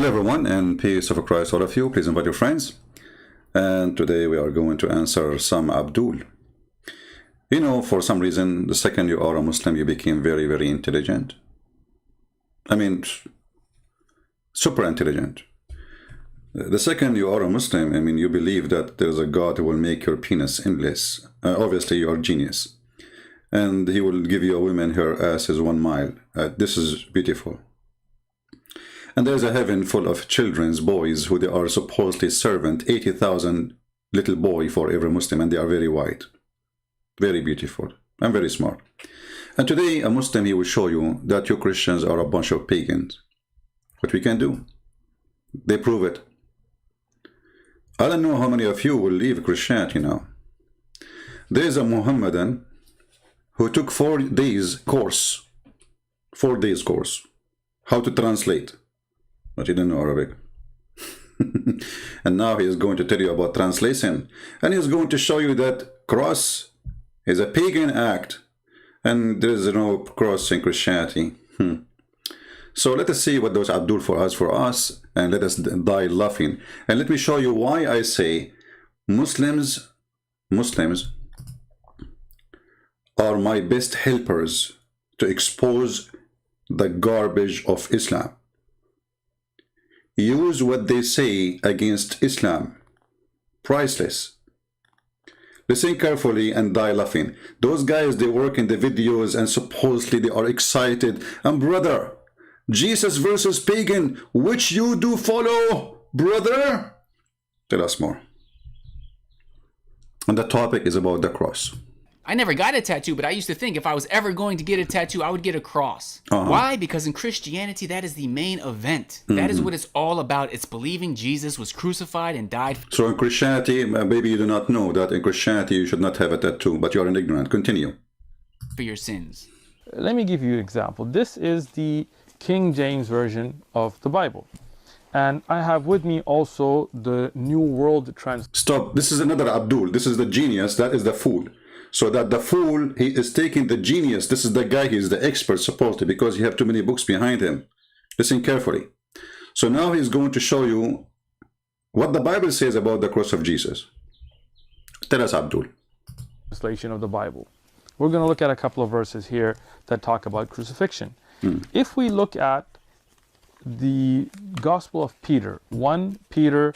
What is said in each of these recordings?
Hello everyone, and peace of Christ all of you. Please invite your friends. And today we are going to answer some Abdul. You know, for some reason, the second you are a Muslim, you became very, very intelligent. I mean, super intelligent. The second you are a Muslim, I mean, you believe that there is a God who will make your penis endless. Obviously, you are a genius. And he will give you a woman, her ass is 1 mile. This is beautiful. And there's a heaven full of children's boys who they are supposedly servant, 80,000 little boy for every Muslim, and they are very white, very beautiful, and very smart. And today, a Muslim, he will show you that you Christians are a bunch of pagans. What we can do? They prove it. I don't know how many of you will leave Christianity now. There's a Mohammedan who took 4 days course, 4 days course, how to translate. But he didn't know Arabic. And now he is going to tell you about translation. And he is going to show you that cross is a pagan act. And there is no cross in Christianity. So let us see what those Abdul has for us. And let us die laughing. And let me show you why I say Muslims are my best helpers to expose the garbage of Islam. Use what they say against Islam. Priceless. Listen carefully and die laughing. Those guys, they work in the videos and supposedly they are excited. And brother, Jesus versus pagan, which you do follow, brother? Tell us more. And the topic is about the cross. I never got a tattoo, but I used to think if I was ever going to get a tattoo, I would get a cross. Why? Because in Christianity, that is the main event. That is what it's all about. It's believing Jesus was crucified and died. So in Christianity, maybe you do not know that in Christianity you should not have a tattoo, but you are an ignorant. Continue. For your sins. Let me give you an example. This is the King James Version of the Bible. And I have with me also the New World Translation. Stop. This is another Abdul. This is the genius. That is the fool. So that the fool, he is taking the genius. This is the guy, he is the expert, supposedly, because you have too many books behind him. Listen carefully. So now he's going to show you what the Bible says about the cross of Jesus. Tell us, Abdul. Translation of the Bible. We're going to look at a couple of verses here that talk about crucifixion. If we look at the Gospel of Peter, 1 Peter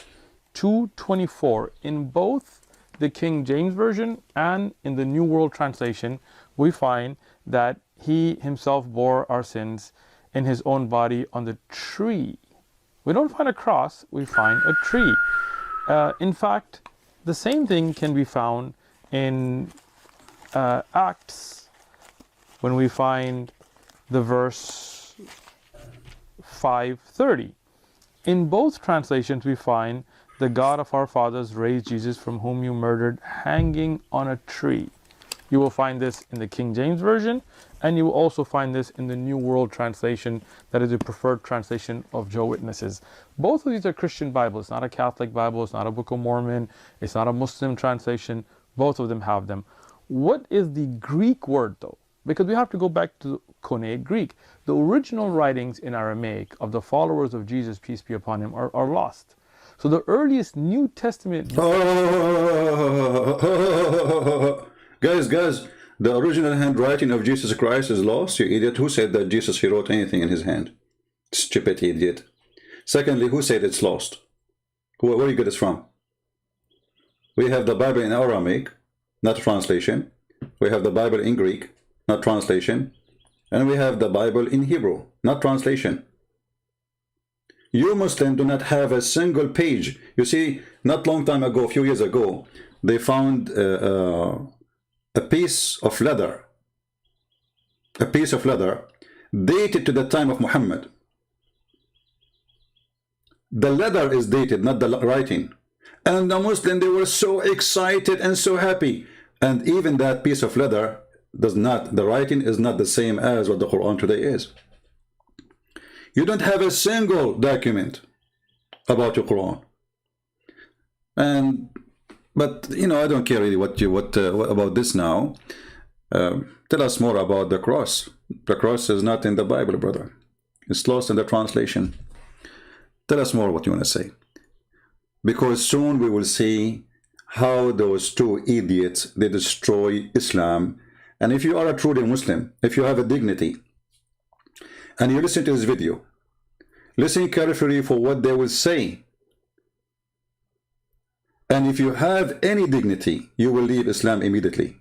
2:24, in both the King James Version and in the New World Translation, we find that he himself bore our sins in his own body on the tree. We don't find a cross, we find a tree. In fact, the same thing can be found in Acts, when we find the verse 5:30. In both translations, we find the God of our fathers raised Jesus, from whom you murdered, hanging on a tree. You will find this in the King James Version, and you will also find this in the New World Translation, that is the preferred translation of Jehovah's Witnesses. Both of these are Christian Bibles. It's not a Catholic Bible, it's not a Book of Mormon, it's not a Muslim translation. Both of them have them. What is the Greek word though? Because we have to go back to Koine Greek. The original writings in Aramaic of the followers of Jesus, peace be upon him, are lost. So the earliest New Testament... Guys, the original handwriting of Jesus Christ is lost, you idiot. Who said that Jesus, he wrote anything in his hand? Stupid idiot. Secondly, who said it's lost? Where you get this from? We have the Bible in Aramaic, not translation. We have the Bible in Greek, not translation. And we have the Bible in Hebrew, not translation. You Muslims do not have a single page. You see, not long time ago, a few years ago, they found a piece of leather. A piece of leather dated to the time of Muhammad. The leather is dated, not the writing. And the Muslims, they were so excited and so happy. And even that piece of leather does not, the writing is not the same as what the Quran today is. You don't have a single document about your Quran. But you know, I don't care really what about this now. Tell us more about the cross. The cross is not in the Bible, brother. It's lost in the translation. Tell us more what you want to say. Because soon we will see how those two idiots, they destroy Islam. And if you are a truly Muslim, if you have a dignity, and you listen to this video, listen carefully for what they will say. And if you have any dignity, you will leave Islam immediately.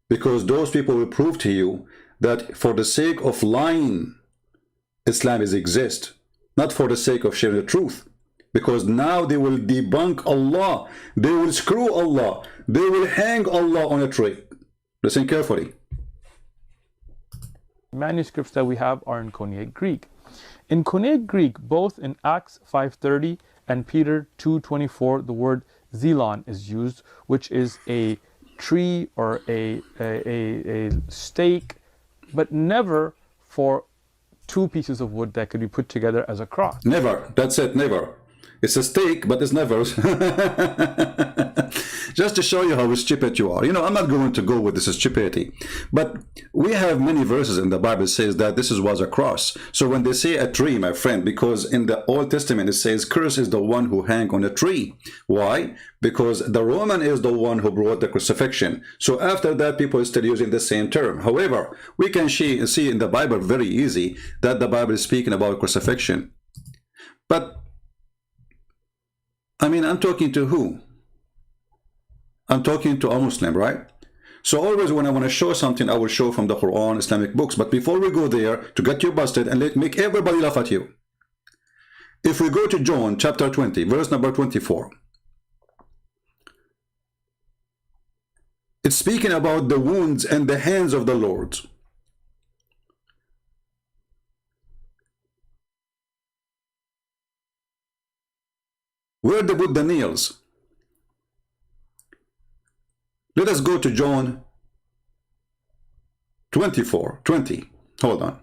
Because those people will prove to you that for the sake of lying, Islam exists, not for the sake of sharing the truth. Because now they will debunk Allah, they will screw Allah, they will hang Allah on a tree. Listen carefully. Manuscripts that we have are in Koine Greek. In Koine Greek, both in Acts 5:30 and Peter 2:24, the word zilon is used, which is a tree or a stake, but never for two pieces of wood that could be put together as a cross. Never. That's it. Never. It's a stake, but it's never. Just to show you how stupid you are. You know, I'm not going to go with this stupidity. But we have many verses in the Bible says that this was a cross. So when they say a tree, my friend, because in the Old Testament it says, cursed is the one who hang on a tree. Why? Because the Roman is the one who brought the crucifixion. So after that, people are still using the same term. However, we can see in the Bible very easy that the Bible is speaking about crucifixion. But I mean, I'm talking to who? I'm talking to a Muslim, right? So always when I want to show something, I will show from the Quran, Islamic books. But before we go there, to get you busted and make everybody laugh at you. If we go to John chapter 20, verse number 24. It's speaking about the wounds and the hands of the Lord. Where they put the nails. Let us go to John 24:20. Hold on.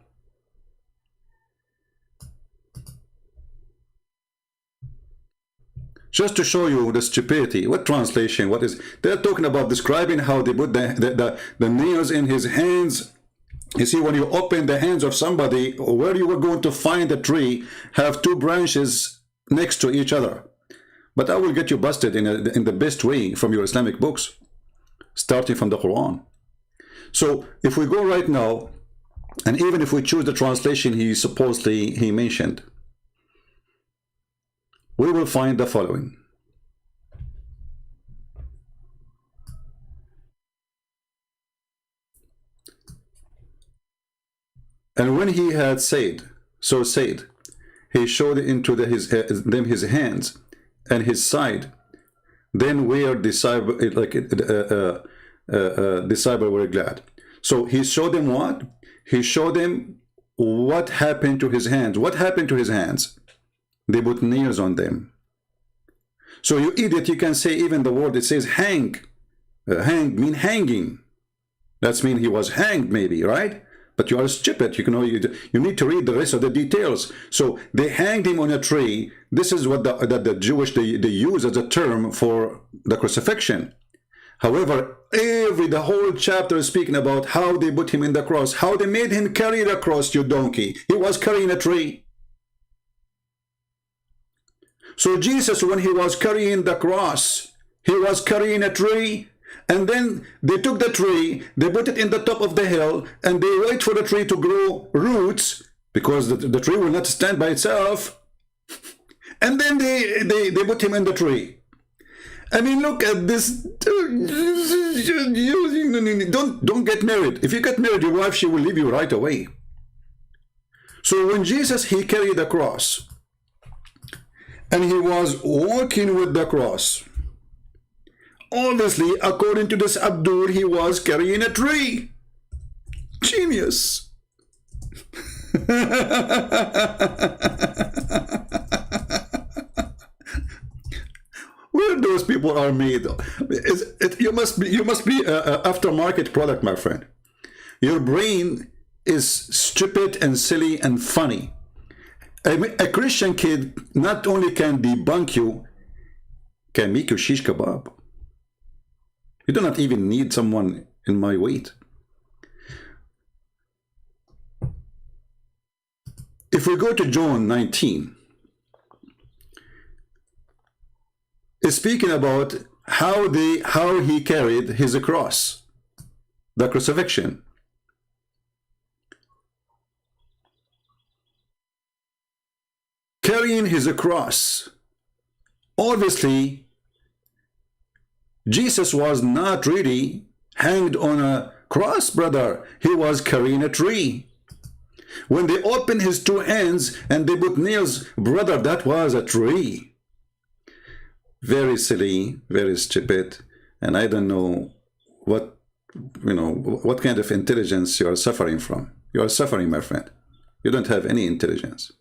Just to show you the stupidity. What translation? What is? They're talking about describing how they put the nails in his hands. You see, when you open the hands of somebody, where you were going to find a tree, have two branches next to each other. But I will get you busted in the best way from your Islamic books, starting from the Quran. So if we go right now, and even if we choose the translation he mentioned, we will find the following. And when he had said, he showed into them his hands and his side. Then were disciples were glad. So he showed them what? He showed them what happened to his hands. What happened to his hands? They put nails on them. So you idiot, you can say even the word it says hang. Hang mean hanging. That's mean he was hanged maybe, right? But you are stupid. You need to read the rest of the details. So they hanged him on a tree. This is what the Jewish they use as a term for the crucifixion. However, the whole chapter is speaking about how they put him in the cross, how they made him carry the cross, you donkey. He was carrying a tree. So Jesus, when he was carrying the cross, he was carrying a tree. And then they took the tree, they put it in the top of the hill, and they wait for the tree to grow roots, because the tree will not stand by itself. And then they put him in the tree. I mean, look at this. Don't get married. If you get married, your wife, she will leave you right away. So when Jesus, he carried the cross, and he was walking with the cross, obviously, according to this Abdul, he was carrying a tree. Genius. Where those people are made? You must be a aftermarket product, my friend. Your brain is stupid and silly and funny. A Christian kid not only can debunk you, can make you shish kebab. You do not even need someone in my weight. If we go to John 19, is speaking about how he carried his cross, the crucifixion. Carrying his cross. Obviously, Jesus was not really hanged on a cross, brother. He was carrying a tree. When they opened his two hands and they put nails, brother, that was a tree. Very silly, very stupid, and I don't know what kind of intelligence you are suffering from. You are suffering, my friend. You don't have any intelligence.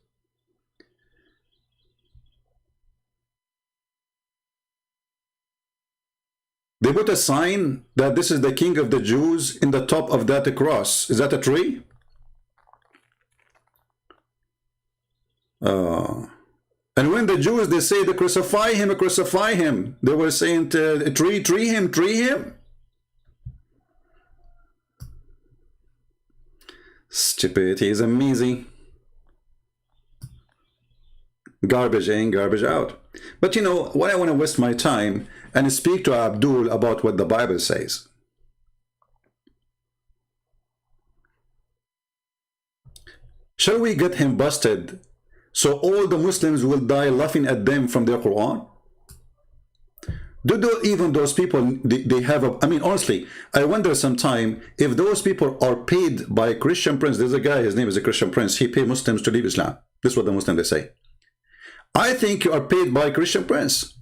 They put a sign that this is the King of the Jews in the top of that cross. Is that a tree? And when the Jews, they say, they crucify him, they were saying, tree him. Stupidity is amazing. Garbage in, garbage out. But you know, why I want to waste my time and speak to Abdul about what the Bible says. Shall we get him busted so all the Muslims will die laughing at them from their Quran? Even those people, they have a... I mean, honestly, I wonder sometime if those people are paid by Christian prince. There's a guy, his name is a Christian prince. He paid Muslims to leave Islam. This is what the Muslims, they say. I think you are paid by Christian prince.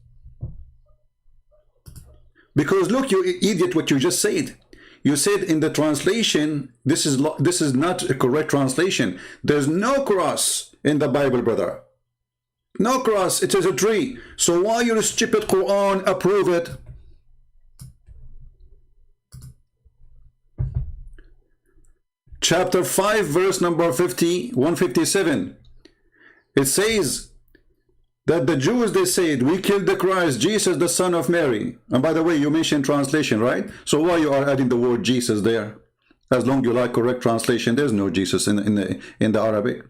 Because look, you idiot, what you just said. You said in the translation, this is not a correct translation. There's no cross in the Bible, brother. No cross, it is a tree. So why your stupid Quran approve it? Chapter 5, verse number 157. It says that the Jews, they said, we killed the Christ, Jesus, the son of Mary. And by the way, you mentioned translation, right? So why you are adding the word Jesus there? As long as you like correct translation, there's no Jesus in the Arabic.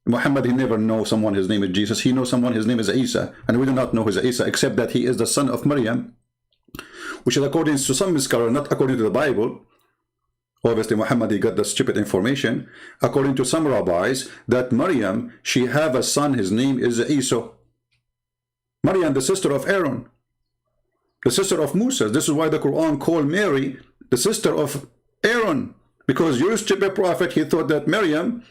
Muhammad, he never know someone his name is Jesus. He knows someone his name is Isa, and we do not know who is Isa, except that he is the son of Maryam, which is according to some scholars, not according to the Bible. Obviously, Muhammad, he got the stupid information. According to some rabbis, that Maryam, she have a son, his name is Isa. Maryam, the sister of Aaron, the sister of Moses. This is why the Quran called Mary the sister of Aaron, because your stupid prophet, he thought that Maryam,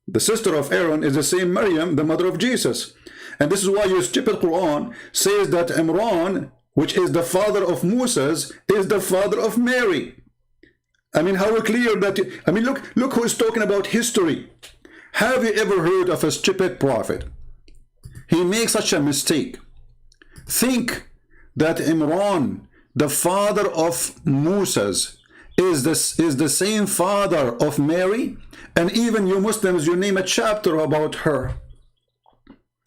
the sister of Aaron, is the same Maryam, the mother of Jesus. And this is why your stupid Quran says that Imran, which is the father of Moses, is the father of Mary. I mean, how clear that... I mean, look who is talking about history. Have you ever heard of a stupid prophet? He makes such a mistake. Think that Imran, the father of Moses, is the same father of Mary, and even you Muslims, you name a chapter about her,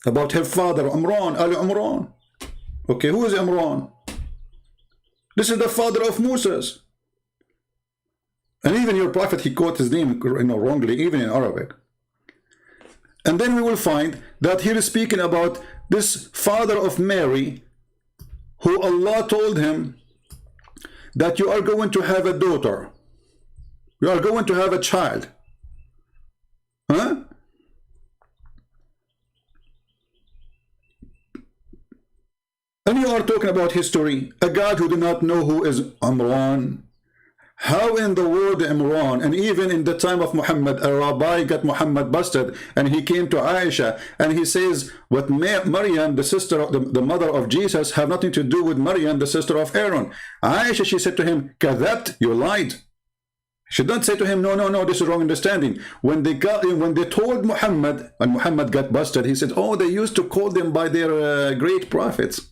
about her father, Imran, Imran. Okay, who is Imran? This is the father of Moses. And even your prophet, he quote his name wrongly, even in Arabic. And then we will find that he is speaking about this father of Mary, who Allah told him that you are going to have a daughter. You are going to have a child. Huh? And you are talking about history, a God who do not know who is Imran. How in the world Imran, and even in the time of Muhammad, a rabbi got Muhammad busted, and he came to Aisha, and he says, what Maryam, the sister of the mother of Jesus, have nothing to do with Maryam, the sister of Aaron. Aisha, she said to him, Kadhabt, you lied. She didn't say to him, no, this is wrong understanding. When they told Muhammad, when Muhammad got busted, he said, oh, they used to call them by their great prophets.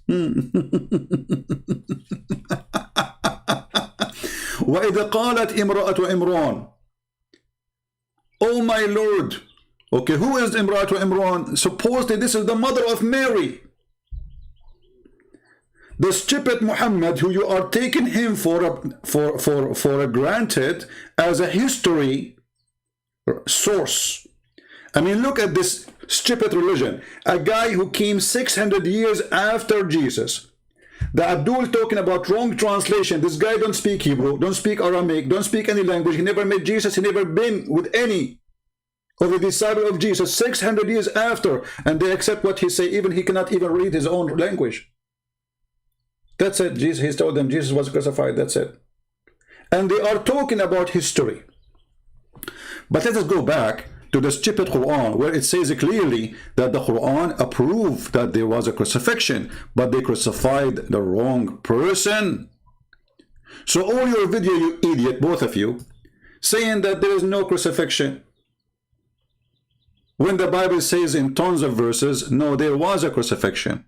وَإِذَا قَالَتْ إِمْرَأَةُ إِمْرَانَ. Oh my Lord. Okay, who is Imra'atu Imran? Supposedly this is the mother of Mary. The stupid Muhammad, who you are taking him for granted as a history source. I mean, look at this stupid religion. A guy who came 600 years after Jesus. The Abdul talking about wrong translation. This guy don't speak Hebrew, don't speak Aramaic, don't speak any language. He never met Jesus. He never been with any of the disciples of Jesus 600 years after, and they accept what he say. Even he cannot even read his own language. That's it. Jesus, he told them Jesus was crucified. That's it. And they are talking about history. But let us go back to the stupid Quran, where it says clearly that the Quran approved that there was a crucifixion, but they crucified the wrong person. So all your video, you idiot, both of you, saying that there is no crucifixion, when the Bible says in tons of verses, no, there was a crucifixion.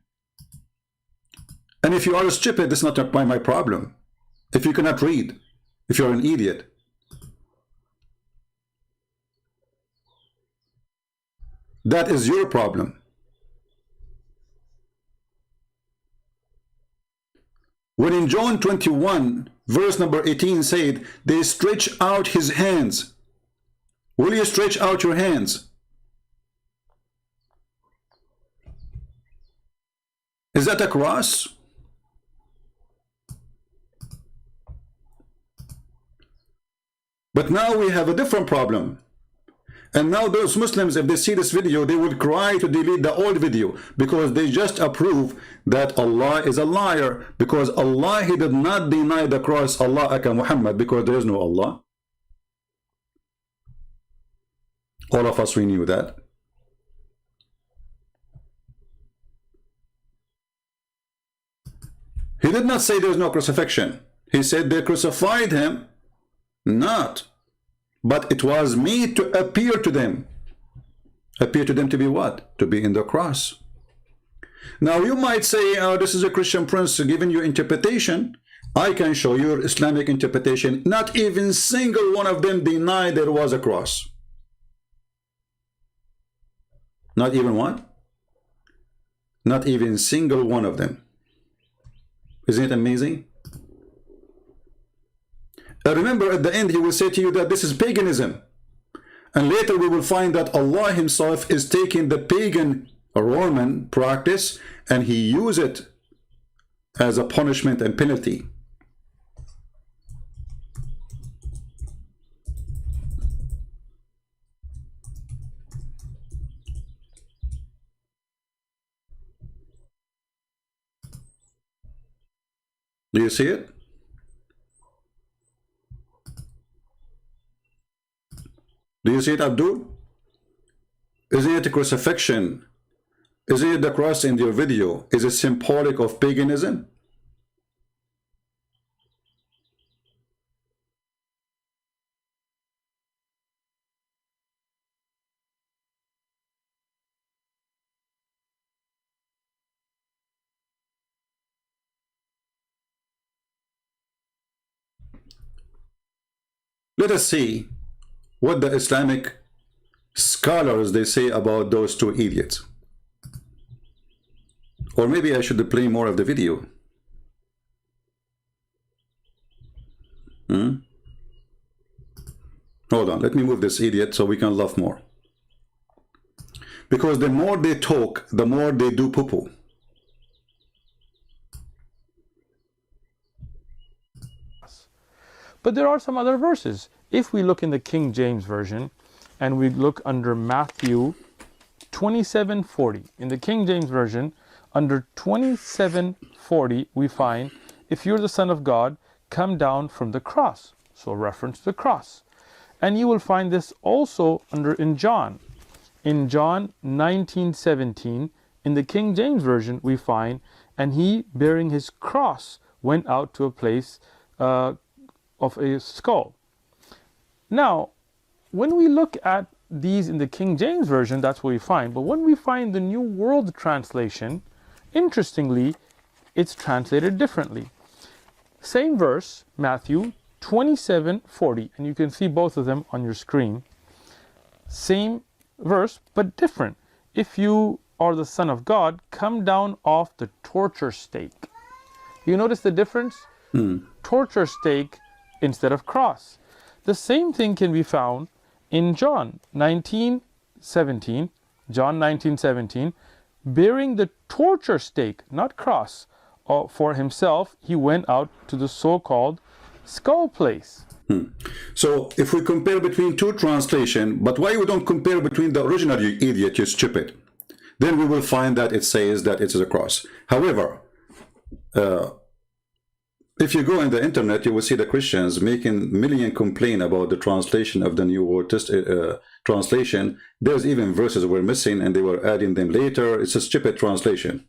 And if you are stupid, that's not my problem. If you cannot read, if you're an idiot. That is your problem. When in John 21, verse number 18 said, they stretch out his hands. Will you stretch out your hands? Is that a cross? But now we have a different problem. And now those Muslims, if they see this video, they will cry to delete the old video, because they just approve that Allah is a liar, because Allah, he did not deny the cross, Allah aka Muhammad, because there is no Allah. All of us, we knew that. He did not say there is no crucifixion. He said they crucified him, not. But it was made to appear to them. Appear to them to be what? To be in the cross. Now you might say, oh, this is a Christian prince giving you interpretation. I can show you Islamic interpretation. Not even single one of them denied there was a cross. Not even one? Not even single one of them. Isn't it amazing? Remember, at the end, he will say to you that this is paganism. And later we will find that Allah himself is taking the pagan Roman practice and he used it as a punishment and penalty. Do you see it? Do you see it, Abdul? Isn't it a crucifixion? Isn't it the cross in your video? Is it symbolic of paganism? Let us see what the Islamic scholars they say about those two idiots. Or maybe I should play more of the video. Hold on, let me move this idiot so we can laugh more. Because the more they talk, the more they do poo-poo. But there are some other verses. If we look in the King James Version and we look under Matthew 27:40, in the King James Version, under 27:40, we find, if you're the Son of God, come down from the cross. So reference to the cross. And you will find this also in John. In John 19:17, in the King James Version, we find, and he, bearing his cross, went out to a place of a skull. Now, when we look at these in the King James Version, that's what we find. But when we find the New World Translation, interestingly, it's translated differently. Same verse, Matthew 27:40, and you can see both of them on your screen. Same verse, but different. If you are the Son of God, come down off the torture stake. You notice the difference? Torture stake instead of cross. The same thing can be found in John 19:17, John 19:17, bearing the torture stake, not cross, for himself, he went out to the so-called skull place. So if we compare between two translations, but why we don't compare between the original, you idiot, you stupid? Then we will find that it says that it is a cross. However, if you go on the internet, you will see the Christians making million complaint about the translation of the New World translation. There's even verses were missing and they were adding them later. It's a stupid translation.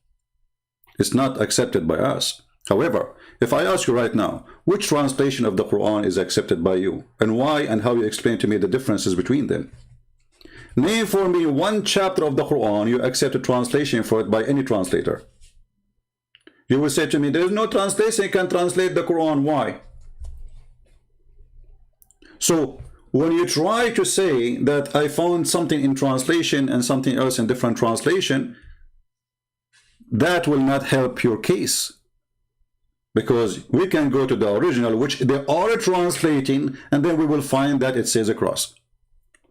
It's not accepted by us. However, if I ask you right now, which translation of the Quran is accepted by you, and why, and how you explain to me the differences between them? Name for me one chapter of the Quran you accept a translation for it by any translator. You will say to me, there is no translation you can translate the Quran. Why? So when you try to say that I found something in translation and something else in different translation, that will not help your case. Because we can go to the original, which they are translating, and then we will find that it says a cross.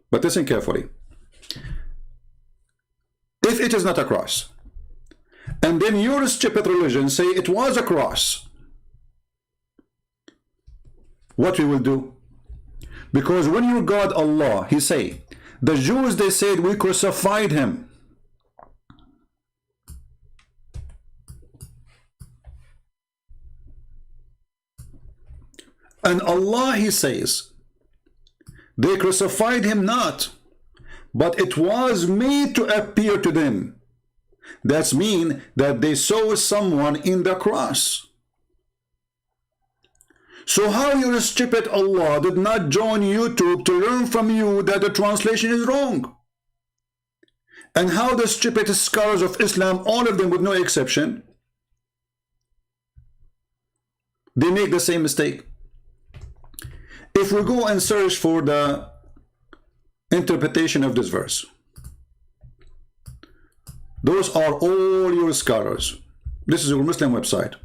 But listen carefully. If it is not a cross, and then your stupid religion say it was a cross, what we will do? Because when your God Allah, He say, the Jews, they said we crucified Him. And Allah, He says, they crucified Him not, but it was made to appear to them. That's mean that they saw someone in the cross. So how your stupid Allah did not join YouTube to learn from you that the translation is wrong? And how the stupid scholars of Islam, all of them with no exception, they make the same mistake. If we go and search for the interpretation of this verse, those are all your scholars. This is your Muslim website.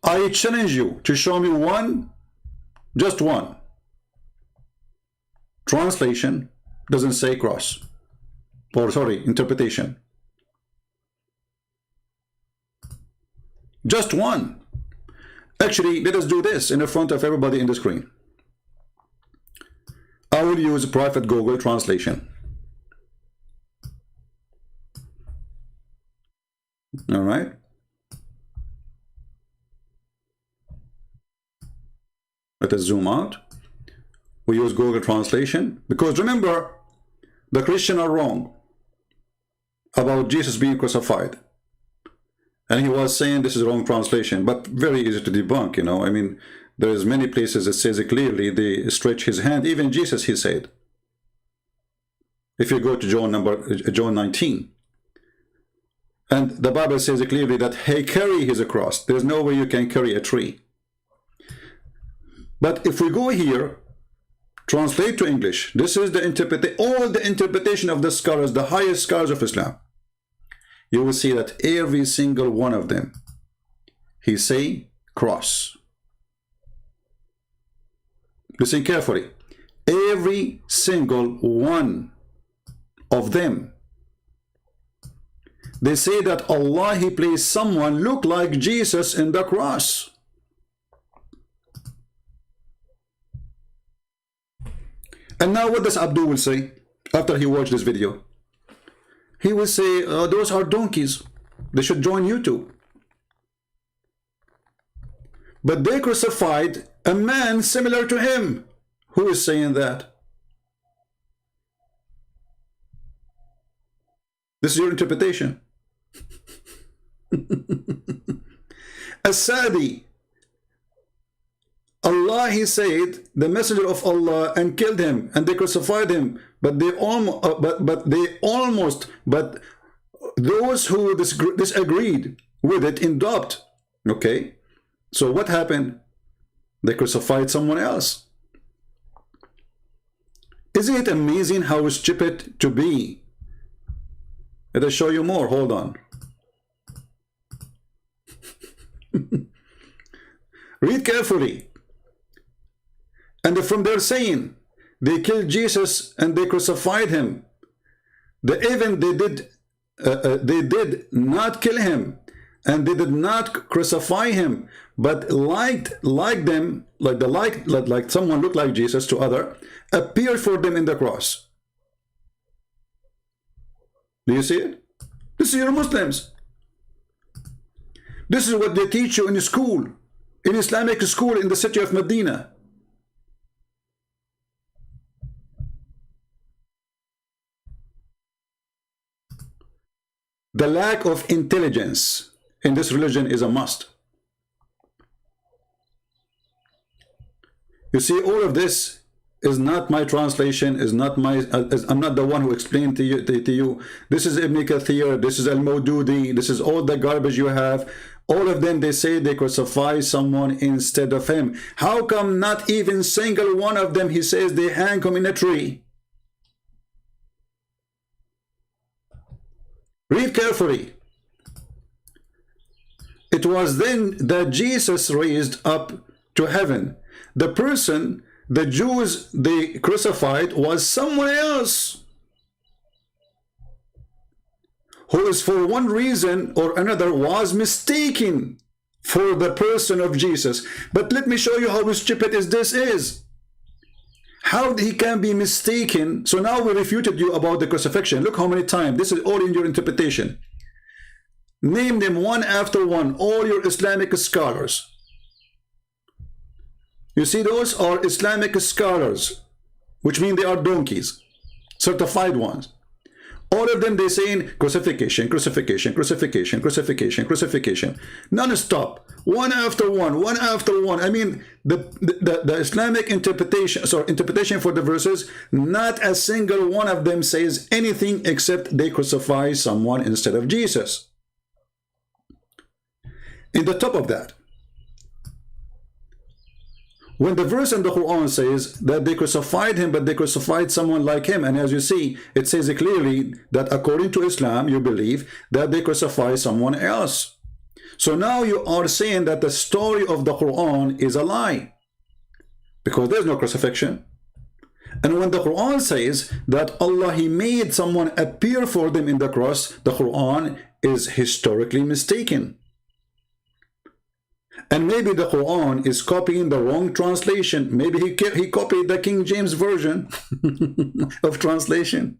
I challenge you to show me one, just one, translation doesn't say cross, or sorry, interpretation. Just one. Actually, let us do this in the front of everybody in the screen. I will use private Google translation. All right. Let us zoom out. We use Google translation because remember, the Christians are wrong about Jesus being crucified. And he was saying this is wrong translation, but very easy to debunk, you know. I mean, there's many places that says it clearly, they stretch his hand. Even Jesus, he said. If you go to John 19. And the Bible says it clearly that he carry his cross. There's no way you can carry a tree. But if we go here, translate to English, this is the all the interpretation of the scholars, the highest scholars of Islam. You will see that every single one of them, he say cross. Listen carefully. Every single one of them, they say that Allah, He placed someone look like Jesus in the cross. And now what does Abdul will say after he watched this video? He will say, those are donkeys. They should join YouTube. But they crucified a man similar to him. Who is saying that? This is your interpretation. As-Sadi, Allah, He said, the messenger of Allah, and killed him, and they crucified him. But those who disagreed with it in doubt. Okay, so what happened? They crucified someone else. Isn't it amazing how stupid to be? Let us show you more. Hold on. Read carefully. And from their saying, they killed Jesus and they crucified him. They did not kill him, and they did not crucify him, but like someone looked like Jesus to other, appeared for them in the cross. Do you see it? This is your Muslims. This is what they teach you in school, in Islamic school in the city of Medina. The lack of intelligence in this religion is a must. You see, all of this is not my translation, is not my, I'm not the one who explained to you. This is Ibn Kathir, this is Al-Mawdudi, this is all the garbage you have. All of them, they say they crucify someone instead of him. How come not even single one of them, he says they hang him in a tree? Read carefully. It was then that Jesus raised up to heaven. The person the Jews they crucified was someone else, who is for one reason or another was mistaken for the person of Jesus. But let me show you how stupid this is. How he can be mistaken. So now we refuted you about the crucifixion. Look how many times. This is all in your interpretation. Name them one after one, all your Islamic scholars. You see, those are Islamic scholars, which mean they are donkeys, certified ones. All of them, they saying crucifixion, crucifixion, crucifixion, crucifixion, crucifixion, non-stop, one after one, one after one. I mean, the Islamic interpretation for the verses, not a single one of them says anything except they crucify someone instead of Jesus. In the top of that, when the verse in the Quran says that they crucified him, but they crucified someone like him, and as you see, it says clearly that according to Islam, you believe that they crucify someone else. So now you are saying that the story of the Quran is a lie, because there's no crucifixion. And when the Quran says that Allah, He made someone appear for them in the cross, the Quran is historically mistaken. And maybe the Quran is copying the wrong translation. Maybe he copied the King James version of translation.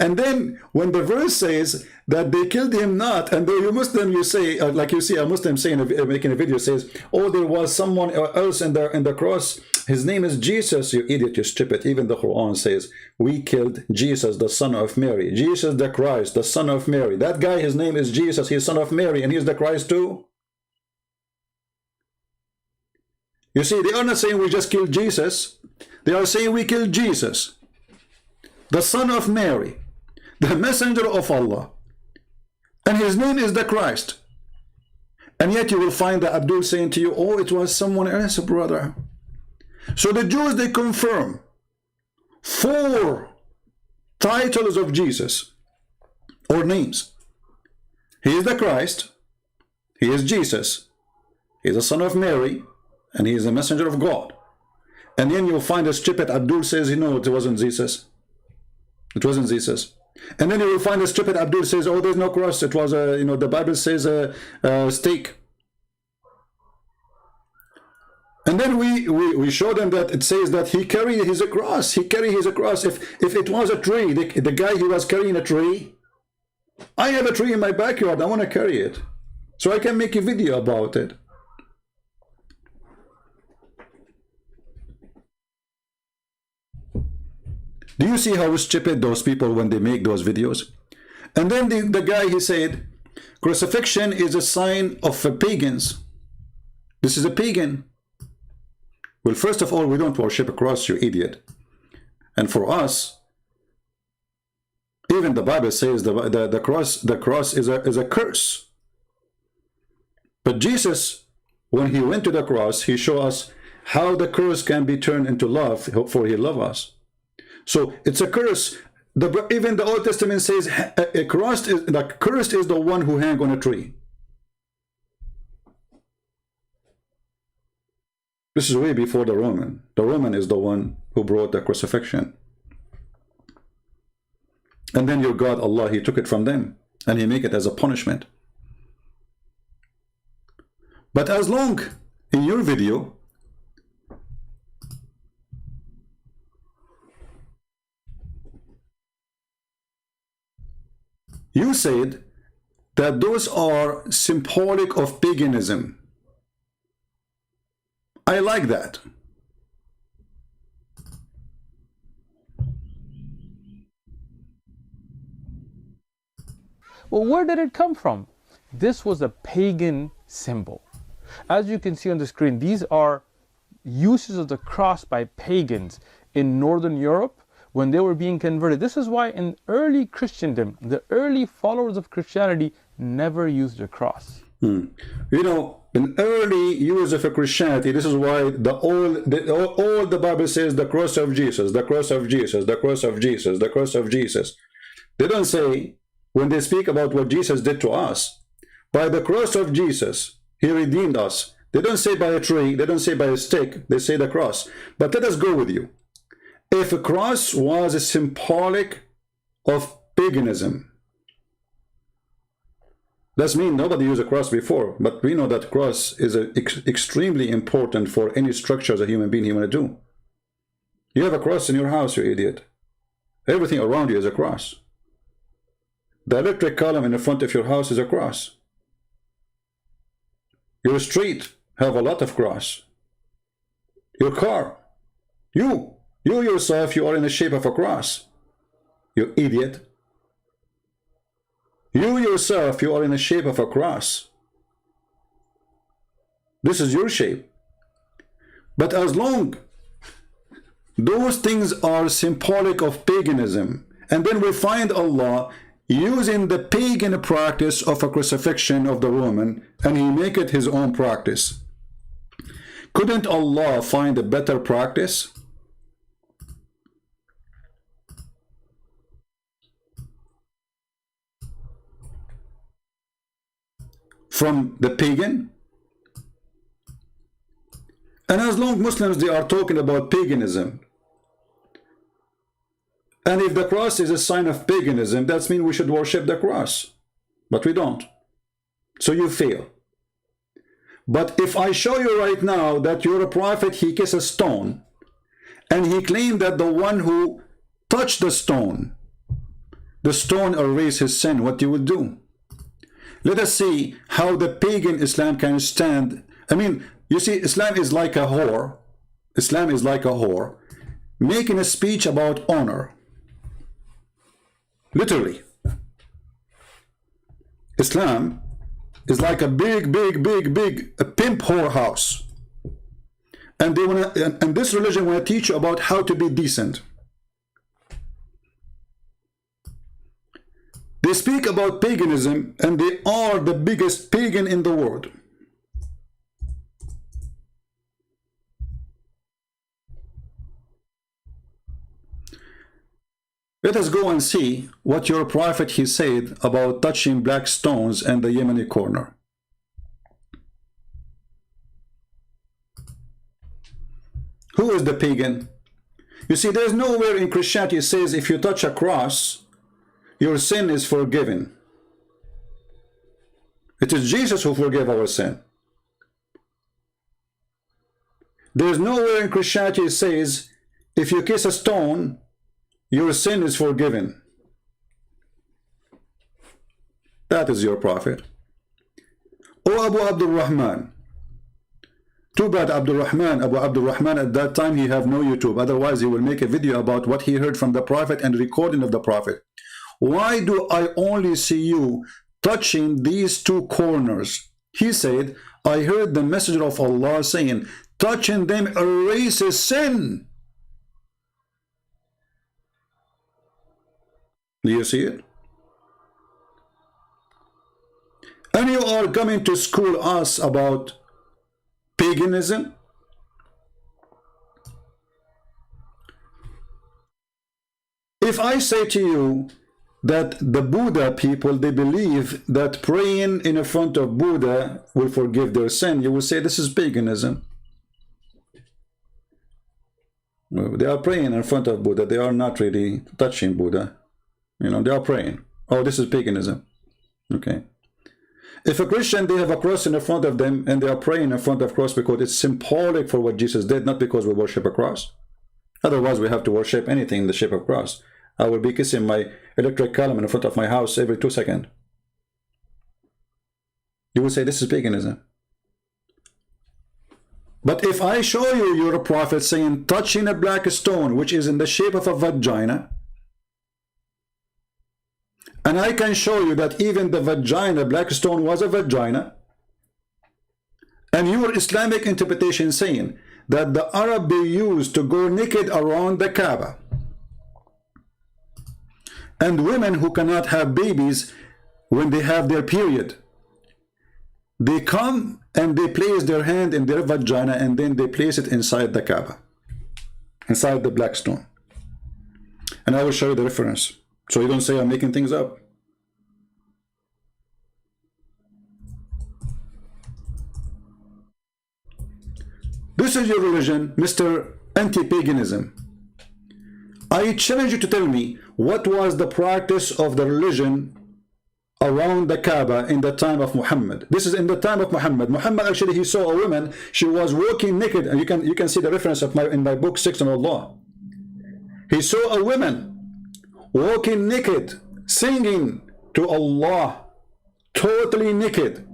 And then when the verse says that they killed him not, and though you Muslim, you say, like you see a Muslim saying, making a video, says, oh, there was someone else in the cross. His name is Jesus. You idiot, you stupid. Even the Quran says, we killed Jesus, the son of Mary. Jesus the Christ, the son of Mary. That guy, his name is Jesus. He's son of Mary, and he's the Christ too. You see, they are not saying we just killed Jesus. They are saying we killed Jesus, the son of Mary, the messenger of Allah. And his name is the Christ. And yet you will find that Abdul saying to you, oh, it was someone else, brother. So the Jews, they confirm 4 titles of Jesus, or names. He is the Christ. He is Jesus. He is the son of Mary. And he is a messenger of God. And then you'll find a stupid Abdul says, you know, it wasn't Jesus. It wasn't Jesus. And then you will find a stupid Abdul says, oh, there's no cross. It was a, you know, the Bible says a stake. And then we show them that it says that he carried his cross. He carried his cross. If it was a tree, the guy, he was carrying a tree. I have a tree in my backyard. I want to carry it, so I can make a video about it. Do you see how stupid those people when they make those videos? And then the guy, he said, crucifixion is a sign of pagans. This is a pagan. Well, first of all, we don't worship a cross, you idiot. And for us, even the Bible says the cross is a curse. But Jesus, when he went to the cross, he showed us how the curse can be turned into love, for he loved us. So it's a curse. Even the Old Testament says cursed is the one who hang on a tree. This is way before the Roman. The Roman is the one who brought the crucifixion. And then your God, Allah, He took it from them, and He made it as a punishment. But as long in your video you said that those are symbolic of paganism. I like that. Well, where did it come from? This was a pagan symbol. As you can see on the screen, these are uses of the cross by pagans in Northern Europe when they were being converted. This is why in early Christendom, the early followers of Christianity never used a cross. You know, in early use of Christianity, this is why all the Bible says the cross of Jesus, the cross of Jesus, the cross of Jesus, the cross of Jesus. They don't say, when they speak about what Jesus did to us, by the cross of Jesus, he redeemed us. They don't say by a tree, they don't say by a stick, they say the cross. But let us go with you. If a cross was a symbolic of paganism, that means nobody used a cross before, but we know that cross is extremely important for any structure as a human being you want to do. You have a cross in your house, you idiot. Everything around you is a cross. The electric column in the front of your house is a cross. Your street have a lot of cross. Your car, you yourself, you are in the shape of a cross. You idiot. You yourself, you are in the shape of a cross. This is your shape. But as long those things are symbolic of paganism, and then we find Allah using the pagan practice of a crucifixion of the Roman, and he make it his own practice. Couldn't Allah find a better practice? From the pagan? And as long Muslims, they are talking about paganism, and if the cross is a sign of paganism, that means we should worship the cross. But we don't. So you fail. But if I show you right now that you're a prophet, he kissed a stone, and he claimed that the one who touched the stone erased his sin, what you will do? Let us see how the pagan Islam can stand. I mean, you see, Islam is like a whore. Islam is like a whore making a speech about honor. Literally. Islam is like a big pimp whorehouse. And they want to, and this religion want to teach you about how to be decent. They speak about paganism, and they are the biggest pagan in the world. Let us go and see what your prophet he said about touching black stones and the Yemeni corner. Who is the pagan? You see, there's nowhere in Christianity it says if you touch a cross, your sin is forgiven. It is Jesus who forgave our sin. There's nowhere in Christianity it says if you kiss a stone, your sin is forgiven. That is your prophet. Oh, Abu Abdul Rahman. Too bad Abu Abdul Rahman at that time he have no YouTube. Otherwise he will make a video about what he heard from the prophet and recording of the prophet. Why do I only see you touching these two corners? He said, I heard the messenger of Allah saying, touching them erases sin. Do you see it? And you are coming to school us about paganism? If I say to you that the Buddha people, they believe that praying in front of Buddha will forgive their sin, you will say this is paganism. They are praying in front of Buddha. They are not really touching Buddha. You know, they are praying. Oh, this is paganism. Okay. If a Christian, they have a cross in front of them and they are praying in front of the cross because it's symbolic for what Jesus did, not because we worship a cross. Otherwise, we have to worship anything in the shape of cross. I will be kissing my electric column in front of my house every 2 seconds. You will say this is paganism. But if I show you your prophet saying touching a black stone which is in the shape of a vagina, and I can show you that even the vagina, black stone, was a vagina, and your Islamic interpretation saying that the Arab they used to go naked around the Kaaba, and women who cannot have babies when they have their period, they come and they place their hand in their vagina and then they place it inside the Kaaba, inside the black stone. And I will show you the reference, so you don't say I'm making things up. This is your religion, Mr. Anti-Paganism. I challenge you to tell me what was the practice of the religion around the Kaaba in the time of Muhammad. This is in the time of Muhammad. Muhammad actually, he saw a woman, she was walking naked, and you can see the reference of in my book, Sixth on Allah. He saw a woman walking naked, singing to Allah, totally naked.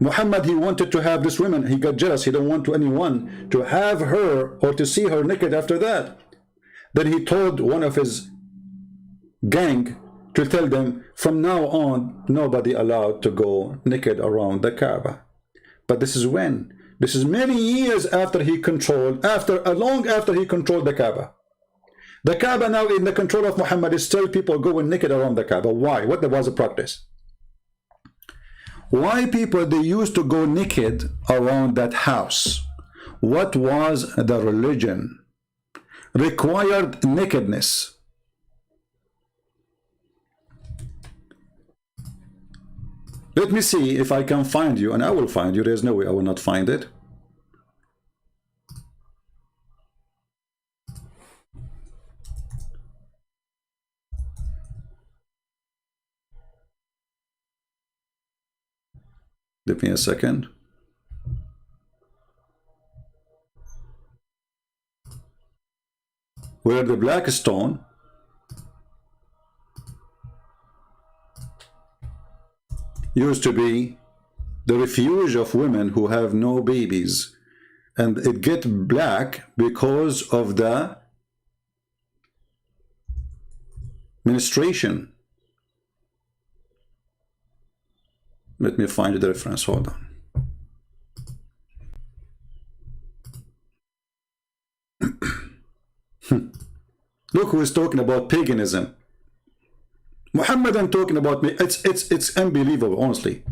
Muhammad, he wanted to have this woman, he got jealous, he don't want anyone to have her or to see her naked after that. Then he told one of his gang to tell them, from now on, nobody allowed to go naked around the Kaaba. But this is when? This is many years after he controlled, long after he controlled the Kaaba. The Kaaba now in the control of Muhammad is still people going naked around the Kaaba. Why? What was the practice? Why people, they used to go naked around that house? What was the religion? Required nakedness. Let me see if I can find you, and I will find you. There's no way I will not find it. Give me a second. Where the black stone used to be the refuge of women who have no babies, and it get black because of the menstruation. Let me find the reference. Hold on. Look who is talking about paganism. Muhammadan talking about me. It's unbelievable, honestly.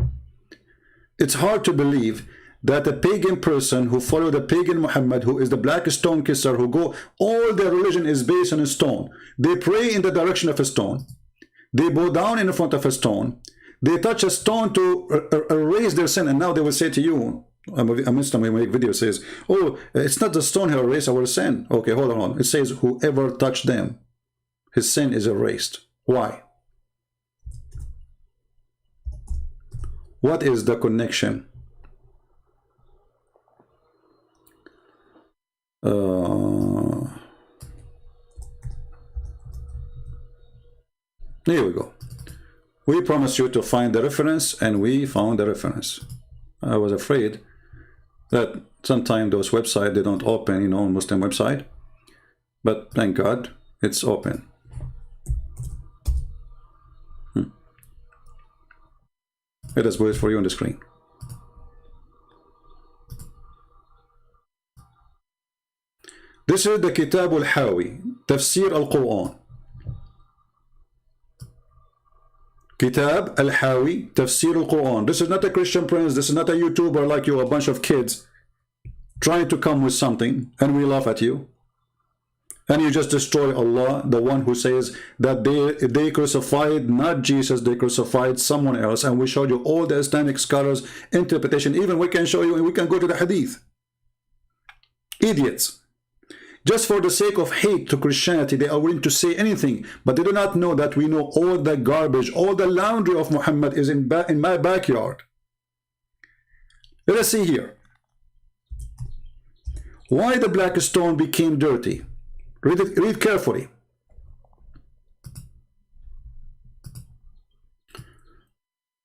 It's hard to believe that a pagan person who followed the pagan Muhammad, who is the black stone kisser, who go, all their religion is based on a stone. They pray in the direction of a stone. They bow down in front of a stone. They touch a stone to erase their sin, and now they will say to you, a Muslim who make video says, oh, it's not the stone who erased our sin. Okay, hold on. It says whoever touched them, his sin is erased. Why? What is the connection? Here we go. We promised you to find the reference, and we found the reference. I was afraid that sometimes those websites, they don't open, you know, Muslim website. But thank God, it's open. Let us put it for you on the screen. This is the Kitab al-Hawi, Tafsir al-Quran. Kitab al-Hawi, Tafsir al-Quran. This is not a Christian prince, this is not a YouTuber like you, a bunch of kids trying to come with something, and we laugh at you. And you just destroy Allah, the one who says that they crucified not Jesus, they crucified someone else. And we showed you all the Islamic scholars' interpretation. Even we can show you, and we can go to the Hadith. Idiots. Just for the sake of hate to Christianity, they are willing to say anything, but they do not know that we know all the garbage, all the laundry of Muhammad is in my backyard. Let us see here. Why the black stone became dirty? Read carefully.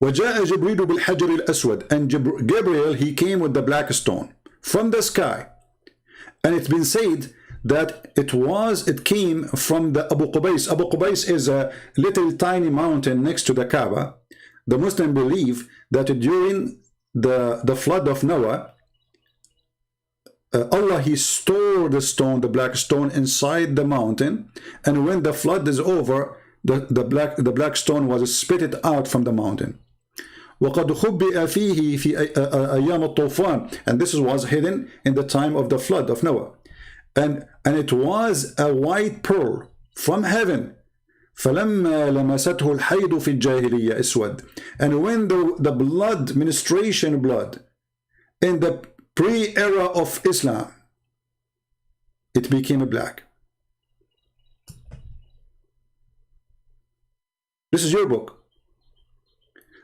وَجَاءَ جِبْرِيلُ بِالْحَجَرِ الْأَسْوَدِ, and Gabriel, he came with the black stone from the sky. And it's been said that it came from the Abu Qubais. Abu Qubais is a little tiny mountain next to the Kaaba. The Muslims believe that during the flood of Noah, Allah, he stored the stone, the black stone, inside the mountain, and when the flood is over, the black stone was spitted out from the mountain. وَقَدْ خُبِّئَ فِيهِ فِي أَيَّامِ الطُّوفَانِ, and this was hidden in the time of the flood of Noah. And it was a white pearl from heaven. فَلَمَّا لَمَسَتْهُ الْحَيْضُ فِي الْجَاهِلِيَّةِ أَسْوَدَ, and when the blood, menstruation blood, in the pre-era of Islam, it became black. This is your book.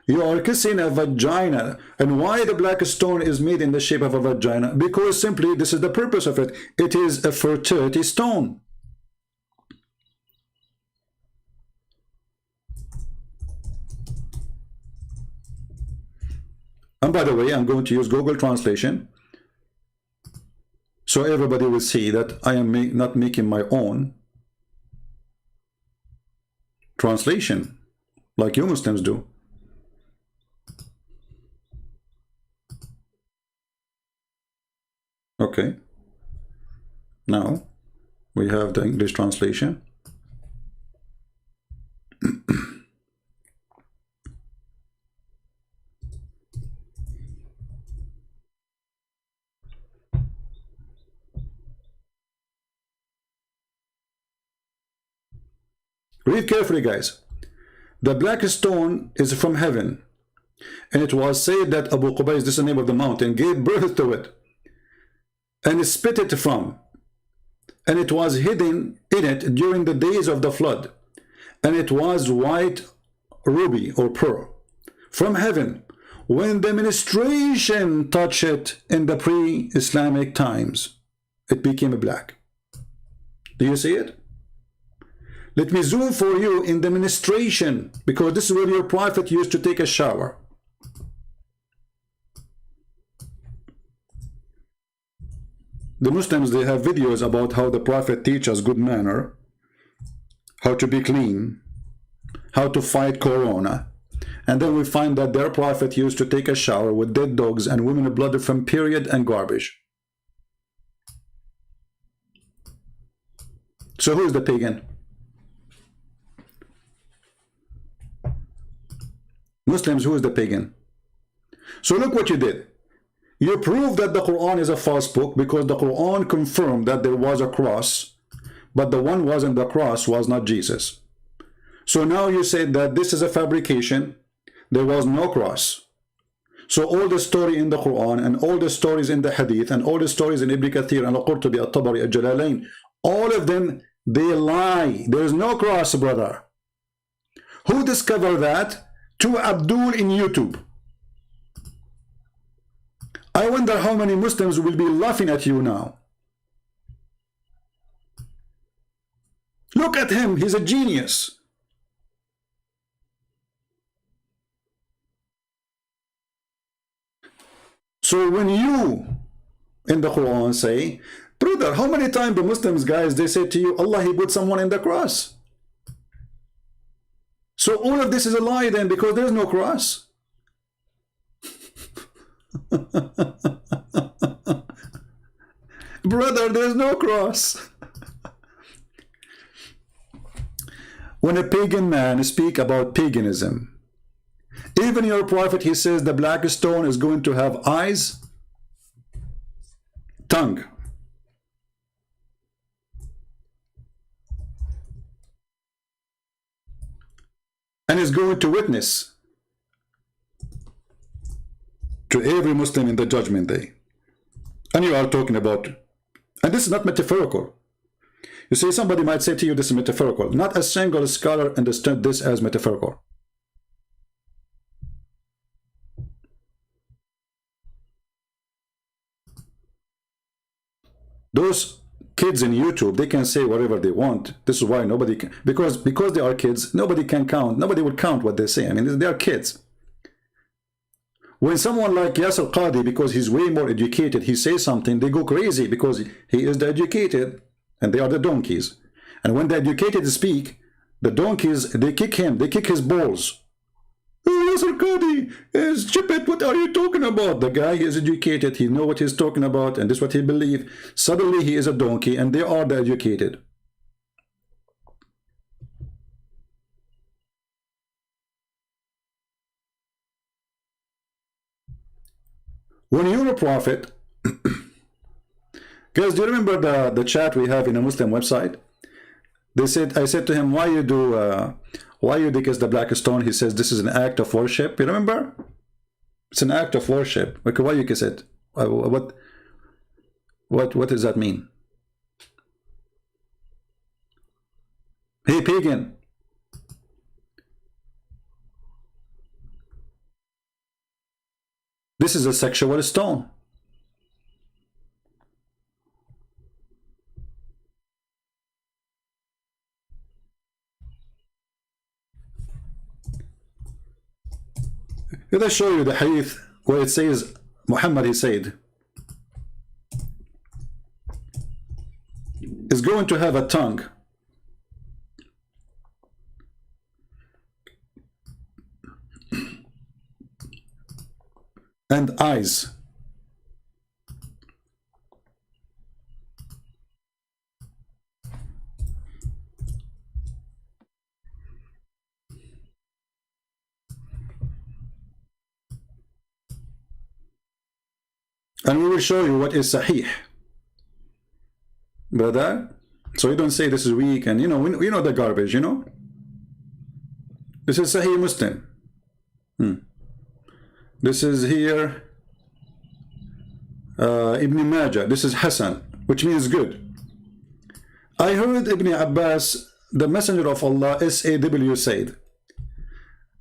You are kissing a vagina. And why the black stone is made in the shape of a vagina? Because simply this is the purpose of it. It is a fertility stone. And by the way, I'm going to use Google Translation, so everybody will see that I am not making my own translation like you Muslims do. Okay, now we have the English translation. Read carefully, guys. The black stone is from heaven, and it was said that Abu Qubais, this is the name of the mountain, gave birth to it and spit it from, and it was hidden in it during the days of the flood, and it was white ruby or pearl from heaven. When the menstruation touched it in the pre-Islamic times, it became black. Do you see it? Let me zoom for you in the menstruation, because this is where your prophet used to take a shower. The Muslims, they have videos about how the prophet teaches good manner, how to be clean, how to fight corona. And then we find that their prophet used to take a shower with dead dogs and women blood from period and garbage. So who is the pagan? Muslims, who is the pagan? So look what you did. You proved that the Quran is a false book because the Quran confirmed that there was a cross, but the one wasn't the cross was not Jesus. So now you said that this is a fabrication. There was no cross. So all the story in the Quran and all the stories in the Hadith and all the stories in Ibn Kathir and Al-Qurtubi, Al-Tabari, Al-Jalalain, all of them, they lie. There is no cross, brother. Who discovered that? To Abdul in YouTube. I wonder how many Muslims will be laughing at you now. Look at him, he's a genius. So when you in the Quran say, brother, how many times the Muslims guys, they say to you, Allah, he put someone in the cross. So all of this is a lie then, because there's no cross. Brother, there's no cross. When a pagan man speaks about paganism, even your prophet, he says the black stone is going to have eyes, tongue. And is going to witness to every Muslim in the judgment day. And you are talking about, and this is not metaphorical. You see, somebody might say to you, this is metaphorical. Not a single scholar understood this as metaphorical. Those kids in YouTube, they can say whatever they want. This is why nobody can, because they are kids, nobody can count. Nobody will count what they say. I mean, they are kids. When someone like Yasser Qadi, because he's way more educated, he says something, they go crazy because he is the educated and they are the donkeys. And when the educated speak, the donkeys, they kick him, they kick his balls. Oh, Yasser Qadi is stupid, what are you talking about? The guy is educated, he knows what he's talking about, and this is what he believes. Suddenly he is a donkey and they are the educated. When you're a prophet, guys, do you remember the chat we have in a Muslim website? They said, I said to him, why you kiss the black stone? He says, this is an act of worship. You remember? It's an act of worship. Okay, why you kiss it? What does that mean? Hey, pagan. This is a sexual stone. Let us show you the hadith where it says, Muhammad, he said, is going to have a tongue. And eyes. And we will show you what is sahih, brother. So you don't say this is weak and you know the garbage, you know. This is Sahih Muslim. This is here Ibn Majah. This is Hassan, which means good. I heard Ibn Abbas, the messenger of Allah, SAW, said,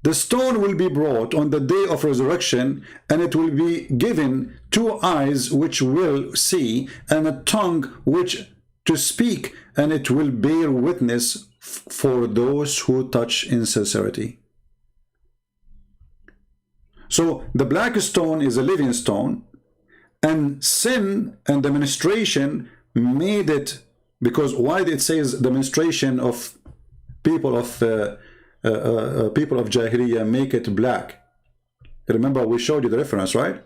the stone will be brought on the day of resurrection, and it will be given 2 eyes which will see, and a tongue which to speak, and it will bear witness for those who touch in sincerity. So the black stone is a living stone, and sin and the menstruation made it, because why it says the menstruation of people of Jahiliyyah make it black. Remember we showed you the reference, right?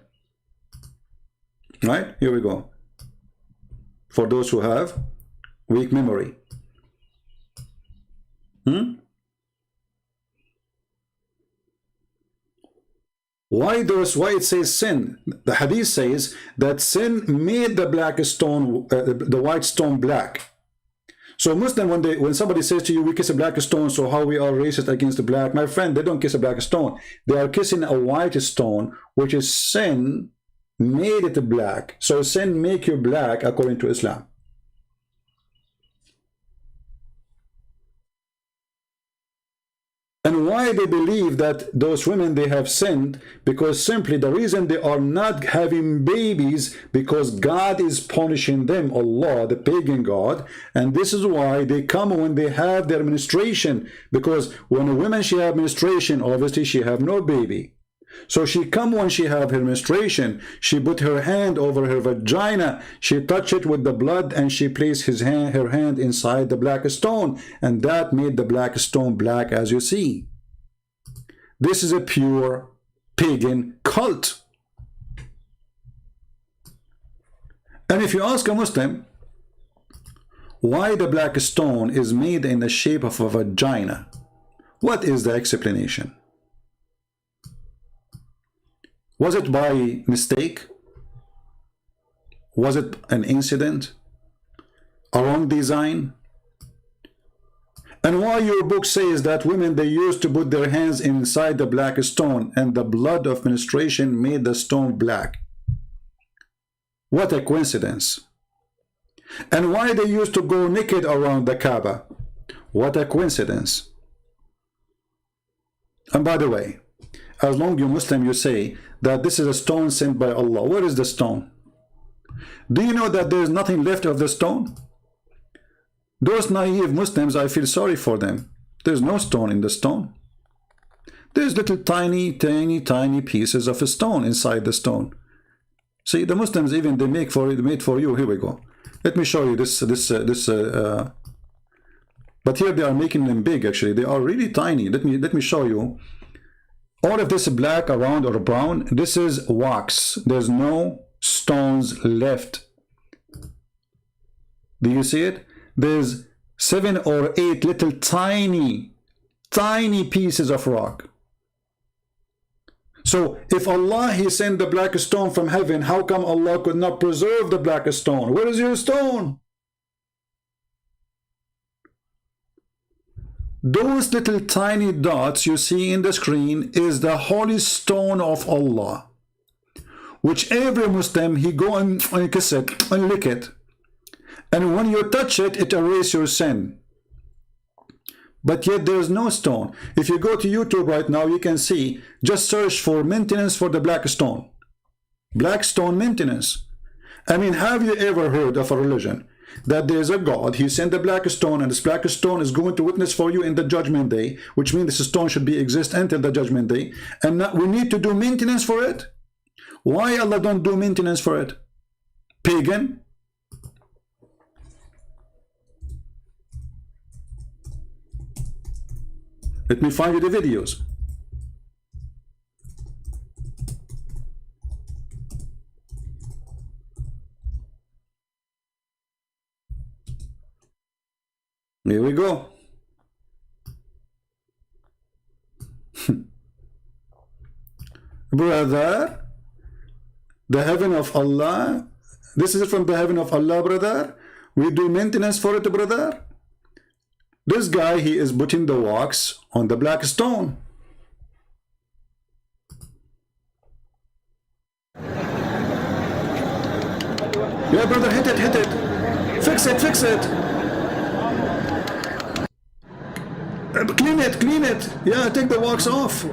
Right, here we go. For those who have weak memory. Why it says sin? The hadith says that sin made the black stone, the white stone black. So Muslim, when somebody says to you, we kiss a black stone, so how we are racist against the black? My friend, they don't kiss a black stone. They are kissing a white stone, which is sin made it black. So sin make you black according to Islam. And why they believe that those women, they have sinned? Because simply the reason they are not having babies, because God is punishing them, Allah, the pagan God. And this is why they come when they have their menstruation, because when a woman, she have menstruation, obviously she have no baby. So she come when she have her menstruation, she put her hand over her vagina, she touch it with the blood, and she placed her hand inside the black stone, and that made the black stone black, as you see. This is a pure pagan cult. And if you ask a Muslim why the black stone is made in the shape of a vagina, what is the explanation? Was it by mistake? Was it an incident? A wrong design? And why your book says that women, they used to put their hands inside the black stone and the blood of menstruation made the stone black? What a coincidence. And why they used to go naked around the Kaaba? What a coincidence. And by the way, as long as you Muslim, you say that this is a stone sent by Allah. Where is the stone? Do you know that there is nothing left of the stone? Those naive Muslims, I feel sorry for them. There's no stone in the stone. There's little tiny pieces of a stone inside the stone. See, the Muslims even they made for you. Here we go. Let me show you this. But here they are making them big. Actually, they are really tiny. Let me show you. All of this black around or brown, this is wax. There's no stones left. Do you see it? There's 7 or 8 little tiny pieces of rock. So if Allah, He sent the black stone from heaven, how come Allah could not preserve the black stone? Where is your stone? Those little tiny dots you see in the screen is the holy stone of Allah, which every Muslim, he go and kiss it and lick it. And when you touch it, it erases your sin. But yet there is no stone. If you go to YouTube right now, you can see, just search for maintenance for the black stone. Black stone maintenance. I mean, have you ever heard of a religion that there is a God, He sent the black stone, and this black stone is going to witness for you in the judgment day, which means this stone should be exist until the judgment day, and now we need to do maintenance for it? Why Allah don't do maintenance for it? Pagan. Let me find you the videos. Here we go. Brother, the heaven of Allah. This is from the heaven of Allah, brother. We do maintenance for it, brother. This guy, he is putting the wax on the black stone. Yeah, brother, hit it. Fix it. Clean it. Yeah, take the wax off.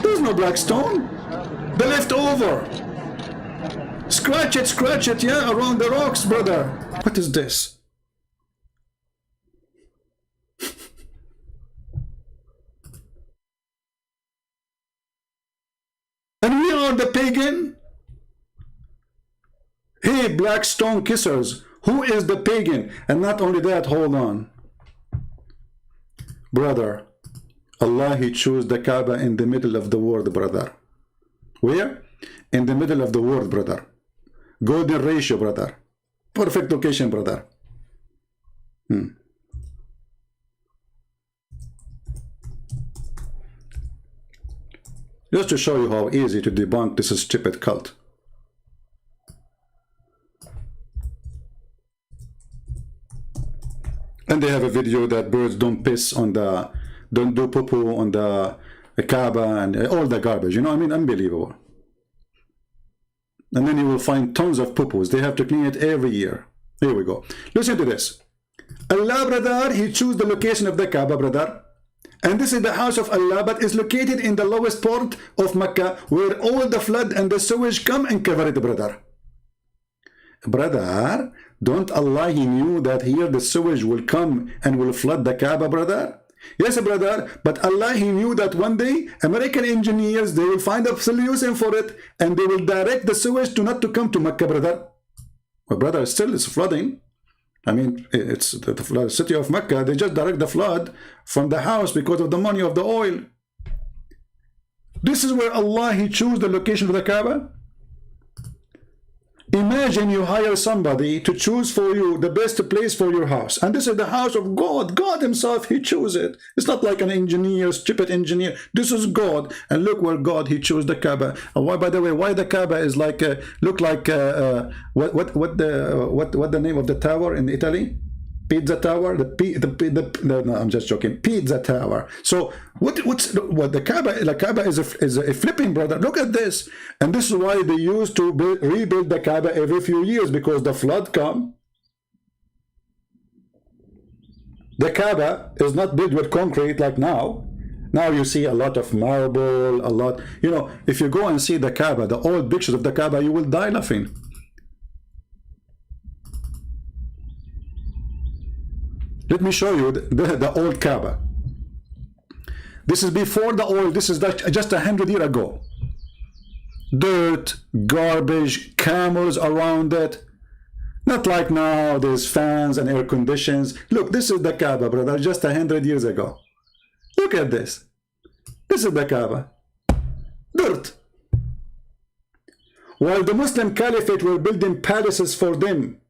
There's no black stone. The leftover. Scratch it, yeah, around the rocks, brother. What is this? And we are the pagan? Hey, black stone kissers, who is the pagan? And not only that, hold on. Brother, Allah, He chose the Kaaba in the middle of the world, brother. Where? In the middle of the world, brother. Golden ratio, brother. Perfect location, brother. Just to show you how easy to debunk this stupid cult. And they have a video that birds don't piss on the, don't do poo-poo on the Kaaba and all the garbage. You know, I mean, unbelievable. And then you will find tons of poo-poos. They have to clean it every year. Here we go. Listen to this. Allah, brother, He chose the location of the Kaaba, brother. And this is the house of Allah, but is located in the lowest part of Mecca, where all the flood and the sewage come and cover it, brother. Brother, don't Allah, He knew that here the sewage will come and will flood the Kaaba, brother? Yes, brother, but Allah, He knew that one day American engineers, they will find a solution for it, and they will direct the sewage to not to come to Mecca, brother. Well, brother, still it's flooding. I mean, it's the city of Mecca. They just direct the flood from the house because of the money of the oil. This is where Allah, He chose the location of the Kaaba. Imagine you hire somebody to choose for you the best place for your house. And this is the house of God. God Himself, He chose it. It's not like an engineer, stupid engineer. This is God. And look where God, He chose the Kaaba. And why, by the way, why the Kaaba is like, look like, what the name of the tower in Italy? Pizza Tower, no, I'm just joking. Pizza Tower. So what the Kaaba? The Kaaba is a flipping, brother. Look at this, and this is why they used to rebuild the Kaaba every few years, because the flood come. The Kaaba is not built with concrete like now. Now you see a lot of marble, a lot, you know, if you go and see the Kaaba, the old pictures of the Kaaba, you will die laughing. Let me show you the old Kaaba. This is before the oil. This is just 100 years ago. Dirt, garbage, camels around it. Not like now, there's fans and air conditions. Look, this is the Kaaba, brother, just 100 years ago. Look at this. This is the Kaaba. Dirt. While the Muslim Caliphate were building palaces for them,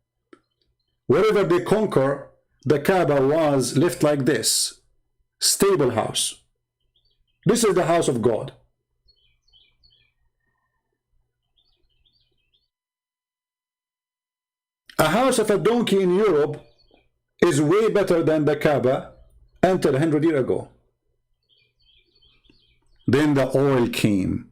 wherever they conquer, the Kaaba was left like this. Stable house. This is the house of God. A house of a donkey in Europe is way better than the Kaaba until 100 years ago. Then the oil came.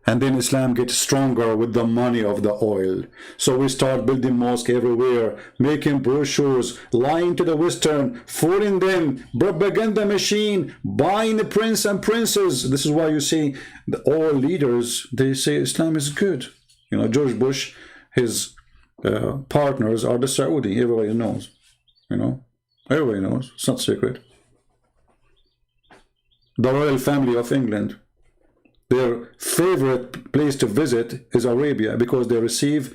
And then Islam gets stronger with the money of the oil. So we start building mosques everywhere, making brochures, lying to the Western, fooling them, propaganda machine, buying the prince and princess. This is why you see the oil leaders, they say Islam is good. You know, George Bush, his partners are the Saudi. Everybody knows. You know, everybody knows. It's not secret. The royal family of England, their favorite place to visit is Arabia because they receive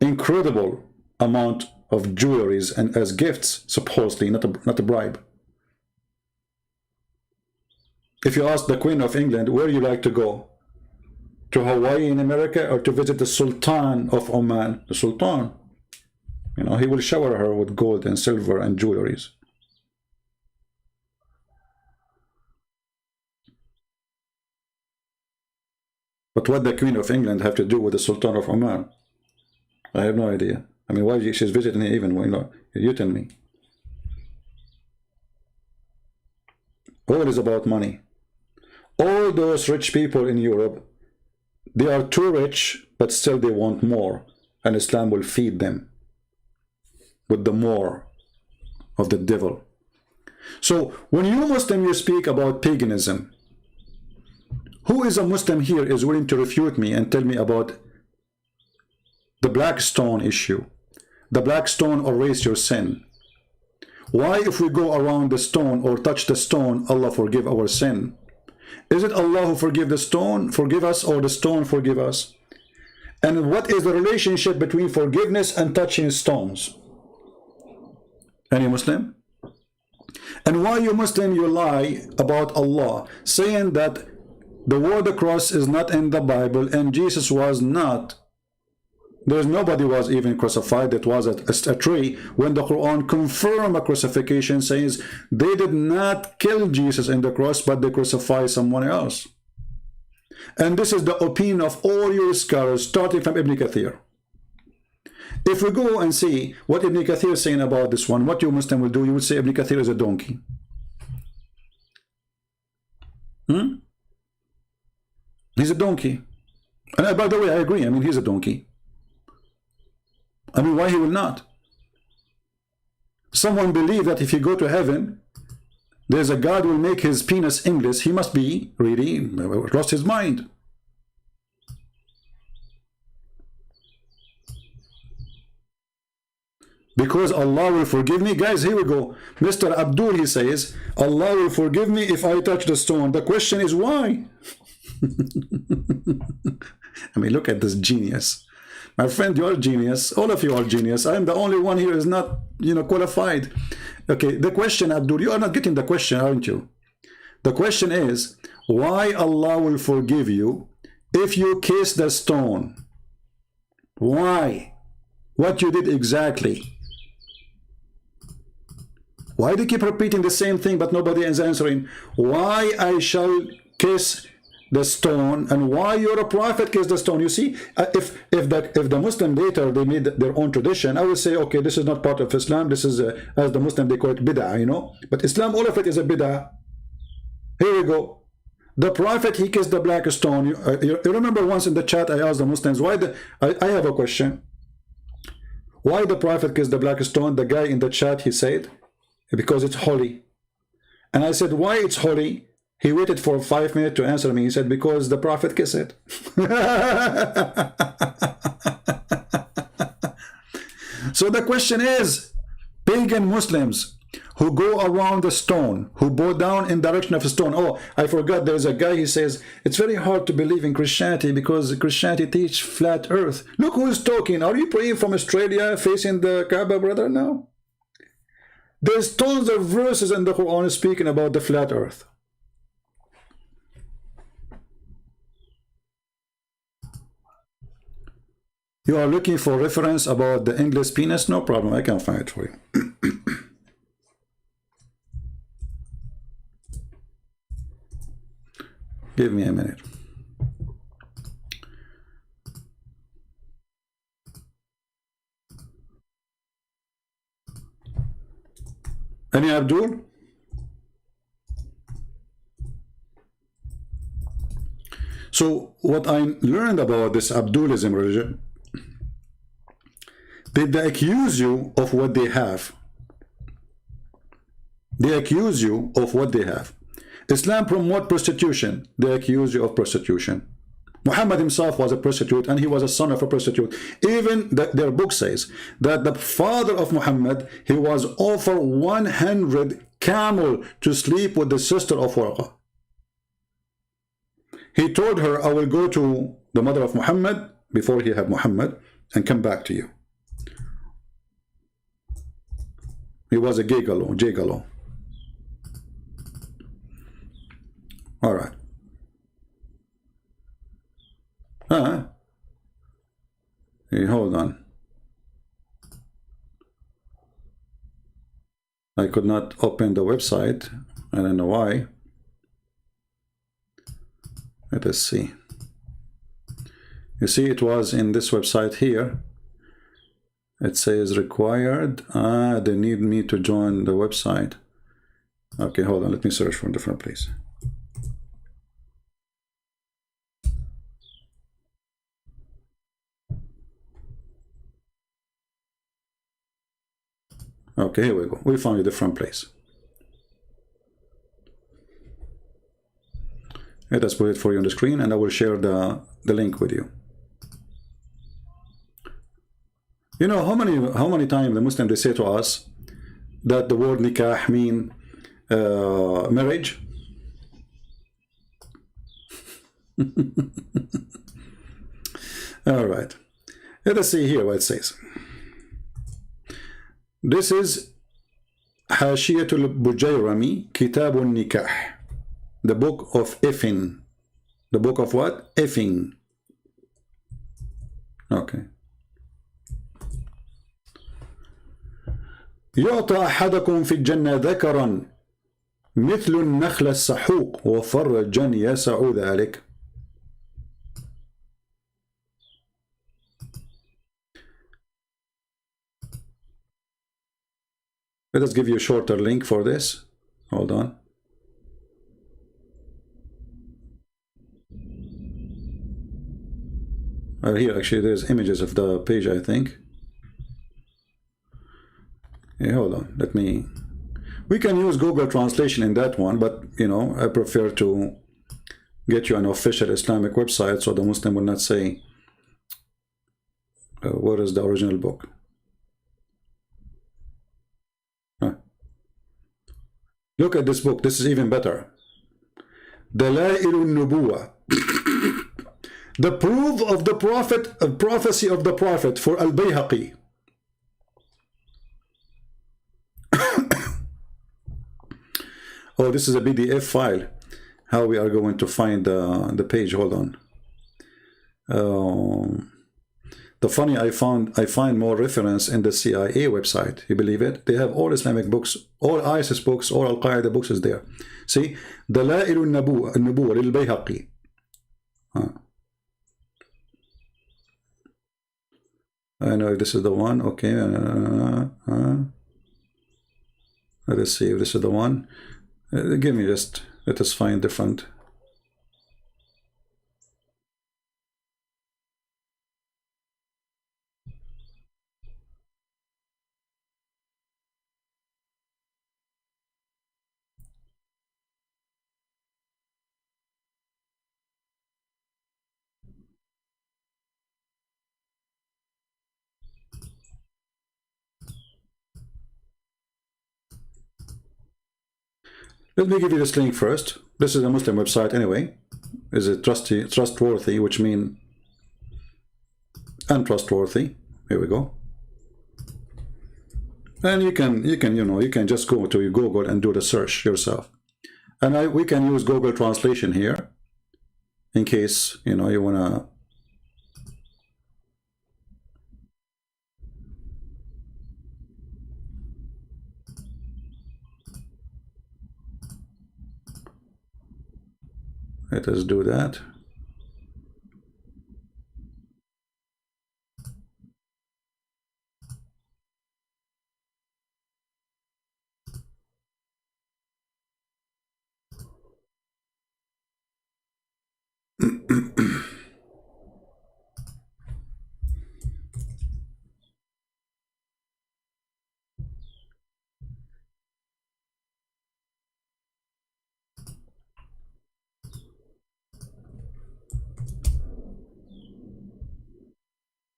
incredible amount of jewelries and as gifts, supposedly, not a bribe. If you ask the Queen of England, where you like to go? To Hawaii in America or to visit the Sultan of Oman? The Sultan, you know, he will shower her with gold and silver and jewelries. But what the Queen of England have to do with the Sultan of Oman? I have no idea. I mean, why she's visiting even, you know, you tell me. All is about money. All those rich people in Europe, they are too rich, but still they want more. And Islam will feed them with the more of the devil. So when you Muslim, you speak about paganism, who is a Muslim here is willing to refute me and tell me about the black stone issue? The black stone erase your sin. Why if we go around the stone or touch the stone, Allah forgive our sin? Is it Allah who forgive the stone, forgive us, or the stone forgive us? And what is the relationship between forgiveness and touching stones? Any Muslim? And why you Muslim, you lie about Allah, saying that the word cross is not in the Bible and Jesus was not. There's nobody was even crucified. It was a tree. When the Quran confirmed a crucifixion, says they did not kill Jesus in the cross, but they crucified someone else. And this is the opinion of all your scholars, starting from Ibn Kathir. If we go and see what Ibn Kathir is saying about this one, what you Muslim will do, you would say Ibn Kathir is a donkey. He's a donkey. And by the way, I agree. I mean, he's a donkey. I mean, why he will not? Someone believe that if you go to heaven, there's a God who will make his penis English. He must be really lost his mind. Because Allah will forgive me. Guys, here we go. Mr. Abdul, he says, Allah will forgive me if I touch the stone. The question is why? I mean, look at this genius. My friend, you are a genius. All of you are genius. I am the only one here who is not, you know, qualified. Okay, the question, Abdul, you are not getting the question, aren't you? The question is, why Allah will forgive you if you kiss the stone? Why? What you did exactly? Why do you keep repeating the same thing but nobody is answering? Why I shall kiss the stone, and why your prophet kissed the stone? You see, if the Muslim later they made their own tradition, I would say, okay, this is not part of Islam. This is as the Muslim they call it bid'ah, you know. But Islam, all of it is a bid'ah. Here we go. The prophet, he kissed the black stone. You remember once in the chat I asked the Muslims why I have a question. Why the prophet kissed the black stone? The guy in the chat, he said because it's holy. And I said, why it's holy? He waited for 5 minutes to answer me. He said, because the Prophet kissed it. So the question is, pagan Muslims who go around the stone, who bow down in direction of a stone. Oh, I forgot, there's a guy, he says, it's very hard to believe in Christianity because Christianity teach flat earth. Look who's talking. Are you praying from Australia facing the Kaaba, brother? No. There's tons of verses in the Quran speaking about the flat earth. You are looking for reference about the endless penis? No problem, I can find it for you. Give me a minute. Any Abdul? So what I learned about this Abdulism religion, they accuse you of what they have. They accuse you of what they have. Islam promote prostitution. They accuse you of prostitution. Muhammad himself was a prostitute and he was a son of a prostitute. Even their book says that the father of Muhammad, he was offered 100 camel to sleep with the sister of Warqa. He told her, I will go to the mother of Muhammad before he had Muhammad and come back to you. He was a gigolo. All right. Hey, hold on. I could not open the website. I don't know why. Let us see. You see, it was in this website here. It says required. They need me to join the website. Okay, hold on. Let me search for a different place. Okay, here we go. We found a different place. Let us put it for you on the screen and I will share the link with you. You know how many times the Muslims they say to us that the word nikah mean marriage? All right. Let us see here what it says. This is Hashiyatul Bujayrami Kitabun Nikah, the book of effing. The book of what? Effing. Okay. يعطى أحدكم في الجنة ذكرا مثل النخل السحوق وفرجا يسع ذلك. Let us give you a shorter link for this. Hold on. Here actually there's images of the page, I think. Yeah, hold on. Let me. We can use Google Translation in that one, but you know, I prefer to get you an official Islamic website so the Muslim will not say, what is the original book? Look at this book. This is even better. Dalailun Nubuwa. The proof of the prophet, prophecy of the prophet for Al-Bayhaqi. Oh, this is a PDF file. How we are going to find the page? Hold on. The funny, I find more reference in the CIA website. You believe it? They have all Islamic books, all ISIS books, all Al-Qaeda books is there. See, Dalailun Nubuwa lil-Bayhaqi. I know if this is the one. Okay. Let us see if this is the one. Give me just, let us find different. Let me give you this link first. This is a Muslim website anyway. Is it trustworthy, which means untrustworthy. Here we go. And you can just go to Google and do the search yourself. And we can use Google Translation here in case you wanna. Let us do that.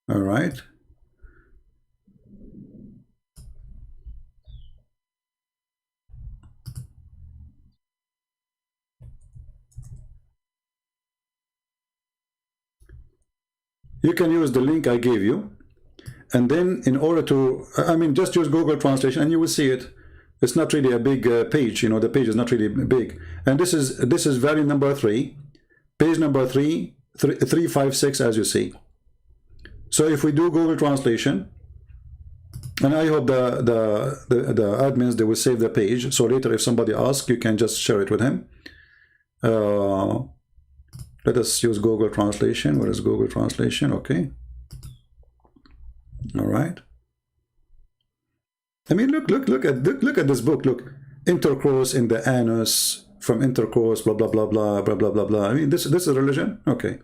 All right. You can use the link I gave you, and then in order to, just use Google Translation and you will see it. It's not really a big page, the page is not really big. And this is variant number 3, page number 356, as you see. So if we do Google Translation, and I hope the admins, they will save the page, so later if somebody asks, you can just share it with him. Let us use Google Translation. Where is Google Translation? Okay. All right. Look at this book. Look, intercourse in the anus, from intercourse, blah blah blah blah blah blah blah blah. This is religion. Okay.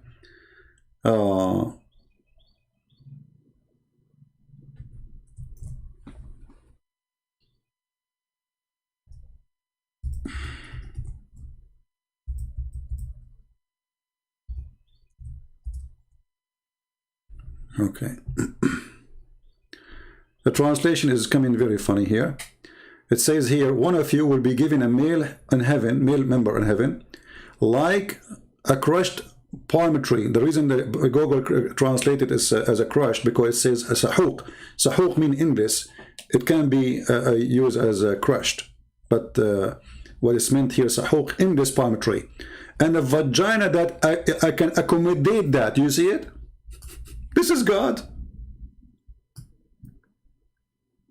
Okay. The translation is coming very funny here. It says here, one of you will be given a male member in heaven, like a crushed palm tree. The reason that Google translated it as a crushed, because it says sahuq. Sahuq means English. It can be used as crushed, but what is meant here, sahuq, in this palm tree. And a vagina that I can accommodate that. You see it? This is God.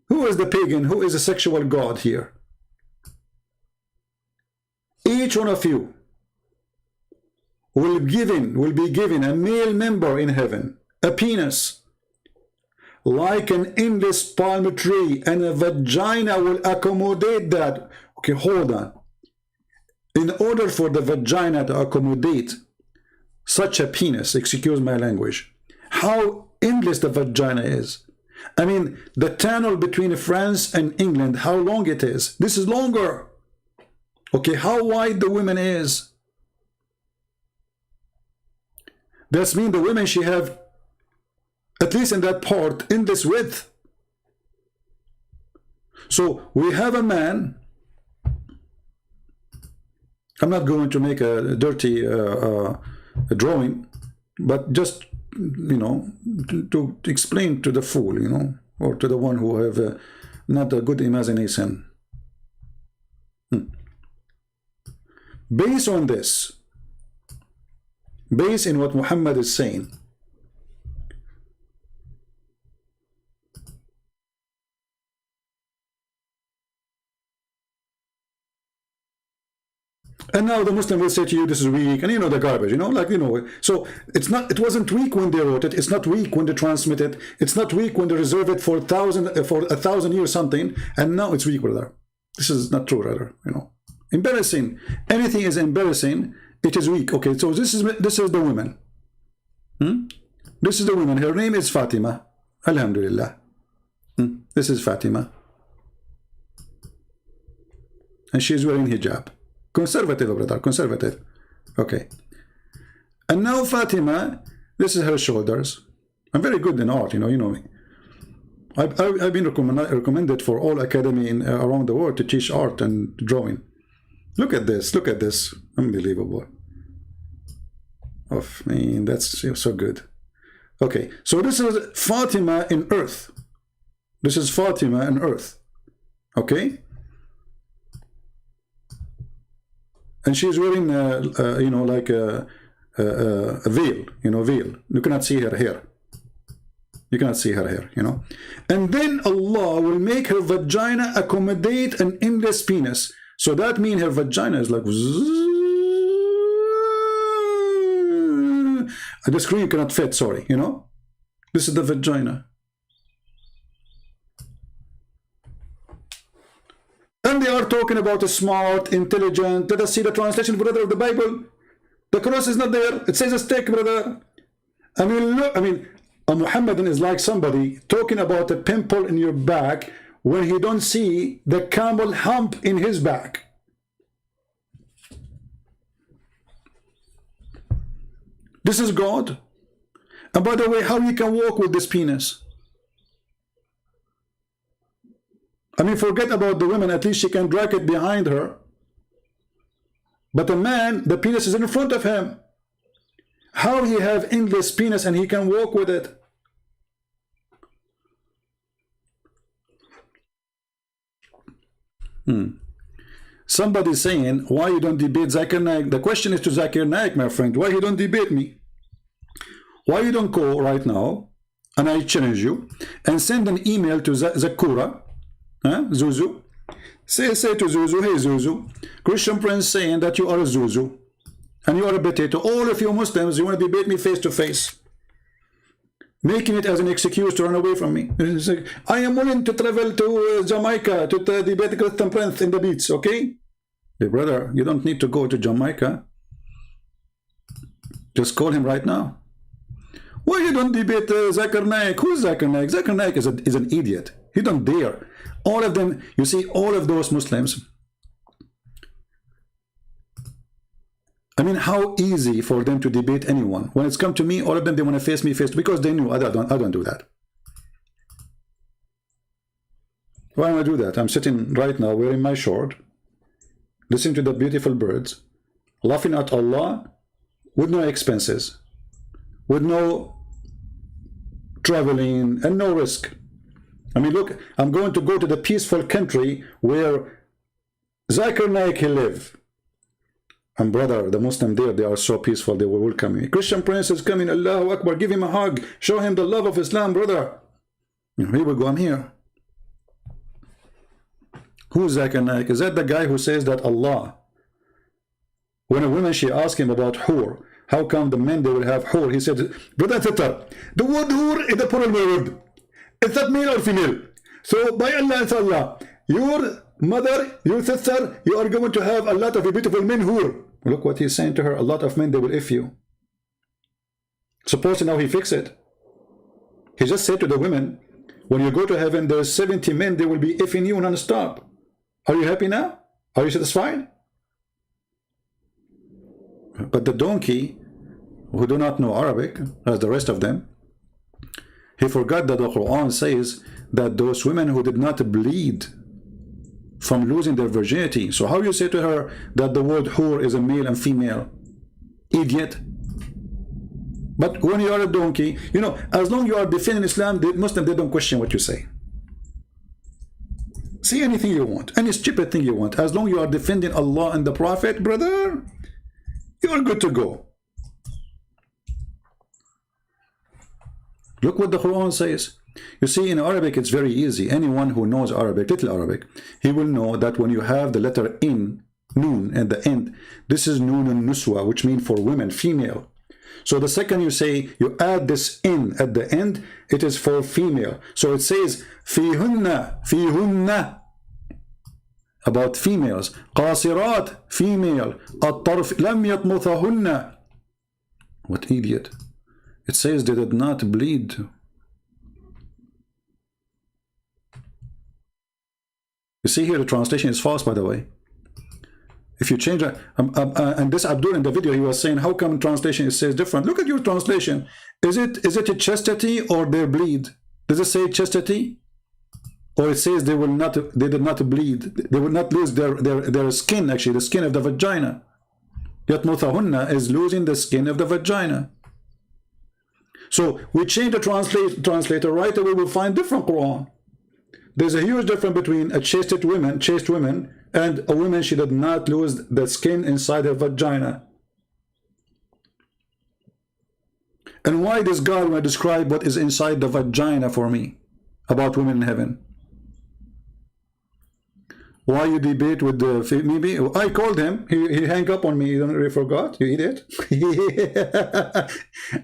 Who is the pagan? Who is the sexual god here? Each one of you will be given a male member in heaven, a penis, like an endless palm tree, and a vagina will accommodate that. Okay, hold on. In order for the vagina to accommodate such a penis, excuse my language, how endless the vagina is. I mean, the tunnel between France and England, how long it is. This is longer. Okay, how wide the woman is. That means the women, she have, at least in that part, in this width. So we have a man. I'm not going to make a dirty drawing, but just to explain to the fool, or to the one who have not a good imagination. Based on this, based in what Muhammad is saying, and now the Muslim will say to you, this is weak, and the garbage, so it wasn't weak when they wrote it, it's not weak when they transmit it, it's not weak when they reserve it for 1,000 years something, and now it's weak, brother. This is not true, brother, Embarrassing. Anything is embarrassing, it is weak. Okay, so this is the woman. This is the woman. Her name is Fatima. Alhamdulillah. This is Fatima. And she's wearing hijab. Conservative, brother, conservative. Okay. And now Fatima, this is her shoulders. I'm very good in art, you know me. I've been recommended for all academy around the world to teach art and drawing. Look at this. Look at this. Unbelievable. Oh, man, that's so good. Okay, so this is Fatima in earth. This is Fatima in earth. Okay? And she's wearing, you know, like a veil, you know, veil. You cannot see her hair. You cannot see her hair, you know. And then Allah will make her vagina accommodate an endless penis. So that means her vagina is like... The screen cannot fit, sorry, you know. This is the vagina. And they are talking about a smart, intelligent. Let us see the translation, brother, of the Bible. The cross is not there. It says a stick, brother. I mean, look, I mean, a Muhammadan is like somebody talking about a pimple in your back when he don't see the camel hump in his back. This is God. And by the way, how you can walk with this penis? I mean, forget about the women. At least she can drag it behind her. But the man, the penis is in front of him. How he have endless penis and he can walk with it? Somebody saying, why you don't debate ZakirNaik? The question is to ZakirNaik, my friend. Why you don't debate me? Why you don't go right now, and I challenge you, and send an email to Zakura, Zuzu. Say to Zuzu, hey Zuzu, Christian Prince saying that you are a Zuzu, and you are a potato. All of you Muslims, you want to debate me face to face, making it as an excuse to run away from me. Like, I am willing to travel to Jamaica to debate Christian Prince in the beach, okay? Hey brother, you don't need to go to Jamaica. Just call him right now. Why you don't debate ZakirNaik? Who's ZakirNaik? ZakirNaik is an idiot. He don't dare. All of them, you see, all of those Muslims. I mean, how easy for them to debate anyone. When it's come to me, all of them, they want to face me face, because they knew I don't do that. Why am I do that? I'm sitting right now wearing my short, listening to the beautiful birds, laughing at Allah with no expenses, with no traveling and no risk. I mean, look, I'm going to go to the peaceful country where ZakirNaik live. And brother, the Muslim there, they are so peaceful, they will welcome me. Christian Prince is coming, Allahu Akbar, give him a hug, show him the love of Islam, brother. Here we go, I'm here. Who's ZakirNaik? Is that the guy who says that Allah, when a woman, she asked him about hur, how come the men, they will have hur? He said, brother sister, the word hur is a plural word. Is that male or female? So by Allah and Allah, your mother, your sister, you are going to have a lot of beautiful men hur. Look what he's saying to her, a lot of men, they will if you. Suppose now he fix it. He just said to the women, when you go to heaven, there's 70 men, they will be effing you non-stop. Are you happy now? Are you satisfied? But the donkey, who do not know Arabic, as the rest of them, he forgot that the Quran says that those women who did not bleed from losing their virginity. So how you say to her that the word hur is a male and female? Idiot. But when you are a donkey, you know, as long as you are defending Islam, the Muslims, they don't question what you say. Say anything you want, any stupid thing you want. As long as you are defending Allah and the Prophet, brother, you are good to go. Look what the Quran says. You see, in Arabic, it's very easy. Anyone who knows Arabic, little Arabic, he will know that when you have the letter in, noon, at the end, this is noon and nuswa, which means for women, female. So the second you say, you add this in at the end, it is for female. So it says, fihunna, about females. Qasirat, female. At-tarf, lam yatmuthahunna. What idiot. It says they did not bleed. You see here, the translation is false, by the way. If you change it, and this Abdul in the video, he was saying, how come translation it says different? Look at your translation. Is it a chastity or their bleed? Does it say chastity Or it says they did not bleed, they will not lose their skin, actually, the skin of the vagina. Yatmuthahunna is losing the skin of the vagina. So we change the translator, right away we'll find different Quran. There's a huge difference between a chaste woman, and a woman, she did not lose the skin inside her vagina. And why does God want to describe what is inside the vagina for me about women in heaven? Why you debate with the maybe I called him, he hang up on me. You don't really forgot, you idiot.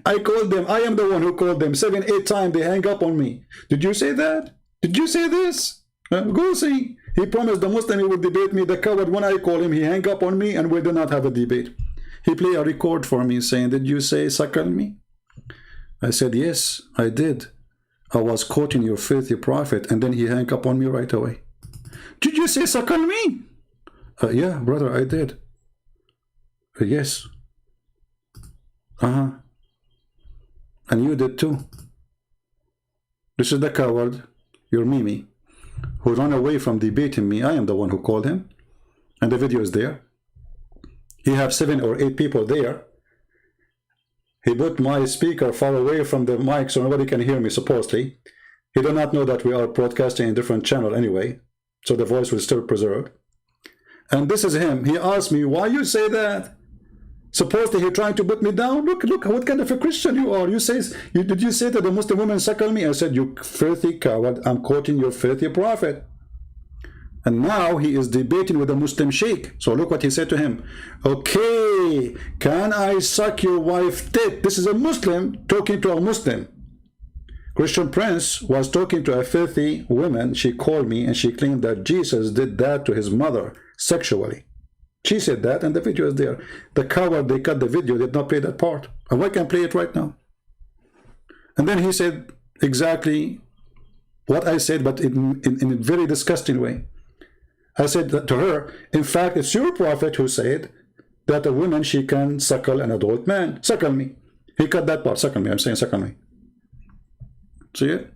I called them, I am the one who called them 7-8 times. They hang up on me. Did you say that? Did you say this? Go see. He promised the Muslim he would debate me. The coward, when I call him, he hang up on me and we did not have a debate. He played a record for me saying, did you say suckle me? I said, yes, I did. I was quoting your filthy prophet. And then he hung up on me right away. Did you say suckle me? Yeah, brother, I did. Yes. And you did too. This is the coward, your Mimi, who ran away from debating me. I am the one who called him. And the video is there. He have 7 or 8 people there. He put my speaker far away from the mic so nobody can hear me, supposedly. He do not know that we are broadcasting in different channel anyway, so the voice will still preserved. And this is him. He asked me, why you say that? Supposedly he trying to put me down. Look, what kind of a Christian you are. Did you say that the Muslim women suckle me? I said, you filthy coward, I'm quoting your filthy prophet. And now he is debating with a Muslim sheikh. So look what he said to him. Okay, can I suck your wife tit? This is a Muslim talking to a Muslim. Christian Prince was talking to a filthy woman. She called me and she claimed that Jesus did that to his mother sexually. She said that, and the video is there. The coward, they cut the video, did not play that part. And I can play it right now. And then he said exactly what I said, but in a very disgusting way. I said that to her, in fact, it's your prophet who said that a woman, she can suckle an adult man. Suckle me. He cut that part. Suckle me. I'm saying suckle me. See it?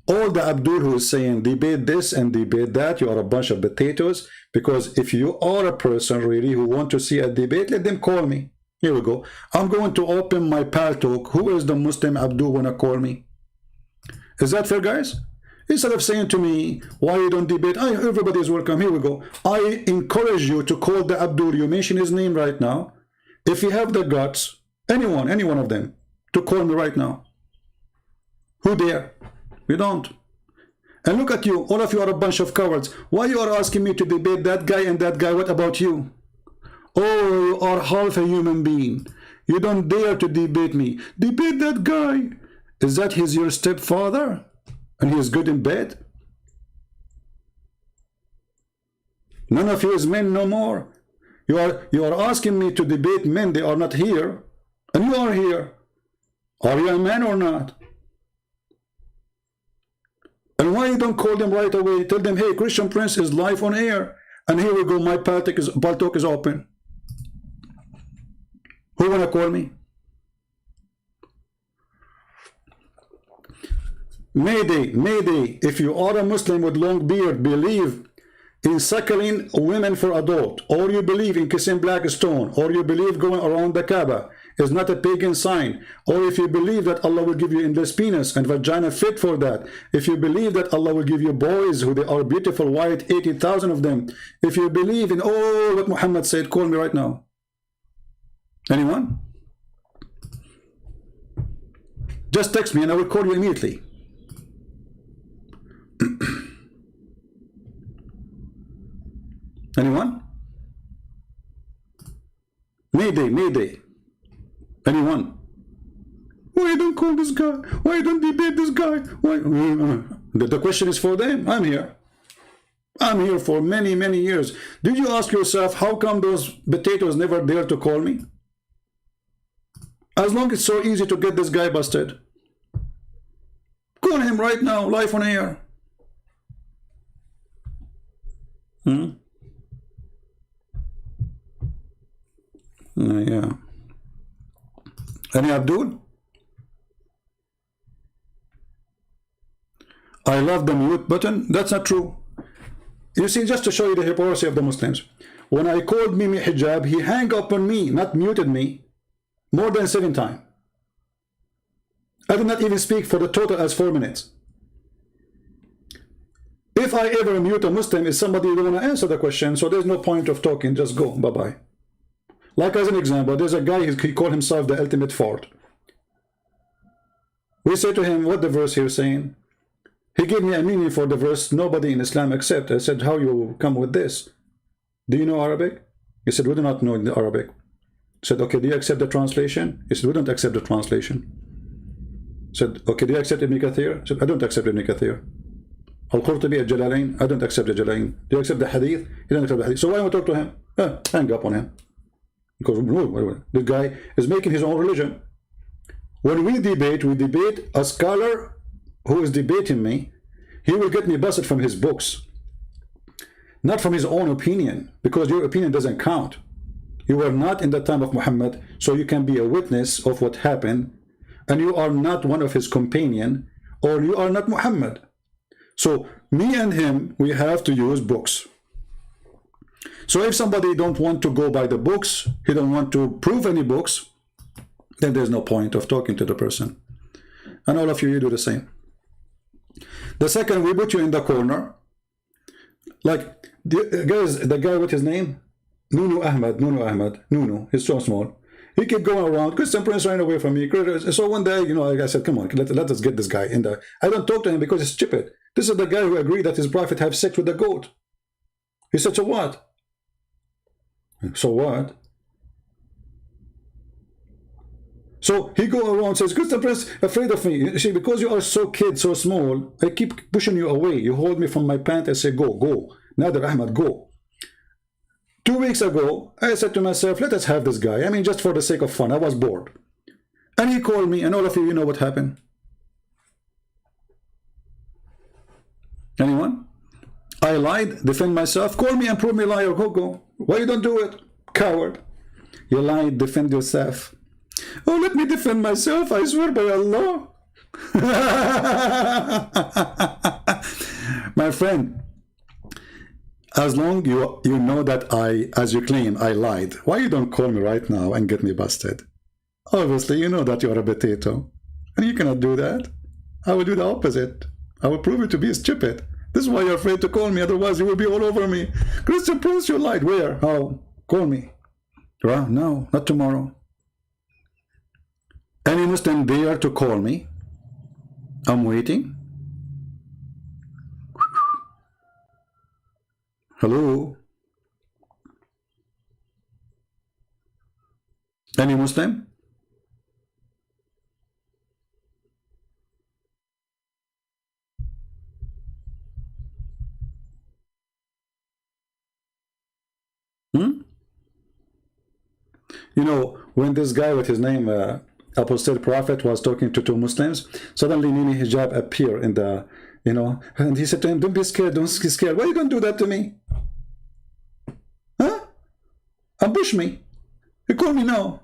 All the Abdul who is saying debate this and debate that, you are a bunch of potatoes. Because if you are a person really who want to see a debate, let them call me. Here we go. I'm going to open my pal talk. Who is the Muslim Abdul wanna call me? Is that fair, guys? Instead of saying to me, why you don't debate? Everybody is welcome. Here we go. I encourage you to call the Abdul. You mention his name right now. If you have the guts, any one of them, to call me right now. Who dare? You don't. And look at you. All of you are a bunch of cowards. Why you are asking me to debate that guy and that guy? What about you? Oh, you are half a human being. You don't dare to debate me. Debate that guy. Is that your stepfather? And he is good in bed? None of you is men no more. You are asking me to debate men. They are not here. And you are here. Are you a man or not? And why you don't call them right away? Tell them, hey, Christian Prince is live on air. And here we go, my Baltok is open. Who wanna call me? Mayday, Mayday, if you are a Muslim with long beard, believe in suckling women for adult, or you believe in kissing black stone, or you believe going around the Kaaba is not a pagan sign, or if you believe that Allah will give you endless penis and vagina fit for that, if you believe that Allah will give you boys who they are beautiful, white, 80,000 of them, if you believe in all what Muhammad said, call me right now. Anyone? Just text me and I will call you immediately. Anyone? Mayday, Mayday. Anyone? Why don't call this guy? Why don't debate this guy? Why? The question is for them. I'm here. I'm here for many, many years. Did you ask yourself, how come those potatoes never dare to call me? As long as it's so easy to get this guy busted. Call him right now, live on air. Yeah. Any Abdul? I love the mute button. That's not true. You see, just to show you the hypocrisy of the Muslims. When I called Mimi hijab, he hung up on me, not muted me, more than 7 times. I did not even speak for the total as 4 minutes. If I ever mute a Muslim, is somebody going to answer the question, so there's no point of talking, just go, bye-bye. Like as an example, there's a guy, he called himself the ultimate fart. We say to him, what the verse here saying? He gave me a meaning for the verse, nobody in Islam accept. I said, how you come with this? Do you know Arabic? He said, we do not know the Arabic. I said, okay, do you accept the translation? He said, we don't accept the translation. I said, okay, do you accept Ibn Kathir? I said, I don't accept Ibn Kathir. Al-Qurtubi al-Jalalain, I don't accept the Jalalain. Do you accept the Hadith? He doesn't accept the Hadith. So why don't I talk to him? Hang up on him. Because the guy is making his own religion. When we debate a scholar who is debating me, he will get me busted from his books, not from his own opinion, because your opinion doesn't count. You were not in the time of Muhammad, so you can be a witness of what happened, and you are not one of his companion, or you are not Muhammad. So me and him, we have to use books. So if somebody don't want to go by the books, he don't want to prove any books, then there's no point of talking to the person. And all of you, you do the same. The second, we put you in the corner. Like, the guy with his name? Nunu Ahmad, he's so small. He kept going around, Christian Prince ran away from me. So one day, I said, come on, let us get this guy in there. I don't talk to him because he's stupid. This is the guy who agreed that his prophet have sex with the goat. He said, so what? So what? So he go around and says, Christian Prince afraid of me. You see, because you are so so small, I keep pushing you away. You hold me from my pants and say, go. Nader Ahmad, go. 2 weeks ago, I said to myself, let us have this guy. I mean, just for the sake of fun. I was bored. And he called me, and all of you know what happened. Anyone? I lied, defend myself. Call me and prove me liar. Go. Why you don't do it? Coward. You lied, defend yourself. Oh, let me defend myself. I swear by Allah. My friend, as long you know that as you claim, I lied, why you don't call me right now and get me busted? Obviously, you know that you are a potato. And you cannot do that. I will do the opposite. I will prove you to be stupid. This is why you're afraid to call me, otherwise you will be all over me. Christian Prince, you lied. Where? How? Call me. No, not tomorrow. Any Muslim dare to call me? I'm waiting. Hello? Any Muslim? You know, when this guy with his name, apostate prophet, was talking to 2 Muslims, suddenly Nini Hijab appeared in the, and he said to him, don't be scared, don't be scared. Why are you going to do that to me? Huh? Ambush me. You call me now.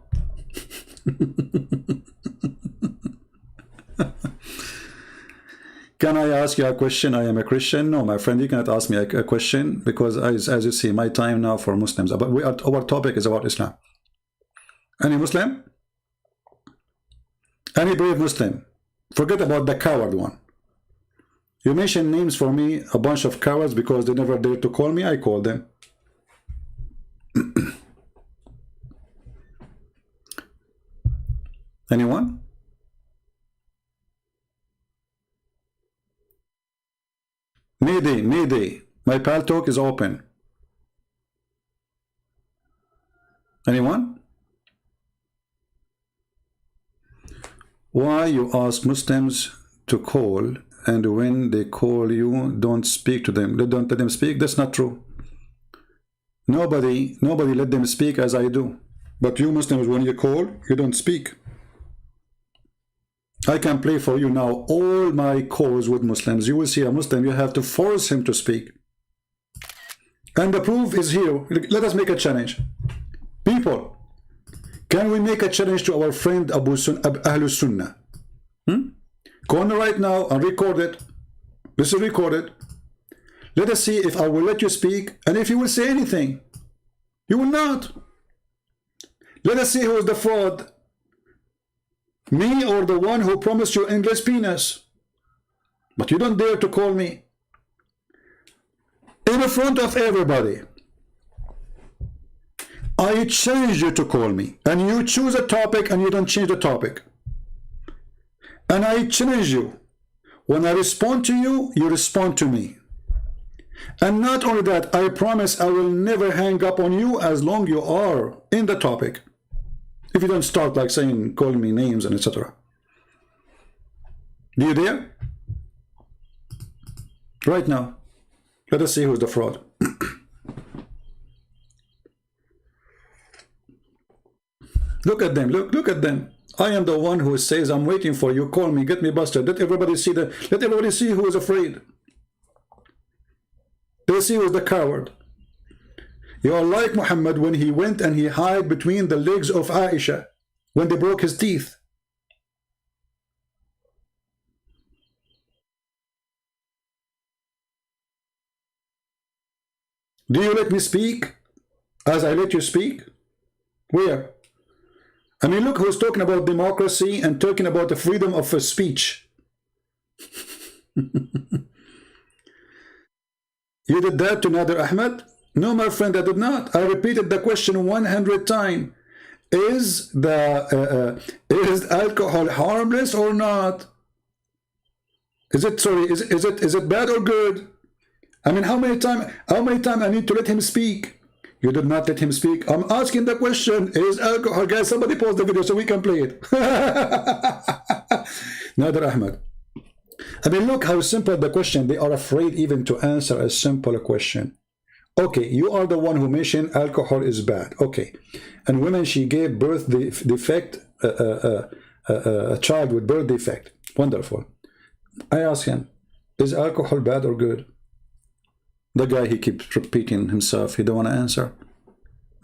Can I ask you a question? I am a Christian. No, my friend, you cannot ask me a question, because as you see, my time now for Muslims, but our topic is about Islam. Any Muslim? Any brave Muslim? Forget about the coward one. You mention names for me, a bunch of cowards, because they never dared to call me. I called them. Anyone? Mayday. My pal talk is open. Anyone? Why you ask Muslims to call, and when they call you, don't speak to them? Don't let them speak? That's not true. Nobody let them speak as I do. But you Muslims, when you call, you don't speak. I can play for you now all my calls with Muslims. You will see a Muslim, you have to force him to speak. And the proof is here. Let us make a challenge. People, can we make a challenge to our friend Ahlus Sunnah? Call me right now and record it. This is recorded. Let us see if I will let you speak and if you will say anything. You will not. Let us see who is the fraud. Me or the one who promised you endless penis. But you don't dare to call me. In front of everybody. I challenge you to call me. And you choose a topic and you don't change the topic. And I challenge you. When I respond to you, you respond to me. And not only that, I promise I will never hang up on you as long you are in the topic. If you don't start like saying, calling me names and etc. Do you dare? Right now. Let us see who's the fraud. Look at them, look at them. I am the one who says, I'm waiting for you, call me, get me busted. Let everybody see who is afraid. Let's see who is the coward. You are like Muhammad when he went and he hid between the legs of Aisha when they broke his teeth. Do you let me speak as I let you speak? Where? I mean, look who's talking about democracy and talking about the freedom of speech. You did that to Nader Ahmed? No, my friend, I did not. I repeated the question 100 times. Is alcohol harmless or not? Is it bad or good? I mean, how many times I need to let him speak? You did not let him speak. I'm asking the question, is alcohol, guys, somebody pause the video so we can play it. Nader Ahmed. I mean, look how simple the question. They are afraid even to answer a simple question. Okay, you are the one who mentioned alcohol is bad. Okay. And women, she gave birth defect, a child with birth defect. Wonderful. I ask him, is alcohol bad or good? The guy, he keeps repeating himself. He don't want to answer.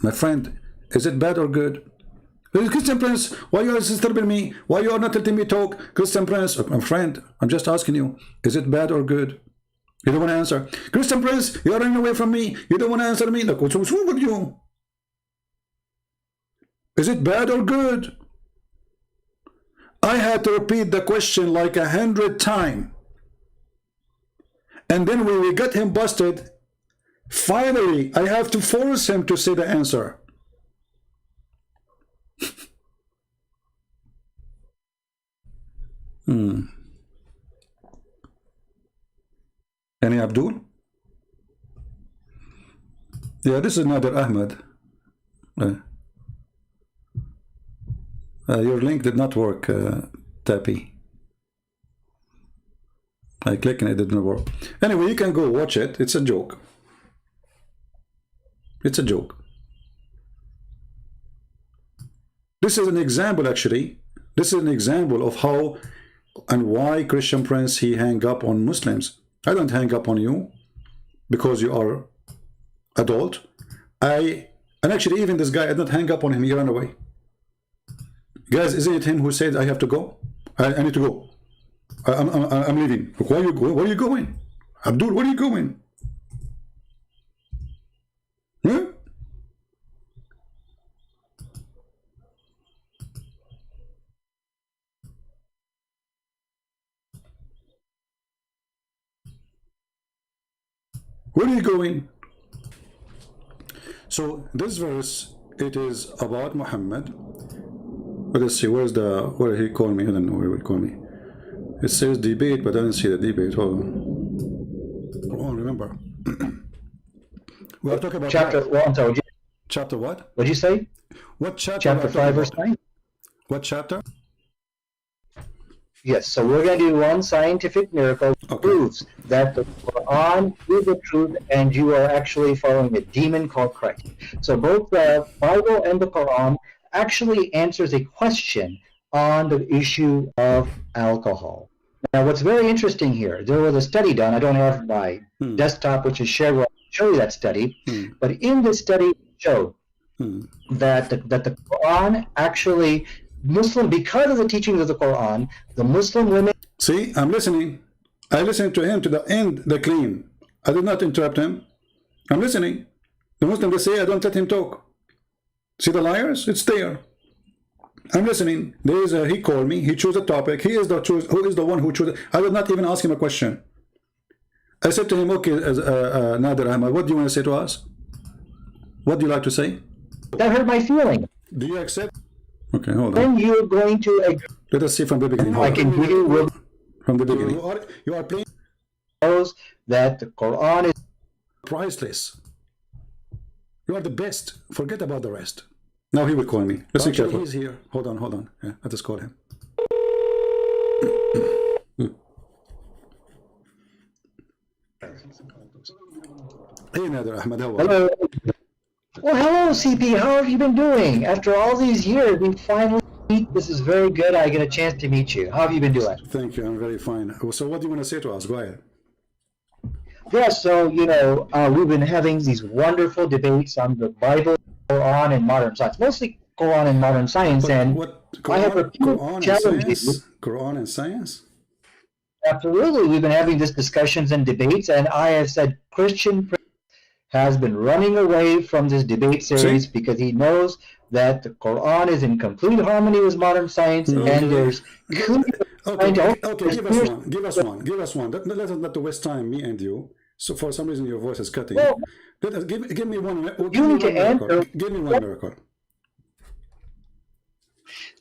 My friend, is it bad or good? Christian Prince, why you are disturbing me? Why you are not letting me talk? Christian Prince, my friend, I'm just asking you, is it bad or good? You don't want to answer. Christian Prince, you are running away from me. You don't want to answer me. Look, what's wrong with you? Is it bad or good? I had to repeat the question like 100 times. And then when we got him busted, finally, I have to force him to say the answer. Any Abdul? Yeah, this is Nader Ahmed. Your link did not work, Tappy. I click and it didn't work. Anyway, you can go watch it. It's a joke. It's a joke. This is an example, actually. This is an example of how and why Christian Prince, he hang up on Muslims. I don't hang up on you because you are adult. And actually, even this guy, I don't hang up on him. He ran away. Guys, isn't it him who said, I have to go? I need to go. I'm leaving. Where are you going? Abdul, where are you going? Huh? Where are you going? So this verse, it is about Muhammad. Let us see, where he called me? I don't know where he called me. It says debate, but I don't see the debate. Hold on. Oh, remember. We are talking about chapter. Well, I'm sorry. Chapter what? What'd you say? What chapter? Chapter 5, verse 9. What chapter? Yes. So we're going to do one scientific miracle proves that the Quran is the truth, and you are actually following a demon called Christ. So both the Bible and the Quran actually answers a question on the issue of alcohol. Now, what's very interesting here, there was a study done. I don't have my desktop, which is shared. I'll show you that study. But in this study, it showed that the Quran actually, because of the teachings of the Quran, the Muslim women... See, I'm listening. I listened to him to the end, the claim. I did not interrupt him. I'm listening. The Muslim, they say I don't let him talk. See the liars? It's there. I'm listening. There is he called me. He chose a topic. He is the who is the one who chose it. I did not even ask him a question. I said to him, okay, Nader Ahmad, what do you want to say to us? What do you like to say? That hurt my feeling. Do you accept? Okay, hold on. Then you're going to. Let us see from the beginning. I can give you from the beginning. You are playing. Knows that the Quran is priceless. You are the best. Forget about the rest. Now he will call me. Let's be careful. He's here. Hold on. Yeah, let us call him. Hey, Nader Ahmad, how are you? hello. Well, hello, CP. How have you been doing? After all these years, we finally meet. This is very good. I get a chance to meet you. How have you been doing? Thank you. I'm very fine. So what do you want to say to us? Go ahead. Yeah, so, we've been having these wonderful debates on the Bible, Quran, and modern science. Mostly Quran and modern science. Quran, I have a few challenges. Quran and science? Absolutely. We've been having these discussions and debates, and I have said Christian has been running away from this debate series because he knows that the Quran is in complete harmony with modern science, and there's okay, give us one. Let us not waste time, me and you. So for some reason your voice is cutting. Well, give me one. You need to answer. Give me one miracle.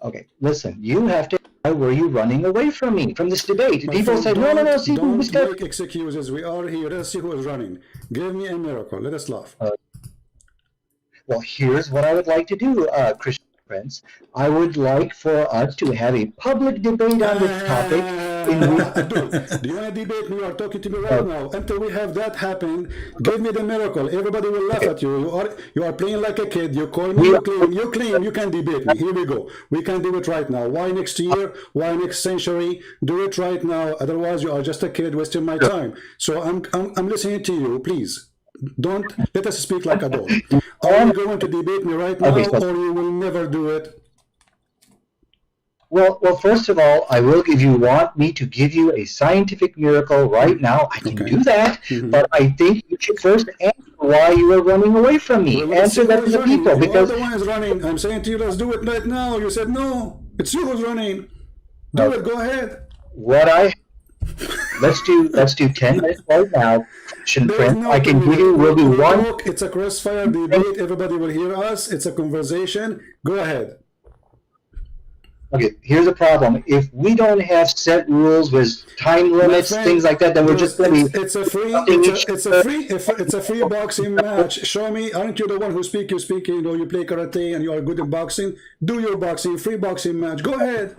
Okay, listen. You have to. Why were you running away from me, from this debate? My People friend, said, no, see, don't make excuses. We are here. Let's see who is running. Give me a miracle. Let us laugh. Well, here's what I would like to do, Christian Prince. I would like for us to have a public debate on this topic. Do you want to debate me? You are talking to me right now. Until we have that happen, give me the miracle. Everybody will laugh at you. You are playing like a kid. You call me, you claim you can debate me. Here we go. We can do it right now. Why next year? Why next century? Do it right now. Otherwise, you are just a kid wasting my time. So I'm listening to you. Please, don't let us speak like adults. Are you going to debate me right now, or you will never do it? Well, first of all, I will give you, want me to give you a scientific miracle right now. I can do that, but I think you should first answer why you are running away from me. Answer that to the people. Because the one is running. I'm saying to you, let's do it right now. You said no. It's you who's running. Do it. Go ahead. Let's do 10 minutes right now. I can give you, will be one. It's a crossfire debate. Everybody will hear us. It's a conversation. Go ahead. Okay, here's the problem. If we don't have set rules with time limits, things like that, then we're just going to be... It's a free boxing match. Show me, aren't you the one who speak, you play karate and you are good in boxing? Do your boxing, free boxing match. Go ahead.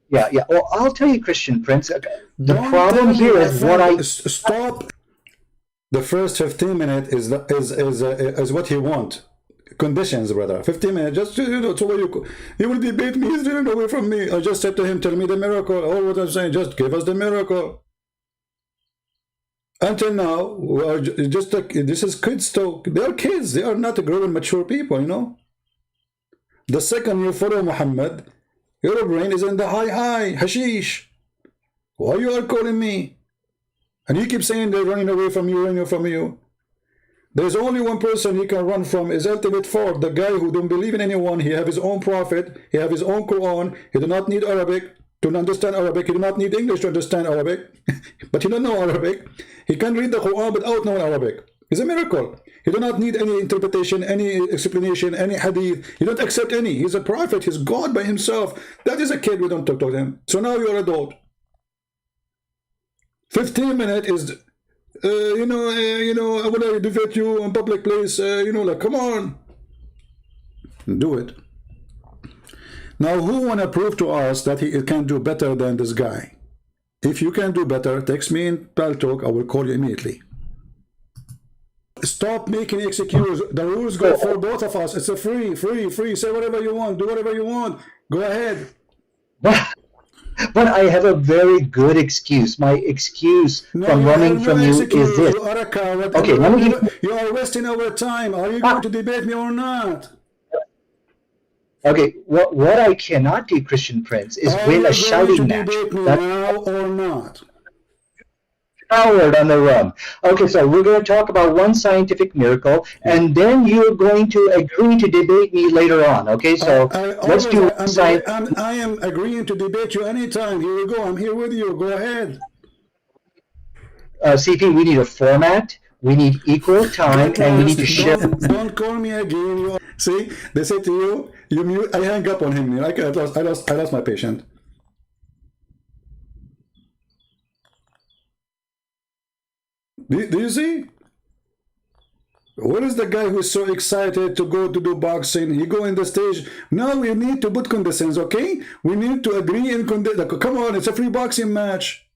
Yeah. Well, I'll tell you, Christian Prince, the problem here is what I... Stop. The first 15 minutes is what he wants. Conditions, brother. 15 minutes, just so you will debate me. He's running away from me. I just said to him, tell me the miracle. All what I'm saying, just give us the miracle. Until now, we are just this is kids talk. They are kids. They are not grown, mature people. The second you follow Muhammad, your brain is in the high hashish. Why you are calling me? And you keep saying they're running away from you. There's only one person he can run from is ultimate Ford, the guy who don't believe in anyone. He have his own prophet. He have his own Quran. He do not need Arabic to understand Arabic. He do not need English to understand Arabic. But he don't know Arabic. He can read the Quran without knowing Arabic. It's a miracle. He do not need any interpretation, any explanation, any hadith. He don't accept any. He's a prophet. He's God by himself. That is a kid. We don't talk to him. So now you're adult. 15 minutes is... I want to debate you in public place, come on. Do it. Now, who want to prove to us that he can do better than this guy? If you can do better, text me in Talk. I will call you immediately. Stop making excuses. The rules go for both of us. It's a free. Say whatever you want. Do whatever you want. Go ahead. But I have a very good excuse. My excuse from running from you is this. You are a coward. Okay, let me give you are wasting our time. Are you going to debate me or not? Okay, what I cannot do, Christian Prince, is win a shouting match. Are you going to debate me now or not? coward on the run. Okay, so we're going to talk about one scientific miracle, and then you're going to agree to debate me later on. Okay, so let's do science. I am agreeing to debate you anytime. Here we go. I'm here with you. Go ahead. CP, we need a format. We need equal time, and we need to share. Don't call me again. See, they say to you, you mute. I hang up on him. I lost my patient. Do you see? Where is the guy who's so excited to go to do boxing? He go in the stage. No, we need to put conditions, okay? We need to agree and come on, it's a free boxing match.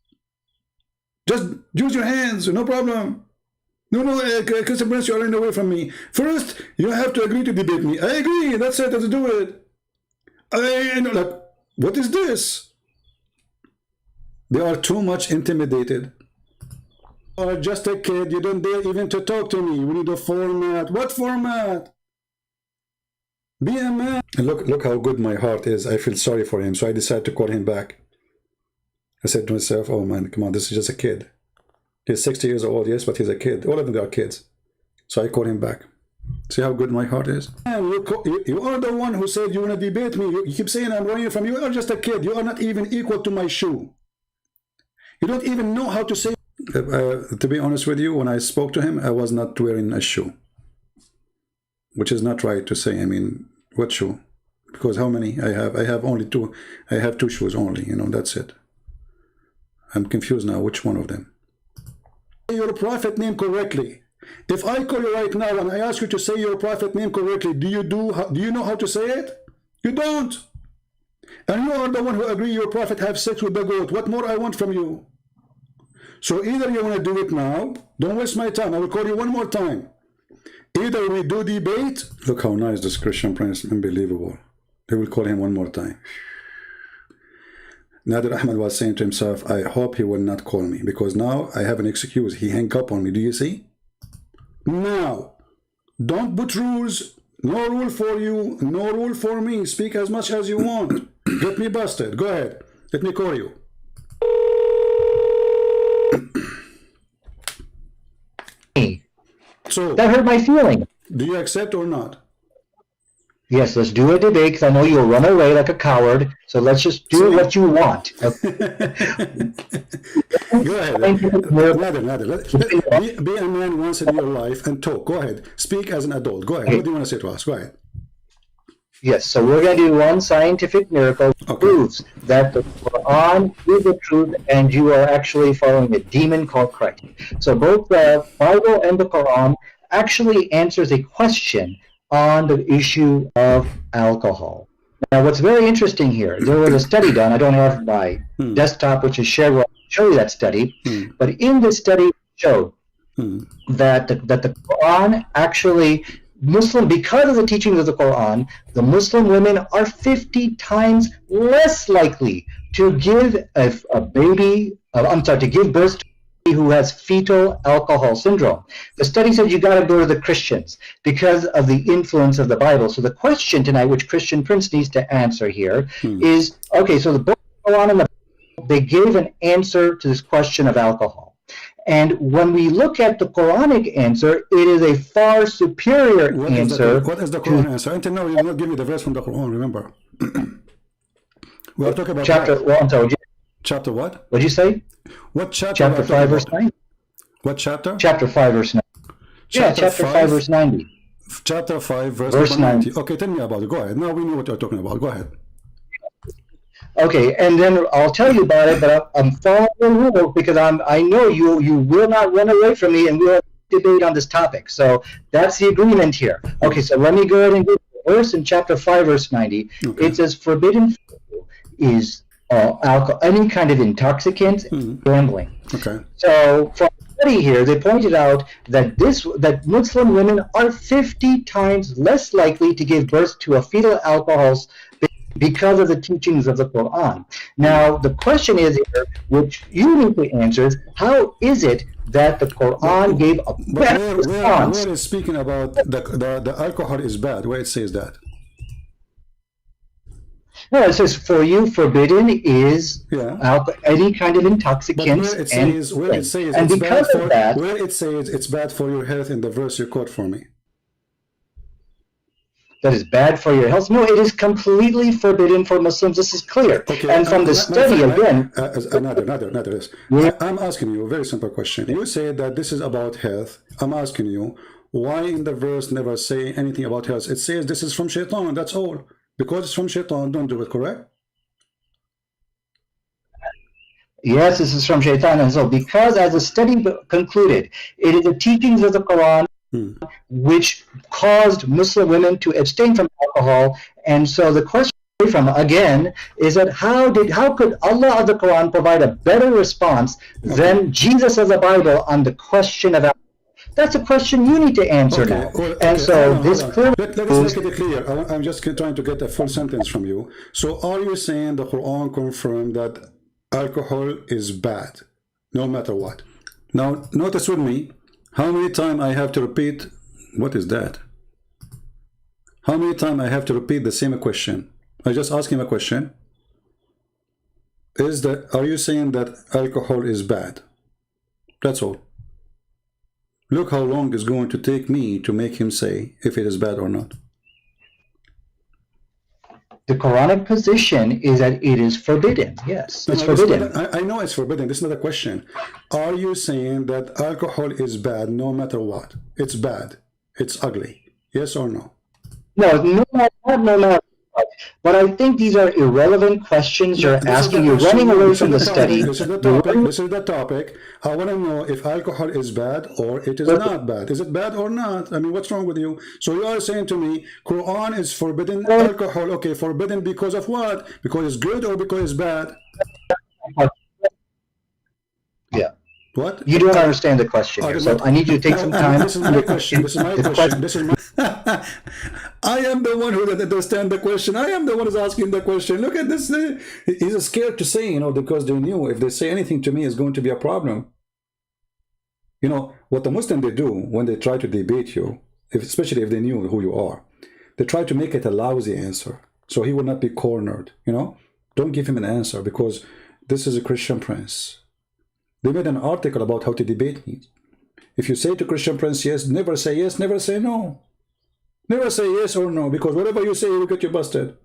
Just use your hands, no problem. No, Christian Prince, you're running away from me. First, you have to agree to debate me. I agree, that's it, let's do it. What is this? They are too much intimidated. You are just a kid, you don't dare even to talk to me. We need a format. What format? Be a man. And look how good my heart is. I feel sorry for him, so I decided to call him back. I said to myself, oh man, come on, this is just a kid. He's 60 years old, yes, but he's a kid. All of them are kids. So I called him back. See how good my heart is? Man, you are the one who said you want to debate me. You keep saying I'm running from you. You are just a kid. You are not even equal to my shoe. You don't even know how to say. To be honest with you, when I spoke to him, I was not wearing a shoe. Which is not right to say. I mean, what shoe? Because how many I have? I have only two. I have two shoes only, you know, that's it. I'm confused now, which one of them? Say your prophet name correctly. If I call you right now and I ask you to say your prophet name correctly, do you know how to say it? You don't. And you are the one who agree your prophet have sex with the goat. What more I want from you? So either you want to do it now, don't waste my time, I will call you one more time. Either we do debate. Look how nice this Christian Prince, unbelievable. They will call him one more time. Nadir Ahmed was saying to himself, I hope he will not call me, because now I have an excuse. He hung up on me, do you see? Now, don't put rules. No rule for you, no rule for me. Speak as much as you want. Get me busted. Go ahead. Let me call you. So that hurt my feeling. Do you accept or not? Yes, let's do a debate, because I know you'll run away like a coward. So let's just do what you want. Go ahead. Nadir. Be a man once in your life and talk. Go ahead. Speak as an adult. Go ahead. What do you want to say to us? Go ahead. Yes, so we're going to do one scientific miracle that proves that the Quran is the truth and you are actually following a demon called Christ. So both the Bible and the Quran actually answers a question on the issue of alcohol. Now, what's very interesting here, there was a study done. I don't have my desktop, which is shared. I'll show you that study. But in this study, it showed that the Quran actually, because of the teachings of the Quran, the Muslim women are 50 times less likely to give to give birth to who has fetal alcohol syndrome. The study said you got to go to the Christians because of the influence of the Bible. So the question tonight, which Christian Prince needs to answer here, is, okay, so the book of Quran and the Bible, they gave an answer to this question of alcohol. And when we look at the Quranic answer, it is a far superior answer. What is the Quran answer? Until now, you did not give me the verse from the Quran, remember? We are talking about chapter, well, I'm sorry, chapter what? What did you say? What chapter? Chapter 5, verse 9. What chapter? Chapter 5, verse 9. Chapter 5, verse 90. Chapter 5, verse 90. Okay, tell me about it. Go ahead. Now we know what you're talking about. Go ahead. Okay, and then I'll tell you about it, but I'm following the rules because I know you will not run away from me and we'll debate on this topic. So that's the agreement here. Okay, so let me go ahead and get the verse in chapter 5, verse 90. Okay. It says, forbidden is alcohol, any kind of intoxicant, gambling. Okay. So from the study here, they pointed out that Muslim women are 50 times less likely to give birth to a fetal alcohol because of the teachings of the Quran. Now, the question is here, which you need to answer, is how is it that the Quran gave a better response? Where is speaking about the alcohol is bad? Where it says that? No, it says for you forbidden is any kind of intoxicants where it says and because of that, where it says it's bad for your health in the verse you quote for me. That is bad for your health. No, it is completely forbidden for Muslims. This is clear. Okay, and from the study again. Another. I'm asking you a very simple question. You say that this is about health. I'm asking you, why in the verse never say anything about health? It says this is from shaitan, that's all. Because it's from shaitan, don't do it, correct? Yes, this is from shaitan. And so because as the study concluded, it is the teachings of the Quran which caused Muslim women to abstain from alcohol. And so the question from again is that how could Allah of the Quran provide a better response than Jesus of the Bible on the question of alcohol? That's a question you need to answer now. And so this clearly let's make it clear. I'm just trying to get a full sentence from you. So are you saying the Quran confirmed that alcohol is bad, no matter what? Now, notice with me, how many times I have to repeat, what is that? How many times I have to repeat the same question? I just ask him a question. Are you saying that alcohol is bad? That's all. Look how long it's going to take me to make him say if it is bad or not. The Quranic position is that it is forbidden. Yes, it's forbidden. I know it's forbidden. This is not a question. Are you saying that alcohol is bad no matter what? It's bad. It's ugly. Yes or no? No matter. But I think these are irrelevant questions you're asking. You're running away from the study. This is the topic. I want to know if alcohol is bad or it is not bad. Is it bad or not? I mean, what's wrong with you? So you are saying to me, Quran is forbidden alcohol. Okay, forbidden because of what? Because it's good or because it's bad? Yeah. What? You don't understand the question here, so I need you to take some time. This is my question. This is my question. This is my... I am the one who doesn't understand the question. I am the one who's asking the question. Look at this. He's scared to say, because they knew if they say anything to me, it's going to be a problem. What the Muslim they do when they try to debate you, especially if they knew who you are, they try to make it a lousy answer. So he will not be cornered, Don't give him an answer because this is a Christian prince. They made an article about how to debate me. If you say to Christian prince yes, never say no. Never say yes or no, because whatever you say, will get you busted.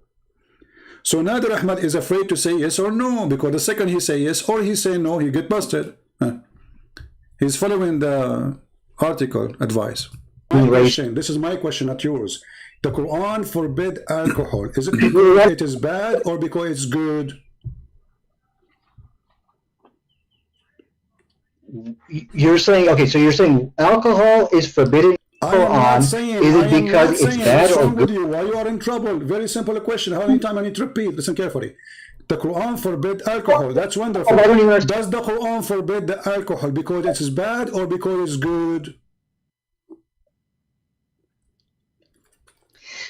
So Nadir Ahmad is afraid to say yes or no, because the second he say yes or he say no, he get busted. He's following the article advice. This is my question, not yours. The Quran forbid alcohol. Is it because it is bad or because it's good? You're saying, okay, so you're saying alcohol is forbidden in the Quran. Is it because it's bad or good? Why you are in trouble? Very simple question. How many times I need to repeat? Listen carefully. The Quran forbid alcohol. That's wonderful. Does the Quran forbid the alcohol because it is bad or because it's good?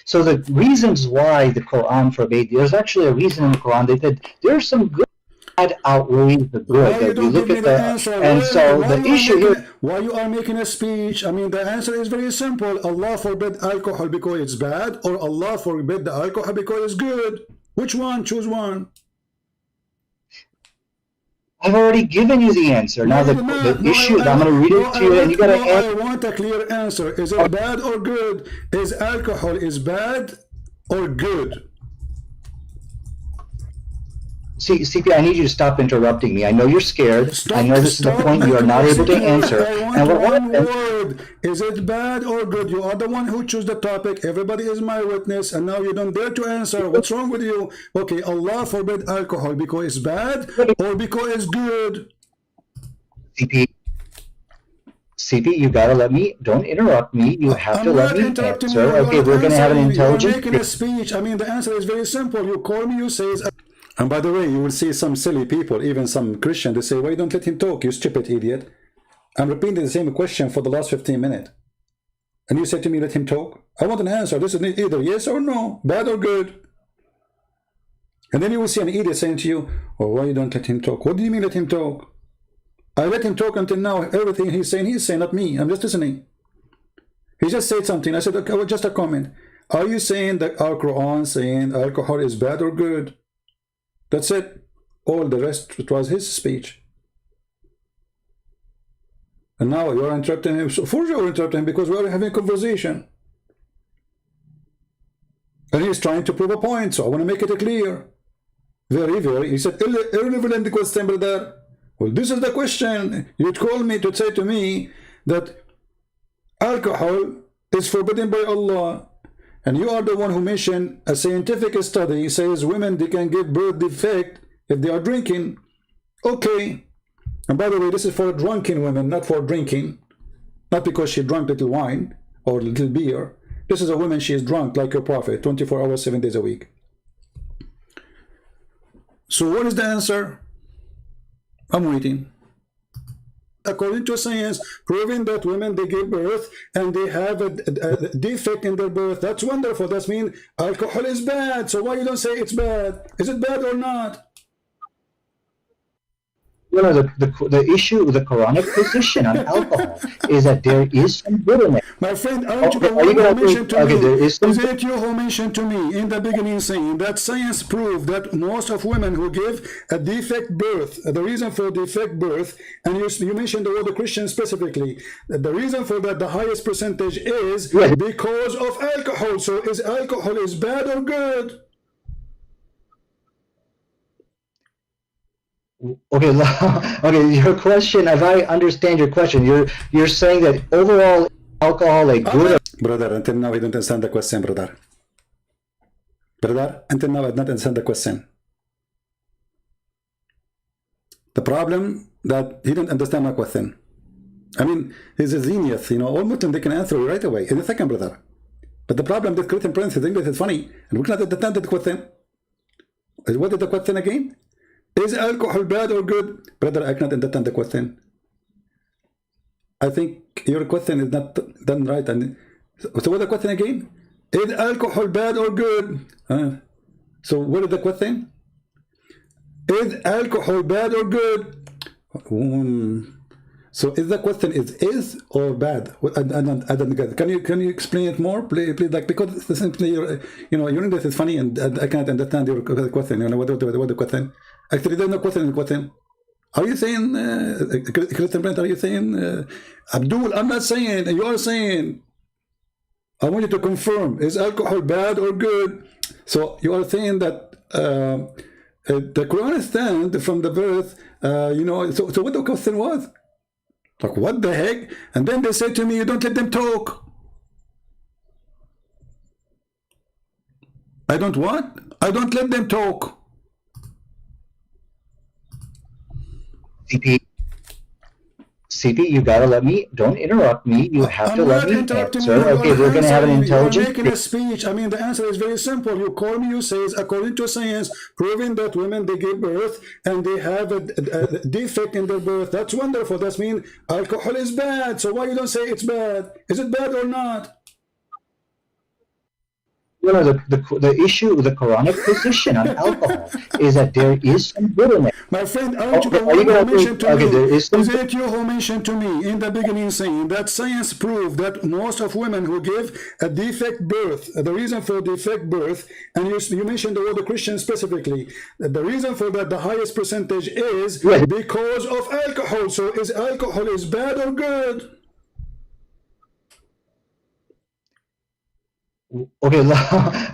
So the reasons why the Quran forbade, there's actually a reason in the Quran. They said there's some good outweighs the good. You don't give me the answer. And so the issue here, why you are making a speech? I mean, the answer is very simple. Allah forbid alcohol because it's bad, or Allah forbid the alcohol because it's good. Which one? Choose one. I've already given you the answer. Now the issue, I'm going to read it to you, and you got to answer. I want a clear answer. Is it bad or good? Is alcohol bad or good? See, CP, I need you to stop interrupting me. I know you're scared. I know this is the point you are not able to answer. And one word. Is it bad or good? You are the one who chose the topic. Everybody is my witness, and now you don't dare to answer. What's wrong with you? Okay, Allah forbid alcohol because it's bad or because it's good? CP, you gotta let me. Don't interrupt me. You have to let me answer. Okay, we're gonna have an intelligent. You're making a speech. I mean, the answer is very simple. You call me. You say. And by the way, you will see some silly people, even some Christian, they say, why don't let him talk, you stupid idiot. I'm repeating the same question for the last 15 minutes. And you say to me, let him talk? I want an answer. This is either yes or no, bad or good. And then you will see an idiot saying to you, oh, why you don't let him talk? What do you mean let him talk? I let him talk until now. Everything he's saying, not me. I'm just listening. He just said something. I said, okay, well, just a comment. Are you saying that our Quran saying alcohol is bad or good? That's it. All the rest, it was his speech. And now you're interrupting him. So for sure you're interrupting him because we are having a conversation. And he's trying to prove a point, so I want to make it clear. Very, he said, irrelevant question, brother. Well, this is the question. You call me to say to me that alcohol is forbidden by Allah. And you are the one who mentioned a scientific study says women, they can give birth defect if they are drinking. Okay. And by the way, this is for drunken women, not for drinking. Not because she drank little wine or little beer. This is a woman, she is drunk like your prophet, 24 hours, 7 days a week. So what is the answer? I'm waiting. According to science, proving that women, they give birth and they have a defect in their birth. That's wonderful. That means alcohol is bad. So why you don't say it's bad? Is it bad or not? You know, the issue with the Quranic position on alcohol is that there is some good in it. My friend, aren't you the one who mentioned to me? Is it you who mentioned to me in the beginning saying that science proved that most of women who give a defect birth, the reason for defect birth, and you mentioned the word of Christian specifically, the reason for that, the highest percentage is because of alcohol. So is alcohol is bad or good? Okay, okay. Your question, if I understand your question, you're saying that overall alcohol, like good. Brother, until now I don't understand the question, brother. Brother, until now I don't understand the question. The problem that he didn't understand my question. I mean, he's a genius, you know. All Muslims, they can answer you right away in a second, brother. But the problem that Christian Prince is English is funny, and we cannot understand the question. What is the question again? Is alcohol bad or good? Brother, I cannot understand the question. I think your question is not done right. And so what's the question again? Is alcohol bad or good? So what is the question? Is alcohol bad or good? So is the question is or bad? I don't get it. Can you explain it more, please? Like, because simply your English is funny and I can't understand your question. You know what the question? Actually, there's no question in the question. Are you saying, Christian Brent, are you saying, Abdul, I'm not saying, you are saying, I want you to confirm, is alcohol bad or good? So you are saying that the Quran stands from the birth, so what the question was? Like, what the heck? And then they say to me, you don't let them talk. I don't what? I don't let them talk. CP, you gotta let me, don't interrupt me, you have to let me answer. Okay, we're gonna have an intelligent... You're making a speech. I mean, the answer is very simple. You call me, you say, according to science, proving that women, they give birth and they have a defect in their birth. That's wonderful. That means alcohol is bad. So why you don't say it's bad? Is it bad or not? You know, the issue with the Quranic position on alcohol is that there is some good in it. My friend, aren't you the one who mentioned to me? Is it you who mentioned to me in the beginning saying that science proved that most of women who give a defect birth, the reason for defect birth, and you mentioned the word of Christian specifically, the reason for that, the highest percentage is because of alcohol. So is alcohol is bad or good? Okay,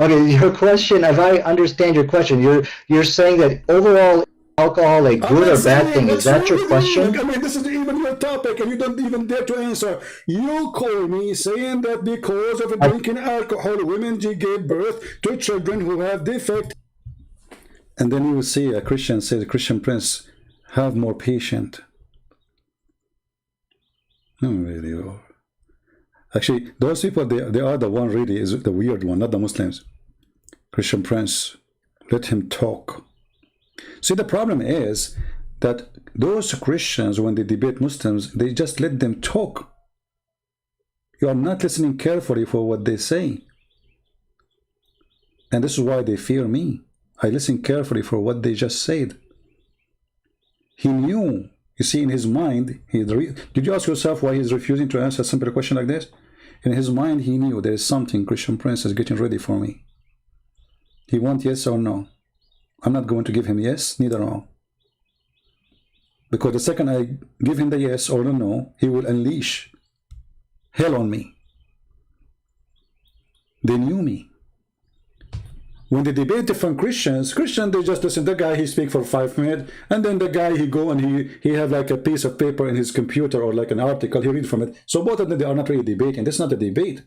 okay. Your question, if I understand your question, you're saying that overall alcohol, like good or bad thing, is that your question? I mean, this isn't even your topic, and you don't even dare to answer. You call me saying that because of drinking alcohol, women gave birth to children who have defect. And then you will see a Christian say, the Christian Prince, have more patience. No, really. Actually, those people, they are the one really is the weird one, not the Muslims. Christian Prince, let him talk. See, the problem is that those Christians, when they debate Muslims, they just let them talk. You are not listening carefully for what they say. And this is why they fear me. I listen carefully for what they just said. He knew, you see, in his mind, did you ask yourself why he's refusing to answer a simple question like this? In his mind, he knew there is something Christian Prince is getting ready for me. He wants yes or no. I'm not going to give him yes, neither no. Because the second I give him the yes or the no, he will unleash hell on me. They knew me. When they debate different Christians, they just listen. The guy, he speak for 5 minutes, and then the guy, he go and he have like a piece of paper in his computer or like an article, he read from it. So both of them, they are not really debating. That's not a debate.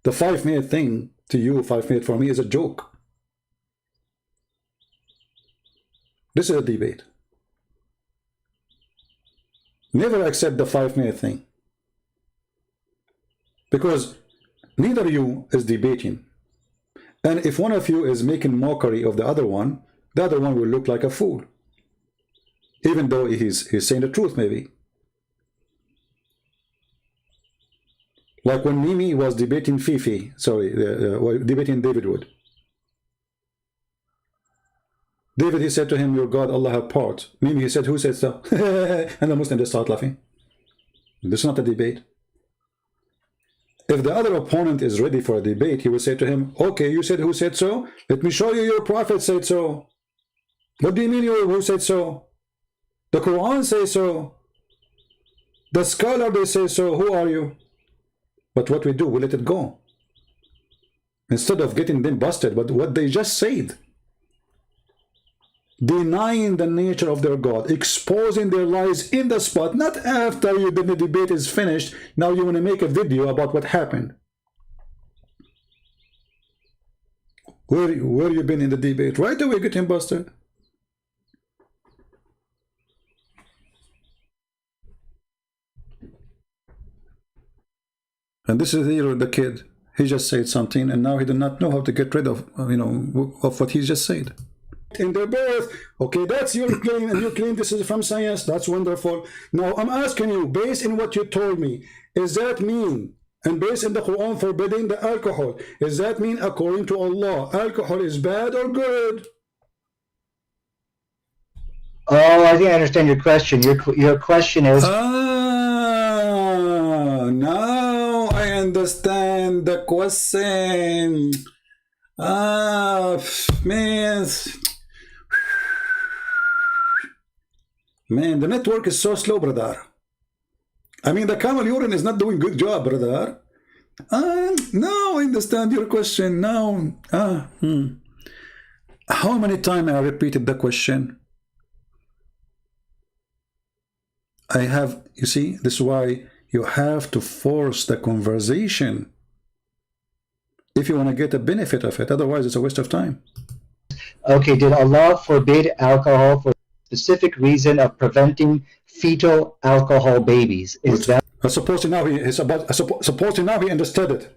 The 5-minute thing to you, 5 minutes for me, is a joke. This is a debate. Never accept the 5-minute thing. Because neither you is debating. And if one of you is making mockery of the other one will look like a fool. Even though he's saying the truth, maybe. Like when Mimi was debating debating David Wood. David, he said to him, your God, Allah have parts. Mimi, he said, who said so? And the Muslims, they start laughing. This is not a debate. If the other opponent is ready for a debate, he will say to him, okay, you said who said so? Let me show you your prophet said so. What do you mean who said so? The Quran says so. The scholar, they say so. Who are you? But what we do, we let it go. Instead of getting them busted, but what they just said. Denying the nature of their God, exposing their lies in the spot, not after the debate is finished. Now you want to make a video about what happened. Where you been in the debate? Right away getting busted. And this is here the kid. He just said something, and now he did not know how to get rid of of what he just said. In their birth, okay, that's your claim, and you claim this is from science. That's wonderful. Now I'm asking you, based on what you told me, is that mean, and based on the Quran forbidding the alcohol, does that mean according to Allah, alcohol is bad or good? Oh, I think I understand your question. Your question is. Now I understand the question. Man, the network is so slow, brother. I mean, the camel urine is not doing good job, brother. Now I understand your question. Now, how many times I repeated the question? I have, you see, this is why you have to force the conversation if you want to get a benefit of it. Otherwise, it's a waste of time. Okay, did Allah forbid alcohol for specific reason of preventing fetal alcohol babies? Is that supposing now supposing now he understood it?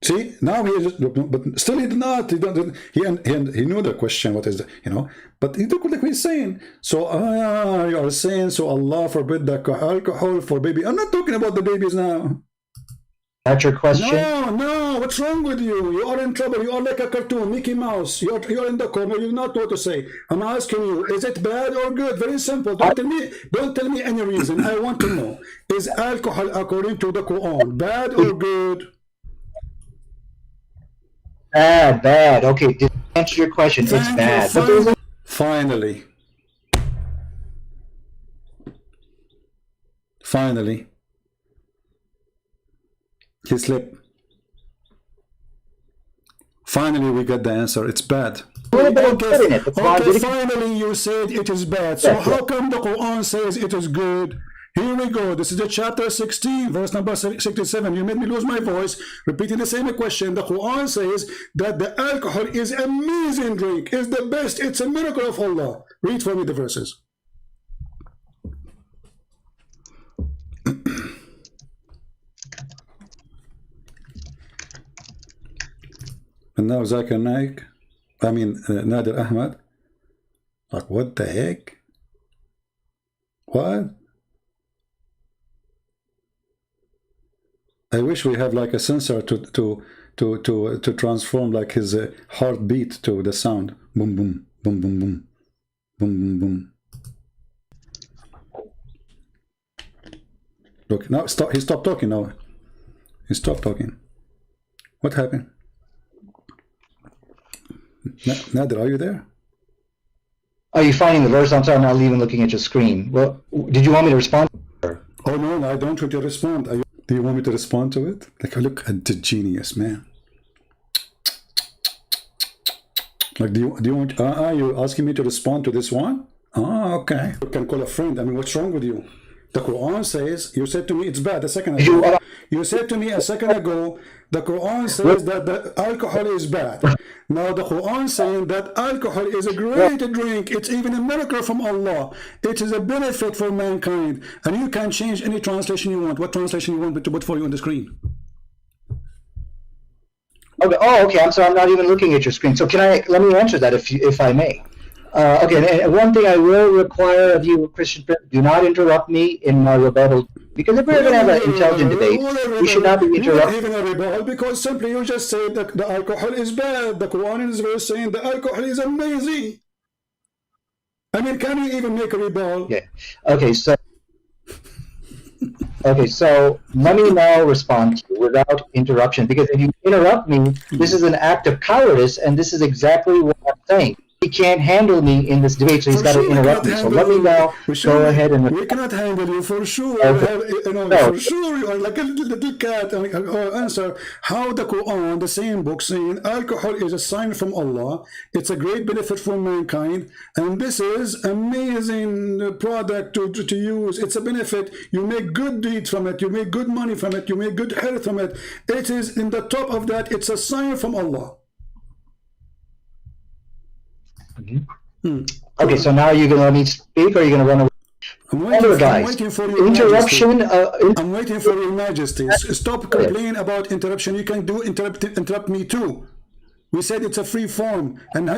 See, now he is, but still he did not. He knew the question. What is the, But he look like he's saying. So you are saying so Allah forbid the alcohol for baby. I'm not talking about the babies now. That's your question? No, what's wrong with you? You are in trouble. You are like a cartoon, Mickey Mouse. You're in the corner. You not know what to say. I'm asking you, is it bad or good? Very simple. Don't tell me any reason. I want to know. Is alcohol according to the Quran bad or good? Bad. Okay, to answer your question, it's bad. Finally. He slipped. Finally, we got the answer. It's bad. Okay, finally you said it is bad. So how come the Quran says it is good? Here we go. This is the chapter 16, verse number 67. You made me lose my voice, repeating the same question. The Quran says that the alcohol is amazing drink, is the best. It's a miracle of Allah. Read for me the verses. And now ZakirNaik, Nader Ahmad, like, what the heck? What? I wish we have like a sensor to transform like his heartbeat to the sound. Boom, boom, boom, boom, boom, boom, boom, boom. Look, now he stopped talking now. He stopped talking. What happened? Nader, are you there? Are you finding the verse? I'm sorry, I'm not even looking at your screen. Well, did you want me to respond? Oh, no, I don't want you to respond. Do you want me to respond to it? Like, look at the genius, man. Like, do you want, you're asking me to respond to this one? Okay. You can call a friend. I mean, what's wrong with you? The Quran says, you said to me it's bad a second ago. You said to me a second ago, the Quran says that the alcohol is bad. Now the Quran saying that alcohol is a great drink. It's even a miracle from Allah. It is a benefit for mankind. And you can change any translation you want. What translation you want me to put for you on the screen? Okay. Oh, okay. I'm sorry. I'm not even looking at your screen. So let me answer that if I may. Okay, and one thing I will require of you, Christian, do not interrupt me in my rebuttal, because if we're going to have an intelligent debate, we should not be interrupting. Even a rebuttal, because simply you just say that the alcohol is bad. The Quran is verse saying the alcohol is amazing. I mean, can you even make a rebuttal? Yeah. Okay, so let me now respond to you without interruption, because if you interrupt me, this is an act of cowardice, and this is exactly what I'm saying. He can't handle me in this debate, so he's got to interrupt me. So let me now go ahead and... We cannot handle you for sure. For sure, you are like a little cat. Answer how the Quran, the same book, saying alcohol is a sign from Allah. It's a great benefit for mankind, and this is amazing product to use. It's a benefit. You make good deeds from it. You make good money from it. You make good health from it. It is in the top of that. It's a sign from Allah. Okay, so now you're going to let me speak, or are you going to run away? I'm waiting for your interruption. I'm waiting for your majesty. Stop complaining about interruption. You can interrupt me too. We said it's a free form, and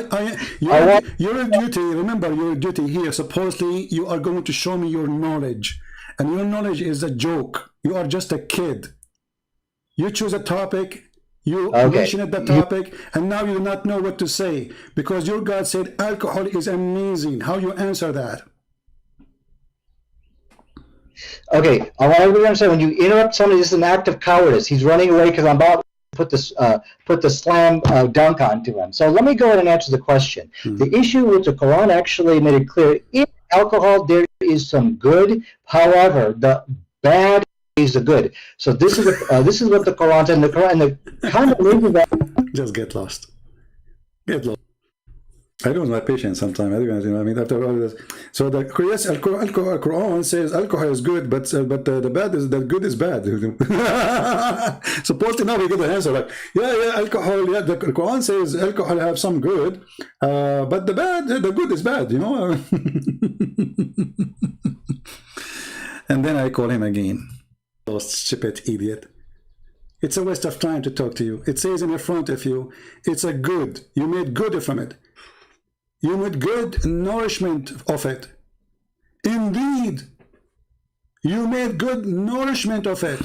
your duty. Remember, your duty here. Supposedly, you are going to show me your knowledge, and your knowledge is a joke. You are just a kid. You choose a topic. You mentioned the topic, and now you do not know what to say, because your God said alcohol is amazing. How you answer that? Okay, I want everybody to understand, when you interrupt somebody, this is an act of cowardice. He's running away because I'm about to put the slam dunk onto him. So let me go ahead and answer the question. The issue with the Quran actually made it clear, in alcohol there is some good, however, the bad is the good. So this is what the Quran said, and the Quran, and the condemnation that just get lost. Get lost. I lose my patience sometimes. I mean, after all this, so the Quran says alcohol is good, but the bad is that good is bad. Supposedly now we get the answer like, yeah, alcohol. Yeah, the Quran says alcohol have some good, but the good is bad. You know. And then I call him again. Stupid idiot. It's a waste of time to talk to you. It says in front of you, it's a good. You made good from it. You made good nourishment of it. Indeed, you made good nourishment of it.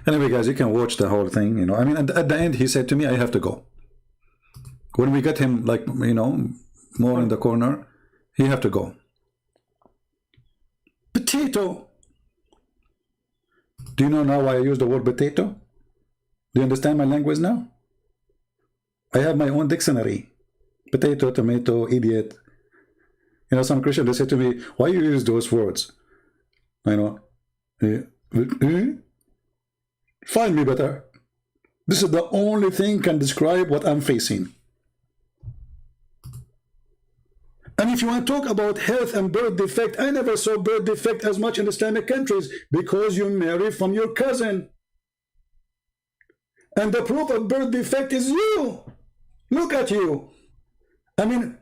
Anyway, guys, you can watch the whole thing. You know, I mean, at the end, he said to me, I have to go. When we get him, like, you know, more in the corner, he have to go. Potato. Do you know now why I use the word potato? Do you understand my language now? I have my own dictionary. Potato, tomato, idiot. You know, some Christians, they say to me, why you use those words? You know, find me better. This is the only thing can describe what I'm facing. And if you want to talk about health and birth defect, I never saw birth defect as much in Islamic countries, because you marry from your cousin. And the proof of birth defect is you. Look at you. I mean,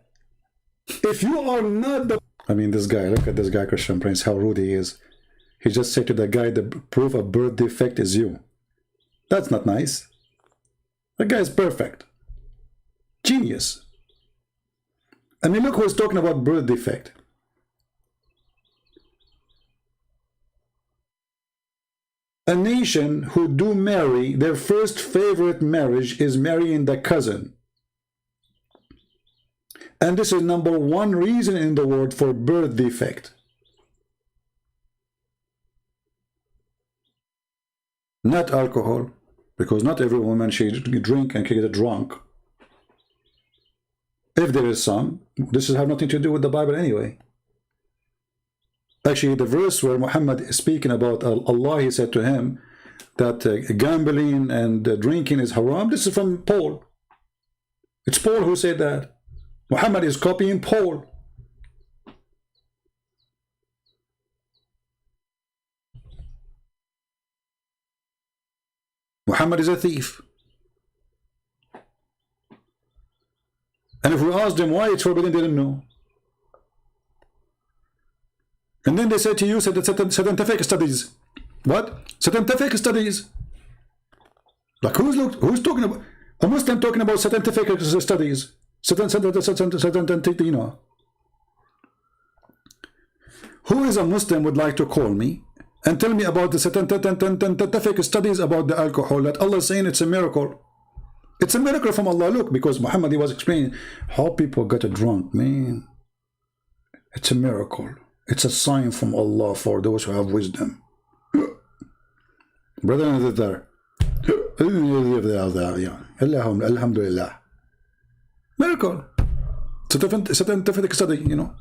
if you are not the... I mean, this guy, look at this guy, Christian Prince, how rude he is. He just said to the guy, the proof of birth defect is you. That's not nice. The guy is perfect. Genius. I mean, look who's talking about birth defect. A nation who do marry, their first favorite marriage is marrying the cousin. And this is number one reason in the world for birth defect. not alcohol, because not every woman should drink and get drunk. If there is some, this has nothing to do with the Bible anyway. Actually, the verse where Muhammad is speaking about Allah, he said to him that gambling and drinking is haram. This is from Paul. It's Paul who said that. Muhammad is copying Paul. Muhammad is a thief. And if we asked them why it's forbidden, they didn't know. And then they say to you, scientific studies. What? Scientific studies. Like who's talking about? A Muslim talking about scientific studies. You know. Who is a Muslim would like to call me and tell me about the scientific studies about the alcohol that Allah is saying it's a miracle? It's a miracle from Allah. Look, because Muhammad, he was explaining how people got drunk, man. It's a miracle. It's a sign from Allah for those who have wisdom. Brother and sister. Alhamdulillah. Miracle. Scientific study, you know.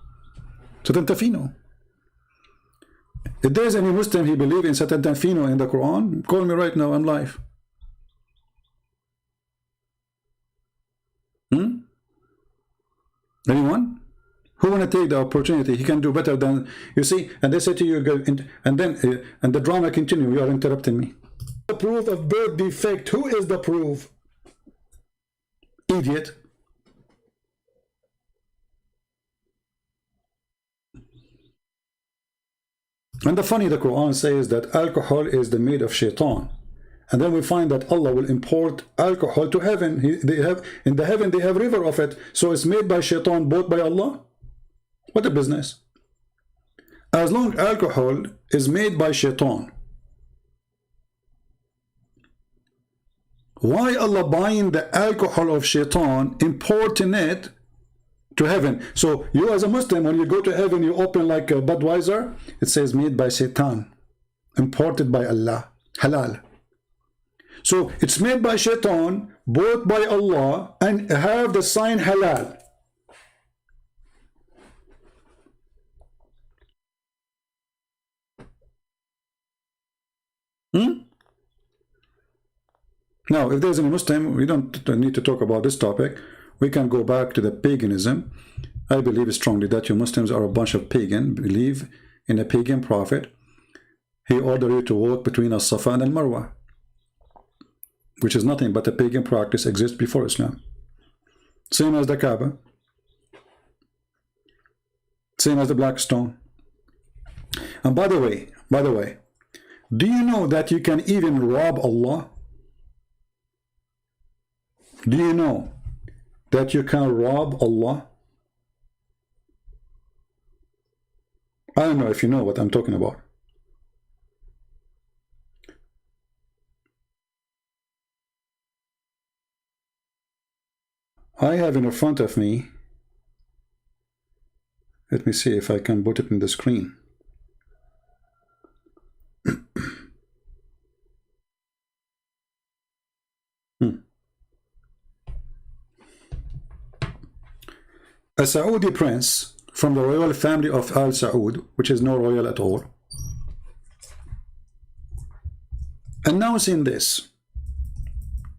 Scientifico. If there's any Muslim he believe in Scientifico in the Quran, call me right now, I'm live. Anyone who want to take the opportunity? He can do better than you see. And they say to you, and then and the drama continue. You are interrupting me. The proof of birth defect. Who is the proof? Idiot. And the funny, the Quran says that alcohol is the made of shaitan. And then we find that Allah will import alcohol to heaven. In the heaven they have river of it. So it's made by shaitan, bought by Allah. What a business. As long as alcohol is made by shaitan, why Allah buying the alcohol of shaitan, importing it to heaven? So you as a Muslim, when you go to heaven, you open like a Budweiser, it says made by Satan, imported by Allah, halal. So it's made by shaitan, bought by Allah, and have the sign halal. Now, if there's any Muslim, we don't need to talk about this topic. We can go back to the paganism. I believe strongly that you Muslims are a bunch of pagan, believe in a pagan prophet. He ordered you to walk between As-Safa and Al-Marwa, which is nothing but a pagan practice exists before Islam. Same as the Kaaba. Same as the black stone. And by the way, do you know that you can even rob Allah? Do you know that you can rob Allah? I don't know if you know what I'm talking about. I have in front of me, let me see if I can put it in the screen. A Saudi prince from the royal family of Al Saud, which is no royal at all, announcing this.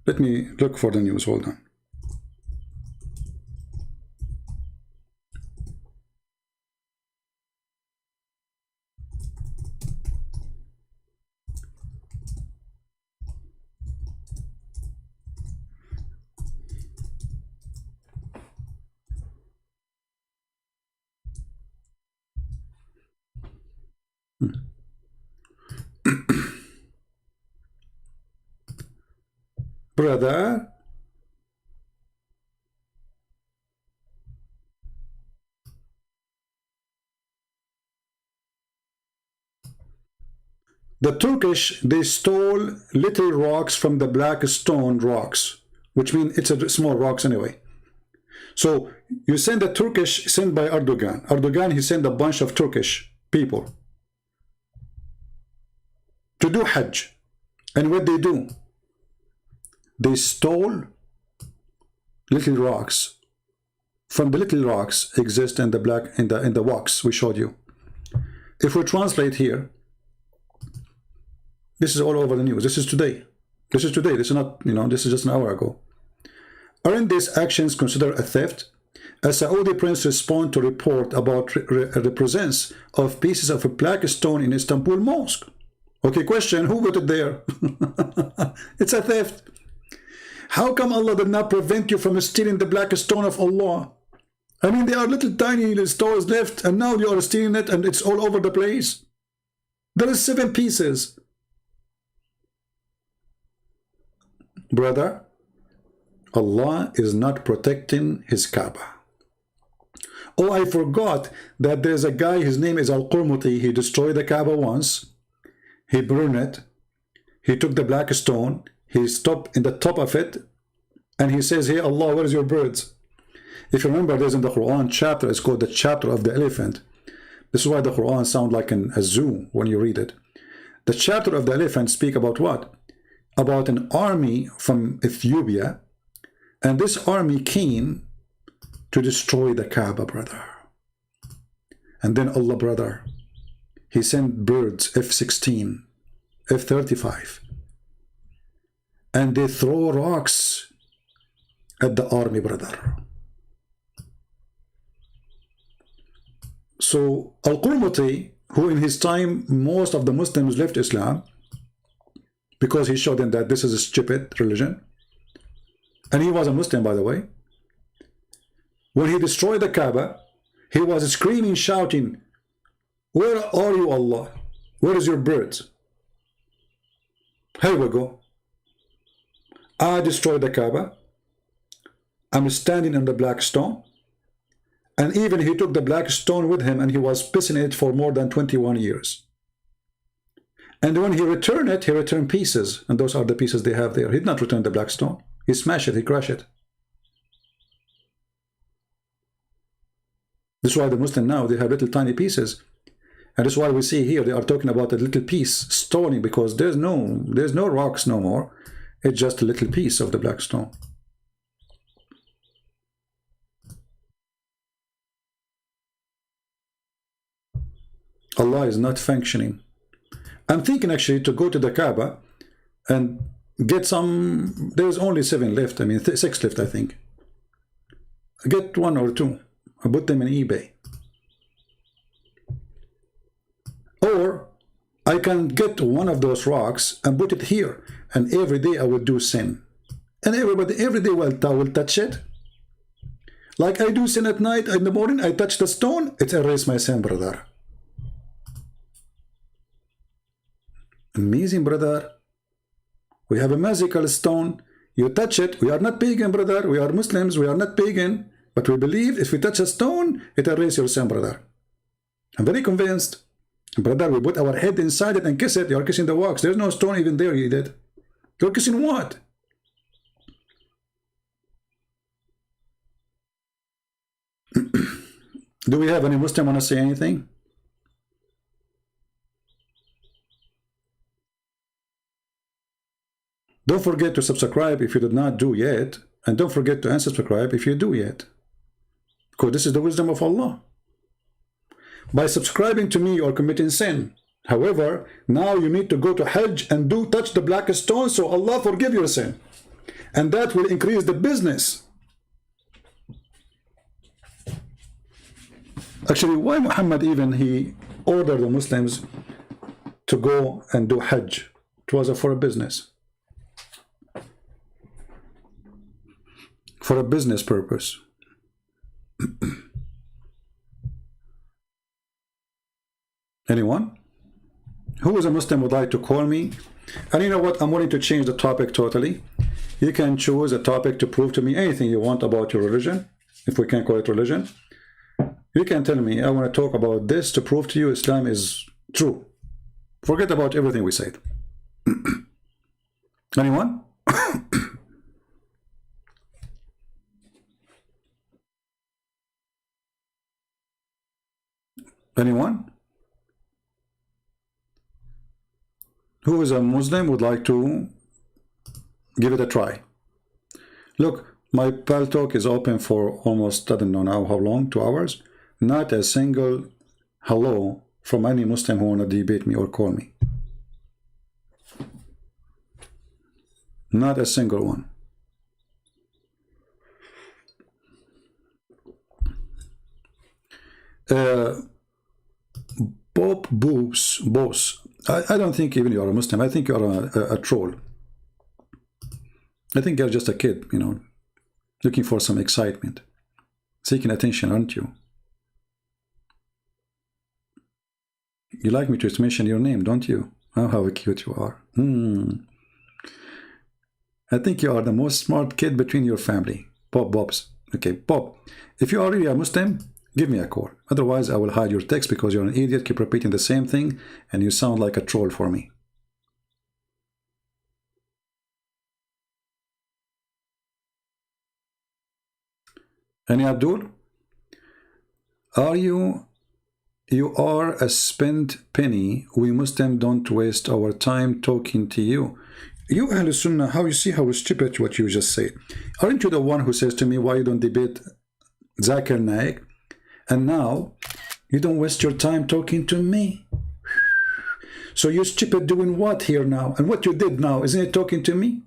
Let me look for the news, hold on. Brother, the Turkish, they stole little rocks from the black stone rocks, which means it's a small rocks anyway. So you send the Turkish, sent by Erdogan. Erdogan, he sent a bunch of Turkish people to do Hajj. And what they do? They stole little rocks. From the little rocks exist in the black in the wax we showed you. If we translate here, this is all over the news. This is today. This is today. This is not, you know, this is just an hour ago. Aren't these actions considered a theft? A Saudi prince responded to report about the presence of pieces of a black stone in Istanbul mosque. Okay, question, who put it there? It's a theft. How come Allah did not prevent you from stealing the black stone of Allah? I mean, there are little tiny stones left, and now you are stealing it, and it's all over the place. There is 7 pieces. Brother, Allah is not protecting his Kaaba. Oh, I forgot that there's a guy, his name is Al-Qurmuti. He destroyed the Kaaba once. He burned it. He took the black stone. He stopped in the top of it. And he says, hey, Allah, where is your birds? If you remember, there's in the Quran chapter, it's called the chapter of the elephant. This is why the Quran sounds like a zoo when you read it. The chapter of the elephant speak about what? About an army from Ethiopia. And this army came to destroy the Kaaba, brother. And then Allah, brother, he sent birds, F-16, F-35. And they throw rocks at the army, brother. So Al-Qurmuti, who in his time, most of the Muslims left Islam, because he showed them that this is a stupid religion. And he was a Muslim, by the way. When he destroyed the Kaaba, he was screaming, shouting, where are you, Allah? Where is your birds? Here we go. I destroyed the Kaaba. I'm standing on the black stone. And even he took the black stone with him, and he was pissing it for more than 21 years. And when he returned it, he returned pieces. And those are the pieces they have there. He did not return the black stone. He smashed it, he crushed it. This is why the Muslim now, they have little tiny pieces. And this is why we see here, they are talking about a little piece, stoning, because there's no rocks no more. It's just a little piece of the black stone. Allah is not functioning. I'm thinking actually to go to the Kaaba and get some. There's only 7 left. I mean 6 left, I think. Get 1 or 2. I put them in eBay. Or I can get one of those rocks and put it here, and every day I will do sin, and every day will touch it. Like I do sin at night. In the morning I touch the stone, it erases my sin, brother. Amazing, brother. We have a magical stone. You touch it. We are not pagan, brother. We are Muslims. We are not pagan. But we believe if we touch a stone, it erases your sin, brother. I'm very convinced. Brother, we put our head inside it and kiss it. You're kissing the wax. There's no stone even there, you did. You're kissing what? Do we have any Muslim want to say anything? Don't forget to subscribe if you did not do yet. And don't forget to unsubscribe if you do yet. Because this is the wisdom of Allah. By subscribing to me, you are committing sin. However, now you need to go to Hajj and touch the black stone, so Allah forgive your sin. And that will increase the business. Actually, why Muhammad even, he ordered the Muslims to go and do Hajj? It was for a business. For a business purpose. Anyone? Who is a Muslim would like to call me? And you know what? I'm willing to change the topic totally. You can choose a topic to prove to me anything you want about your religion, if we can call it religion. You can tell me, I want to talk about this to prove to you Islam is true. Forget about everything we said. Anyone? Anyone? who is a Muslim would like to give it a try. Look, my Pal Talk is open for almost, I don't know now how long, 2 hours. Not a single hello from any Muslim who want to debate me or call me. Not a single one. Bob Boss. I don't think even you are a Muslim. I think you are a troll. I think you're just a kid, you know, looking for some excitement, seeking attention, aren't you? You like me to mention your name, don't you? Oh, how cute you are. I think you are the most smart kid between your family. Bobs. Okay, Bob, if you are really a Muslim, give me a call. Otherwise, I will hide your text because you're an idiot, keep repeating the same thing, and you sound like a troll for me. Any Abdul? You are a spent penny. We Muslims don't waste our time talking to you. You Ahl Sunnah, how you see how stupid what you just said. Aren't you the one who says to me, why you don't debate ZakirNaik? And now you don't waste your time talking to me. So you're stupid doing what here now? And what you did now, isn't it talking to me?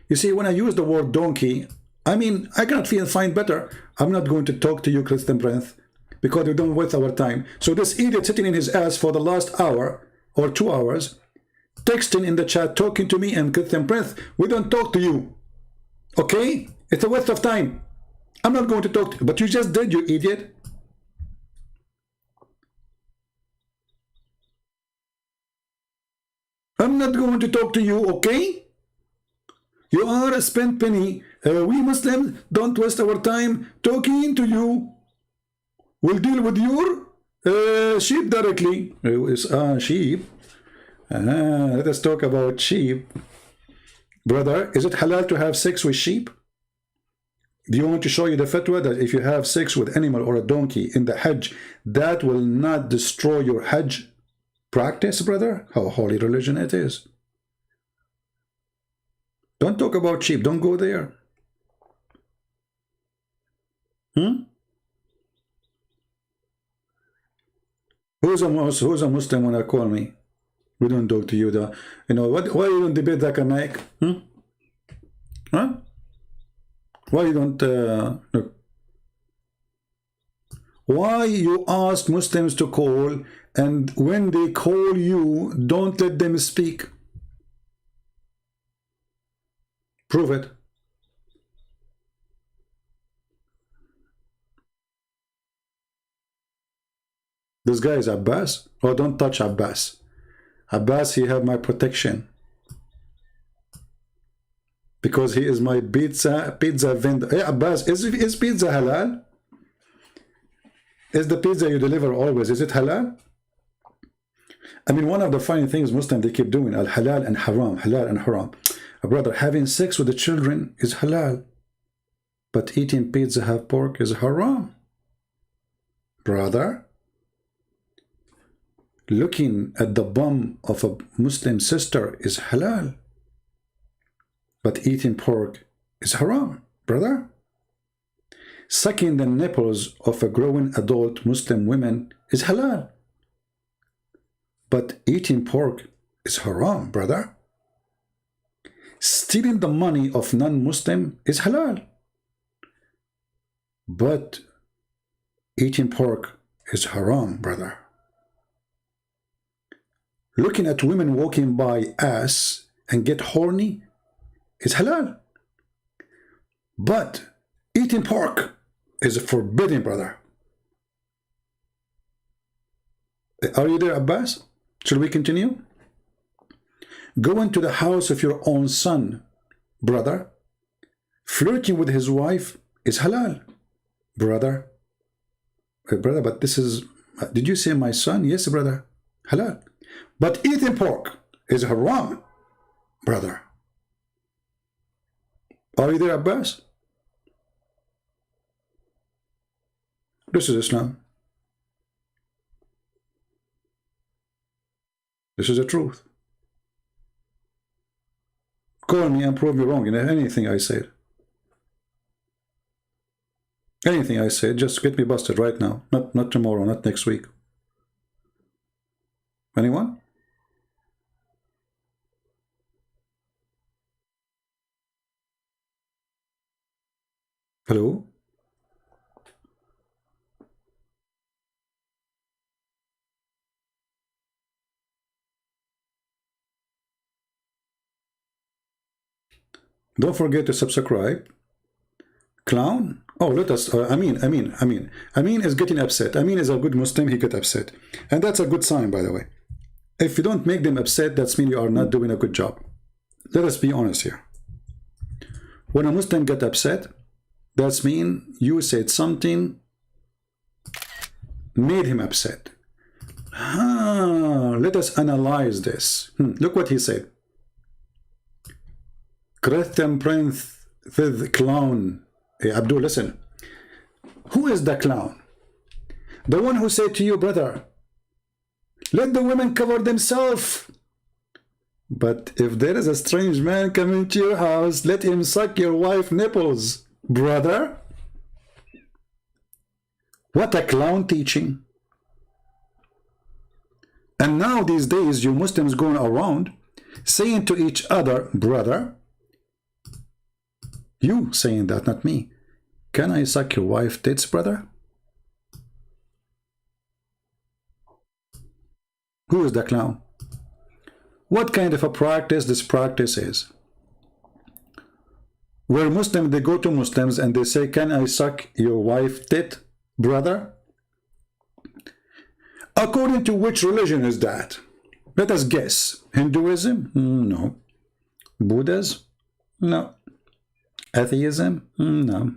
You see, when I use the word donkey, I mean, I cannot find better. I'm not going to talk to you, Christian Prince, because you don't waste our time. So this idiot sitting in his ass for the last hour or 2 hours, texting in the chat, talking to me and Christian Prince, we don't talk to you. Okay? It's a waste of time. I'm not going to talk to you, but you just did, you idiot. I'm not going to talk to you, okay? You are a spent penny. We Muslims don't waste our time talking to you. We'll deal with your sheep directly. Sheep. Let us talk about sheep. Brother, is it halal to have sex with sheep? Do you want to show you the fatwa that if you have sex with animal or a donkey in the Hajj, that will not destroy your Hajj practice, brother? How holy religion it is. Don't talk about sheep. Don't go there. Who's a Muslim when I call me? We don't talk to you. You know what? Why you don't debate ZakirNaik? Huh? Why you don't look? Why you ask Muslims to call, and when they call you, don't let them speak? Prove it. This guy is Abbas. Oh, don't touch Abbas. Abbas, he have my protection. Because he is my pizza vendor. Hey, Abbas, is pizza halal? Is the pizza you deliver always, is it halal? I mean, one of the funny things Muslims, they keep doing, al-halal and haram, halal and haram. Brother, having sex with the children is halal, but eating pizza half pork is haram. Brother, looking at the bum of a Muslim sister is halal, but eating pork is haram. Brother, sucking the nipples of a growing adult Muslim woman is halal, but eating pork is haram. Brother, stealing the money of non-Muslim is halal, but eating pork is haram. Brother, looking at women walking by ass and get horny is halal, but eating pork is forbidden. Brother, are you there, Abbas? Should we continue? Going to the house of your own son, brother, flirting with his wife is halal. Brother, brother, but this is, did you say my son? Yes, brother, halal. But eating pork is haram. Brother, are you there, Abbas? This is Islam. This is the truth. Call me and prove me wrong in anything I said. Anything I said, just get me busted right now. Not tomorrow, not next week. Anyone? Hello? Don't forget to subscribe. Clown? Oh, let us. Amin is getting upset. Amin is a good Muslim. He get upset, and that's a good sign, by the way. If you don't make them upset, that's mean you are not doing a good job. Let us be honest here. When a Muslim get upset, that's mean you said something made him upset. Let us analyze this. Look what he said. Christian prince, the clown. Hey, Abdul, listen. Who is the clown? The one who said to you, brother, let the women cover themselves. But if there is a strange man coming to your house, let him suck your wife's nipples. Brother? What a clown teaching. And now these days, you Muslims going around saying to each other, brother, you saying that, not me. Can I suck your wife's tits, brother? Who is the clown? What kind of a practice this practice is? Where Muslims, they go to Muslims and they say, can I suck your wife's tit, brother? According to which religion is that? Let us guess. Hinduism? No. Buddhism? No. Atheism? No.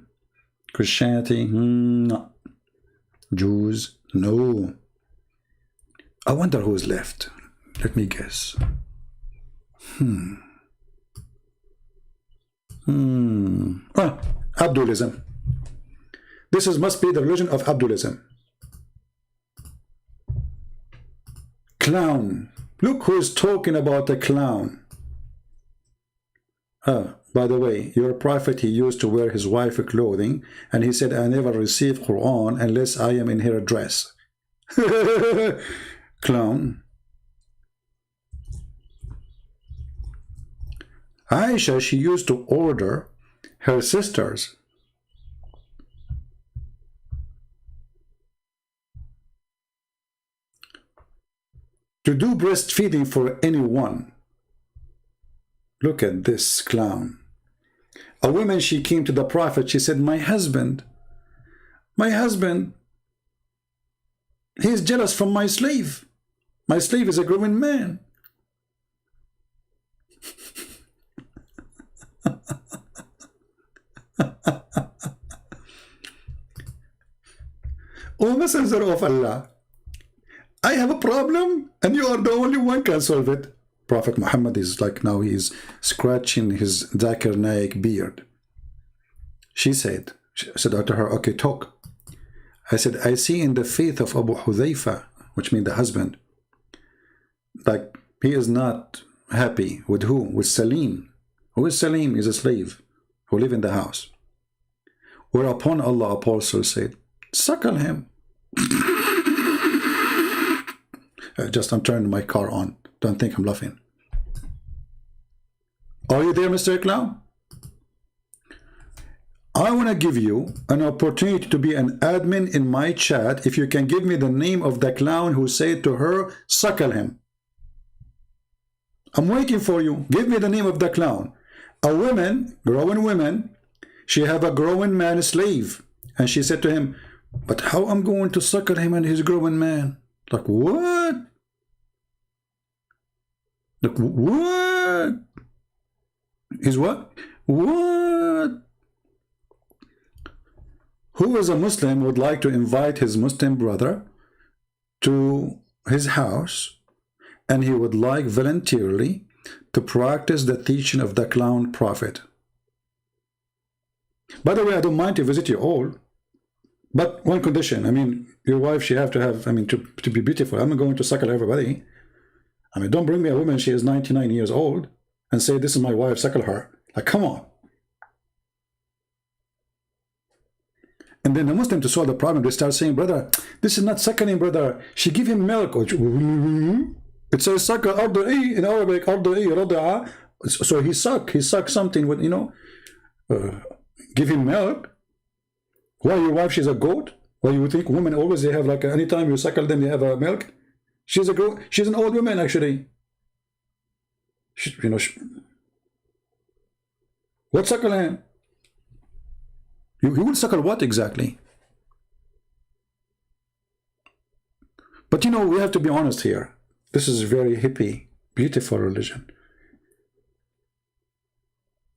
Christianity? No. Jews? No. I wonder who's left. Let me guess. Abdulism. This must be the religion of Abdulism. Clown. Look who's talking about a clown. By the way, your prophet, he used to wear his wife's clothing, and he said, I never receive Quran unless I am in her dress. Clown. Aisha, she used to order her sisters to do breastfeeding for anyone. Look at this clown. A woman, she came to the prophet, she said, my husband, he's jealous from my slave. My slave is a growing man. O Messenger of Allah, I have a problem and you are the only one can solve it. Prophet Muhammad is like, now he's scratching his ZakirNaik beard. She said to her, okay, talk. I said, I see in the faith of Abu Hudhaifa, which means the husband, like he is not happy with who? With Salim. Who is Salim? Is a slave who live in the house. Whereupon Allah Apostle said, suckle him. I'm turning my car on. Don't think I'm laughing. Are you there, Mr. Clown? I want to give you an opportunity to be an admin in my chat if you can give me the name of the clown who said to her, suckle him. I'm waiting for you. Give me the name of the clown. A woman, growing woman, she have a growing man slave. And she said to him, but how I'm going to suckle him and his growing man? Like, what? Like, what? Is what? What? Who is a Muslim would like to invite his Muslim brother to his house and he would like voluntarily to practice the teaching of the clown prophet? By the way, I don't mind to visit you all, but one condition. I mean, your wife, she have to have, I mean, to be beautiful. I'm not going to suckle everybody. I mean, don't bring me a woman, she is 99 years old, and say, this is my wife, suckle her. Like, come on. And then the Muslim, to solve the problem, they start saying, brother, this is not suckling, brother. She give him milk. It says suckle, arda'i, in Arabic, arda'i, rada'a. So he suck something with, you know, give him milk. Why your wife, she's a goat? Why you would think women always, they have like, anytime you suckle them, they have a milk? She's a girl, she's an old woman, actually. You know, what suckling? You will suckle what exactly? But you know, we have to be honest here. This is very hippie, beautiful religion.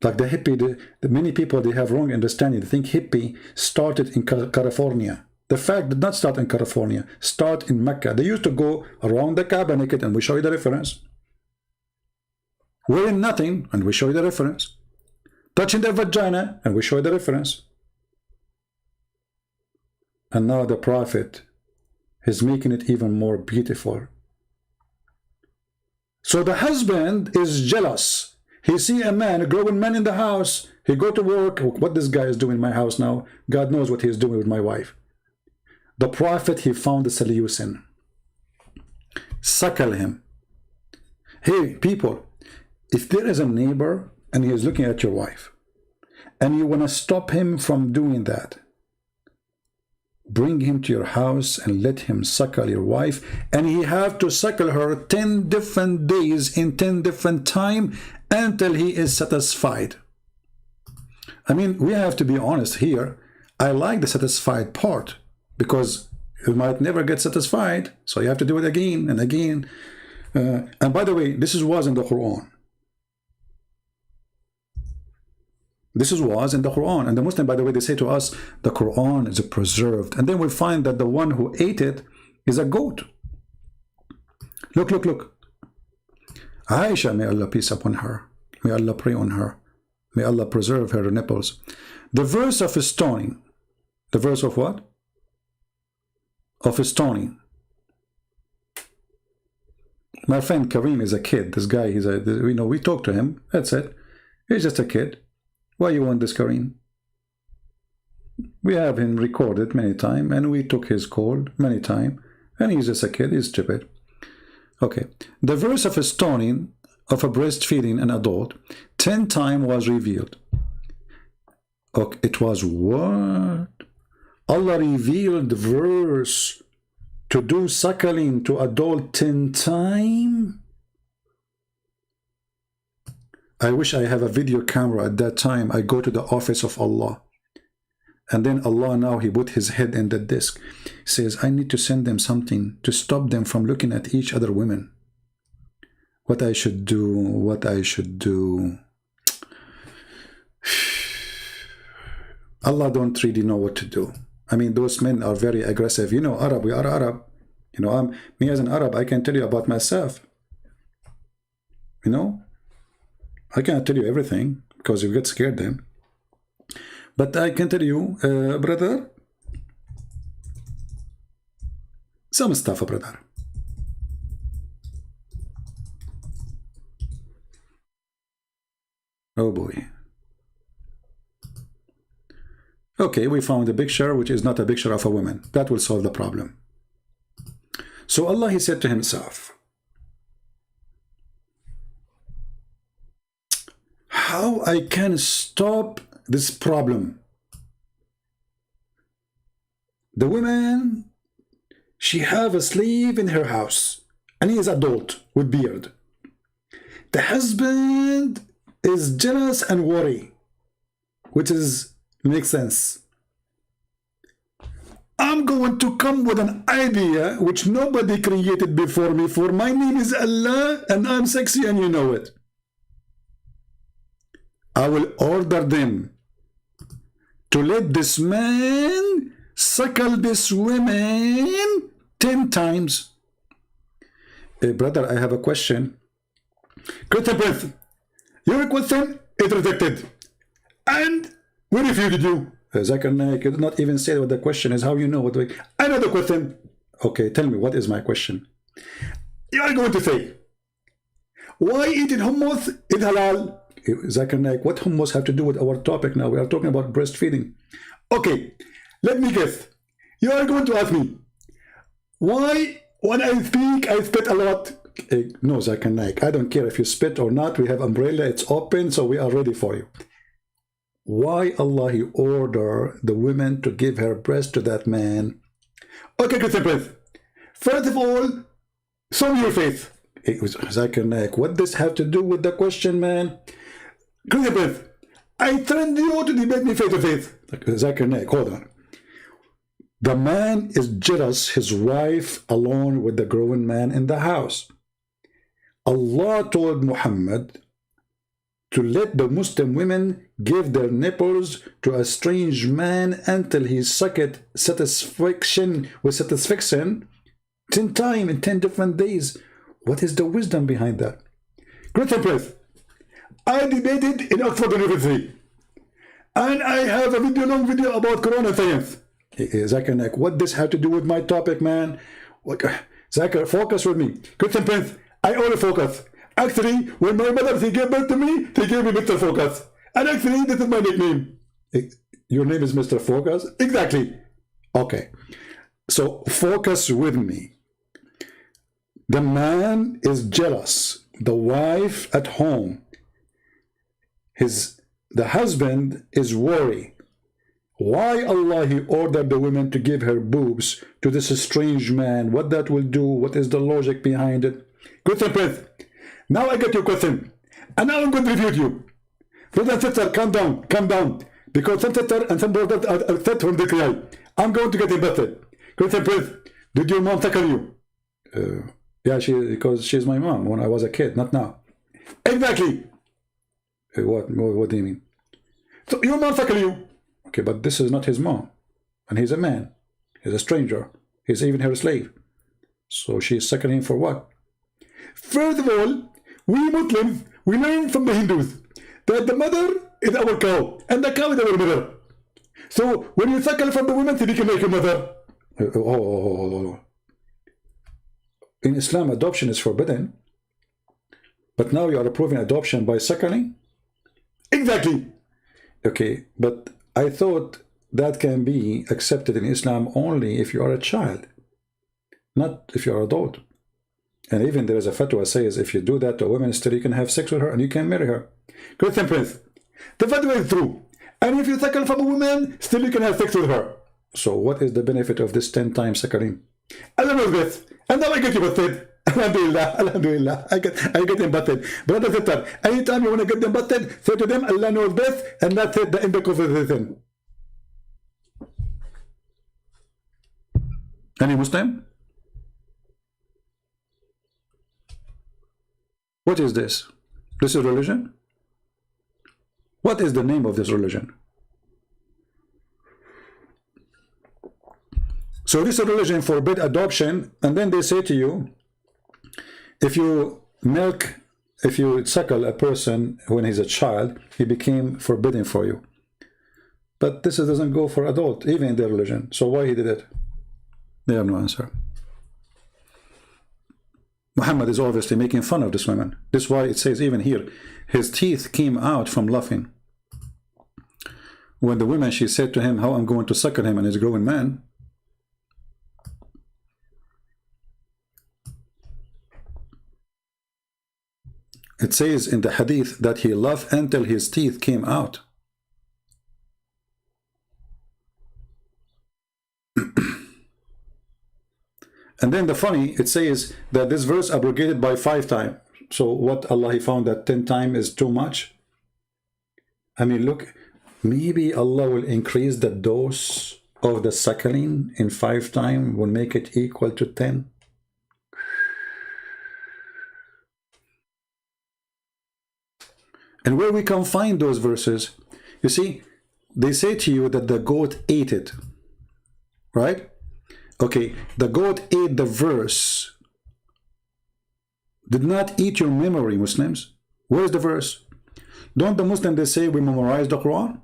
Like the hippie, the many people, they have wrong understanding. They think hippie started in California. The fact did not start in California, start in Mecca. They used to go around the Kaaba naked, and we show you the reference. Wearing nothing, and we show you the reference. Touching their vagina, and we show you the reference. And now the Prophet is making it even more beautiful. So the husband is jealous. He see a man, a grown man in the house. He go to work. What this guy is doing in my house now? God knows what he's doing with my wife. The Prophet, he found the solution. Suckle him. Hey, people, if there is a neighbor and he is looking at your wife, and you want to stop him from doing that, bring him to your house and let him suckle your wife, and he have to suckle her 10 different days in 10 different time until he is satisfied. I mean, we have to be honest here. I like the satisfied part, because you might never get satisfied, so you have to do it again and again. And by the way, this was in the Quran. This was in the Quran. And the Muslim, by the way, they say to us, the Quran is preserved. And then we find that the one who ate it is a goat. Look, look, look. Aisha, may Allah peace upon her. May Allah pray on her. May Allah preserve her nipples. The verse of stoning. The verse of what? Of stoning. My friend Kareem is a kid. This guy, he's a, you know, we talk to him. That's it. He's just a kid. Why you want this, Kareem? We have him recorded many times, and we took his call many times, and he's just a kid. He's stupid. Okay. The verse of stoning of a breastfeeding an adult 10 times was revealed. Okay, it was what? Allah revealed the verse to do suckling to adult 10 times? I wish I have a video camera at that time. I go to the office of Allah. And then Allah now, he put his head in the disk. He says, I need to send them something to stop them from looking at each other women. What I should do, what I should do. Allah don't really know what to do. I mean, those men are very aggressive. You know, Arab, we are Arab. You know, me as an Arab, I can tell you about myself. You know? I can't tell you everything because you get scared then. But I can tell you, brother, some stuff, brother. Oh boy. Okay, we found a picture which is not a picture of a woman. That will solve the problem. So Allah, he said to himself, how I can stop this problem? The woman, she have a slave in her house, and he is adult with beard. The husband is jealous and worry, which is makes sense. I'm going to come with an idea which nobody created before me, for my name is Allah and I'm sexy and you know it. I will order them to let this man suckle this woman 10 times. Hey, brother, I have a question. Christian Prince, your question is rejected. And we refuted you. ZakirNaik, you did not even say what the question is. How you know what I know the question. Okay, tell me, what is my question? You are going to say, Why eating hummus is halal? ZakirNaik, what hummus have to do with our topic now? We are talking about breastfeeding. Okay, let me guess. You are going to ask me, why when I speak, I spit a lot? No, ZakirNaik, I don't care if you spit or not. We have umbrella, it's open, so we are ready for you. Why Allah He order the women to give her breast to that man? Okay, Christian Prince. First of all, show me your face. ZakirNaik, what does have to do with the question, man? Christian Prince, I threatened you to debate me face to face. ZakirNaik, hold on. The man is jealous, his wife alone with the growing man in the house. Allah told Muhammad to let the Muslim women give their nipples to a strange man until he sucked satisfaction with satisfaction 10 times in 10 different days. What is the wisdom behind that? Christian Press, I debated in Oxford University, and I have a long video about Corona science. ZakirNaik, what does have to do with my topic, man? Zakir, focus with me. Christian Prince, I only focus. Actually, when my mother gave birth to me, they gave me Mr. Focus. And actually, this is my nickname. Your name is Mr. Focus? Exactly. Okay. So, focus with me. The man is jealous. The wife at home. The husband is worried. Why Allah He ordered the women to give her boobs to this strange man? What that will do? What is the logic behind it? Question, Prince. Now I get your question. And now I'm going to refute you. Brother and sister, calm down. Because some sister and some brothers are set from the cry. I'm going to get invested. Question, Prince. Did your mom tackle you? Yeah, because she's my mom when I was a kid, not now. Exactly. What do you mean? So your mom tackle you. Okay, but this is not his mom. And he's a man. He's a stranger. He's even her slave. So she's sucking him for what? First of all, we Muslims, we learn from the Hindus that the mother is our cow, and the cow is our mother. So when you suckle from the woman, you can make a mother. In Islam, adoption is forbidden. But now you are approving adoption by suckling? Exactly. Okay, but I thought that can be accepted in Islam only if you are a child, not if you are an adult. And even there is a fatwa that says if you do that to a woman, still you can have sex with her and you can marry her. Christian Prince, the fatwa is true. And if you suckle from a woman, still you can have sex with her. So what is the benefit of this 10 times suckling? Allah knows this. And now I get you busted. Alhamdulillah. I get them busted. Brother, sister, anytime you want to get them busted, say to them, Allah knows best, and that's it, the end of conversation. Any Muslim? What is this? This is religion? What is the name of this religion? So this religion forbid adoption, and then they say to you, if you suckle a person when he's a child, he became forbidden for you. But this doesn't go for adult, even in their religion. So why he did it? They have no answer. Muhammad is obviously making fun of this woman. This is why it says even here, his teeth came out from laughing. When the woman, she said to him, how I'm going to suckle him and he's a growing man. It says in the hadith that he laughed until his teeth came out. And then the funny, it says that this verse abrogated by 5 times. So what Allah He found that 10 times is too much? I mean, look, maybe Allah will increase the dose of the suckling in 5 times, will make it equal to 10. And where we can find those verses, you see, they say to you that the goat ate it, right? Okay, the goat ate the verse, did not eat your memory, Muslims. Where is the verse? Don't the Muslims, they say we memorize the Quran?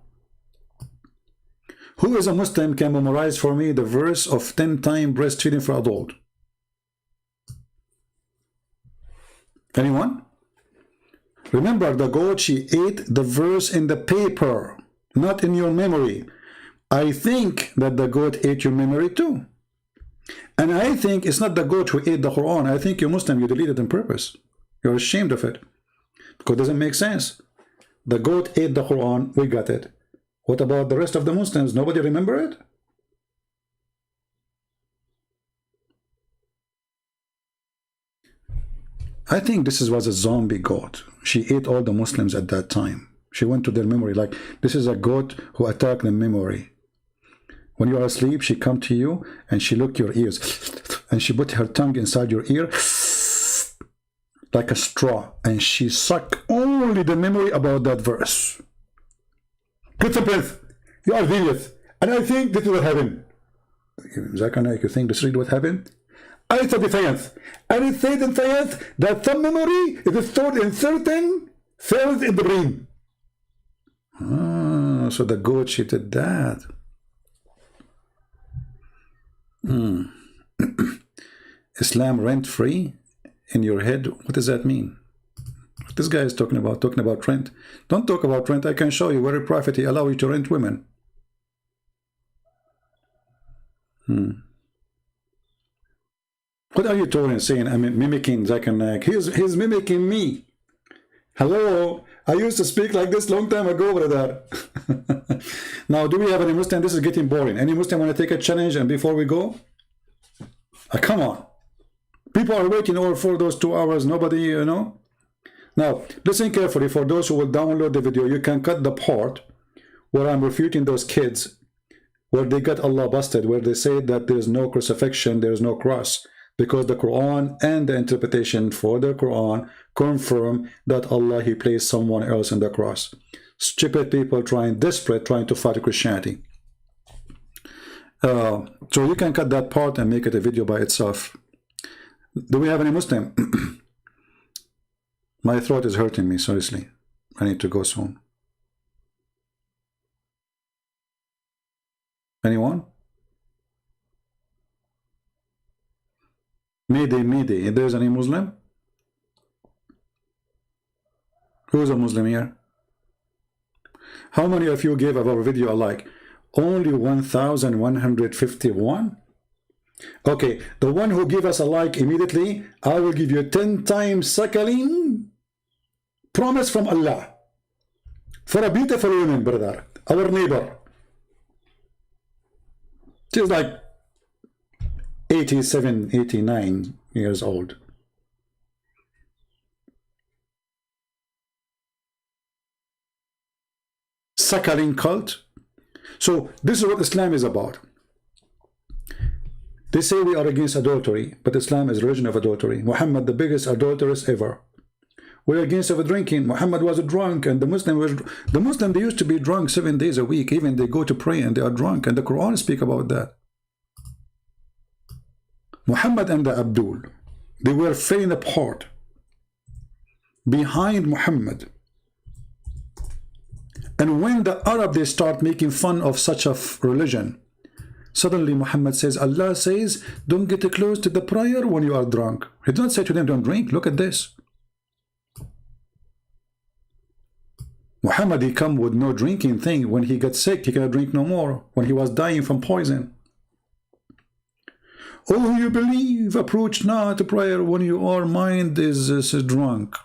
Who is a Muslim can memorize for me the verse of 10 times breastfeeding for adult? Anyone? Remember, the goat, she ate the verse in the paper, not in your memory. I think that the goat ate your memory too. And I think it's not the goat who ate the Quran. I think you're Muslim, you deleted it on purpose. You're ashamed of it. Because it doesn't make sense. The goat ate the Quran, we got it. What about the rest of the Muslims? Nobody remember it? I think this was a zombie goat. She ate all the Muslims at that time. She went to their memory. Like, this is a goat who attacked the memory. When you are asleep, she come to you and she look your ears. And she put her tongue inside your ear like a straw. And she suck only the memory about that verse. Prince and Prince, you are genius. And I think this is what happened. ZakirNaik, you think this is what happened? I said the science. And it says in science that some memory is stored in certain cells in the brain. Ah, so the goat, she did that. Islam rent-free in your head. What does that mean? What this guy is talking about rent. Don't talk about rent. I can show you where a prophet he allow you to rent women. What are you talking, saying? I'm mimicking ZakirNaik. He's mimicking me. Hello, I used to speak like this long time ago, brother. Now, do we have any Muslim? This is getting boring. Any Muslim want to take a challenge? And before we go, come on. People are waiting over for those 2 hours. Nobody, you know. Now, listen carefully. For those who will download the video, you can cut the part where I'm refuting those kids, where they got Allah busted, where they say that there's no crucifixion, there's no cross, because the Quran and the interpretation for the Quran confirm that Allah, he placed someone else in the cross. Stupid people desperate, trying to fight Christianity. So you can cut that part and make it a video by itself. Do we have any Muslim? My throat is hurting me, seriously. I need to go soon. Anyone? Mayday. If there's any Muslim? Who's a Muslim here? How many of you gave our video a like? Only 1,151? Okay, the one who give us a like immediately, I will give you 10 times suckling promise from Allah for a beautiful woman, brother, our neighbor. She's like 87, 89 years old. Suckling cult. So this is what Islam is about. They say we are against adultery, but Islam is religion of adultery. Muhammad, the biggest adulteress ever. We're against of drinking. Muhammad was drunk, and the Muslim, they used to be drunk 7 days a week. Even they go to pray and they are drunk, and the Quran speak about that. Muhammad and the Abdul, they were falling apart behind Muhammad. And when the Arab, they start making fun of such a religion, suddenly Muhammad says, Allah says, don't get close to the prayer when you are drunk. He did not say to them, don't drink. Look at this. Muhammad, he come with no drinking thing. When he got sick, he cannot drink no more. When he was dying from poison. Oh, you believe, approach not prayer when your mind is drunk.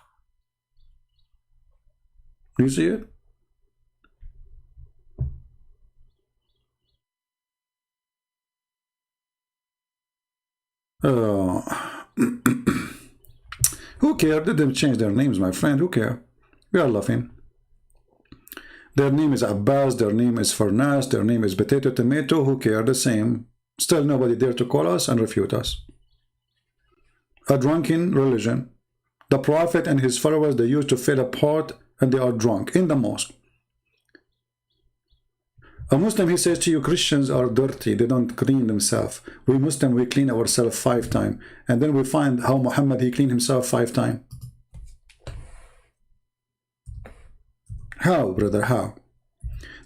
You see it? Who cares? Did them change their names, my friend? Who cares? We are laughing. Their name is Abbas, their name is Farnas, their name is Potato Tomato. Who cares? The same. Still nobody dare to call us and refute us. A drunken religion. The Prophet and his followers, they used to fall apart and they are drunk in the mosque. A Muslim, he says to you, Christians are dirty, they don't clean themselves. We Muslim, we clean ourselves 5 times. And then we find how Muhammad, he cleaned himself 5 times. How, brother, how?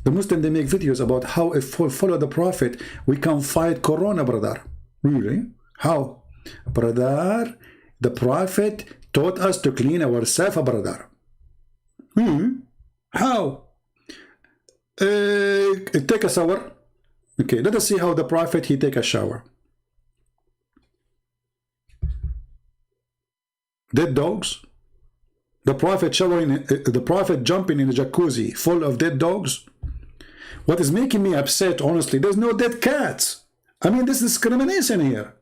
The Muslim, they make videos about how if we follow the Prophet, we can fight Corona, brother. Really? How? Brother, the Prophet taught us to clean ourselves, brother. How? Take a shower. Okay, let us see how the Prophet, he take a shower. Dead dogs? The Prophet showering, the Prophet jumping in a jacuzzi full of dead dogs? What is making me upset, honestly, there's no dead cats. I mean, this is discrimination here.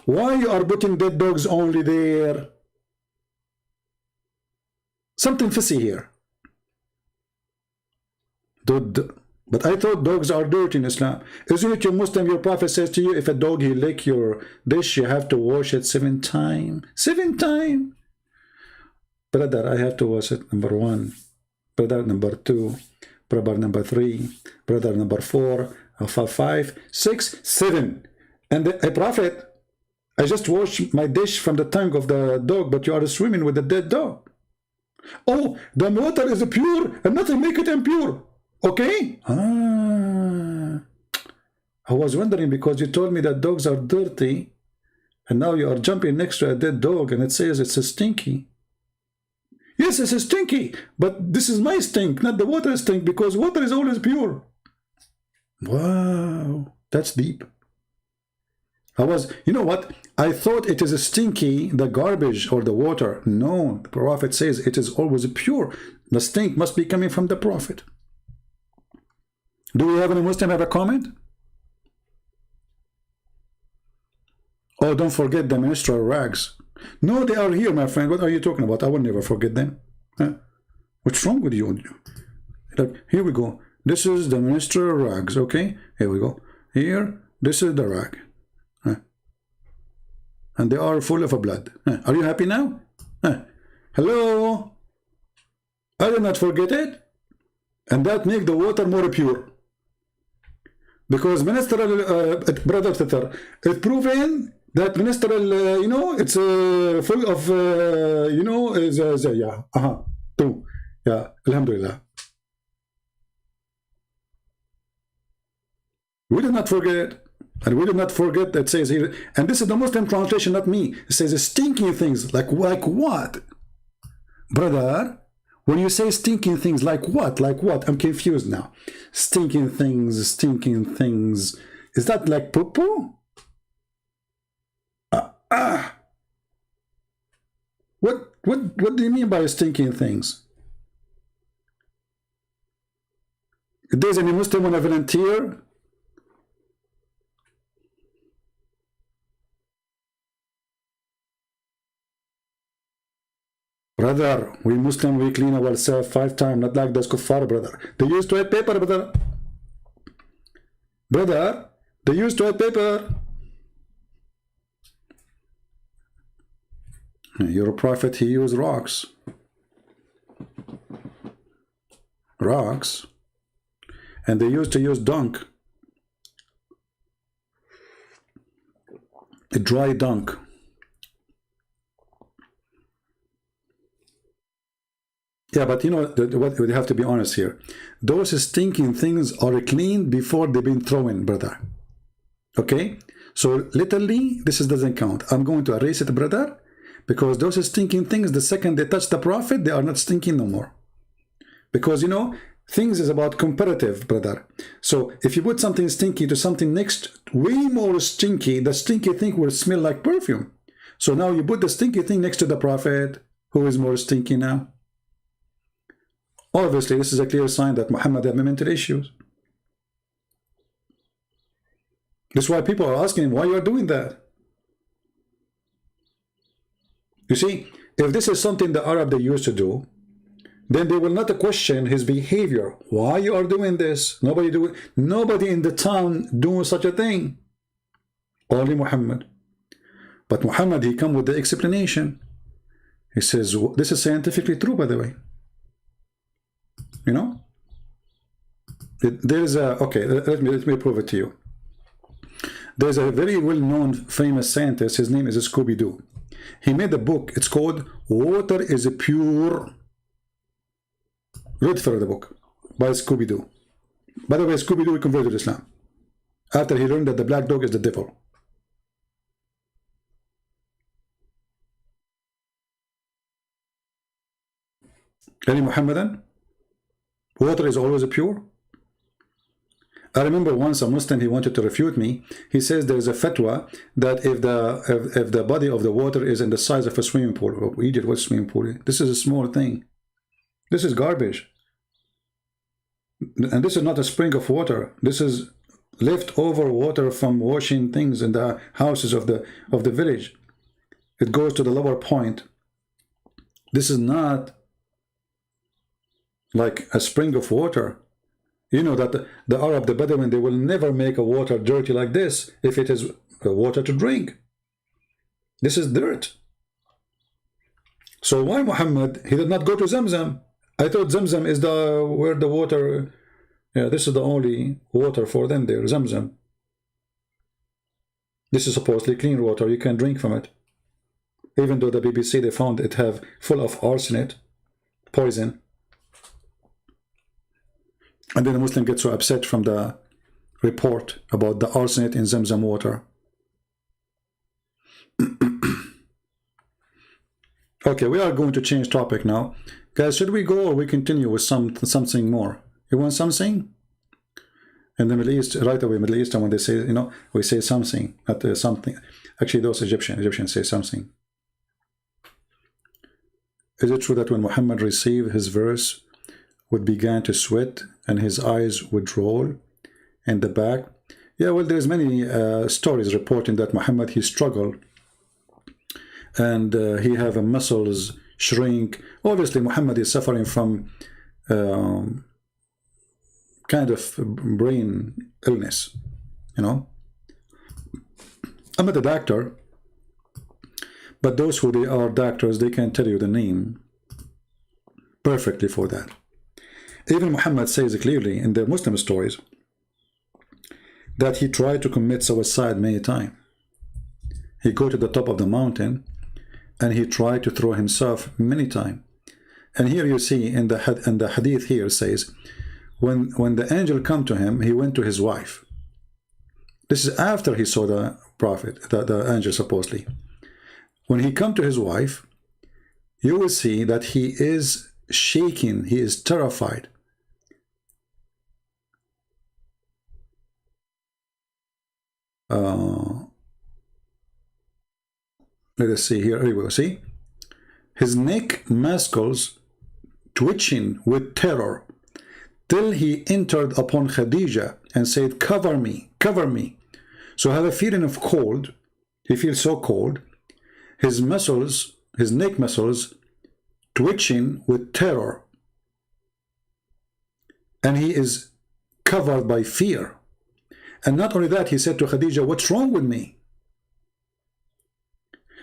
Why you are putting dead dogs only there? Something fishy here. But I thought dogs are dirty in Islam. Isn't it your Muslim, your Prophet says to you, if a dog he lick your dish, you have to wash it 7 times. 7 times. Brother, I have to wash it, number 1. Brother, number 2. Brother, number 3. Brother, number 4. 5, 6, 7. And the Prophet, I just washed my dish from the tongue of the dog, but you are swimming with the dead dog. Oh, the water is pure and nothing make it impure. Okay? I was wondering because you told me that dogs are dirty and now you are jumping next to a dead dog and it says it's a stinky. Yes, it's a stinky, but this is my stink, not the water stink, because water is always pure. Wow, that's deep. You know what? I thought it is a stinky, the garbage or the water. No, the Prophet says it is always pure. The stink must be coming from the Prophet. Do we have any Muslim have a comment? Oh, don't forget the menstrual rags. No, they are here, my friend. What are you talking about? I will never forget them. Huh? What's wrong with you? Look, here we go. This is the menstrual rags, okay? Here we go. Here, this is the rag. Huh? And they are full of blood. Huh? Are you happy now? Huh? Hello? I did not forget it. And that makes the water more pure. Because ministerial, brother Tatar, it's proven that ministerial, it's full of, yeah, alhamdulillah. We did not forget, and we did not forget that says here, and this is the Muslim translation, not me. It says stinking things, like what? Brother, when you say stinking things, like what? Like what? I'm confused now. Stinking things. Is that like poo-poo? What do you mean by stinking things? If there's any Muslim want to volunteer? Brother, we Muslim, we clean ourselves 5 times, not like those kuffar, brother. They use toilet paper, brother. Brother, they use toilet paper. Your Prophet, he used rocks. Rocks. And they used to use dung. A dry dung. Yeah, but you know, what we have to be honest here. Those stinking things are cleaned before they've been thrown, brother. Okay? So literally, this doesn't count. I'm going to erase it, brother, because those stinking things, the second they touch the Prophet, they are not stinking no more. Because, you know, things is about comparative, brother. So if you put something stinky to something next, way more stinky, the stinky thing will smell like perfume. So now you put the stinky thing next to the Prophet, who is more stinky now? Obviously, this is a clear sign that Muhammad had mental issues. That's why people are asking him, why you are doing that? You see, if this is something the Arab they used to do, then they will not question his behavior. Why you are doing this? Nobody in the town doing such a thing. Only Muhammad. But Muhammad, he come with the explanation. He says, this is scientifically true, by the way. You know, there is a, okay, let me prove it to you. There's a very well-known famous scientist, his name is Scooby-Doo. He made a book, it's called Water is Pure. Read for the book by Scooby-Doo. By the way, Scooby-Doo converted to Islam after he learned that the black dog is the devil. Any Muhammadan? Water is always pure? I remember once a Muslim, he wanted to refute me. He says there is a fatwa that if the body of the water is in the size of a swimming pool, oh, Egypt, what swimming pool? This is a small thing. This is garbage. And this is not a spring of water. This is leftover water from washing things in the houses of the village. It goes to the lower point. This is not like a spring of water. You know that the Arab, the Bedouin, they will never make a water dirty like this if it is water to drink. This is dirt. So why Muhammad, he did not go to Zamzam? I thought Zamzam is where the water, yeah, this is the only water for them there, Zamzam. This is supposedly clean water, you can drink from it. Even though the BBC, they found it have full of arsenic, poison. And then the Muslim gets so upset from the report about the arsenic in Zamzam water. Okay, we are going to change topic now. Guys, should we go or we continue with something more? You want something? In the Middle East, right away, Middle East, when they say, you know, we say something, not something. Actually, those Egyptians say something. Is it true that when Muhammad received his verse, would begin to sweat and his eyes would roll in the back? Yeah, well, there's many stories reporting that Muhammad, he struggled and he have a muscles shrink. Obviously, Muhammad is suffering from kind of brain illness, you know. I'm not a doctor, but those who they are doctors, they can tell you the name perfectly for that. Even Muhammad says clearly in the Muslim stories that he tried to commit suicide many times. He go to the top of the mountain and he tried to throw himself many times. And here you see in the hadith here says, when the angel come to him, he went to his wife. This is after he saw the prophet, the angel supposedly. When he come to his wife, you will see that he is shaking, he is terrified. Let us see here. Here we go. See, his neck muscles twitching with terror till he entered upon Khadija and said, "Cover me, cover me." So I have a feeling of cold. He feels so cold. His muscles, his neck muscles, twitching with terror, and he is covered by fear. And not only that, he said to Khadija, "What's wrong with me?"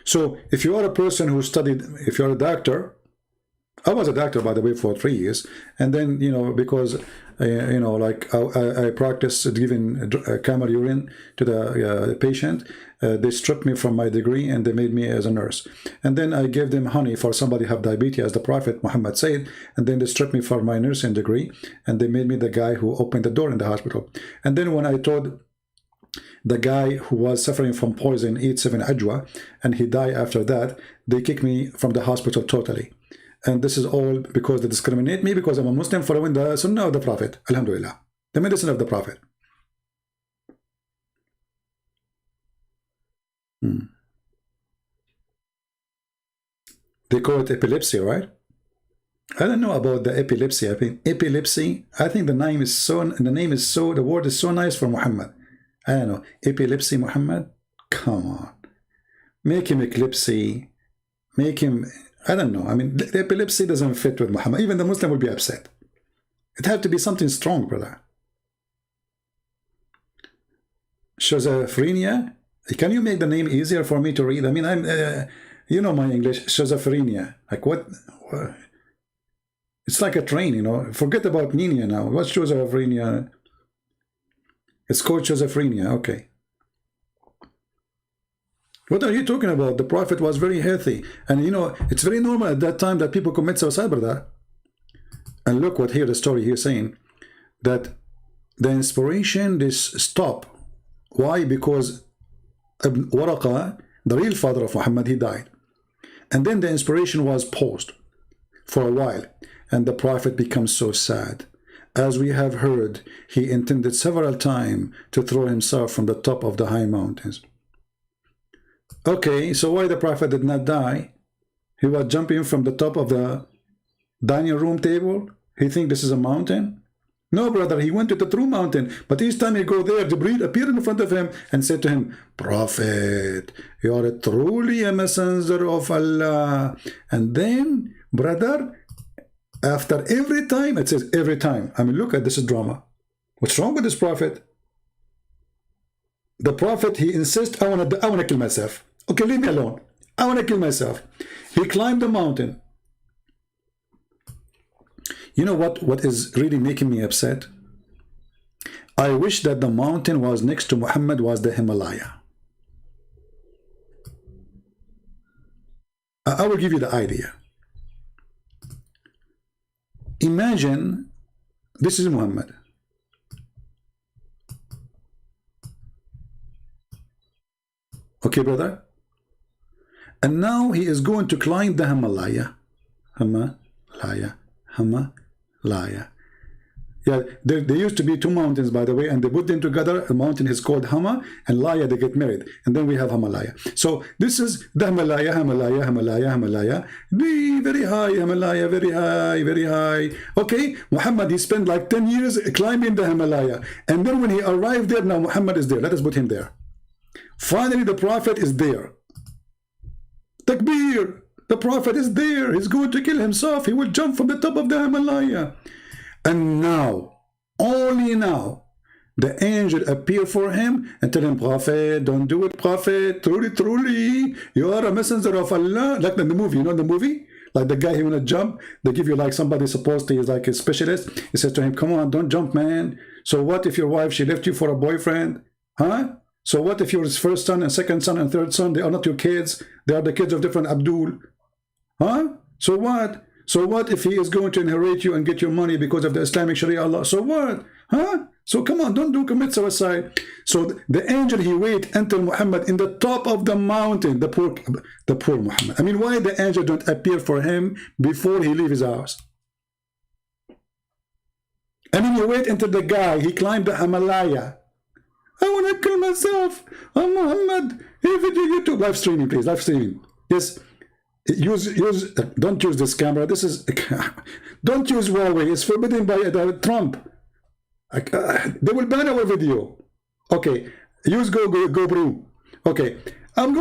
So if you are a person who studied, if you're a doctor, I was a doctor, by the way, for 3 years, and then, you know, because you know, like I practiced giving camel urine to the patient, they stripped me from my degree and they made me as a nurse, and then I gave them honey for somebody who have diabetes, as the Prophet Muhammad said, and then they stripped me for my nursing degree and they made me the guy who opened the door in the hospital. And then when I told the guy who was suffering from poison, eat 7 ajwa, and he died after that, they kicked me from the hospital totally. And this is all because they discriminate me because I'm a Muslim following the Sunnah of the Prophet. Alhamdulillah. The medicine of the Prophet. They call it epilepsy, right? I don't know about the epilepsy. I think epilepsy, I think the name is so, the word is so nice for Muhammad. I don't know. Epilepsy, Muhammad? Come on. Make him epilepsy. Make him, I don't know. I mean, the epilepsy doesn't fit with Muhammad. Even the Muslim will be upset. It had to be something strong, brother. Schizophrenia? Can you make the name easier for me to read? I mean, you know my English. Schizophrenia. Like what? It's like a train, you know. Forget about Nina now. What's schizophrenia? It's called schizophrenia. Okay. What are you talking about? The Prophet was very healthy. And you know, it's very normal at that time that people commit suicide, brother. And look what here, the story here saying, that the inspiration, this stop. Why? Because Ibn Waraqa, the real father of Muhammad, he died. And then the inspiration was paused. for a while, and the Prophet becomes so sad. As we have heard, he intended several times to throw himself from the top of the high mountains. Okay, so why the Prophet did not die? He was jumping from the top of the dining room table. He think this is a mountain? No, brother, he went to the true mountain. But each time he go there, Jibreel appeared in front of him and said to him, Prophet, you are truly a messenger of Allah. And then, brother, after every time, it says every time. I mean, look at this drama. What's wrong with this Prophet? The Prophet, he insists, I want to kill myself. Okay, leave me alone. I want to kill myself. He climbed the mountain. You know what is really making me upset? I wish that the mountain was next to Muhammad was the Himalaya. I will give you the idea. Imagine this is Muhammad. Okay, brother? And now he is going to climb the Himalaya. Himalaya. Yeah, there used to be two mountains, by the way, and they put them together. A mountain is called Hama, and Laya, they get married. And then we have Himalaya. So this is the Himalaya. Very high, Himalaya, very high, very high. Okay, Muhammad, he spent like 10 years climbing the Himalaya. And then when he arrived there, now Muhammad is there. Let us put him there. Finally, the Prophet is there. Takbir! The Prophet is there. He's going to kill himself. He will jump from the top of the Himalaya. And now, only now, the angel appear for him and tell him, Prophet, don't do it, Prophet. Truly, truly, you are a messenger of Allah. Like in the movie, you know the movie? Like the guy, he want to jump. They give you like somebody supposed to, is like a specialist. He says to him, come on, don't jump, man. So what if your wife, she left you for a boyfriend? Huh? So what if your first son and second son and third son, they are not your kids? They are the kids of different Abdul. Huh? So what? So what if he is going to inherit you and get your money because of the Islamic Sharia law? So what? Huh? So come on, don't commit suicide. So the angel, he wait until Muhammad in the top of the mountain, the poor Muhammad. I mean, why the angel don't appear for him before he leave his house? I mean, you wait until the guy, he climbed the Himalaya. I want to kill myself. I'm Muhammad. Hey, video YouTube. Live streaming, please. Live streaming. Yes. Don't use this camera. This is don't use Huawei. It's forbidden by Trump. They will ban our video. Okay, use GoPro. Okay, I'm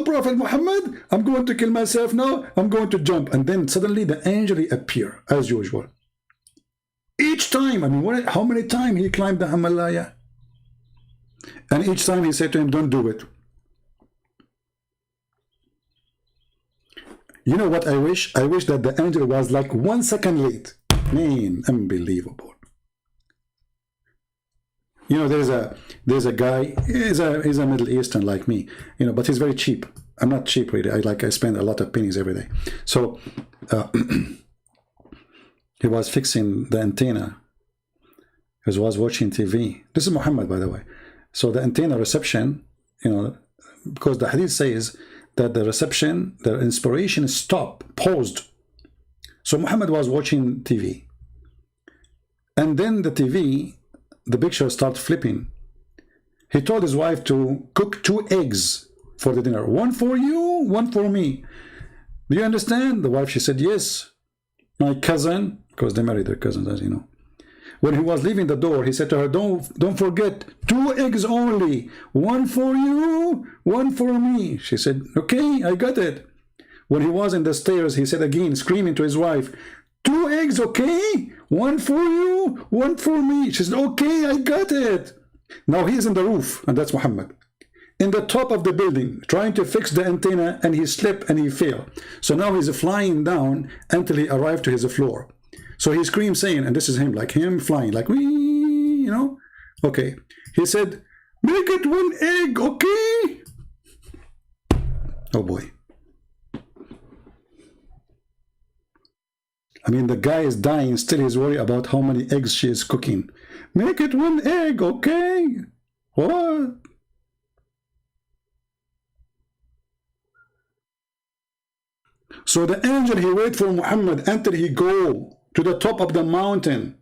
Prophet Muhammad. I'm going to kill myself now. I'm going to jump, and then suddenly the angel appear as usual. Each time, I mean, how many times he climbed the Himalaya? And each time he said to him, don't do it. You know what I wish? I wish that the angel was like 1 second late. Man, unbelievable. You know, there's a guy, he's a Middle Eastern like me, you know, but he's very cheap. I'm not cheap really. I spend a lot of pennies every day. So he was fixing the antenna. He was watching TV. This is Muhammad, by the way. So the antenna reception, you know, because the hadith says that the reception, the inspiration stopped, paused. So Muhammad was watching TV. And then the TV, the picture started flipping. He told his wife to cook 2 eggs for the dinner. One for you, one for me. Do you understand? The wife, she said, yes. My cousin, because they married their cousins, as you know. When he was leaving the door, he said to her, don't forget, 2 eggs only. One for you, one for me. She said, okay, I got it. When he was in the stairs, he said again, screaming to his wife, 2 eggs, okay? One for you, one for me. She said, okay, I got it. Now he is in the roof, and that's Muhammad. In the top of the building, trying to fix the antenna, and he slipped and he fell. So now he's flying down until he arrived to his floor. So he screamed saying, and this is him, like him flying, like, wee, you know? Okay. He said, make it 1 egg, okay? Oh boy. I mean, the guy is dying, still he's worried about how many eggs she is cooking. Make it 1 egg, okay? What? So the angel, he wait for Muhammad until he go to the top of the mountain.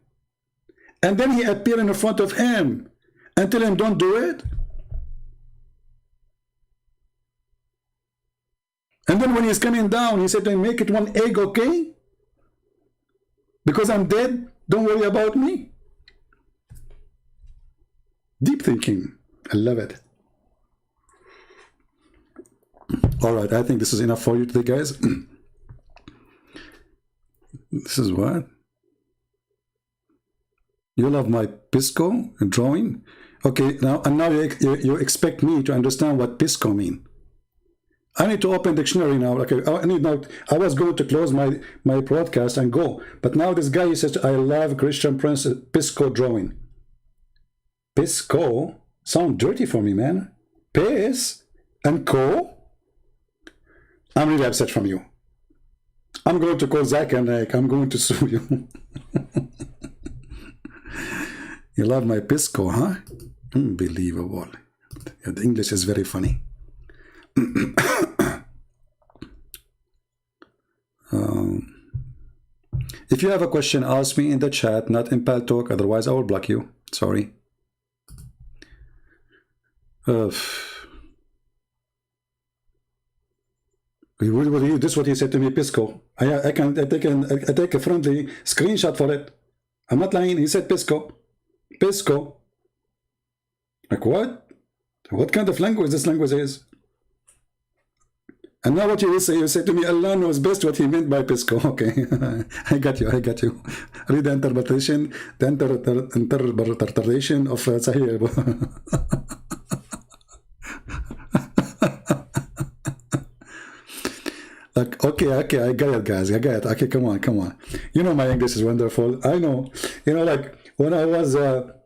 And then he appear in front of him and tell him, don't do it. And then when he's coming down, he said to him, make it one egg, okay? Because I'm dead, don't worry about me. Deep thinking. I love it. All right, I think this is enough for you today, guys. This is what? You love my Pisco drawing? Okay, now you expect me to understand what Pisco mean. I need to open dictionary now. Okay, I was going to close my broadcast and go, but now this guy, he says, I love Christian Prince Pisco drawing. Pisco sound dirty for me, man. Pis and co. I'm really upset from you. I'm going to call ZakirNaik. I'm going to sue you. You love my Pisco, huh? Unbelievable. Yeah, the English is very funny. If you have a question, ask me in the chat, not in Pal Talk. Otherwise, I will block you. Sorry. This is what he said to me, Pisco. I take a friendly screenshot for it. I'm not lying. He said Pisco. Pisco. Like what? What kind of language this language is? And now what you will say, you say to me, Allah knows best what he meant by Pisco. Okay, I got you. Read the interpretation, interpretation of Sahih. Like, okay, I got it, guys. I got it. Okay, come on. You know my English is wonderful. I know. You know, like when I was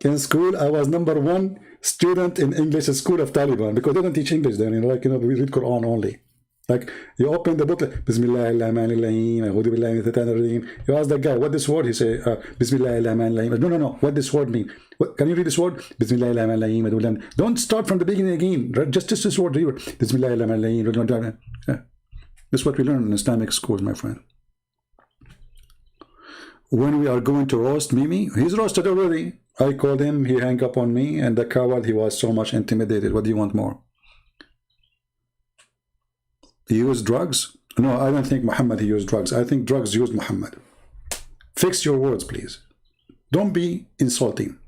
in school, I was #1 student in English school of Taliban because they don't teach English then. You know, like, you know, we read Quran only. Like, you open the book, like, Bismillahirrahmanirrahim, A'udhu billahi minash shaitanir rajim. You ask the guy, what this word? He say, Bismillahirrahmanirrahim. No. What this word mean? What, can you read this word? Bismillahirrahmanirrahim. Don't start from the beginning again. Just this word here. Bismillahirrahmanirrahim. Yeah. This is what we learn in Islamic schools, my friend. When we are going to roast Mimi, he's roasted already. I called him, he hung up on me, and the coward, he was so much intimidated. What do you want more? He used drugs? No, I don't think Muhammad, he used drugs. I think drugs used Muhammad. Fix your words, please. Don't be insulting.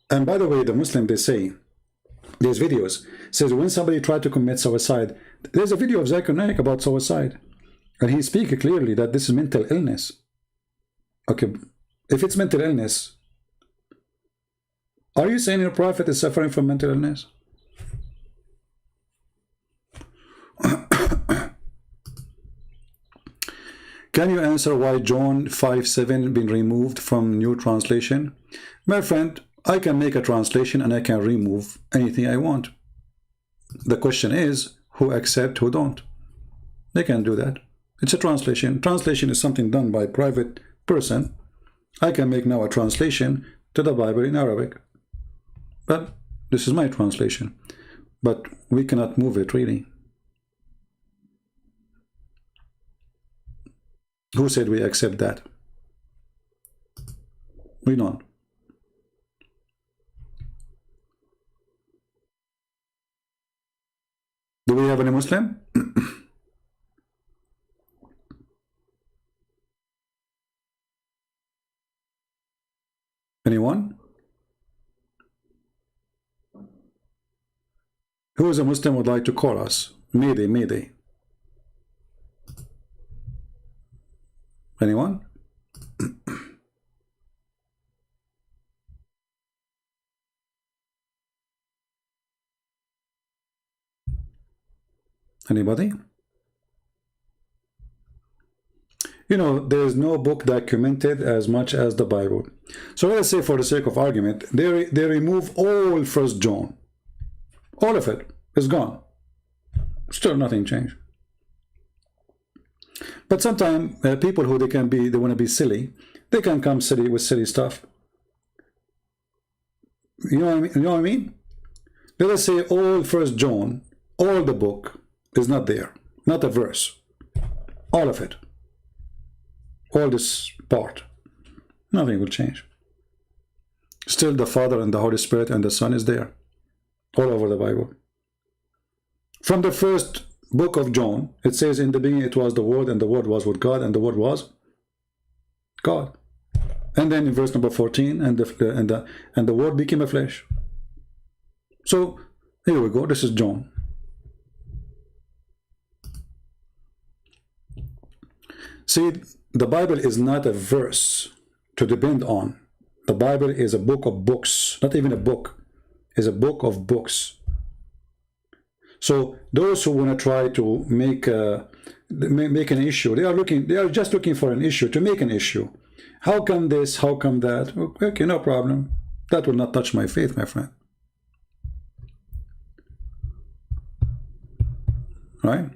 And by the way, the Muslim, they say, there's videos, says when somebody tried to commit suicide, there's a video of ZakirNaik about suicide. And he speaks clearly that this is mental illness. Okay, if it's mental illness, are you saying your prophet is suffering from mental illness? Can you answer why John 5:7 been removed from new translation? My friend, I can make a translation and I can remove anything I want. The question is, who accept, who don't? They can do that. It's a translation. Translation is something done by a private person. I can make now a translation to the Bible in Arabic. But this is my translation. But we cannot move it really. Who said we accept that? We don't. Do we have any Muslim? Anyone? Who is a Muslim would like to call us? Mayday. Anyone? Anybody? You know, there is no book documented as much as the Bible. So let's say, for the sake of argument, they remove all 1 John. All of it is gone. Still nothing changed. But sometimes people who they want to be silly, they can come silly with silly stuff. You know what I mean? Let us say all 1 John, all the book is not there. not a verse. All of it. All this part. Nothing will change. Still the Father and the Holy Spirit and the Son is there. All over the Bible. From the first book of John, it says, in the beginning it was the Word, and the Word was with God, and the Word was God. And then in verse number 14, and the Word became a flesh. So here we go. This is John. See, the Bible is not a verse to depend on. The Bible is a book of books. Not even a book. It's a book of books. So those who want to try to make an issue, they are just looking for an issue to make an issue. How come this? How come that? Okay, no problem. That will not touch my faith, my friend. Right?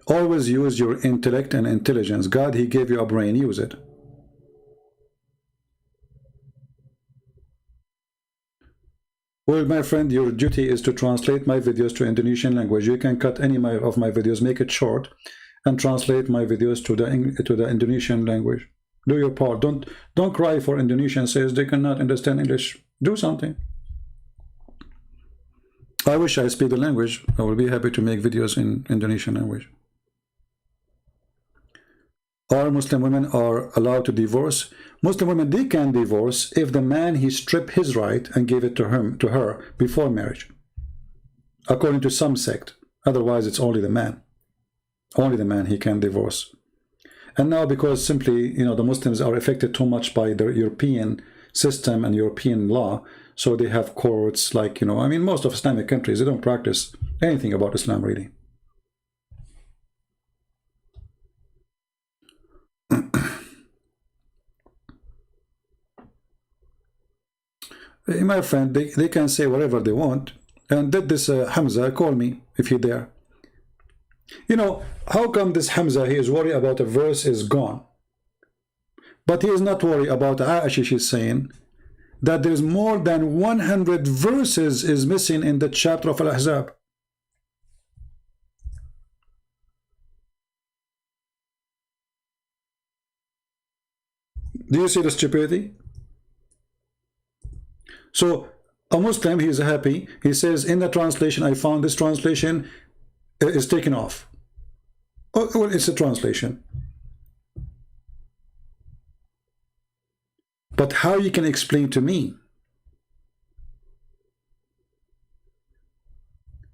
Always use your intellect and intelligence. God, He gave you a brain. Use it. Well, my friend, your duty is to translate my videos to Indonesian language. You can cut any of my videos, make it short, and translate my videos to the Indonesian language. Do your part. Don't cry for Indonesian says they cannot understand English. Do something. I wish I speak the language. I will be happy to make videos in Indonesian language. All Muslim women are allowed to divorce. Muslim women, they can divorce if the man, he stripped his right and gave it to her before marriage, according to some sect. Otherwise, it's only the man. Only the man he can divorce. And now, because simply, the Muslims are affected too much by the European system and European law, so they have courts like, I mean, most of Islamic countries, they don't practice anything about Islam, really. My friend, they can say whatever they want. And did this Hamza call me if you're there? How come this Hamza, he is worried about a verse is gone? But he is not worried about Aisha. She's saying that there's more than 100 verses is missing in the chapter of Al-Ahzab. Do you see the stupidity? So a Muslim, he is happy. He says, in the translation, I found this translation is taken off. Oh, well, it's a translation. But how you can explain to me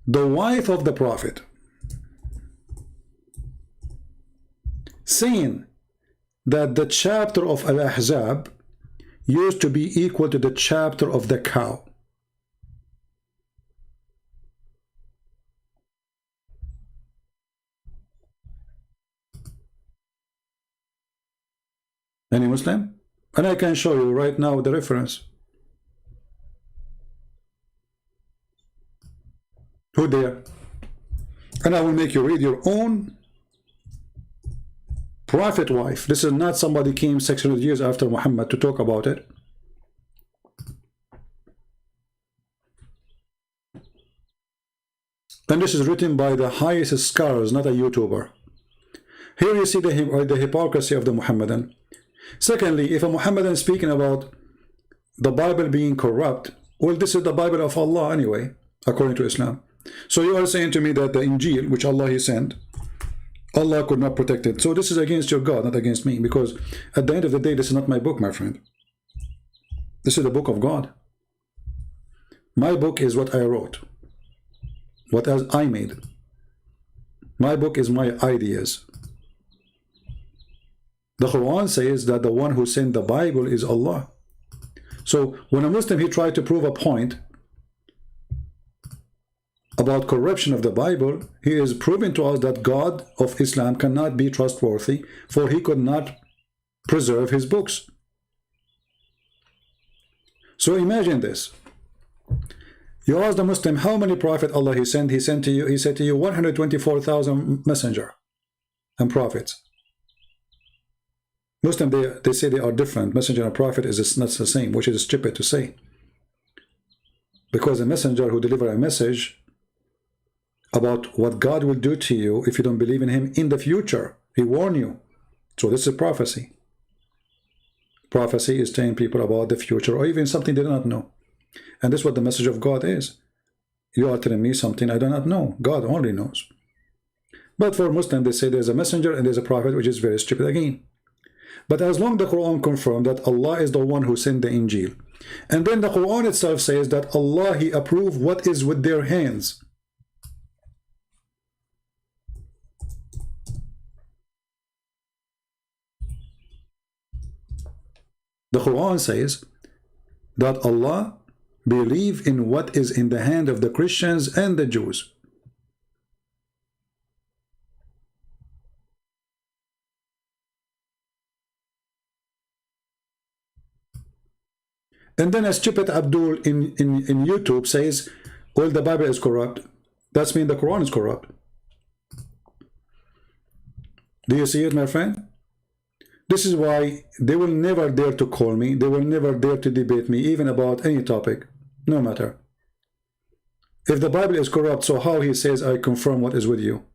the wife of the Prophet saying that the chapter of Al-Ahzab used to be equal to the chapter of the cow? Any Muslim? And I can show you right now the reference. Who there? And I will make you read your own prophet wife. This is not somebody came 600 years after Muhammad to talk about it. And this is written by the highest scholars, not a YouTuber. Here you see the hypocrisy of the Muhammadan. Secondly, if a Muhammadan is speaking about the Bible being corrupt, well, this is the Bible of Allah anyway, according to Islam. So you are saying to me that the Injil, which Allah He sent, Allah could not protect it. So this is against your God, not against me, because at the end of the day, this is not my book, my friend. This is the book of God. My book is what I wrote, what I made. My book is my ideas. The Quran says that the one who sent the Bible is Allah. So when a Muslim, he tried to prove a point about corruption of the Bible, he is proving to us that God of Islam cannot be trustworthy, for he could not preserve his books. So imagine this. You ask the Muslim, how many prophets Allah He sent? He said to you 124,000 messenger and prophets. Muslim, they say they are different. Messenger and prophet is not the same, which is stupid to say. Because a messenger who delivers a message about what God will do to you if you don't believe in him in the future. He warned you. So this is prophecy. Prophecy is telling people about the future or even something they do not know. And this is what the message of God is. You are telling me something I do not know. God only knows. But for Muslims, they say there's a messenger and there's a prophet, which is very stupid again. But as long as the Quran confirmed that Allah is the one who sent the Injil, and then the Quran itself says that Allah, He approved what is with their hands. The Quran says that Allah believe in what is in the hand of the Christians and the Jews. And then a stupid Abdul in YouTube says, well, the Bible is corrupt. That means the Quran is corrupt. Do you see it, my friend? This is why they will never dare to call me. They will never dare to debate me, even about any topic, no matter. If the Bible is corrupt, so how he says, I confirm what is with you?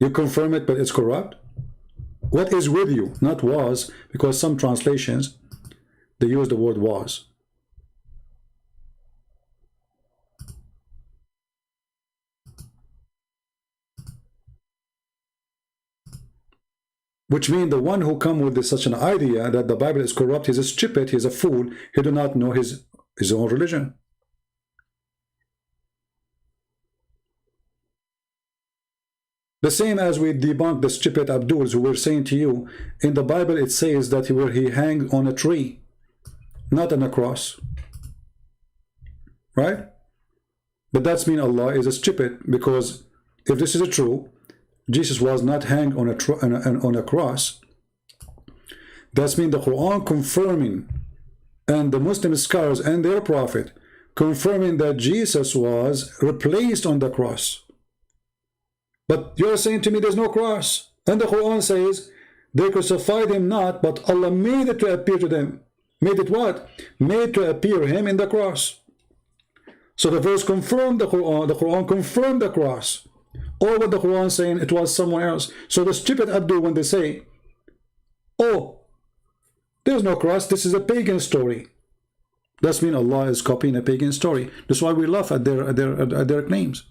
You confirm it, but it's corrupt? What is with you? Not was, because some translations, they use the word was. Which means the one who come with such an idea that the Bible is corrupt, he's a stupid, he's a fool, he do not know his own religion. The same as we debunk the stupid Abduls who were saying to you, in the Bible it says that he hanged on a tree, not on a cross. Right? But that's mean Allah is a stupid, because if this is true, Jesus was not hanged on a cross. That's mean the Quran confirming, and the Muslim scholars and their prophet confirming that Jesus was replaced on the cross. But you're saying to me there's no cross. And the Quran says they crucified him not, but Allah made it to appear to them. Made it what? Made to appear him in the cross. So the verse confirmed the Quran confirmed the cross. Or what the Quran saying it was someone else. So the stupid Abdul, when they say, oh, there's no cross, this is a pagan story. That means Allah is copying a pagan story. That's why we laugh at their claims.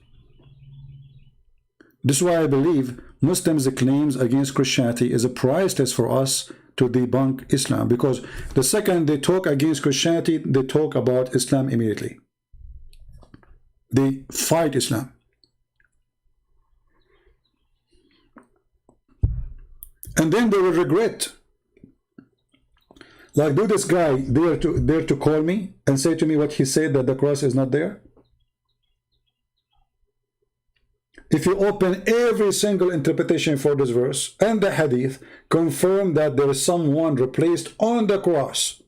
This is why I believe Muslims' claims against Christianity is a price test for us to debunk Islam. Because the second they talk against Christianity, they talk about Islam immediately. They fight Islam. And then they will regret. Like, do this guy dare to call me and say to me what he said, that the cross is not there? If you open every single interpretation for this verse and the hadith, confirm that there is someone replaced on the cross.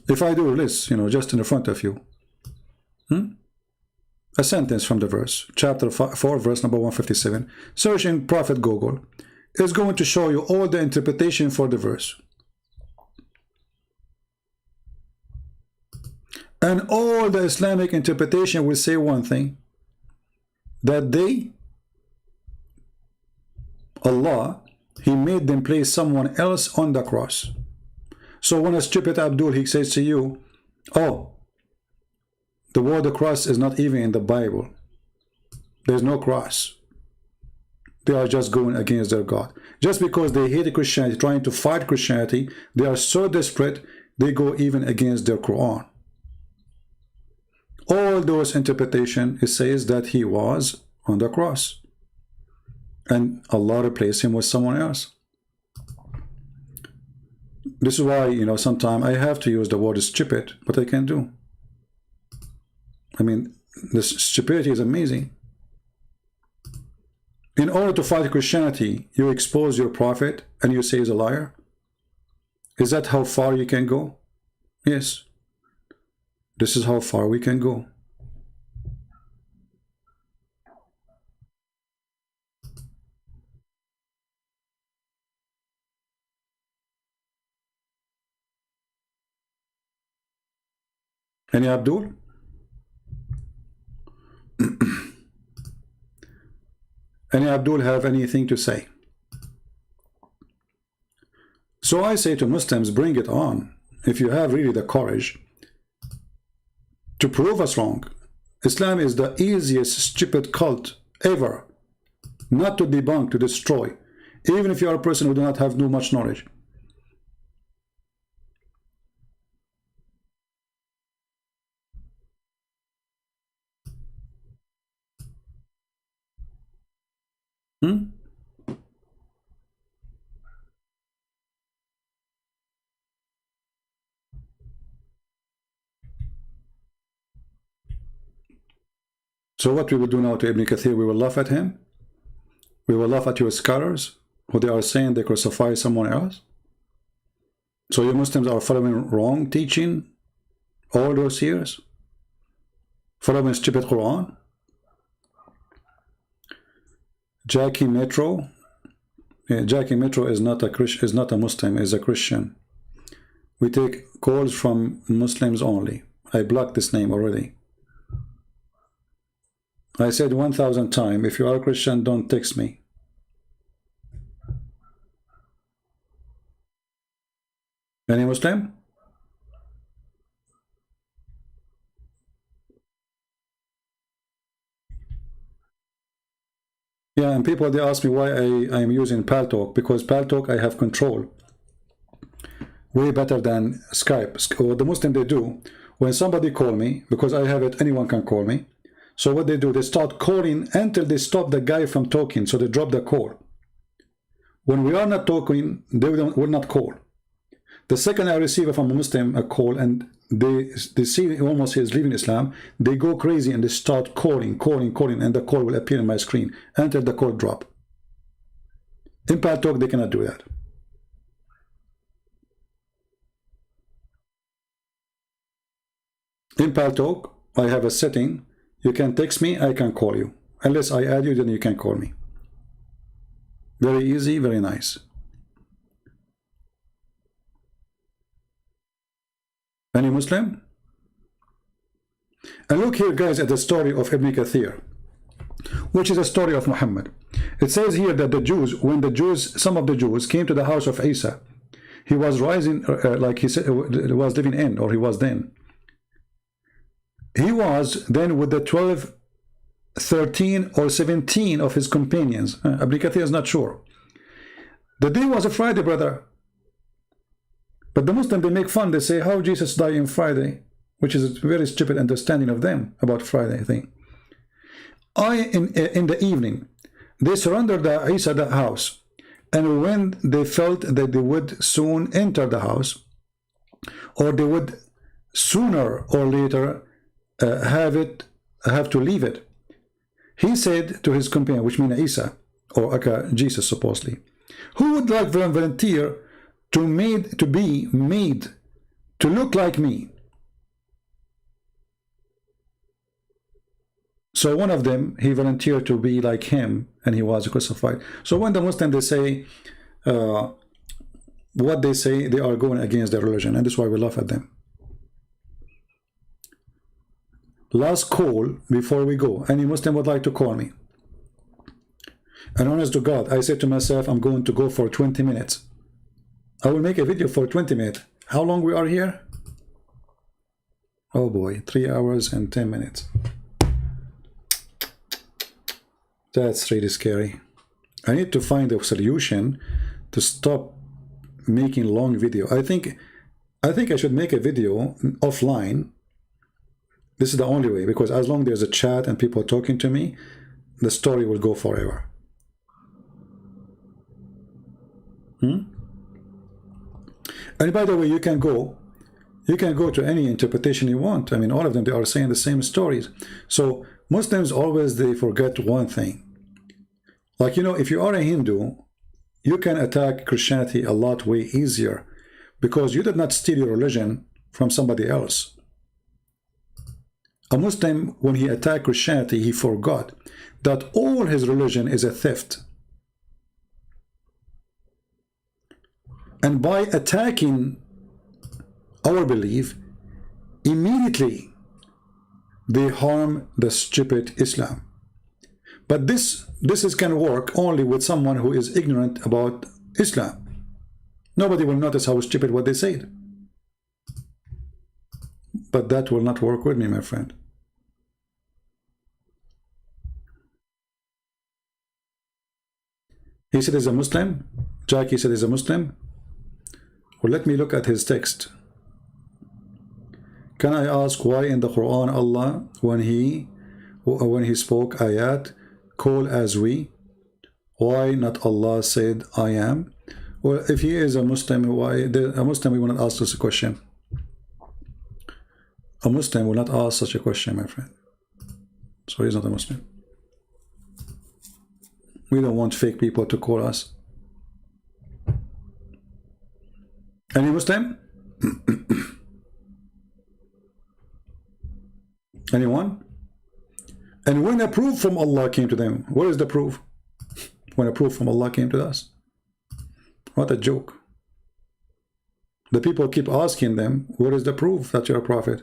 If I do this, just in front of you, a sentence from the verse, chapter 4, verse number 157, search in Prophet Google, is going to show you all the interpretation for the verse. And all the Islamic interpretation will say one thing, that Allah, He made them place someone else on the cross. So when a stupid Abdul, he says to you, oh, the word cross is not even in the Bible. There's no cross. They are just going against their God. Just because they hate Christianity, trying to fight Christianity, they are so desperate, they go even against their Quran. All those interpretations, it says that he was on the cross. And Allah replaced him with someone else. This is why, sometimes I have to use the word stupid, but I can't do. I mean, this stupidity is amazing. In order to fight Christianity, you expose your prophet and you say he's a liar? Is that how far you can go? Yes. This is how far we can go. Any Abdul? Any Abdul have anything to say? So I say to Muslims, bring it on. If you have really the courage to prove us wrong. Islam is the easiest stupid cult ever not to debunk, to destroy, even if you are a person who do not have much knowledge. So what we will do now to Ibn Kathir, we will laugh at him. We will laugh at your scholars who they are saying they crucify someone else. So you Muslims are following wrong teaching all those years, following stupid Quran. Jackie Metro, Jackie Metro is not a Christian, is not a Muslim, is a Christian. We take calls from Muslims only. I blocked this name already. I said 1,000 times, if you are a Christian, don't text me. Any Muslim? Yeah, and people, they ask me why I am using Paltalk, because Paltalk I have control way better than Skype. What the Muslim they do, when somebody call me, because I have it, anyone can call me. So what they do, they start calling until they stop the guy from talking, so they drop the call. When we are not talking, they will not call. The second I receive from a Muslim a call and they see almost he is leaving Islam, they go crazy and they start calling, and the call will appear on my screen until the call drop. In Paltalk, they cannot do that. In Paltalk, I have a setting. You can text me, I can call you. Unless I add you, then you can call me. Very easy, very nice. Any Muslim? And look here, guys, at the story of Ibn Kathir, which is a story of Muhammad. It says here that the Jews, when the Jews, some of the Jews came to the house of Isa, he was rising, like he said, was living in, or he was then. He was then with the 12, 13, or 17 of his companions. Ibn Kathir is not sure. The day was a Friday, brother. But the Muslims, they make fun. They say, how Jesus died in Friday, which is a very stupid understanding of them about Friday thing. In the evening, they surrendered Isa the house. And when they felt that they would soon enter the house, or they would sooner or later have to leave it, he said to his companion, which means Isa, or Jesus supposedly, who would like to volunteer to be made to look like me? So one of them, he volunteered to be like him, and he was crucified. So when the Muslims, they say what they say, they are going against their religion, and that's why we laugh at them. Last call before we go. Any Muslim would like to call me? And honest to God, I said to myself, I'm going to go for 20 minutes. I will make a video for 20 minutes. How long we are here? Oh boy, 3 hours and 10 minutes. That's really scary. I need to find a solution to stop making long video. I think I should make a video offline. This is the only way, because as long as there's a chat and people talking to me, the story will go forever. And by the way, you can go to any interpretation you want. I mean, all of them, they are saying the same stories. So Muslims always, they forget one thing. Like, you know, if you are a Hindu, you can attack Christianity a lot way easier, because you did not steal your religion from somebody else. A Muslim, when he attacked Christianity, he forgot that all his religion is a theft. And by attacking our belief, immediately they harm the stupid Islam. But this can work only with someone who is ignorant about Islam. Nobody will notice how stupid what they said. But that will not work with me, my friend. He said he's a Muslim. Jackie said he's a Muslim. Well, let me look at his text. Can I ask why in the Quran Allah, when he spoke ayat, call as we, why not Allah said I am? Well, if he is a Muslim, why a Muslim will not ask such a question? A Muslim will not ask such a question, my friend. So he's not a Muslim. We don't want fake people to call us. Any Muslim? Anyone? And when a proof from Allah came to them, where is the proof? When a proof from Allah came to us. What a joke. The people keep asking them, where is the proof that you're a prophet?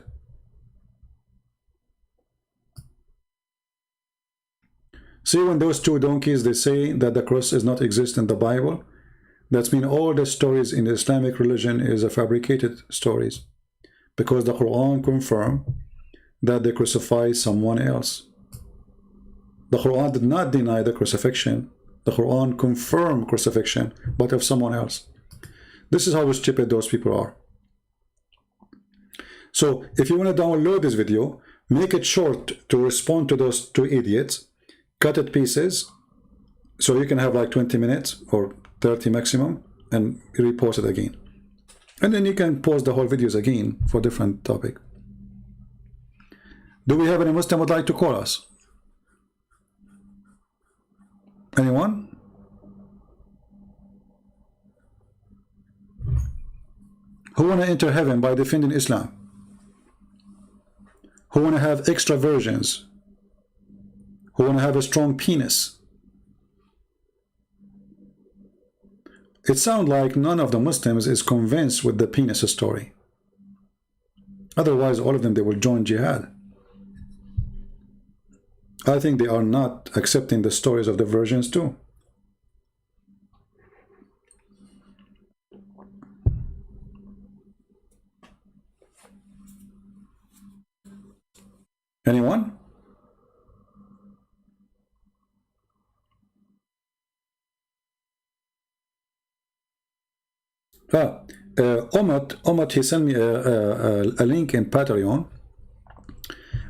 See, when those two donkeys, they say that the cross does not exist in the Bible, that means all the stories in the Islamic religion is a fabricated stories, because the Quran confirms that they crucify someone else. The Quran did not deny the crucifixion. The Quran confirmed crucifixion, but of someone else. This is how stupid those people are. So if you want to download this video, make it short to respond to those two idiots, cut it pieces, so you can have like 20 minutes or 30 maximum, and repost it again. And then you can post the whole videos again for different topic. Do we have any Muslim would like to call us? Anyone? Who want to enter heaven by defending Islam? Who want to have extra virgins? Who want to have a strong penis? It sounds like none of the Muslims is convinced with the penis story. Otherwise, all of them, they will join jihad. I think they are not accepting the stories of the virgins too. Anyone? Omat, he sent me a link in Patreon,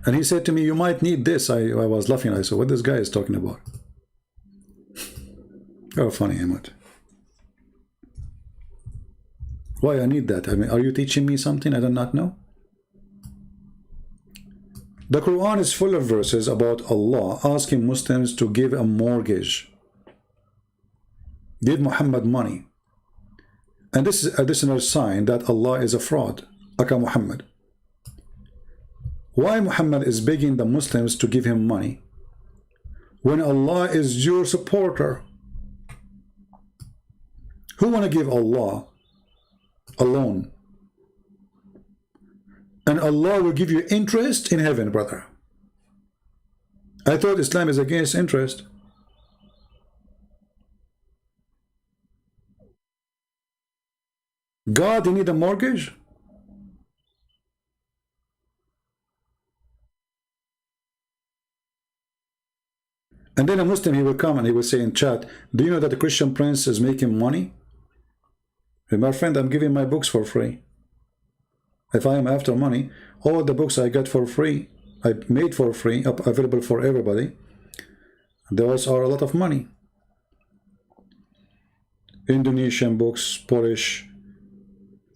and he said to me, you might need this. I was laughing. I said, what this guy is talking about? You're funny, Omat. Why I need that? I mean, are you teaching me something I do not know? The Quran is full of verses about Allah asking Muslims to give a mortgage. Give Muhammad money. And this is additional sign that Allah is a fraud, aka Muhammad. Why Muhammad is begging the Muslims to give him money when Allah is your supporter? Who want to give Allah a loan? And Allah will give you interest in heaven, brother. I thought Islam is against interest. God, you need a mortgage? And then a Muslim, he will come and he will say in chat, do you know that the Christian prince is making money? Hey, my friend, I'm giving my books for free. If I am after money, all the books I get for free, I made for free, available for everybody, those are a lot of money. Indonesian books, Polish,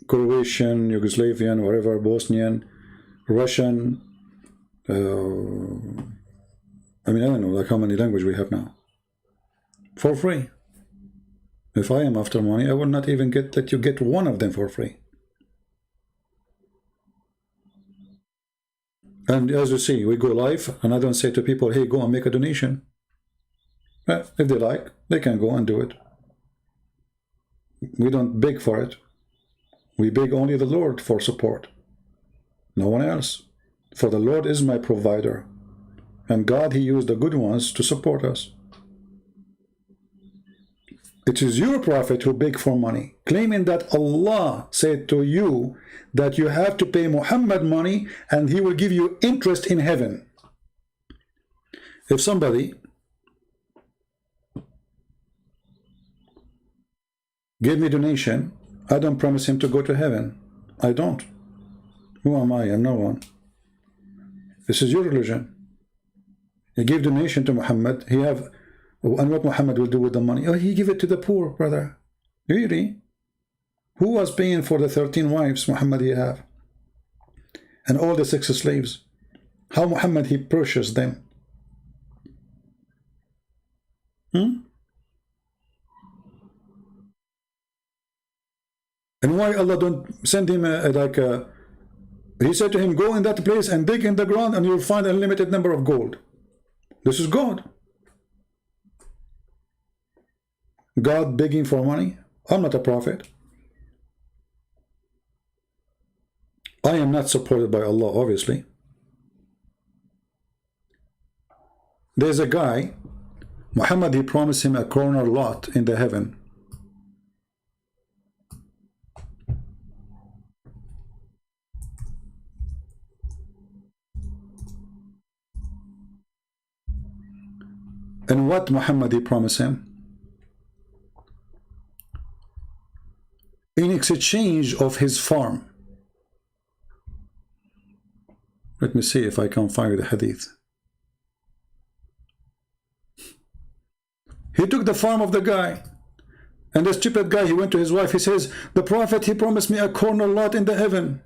Croatian, Yugoslavian, whatever, Bosnian, Russian, I mean, I don't know, like how many languages we have now. For free. If I am after money, I will not even let you get one of them for free. And as you see, we go live, and I don't say to people, hey, go and make a donation. If they like, they can go and do it. We don't beg for it. We beg only the Lord for support. No one else. For the Lord is my provider. And God, He used the good ones to support us. It is your prophet who begged for money, claiming that Allah said to you that you have to pay Muhammad money and he will give you interest in heaven. If somebody gave me donation, I don't promise him to go to heaven. I don't. Who am I? I'm no one. This is your religion. He gave donation to Muhammad. And what Muhammad will do with the money? Oh, he give it to the poor, brother. Really? Who was paying for the 13 wives Muhammad he have? And all the 6 slaves? How Muhammad he purchased them? And why Allah don't send him he said to him, go in that place and dig in the ground and you'll find an unlimited number of gold. This is God. God begging for money? I'm not a prophet. I am not supported by Allah, obviously. There's a guy, Muhammad, he promised him a corner lot in the heaven. And what Muhammad he promised him? In exchange of his farm. Let me see if I can find the hadith. He took the farm of the guy. And the stupid guy, he went to his wife, he says, the prophet, he promised me a corner lot in the heaven.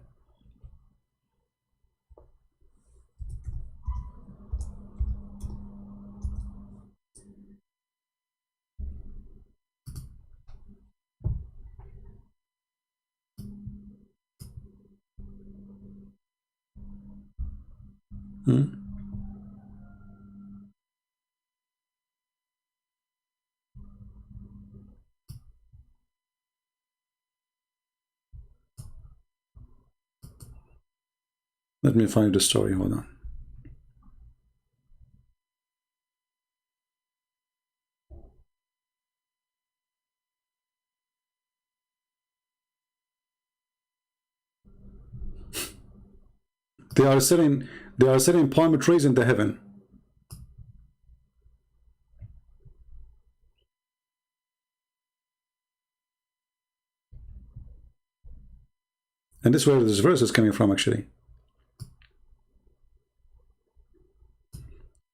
Let me find the story, hold on. They are selling palm trees in the heaven. And this is where this verse is coming from, actually.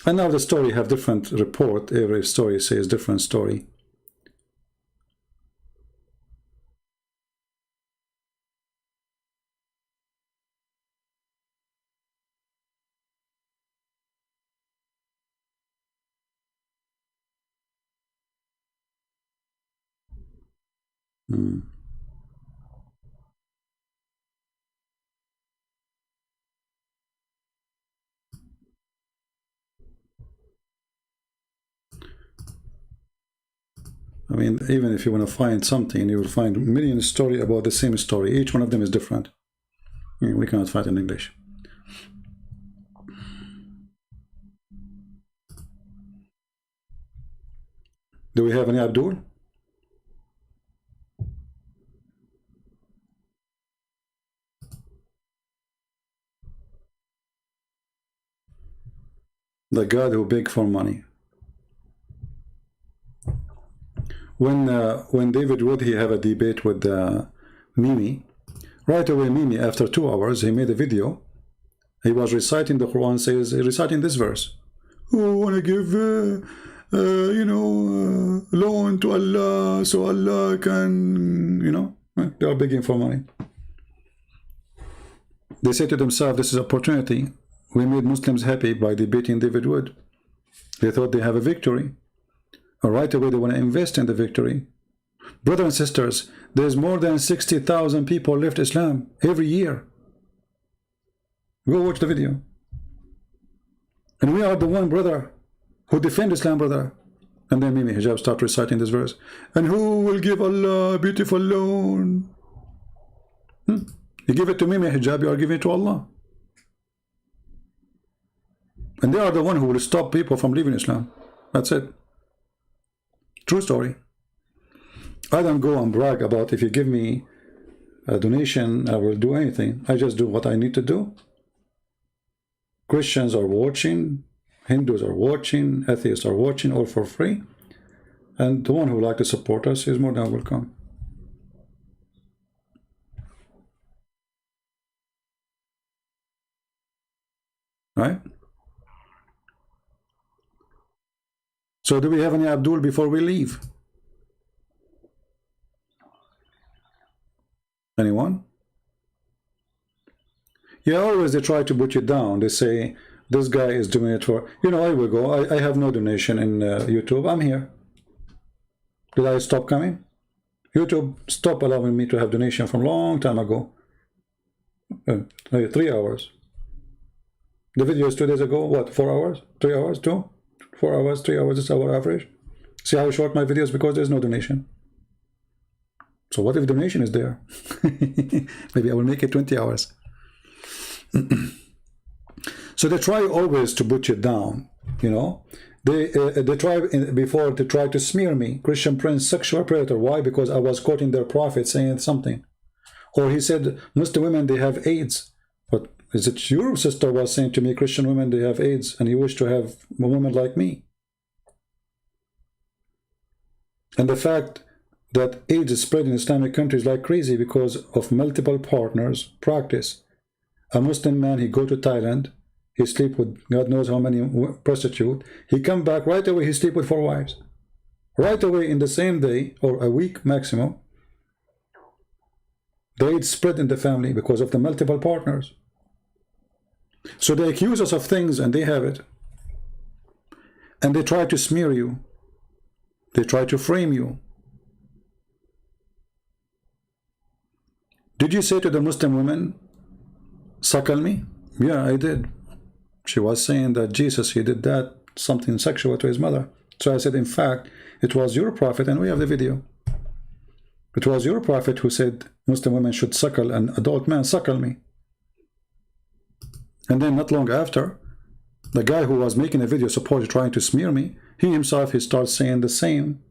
And now the story have different report. Every story says different story. I mean, even if you want to find something, you will find a million stories about the same story. Each one of them is different. I mean, we cannot find in English. Do we have any Abdul? The God who begged for money. When David Wood, he have a debate with Mimi, right away Mimi, after 2 hours, he made a video. He was reciting the Quran, says, reciting this verse. Oh, I want to give, loan to Allah, so Allah can, they are begging for money. They say to themselves, this is opportunity. We made Muslims happy by debating David Wood. They thought they have a victory. Right away, they want to invest in the victory. Brothers and sisters, there's more than 60,000 people left Islam every year. Go watch the video. And we are the one, brother, who defend Islam, brother. And then Mimi Hijab start reciting this verse. And who will give Allah a beautiful loan? You give it to Mimi Hijab, you are giving it to Allah. And they are the one who will stop people from leaving Islam. That's it. True story. I don't go and brag about if you give me a donation, I will do anything. I just do what I need to do. Christians are watching, Hindus are watching, atheists are watching, all for free. And the one who would like to support us is more than welcome. Right? So do we have any Abdul before we leave? Anyone? Yeah, always they try to put you down. They say, this guy is doing it for... You know, I will go. I have no donation in YouTube. I'm here. Did I stop coming? YouTube stopped allowing me to have donation from a long time ago. 3 hours. The video is 2 days ago. What, 4 hours? 3 hours? 2? 4 hours, 3 hours is our average. See how short my videos? Because there's no donation. So what if donation is there? Maybe I will make it 20 hours. So they try always to put you down, you know. They try before to try to smear me, Christian Prince, sexual predator. Why? Because I was quoting their prophet saying something. Or he said, Muslim women, they have AIDS. But is it your sister was saying to me, Christian women, they have AIDS, and you wish to have a woman like me? And the fact that AIDS is spread in Islamic countries like crazy because of multiple partners practice. A Muslim man, he go to Thailand, he sleep with God knows how many prostitutes. He come back right away, he sleep with 4 wives. Right away in the same day, or a week maximum. The AIDS spread in the family because of the multiple partners. So they accuse us of things and they have it. And they try to smear you. They try to frame you. Did you say to the Muslim woman, suckle me? Yeah, I did. She was saying that Jesus, he did that, something sexual to his mother. So I said, in fact, it was your prophet, and we have the video. It was your prophet who said Muslim women should suckle an adult man, suckle me. And then not long after, the guy who was making a video supposedly trying to smear me, he himself, he starts saying the same,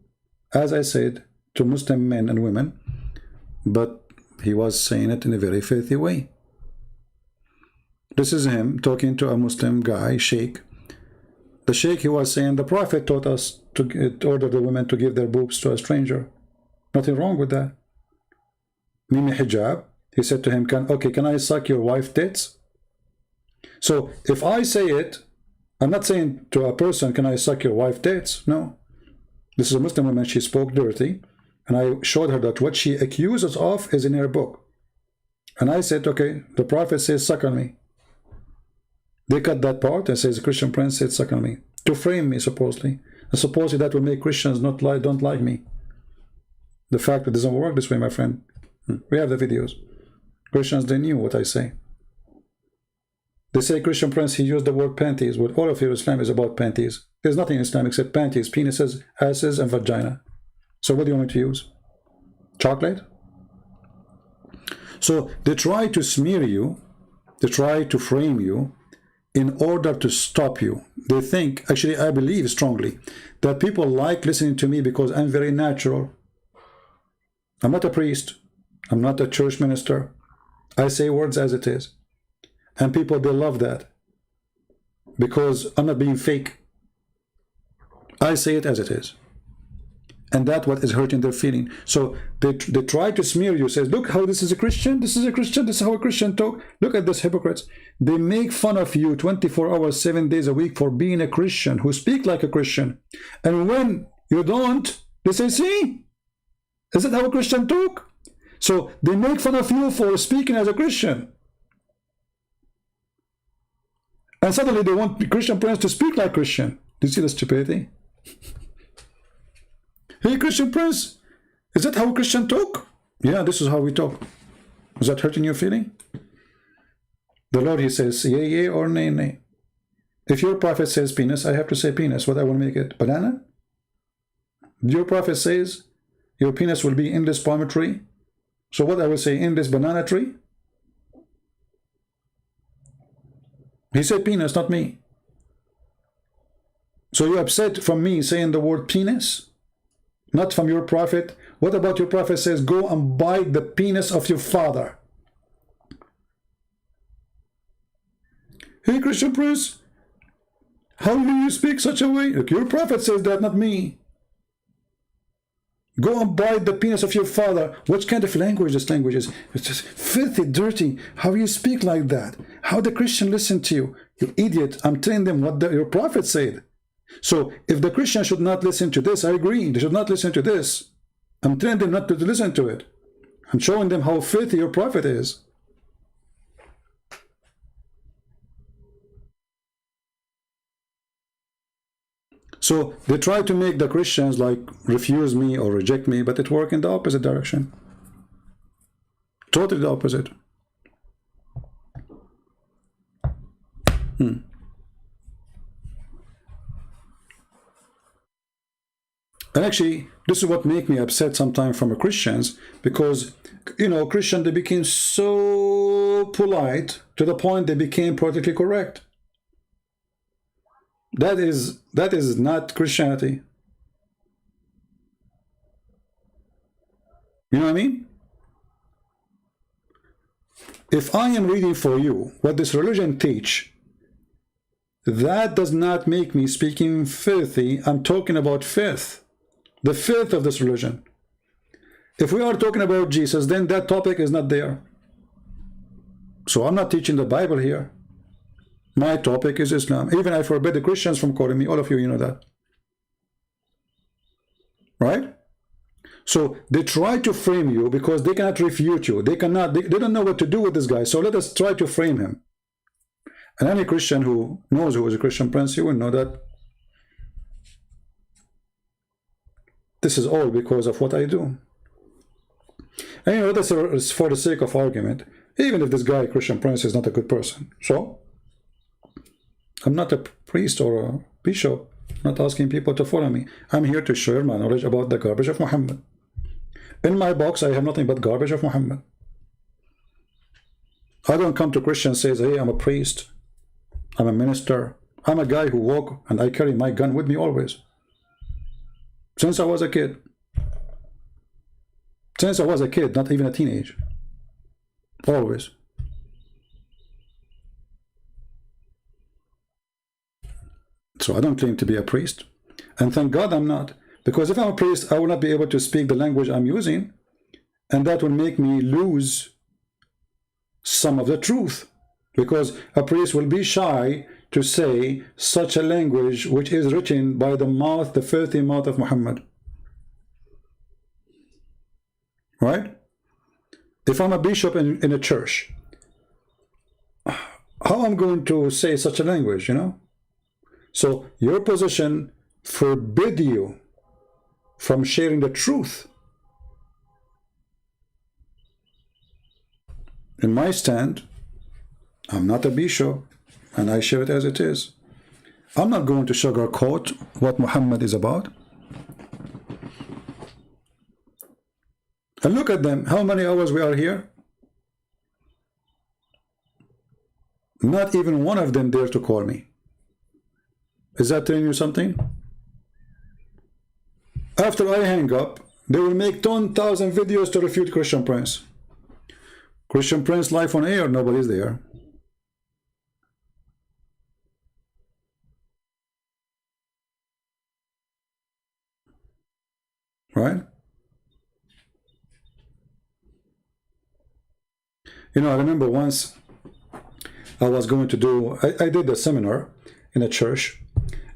as I said, to Muslim men and women, but he was saying it in a very filthy way. This is him talking to a Muslim guy, sheikh. The sheikh, he was saying, the prophet taught us to order the women to give their boobs to a stranger. Nothing wrong with that. Mimi hijab, he said to him, can I suck your wife's tits? So if I say it, I'm not saying to a person, can I suck your wife's tits? No. This is a Muslim woman, she spoke dirty. And I showed her that what she accuses of is in her book. And I said, okay, the prophet says, suckle me. They cut that part and says, Christian Prince said, suckle me. To frame me, supposedly. And supposedly that will make Christians don't like me. The fact it doesn't work this way, my friend. We have the videos. Christians, they knew what I say. They say Christian Prince, he used the word panties. But all of your Islam is about panties. There's nothing in Islam except panties, penises, asses, and vagina. So what do you want me to use? Chocolate? So they try to smear you, they try to frame you in order to stop you. They think, actually I believe strongly, that people like listening to me because I'm very natural. I'm not a priest. I'm not a church minister. I say words as it is. And people, they love that. Because I'm not being fake. I say it as it is. And that's what is hurting their feeling. So they try to smear you, says, look how this is a Christian, this is a Christian, this is how a Christian talk. Look at this hypocrites. They make fun of you 24 hours, 7 days a week for being a Christian, who speak like a Christian. And when you don't, they say, see, is that how a Christian talk? So they make fun of you for speaking as a Christian. And suddenly they want Christian Prince to speak like Christian. Do you see the stupidity? Hey, Christian Prince, is that how a Christian talk? Yeah, this is how we talk. Is that hurting your feeling? The Lord, he says, yea, yea, or nay, nay. If your prophet says penis, I have to say penis. What I will make it? Banana? Your prophet says your penis will be in this palm tree. So what I will say, in this banana tree? He said penis, not me. So you're upset from me saying the word penis? Not from your prophet? What about your prophet says, go and bite the penis of your father? Hey, Christian Prince, how do you speak such a way? Look, your prophet says that, not me. Go and bite the penis of your father. What kind of language this language is? It's just filthy, dirty. How you speak like that? How the Christian listen to you? You idiot. I'm telling them what your prophet said. So if the Christian should not listen to this, I agree. They should not listen to this. I'm telling them not to listen to it. I'm showing them how filthy your prophet is. So they try to make the Christians like refuse me or reject me, but it works in the opposite direction. Totally the opposite. And actually, this is what makes me upset sometimes from the Christians, because, you know, Christians, they became so polite to the point they became politically correct. That is not Christianity. You know what I mean? If I am reading for you what this religion teach, that does not make me speaking filthy. I'm talking about filth. The filth of this religion. If we are talking about Jesus, then that topic is not there. So I'm not teaching the Bible here. My topic is Islam. Even I forbid the Christians from calling me. All of you, you know that. Right? So they try to frame you because they cannot refute you. They don't know what to do with this guy. So let us try to frame him. And any Christian who knows who is a Christian Prince, he will know that this is all because of what I do. And you know, that's for the sake of argument. Even if this guy, Christian Prince, is not a good person. So I'm not a priest or a bishop. I'm not asking people to follow me. I'm here to share my knowledge about the garbage of Muhammad. In my box, I have nothing but garbage of Muhammad. I don't come to Christians and say, hey, I'm a priest. I'm a minister. I'm a guy who walk and I carry my gun with me always. Since I was a kid. Since I was a kid, not even a teenage. Always. So I don't claim to be a priest. And thank God I'm not. Because if I'm a priest, I will not be able to speak the language I'm using. And that will make me lose some of the truth. Because a priest will be shy to say such a language which is written by the mouth, the filthy mouth of Muhammad. Right? If I'm a bishop in a church, how I'm going to say such a language, you know? So your position forbid you from sharing the truth. In my stand, I'm not a bishop, and I share it as it is. I'm not going to sugarcoat what Muhammad is about. And look at them, how many hours we are here? Not even one of them dare to call me. Is that telling you something? After I hang up, they will make 10,000 videos to refute Christian Prince. Christian Prince live on air, nobody's there. Right? You know, I remember once I was going to do, I did a seminar in a church,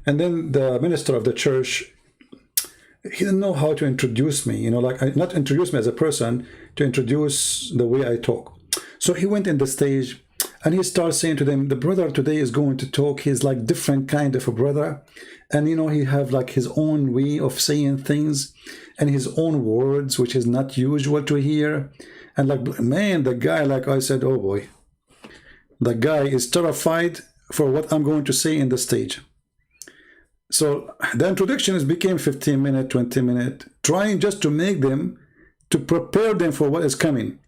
and then the minister of the church, he didn't know how to introduce me, you know, like not introduce me as a person, to introduce the way I talk. So he went in the stage and he started saying to them, the brother today is going to talk. He's like different kind of a brother. And, you know, he have like his own way of saying things and his own words, which is not usual to hear. And like, man, the guy, like I said, oh boy, the guy is terrified for what I'm going to say in the stage. So the introductions became 15 minutes, 20 minutes, trying just to make them, to prepare them for what is coming.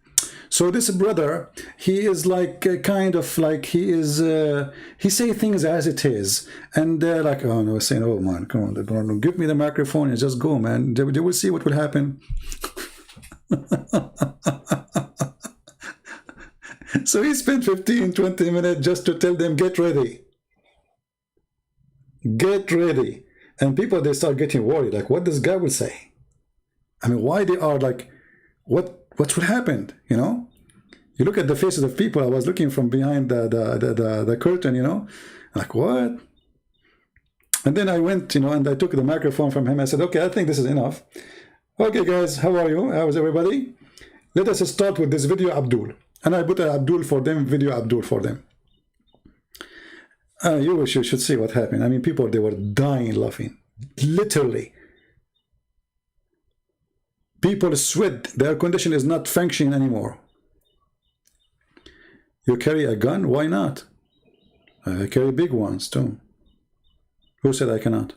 So this brother, he is like kind of like he say things as it is, and they're like, oh no, saying, oh man, come on, give me the microphone and just go, man. They will see what will happen. So he spent 15-20 minutes just to tell them, get ready, get ready. And people, they start getting worried, like what this guy will say. I mean, why they are like, what would happen, you know? You look at the faces of people. I was looking from behind the curtain, you know, like what? And then I went, you know, and I took the microphone from him. I said, okay, I think this is enough. Okay, guys, how are you? How's everybody? Let us start with this video Abdul. And I put an Abdul for them, video Abdul for them. You should see what happened. I mean, people, they were dying laughing, literally. People sweat. The air condition is not functioning anymore. You carry a gun? Why not? I carry big ones too. Who said I cannot?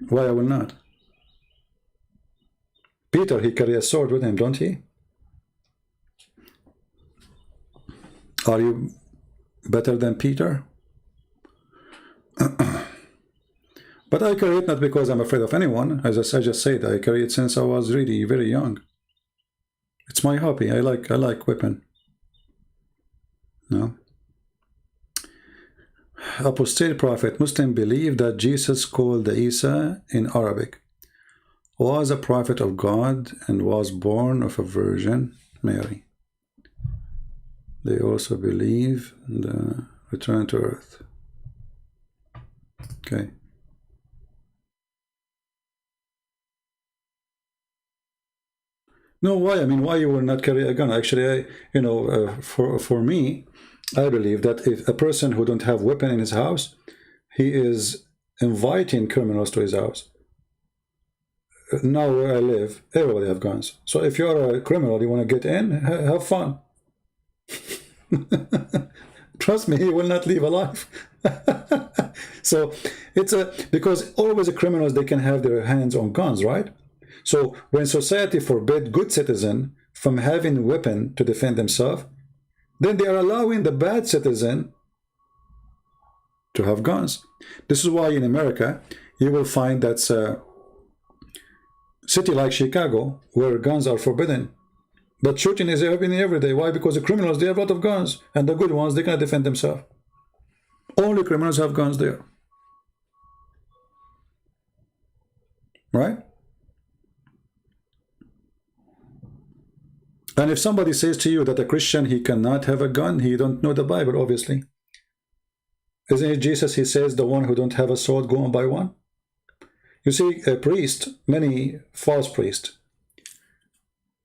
Why I will not? Peter, he carry a sword with him, don't he? Are you better than Peter? But I carry it not because I'm afraid of anyone. As I just said, I carry it since I was really very young. It's my hobby. I like weapon. No. Apostate prophet Muslim believe that Jesus, called Isa in Arabic, was a prophet of God and was born of a virgin, Mary. They also believe in the return to earth. Okay. No, why? I mean, why you will not carry a gun? Actually, for me, I believe that if a person who don't have weapon in his house, he is inviting criminals to his house. Now where I live, everybody have guns. So if you're a criminal, you want to get in, have fun. Trust me, he will not leave alive. So it's because always the criminals, they can have their hands on guns, right? So when society forbid good citizen from having a weapon to defend themselves, then they are allowing the bad citizen to have guns. This is why in America, you will find that's a city like Chicago, where guns are forbidden. But shooting is happening every day. Why? Because the criminals, they have a lot of guns. And the good ones, they cannot defend themselves. Only criminals have guns there. Right? And if somebody says to you that a Christian, he cannot have a gun, he don't know the Bible, obviously. Isn't it Jesus, he says, the one who don't have a sword, go and buy one? You see, a priest, many false priests,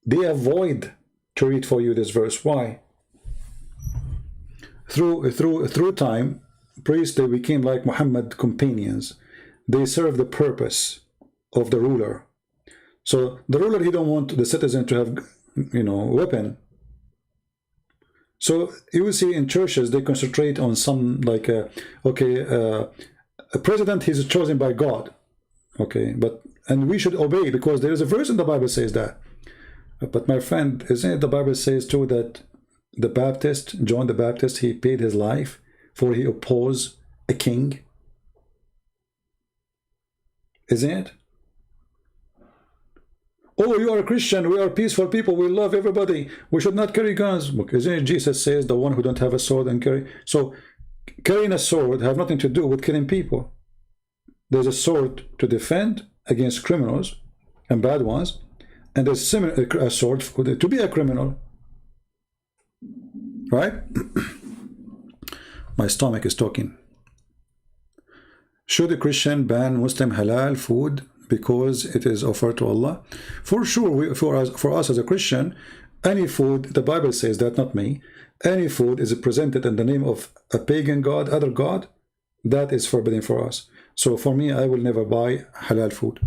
they avoid to read for you this verse. Why? Through time, priests, they became like Muhammad companions. They serve the purpose of the ruler. So the ruler, he don't want the citizen to have, weapon. So you will see in churches, they concentrate on some like, a president, he's chosen by God. Okay, and we should obey because there is a verse in the Bible says that. But my friend, isn't it the Bible says too that the Baptist, John the Baptist, he paid his life for he opposed a king? Isn't it? Oh, you are a Christian, we are peaceful people, we love everybody, we should not carry guns. Isn't it Jesus says the one who don't have a sword and carry? So carrying a sword have nothing to do with killing people. There's a sword to defend against criminals and bad ones, and there's a sword to be a criminal. Right? My stomach is talking. Should a Christian ban Muslim halal food because it is offered to Allah? For sure, for us as a Christian, any food, the Bible says that, not me, any food is presented in the name of a pagan god, other god, that is forbidden for us. So for me, I will never buy halal food.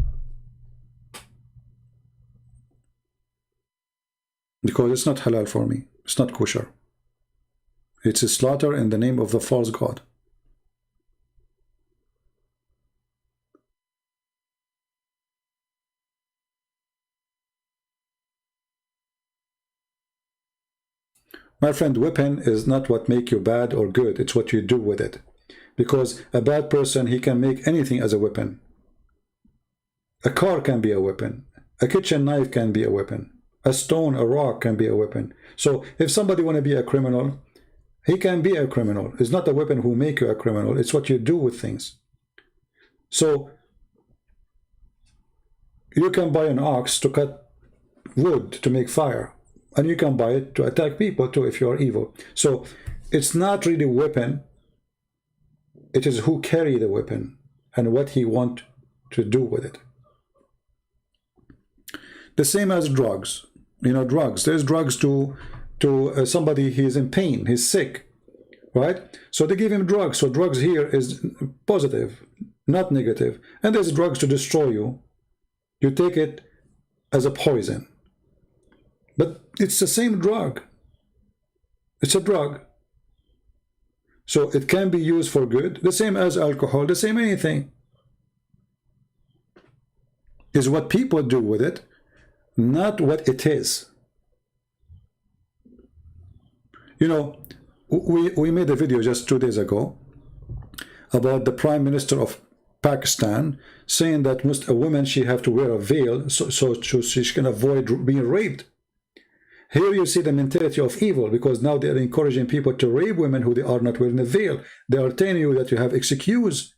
Because it's not halal for me. It's not kosher. It's a slaughter in the name of the false god. My friend, weapon is not what make you bad or good. It's what you do with it. Because a bad person, he can make anything as a weapon. A car can be a weapon. A kitchen knife can be a weapon. A stone, a rock can be a weapon. So if somebody want to be a criminal, he can be a criminal. It's not a weapon who make you a criminal. It's what you do with things. So you can buy an ox to cut wood to make fire. And you can buy it to attack people too if you are evil. So it's not really a weapon. It is who carry the weapon and what he want to do with it. The same as drugs. You know, drugs. There's drugs to somebody, he's in pain, he's sick, right? So they give him drugs. So drugs here is positive, not negative. And there's drugs to destroy you. You take it as a poison. But it's the same drug. It's a drug. So it can be used for good, the same as alcohol, the same anything. Is what people do with it, not what it is. You know, we made a video just 2 days ago about the Prime Minister of Pakistan saying that a woman, she have to wear a veil so she can avoid being raped. Here you see the mentality of evil, because now they are encouraging people to rape women who they are not wearing a veil. They are telling you that you have excused.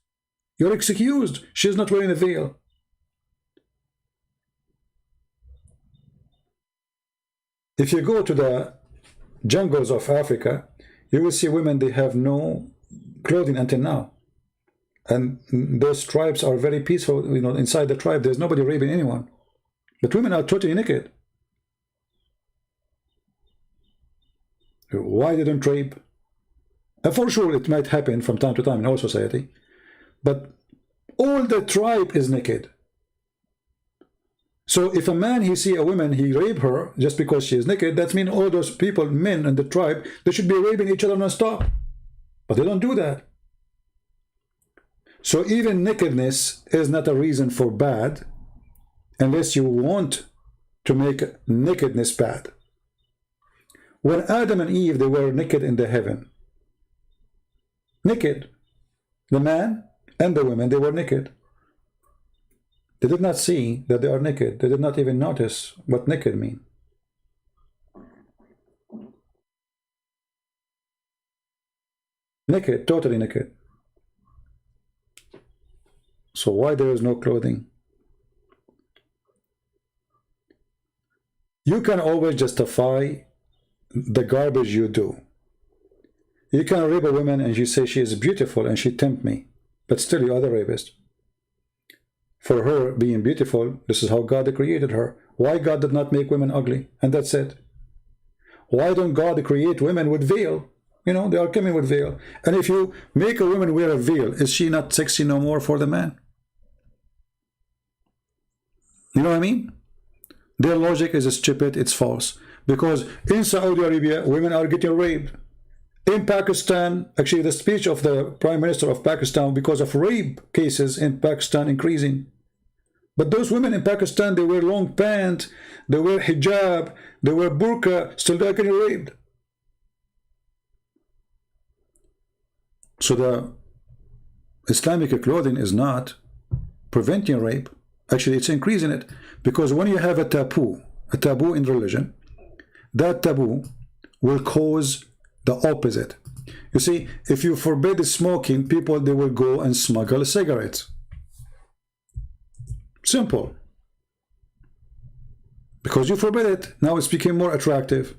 You're excused. She's not wearing a veil. If you go to the jungles of Africa, you will see women, they have no clothing until now. And those tribes are very peaceful. You know, inside the tribe, there's nobody raping anyone. But women are totally naked. Why they don't rape? And for sure, it might happen from time to time in our society. But all the tribe is naked. So if a man, he see a woman, he rape her just because she is naked, that means all those people, men in the tribe, they should be raping each other non-stop. But they don't do that. So even nakedness is not a reason for bad, unless you want to make nakedness bad. When Adam and Eve, they were naked in the heaven. Naked. The man and the women, they were naked. They did not see that they are naked. They did not even notice what naked means. Naked, totally naked. So why there is no clothing? You can always justify the garbage you do. You can rape a woman and you say she is beautiful and she tempt me, but still you are the rapist. For her being beautiful, this is how God created her. Why God did not make women ugly? And that's it. Why don't God create women with veil? You know, they are coming with veil. And if you make a woman wear a veil, is she not sexy no more for the man? You know what I mean? Their logic is stupid, it's false. Because in Saudi Arabia, women are getting raped. In Pakistan, actually the speech of the Prime Minister of Pakistan, because of rape cases in Pakistan increasing. But those women in Pakistan, they wear long pants, they wear hijab, they wear burqa, still they are getting raped. So the Islamic clothing is not preventing rape. Actually, it's increasing it. Because when you have a taboo in religion, that taboo will cause the opposite. You see, if you forbid smoking, people, they will go and smuggle cigarettes. Simple. Because you forbid it, now it's became more attractive.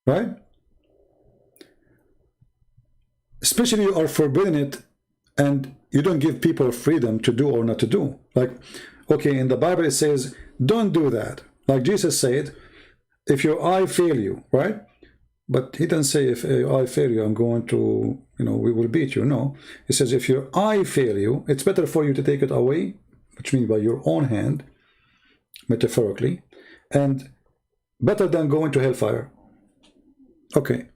Right? Especially you are forbidding it and you don't give people freedom to do or not to do. Like, okay, in the Bible it says, don't do that. Like Jesus said, if your eye fail you, right? But he doesn't say, if your eye fail you, I'm going to, you know, we will beat you. No. He says, if your eye fail you, it's better for you to take it away, which means by your own hand, metaphorically, and better than going to hellfire. Okay.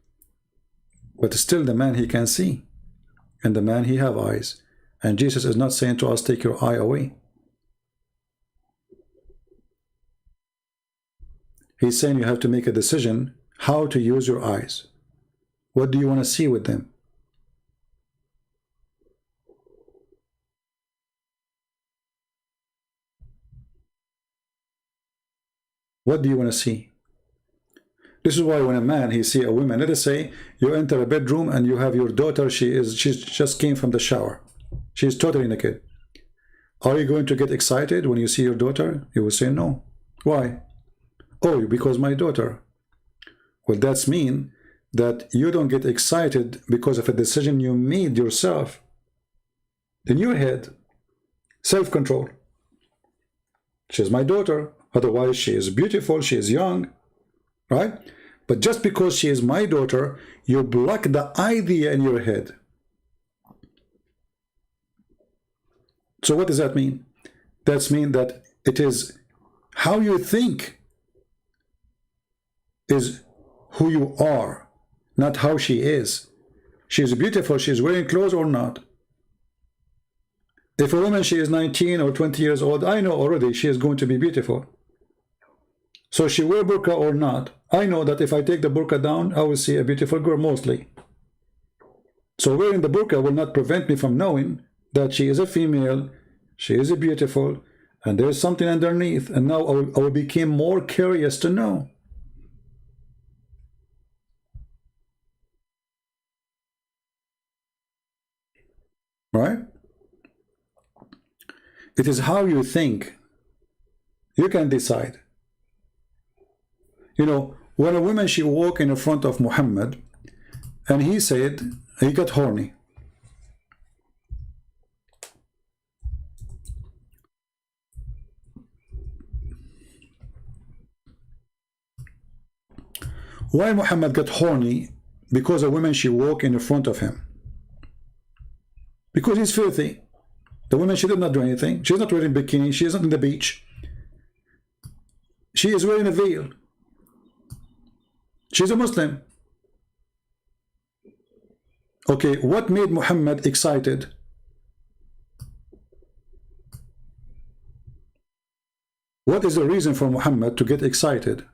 But still the man, he can see. And the man, he have eyes. And Jesus is not saying to us, take your eye away. He's saying you have to make a decision how to use your eyes. What do you want to see with them? What do you want to see? This is why when a man, he see a woman, let us say you enter a bedroom and you have your daughter, she just came from the shower. She is totally naked. Are you going to get excited when you see your daughter? You will say no. Why? Oh, because my daughter. Well, that's mean that you don't get excited because of a decision you made yourself. In your head. Self-control. She's my daughter. Otherwise, she is beautiful, she is young. Right? But just because she is my daughter, you block the idea in your head. So what does that mean? That means that it is how you think is who you are, not how she is. She is beautiful, she is wearing clothes or not. If a woman, she is 19 or 20 years old, I know already she is going to be beautiful. So she wear burqa or not, I know that if I take the burqa down, I will see a beautiful girl mostly. So wearing the burqa will not prevent me from knowing that she is a female, she is a beautiful, and there is something underneath, and now I will become more curious to know. Right? It is how you think. You can decide. You know, when a woman, she walked in front of Muhammad, and he said, he got horny. Why Muhammad got horny? Because a woman, she walked in front of him. Because he's filthy. The woman, she did not do anything. She's not wearing bikini. She isn't in the beach. She is wearing a veil. She's a Muslim. Okay, what made Muhammad excited? What is the reason for Muhammad to get excited?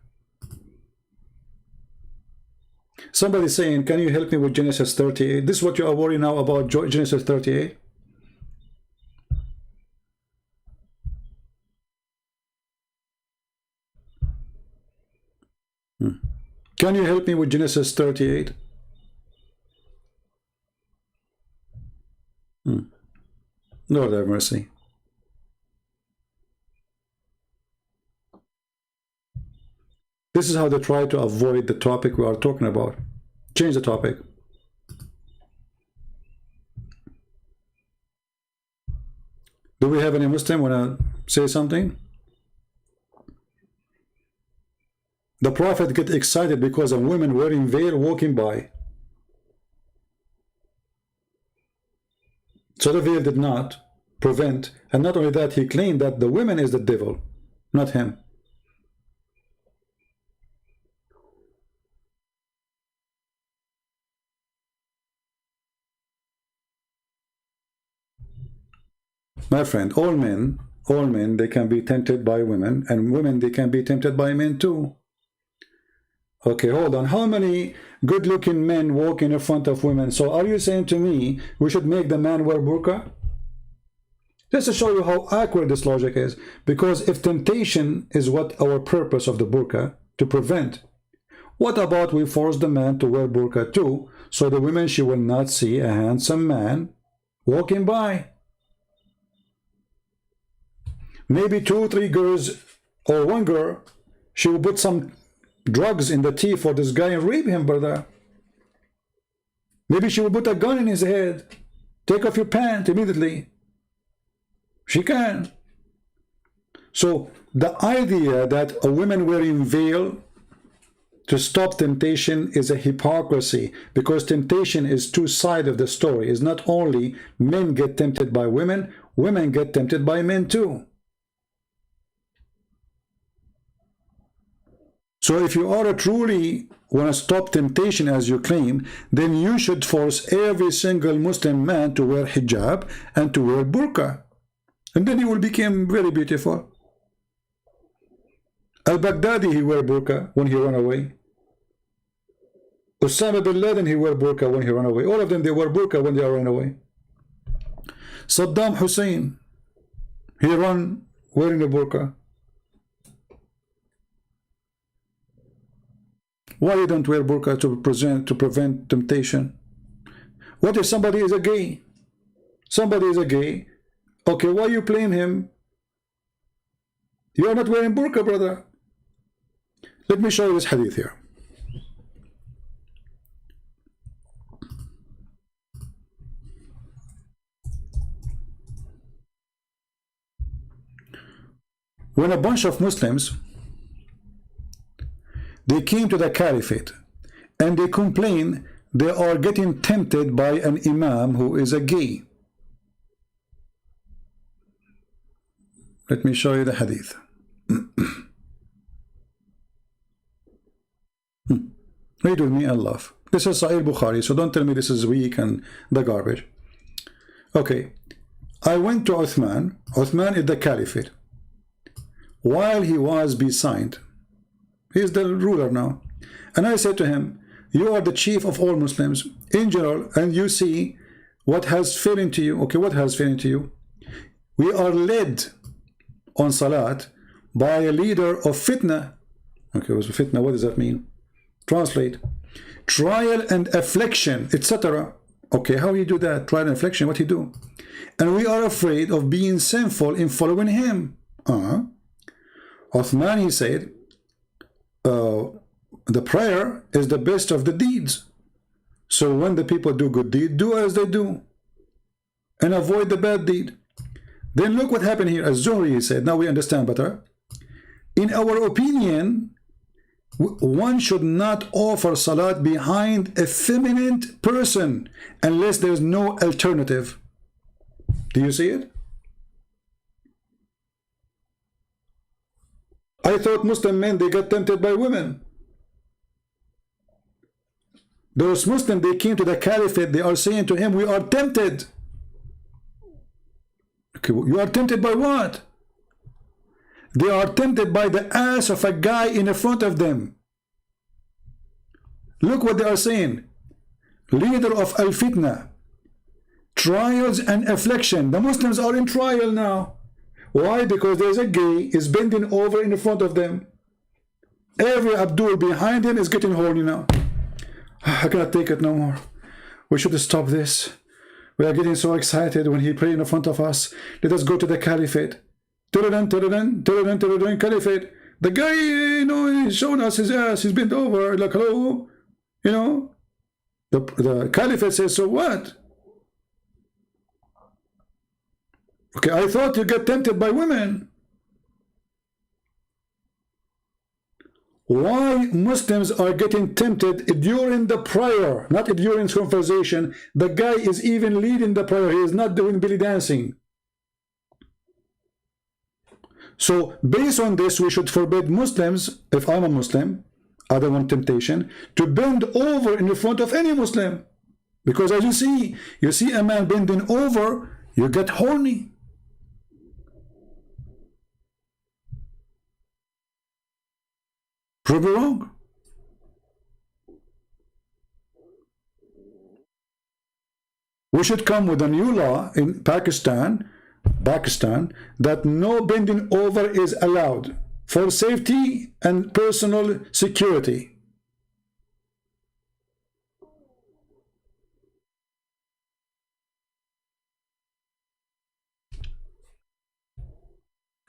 Somebody saying, can you help me with Genesis 38? This is what you are worried now about, Genesis 38? Can you help me with Genesis 38? Lord have mercy. This is how they try to avoid the topic we are talking about. Change the topic. Do we have any Muslim want to say something? The Prophet get excited because a woman wearing veil walking by. So the veil did not prevent, and not only that, he claimed that the woman is the devil, not him. My friend, all men, they can be tempted by women, and women, they can be tempted by men too. Okay, hold on. How many good-looking men walk in front of women? So are you saying to me we should make the man wear burqa? Just to show you how awkward this logic is. Because if temptation is what our purpose of the burqa, to prevent, what about we force the man to wear burqa too, so the women, she will not see a handsome man walking by? Maybe 2 or 3 girls, or 1 girl, she will put some drugs in the tea for this guy and rape him, brother. Maybe she will put a gun in his head. Take off your pants immediately. She can. So the idea that a woman wearing veil to stop temptation is a hypocrisy, because temptation is 2 sides of the story. It's not only men get tempted by women, women get tempted by men too. So if you are truly want to stop temptation as you claim, then you should force every single Muslim man to wear hijab and to wear burqa. And then he will become very beautiful. Al-Baghdadi, he wear burqa when he ran away. Osama bin Laden, he wear burqa when he ran away. All of them, they wear burqa when they ran away. Saddam Hussein, he ran wearing a burqa. Why you don't wear burqa to prevent temptation? What if somebody is a gay? Somebody is a gay. Okay, why you blame him? You are not wearing burqa, brother. Let me show you this hadith here. When a bunch of Muslims, they came to the caliphate and they complain they are getting tempted by an imam who is a gay. Let me show you the hadith. Read with me and laugh. This is Sahih Bukhari, so don't tell me this is weak and the garbage. Okay, I went to Uthman. Uthman is the caliphate. While he was besieged, he is the ruler now, and I said to him, you are the chief of all Muslims in general, and you see what has fallen to you. Okay, what has fallen to you? We are led on salat by a leader of fitna. Okay, what's fitna? What does that mean? Translate. Trial and affliction, etc. Okay, how you do that? Trial and affliction, what he do? And we are afraid of being sinful in following him. Uthman, he said, the prayer is the best of the deeds. So when the people do good deed, do as they do and avoid the bad deed. Then look what happened here. As Zuhri, he said, now we understand better. In our opinion, one should not offer salat behind a feminine person unless there is no alternative. Do you see it? I thought Muslim men, they get tempted by women. Those Muslims, they came to the caliphate, they are saying to him, we are tempted. Okay, you are tempted by what? They are tempted by the ass of a guy in the front of them. Look what they are saying. Leader of al-fitna. Trials and affliction. The Muslims are in trial now. Why? Because there's a gay is bending over in the front of them. Every Abdul behind him is getting horny now. I cannot take it no more. We should stop this. We are getting so excited when he prays in front of us. Let us go to the caliphate. Caliphate. The guy, you know, he's showing us his ass. He's bent over. Like, hello. You know. The caliphate says, so what? Okay, I thought you get tempted by women. Why Muslims are getting tempted during the prayer, not during conversation. The guy is even leading the prayer. He is not doing belly dancing. So based on this, we should forbid Muslims, if I'm a Muslim, I don't want temptation, to bend over in the front of any Muslim. Because as you see a man bending over, you get horny. Prove me wrong. We should come with a new law in Pakistan, that no bending over is allowed for safety and personal security.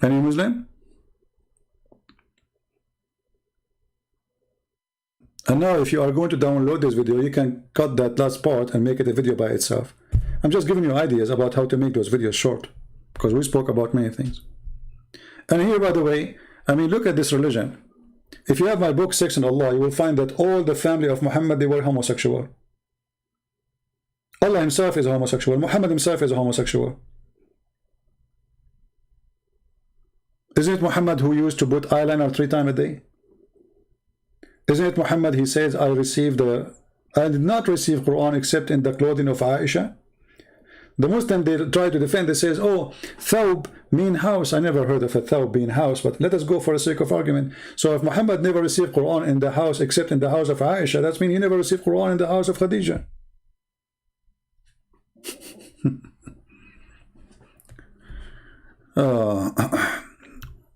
Any Muslim? And now if you are going to download this video, you can cut that last part and make it a video by itself. I'm just giving you ideas about how to make those videos short, because we spoke about many things. And here, by the way, I mean, look at this religion. If you have my book, Section Allah, you will find that all the family of Muhammad, they were homosexual. Allah himself is a homosexual. Muhammad himself is a homosexual. Isn't it Muhammad who used to put eyeliner 3 times a day? Isn't it Muhammad, he says, I did not receive Quran except in the clothing of Aisha? the Muslim, they try to defend, they says, oh, thawb mean house. I never heard of a thawb being house, but let us go for the sake of argument. So if Muhammad never received Quran in the house except in the house of Aisha, that means he never received Quran in the house of Khadija.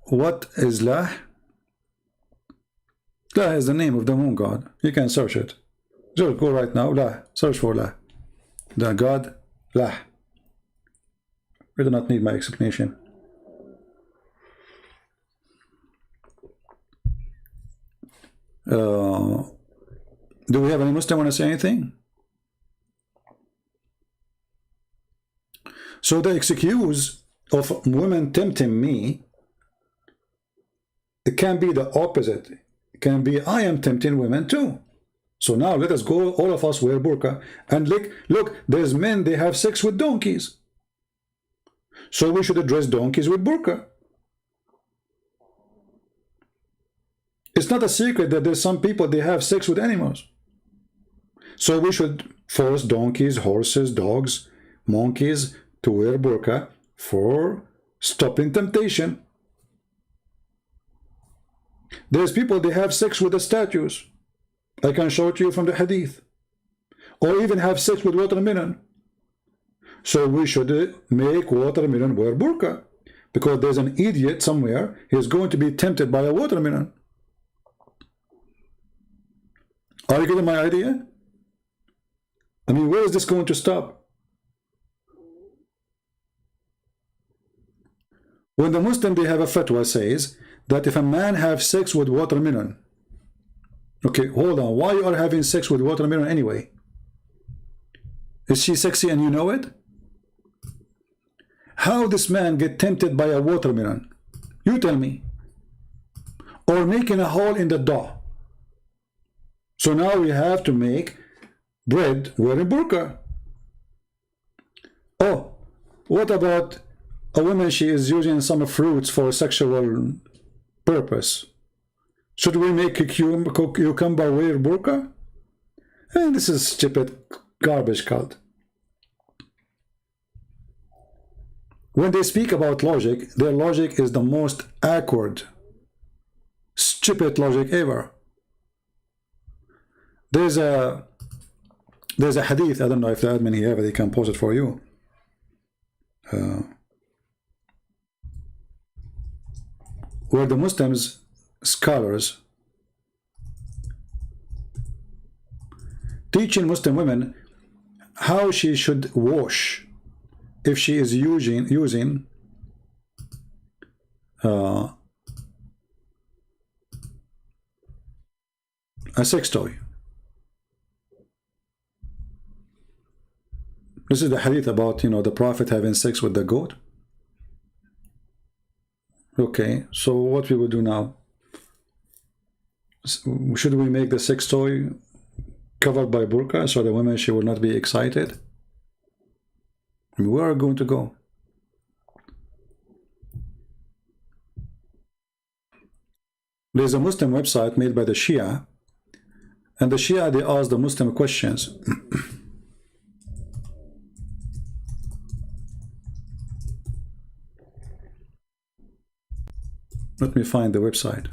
What is Lah? Lah is the name of the moon god. You can search it. Just go right now, Lah. Search for Lah. The god Lah. We do not need my explanation. Do we have any Muslim want to say anything? So the excuse of women tempting me, it can be the opposite. It can be I am tempting women too. So now let us go, all of us wear burqa, and look, there's men, they have sex with donkeys. So we should address donkeys with burqa. It's not a secret that there's some people, they have sex with animals. So we should force donkeys, horses, dogs, monkeys to wear burqa for stopping temptation. There's people, they have sex with the statues. I can show it to you from the hadith. Or even have sex with watermelon. So we should make watermelon wear burqa. Because there's an idiot somewhere, he's going to be tempted by a watermelon. Are you getting my idea? I mean, where is this going to stop? When the Muslim, they have a fatwa says that if a man have sex with watermelon, okay, hold on, why you are having sex with watermelon anyway? Is she sexy and you know it? How this man get tempted by a watermelon? You tell me. Or making a hole in the dough. So now we have to make bread wearing burqa. Oh, what about a woman, she is using some fruits for sexual purpose? Should we make a cucumber wear burqa? And this is stupid garbage cult. When they speak about logic, their logic is the most awkward, stupid logic ever. There's a hadith, I don't know if the admin here, they can post it for you. Where the Muslims, scholars, teaching Muslim women how she should wash if she is using a sex toy. This is the hadith about, you know, the Prophet having sex with the goat. Okay, so what we will do now? Should we make the sex toy covered by burqa so the women, she will not be excited? Where are we going to go? There's a Muslim website made by the Shia, and the Shia, they ask the Muslim questions. Let me find the website.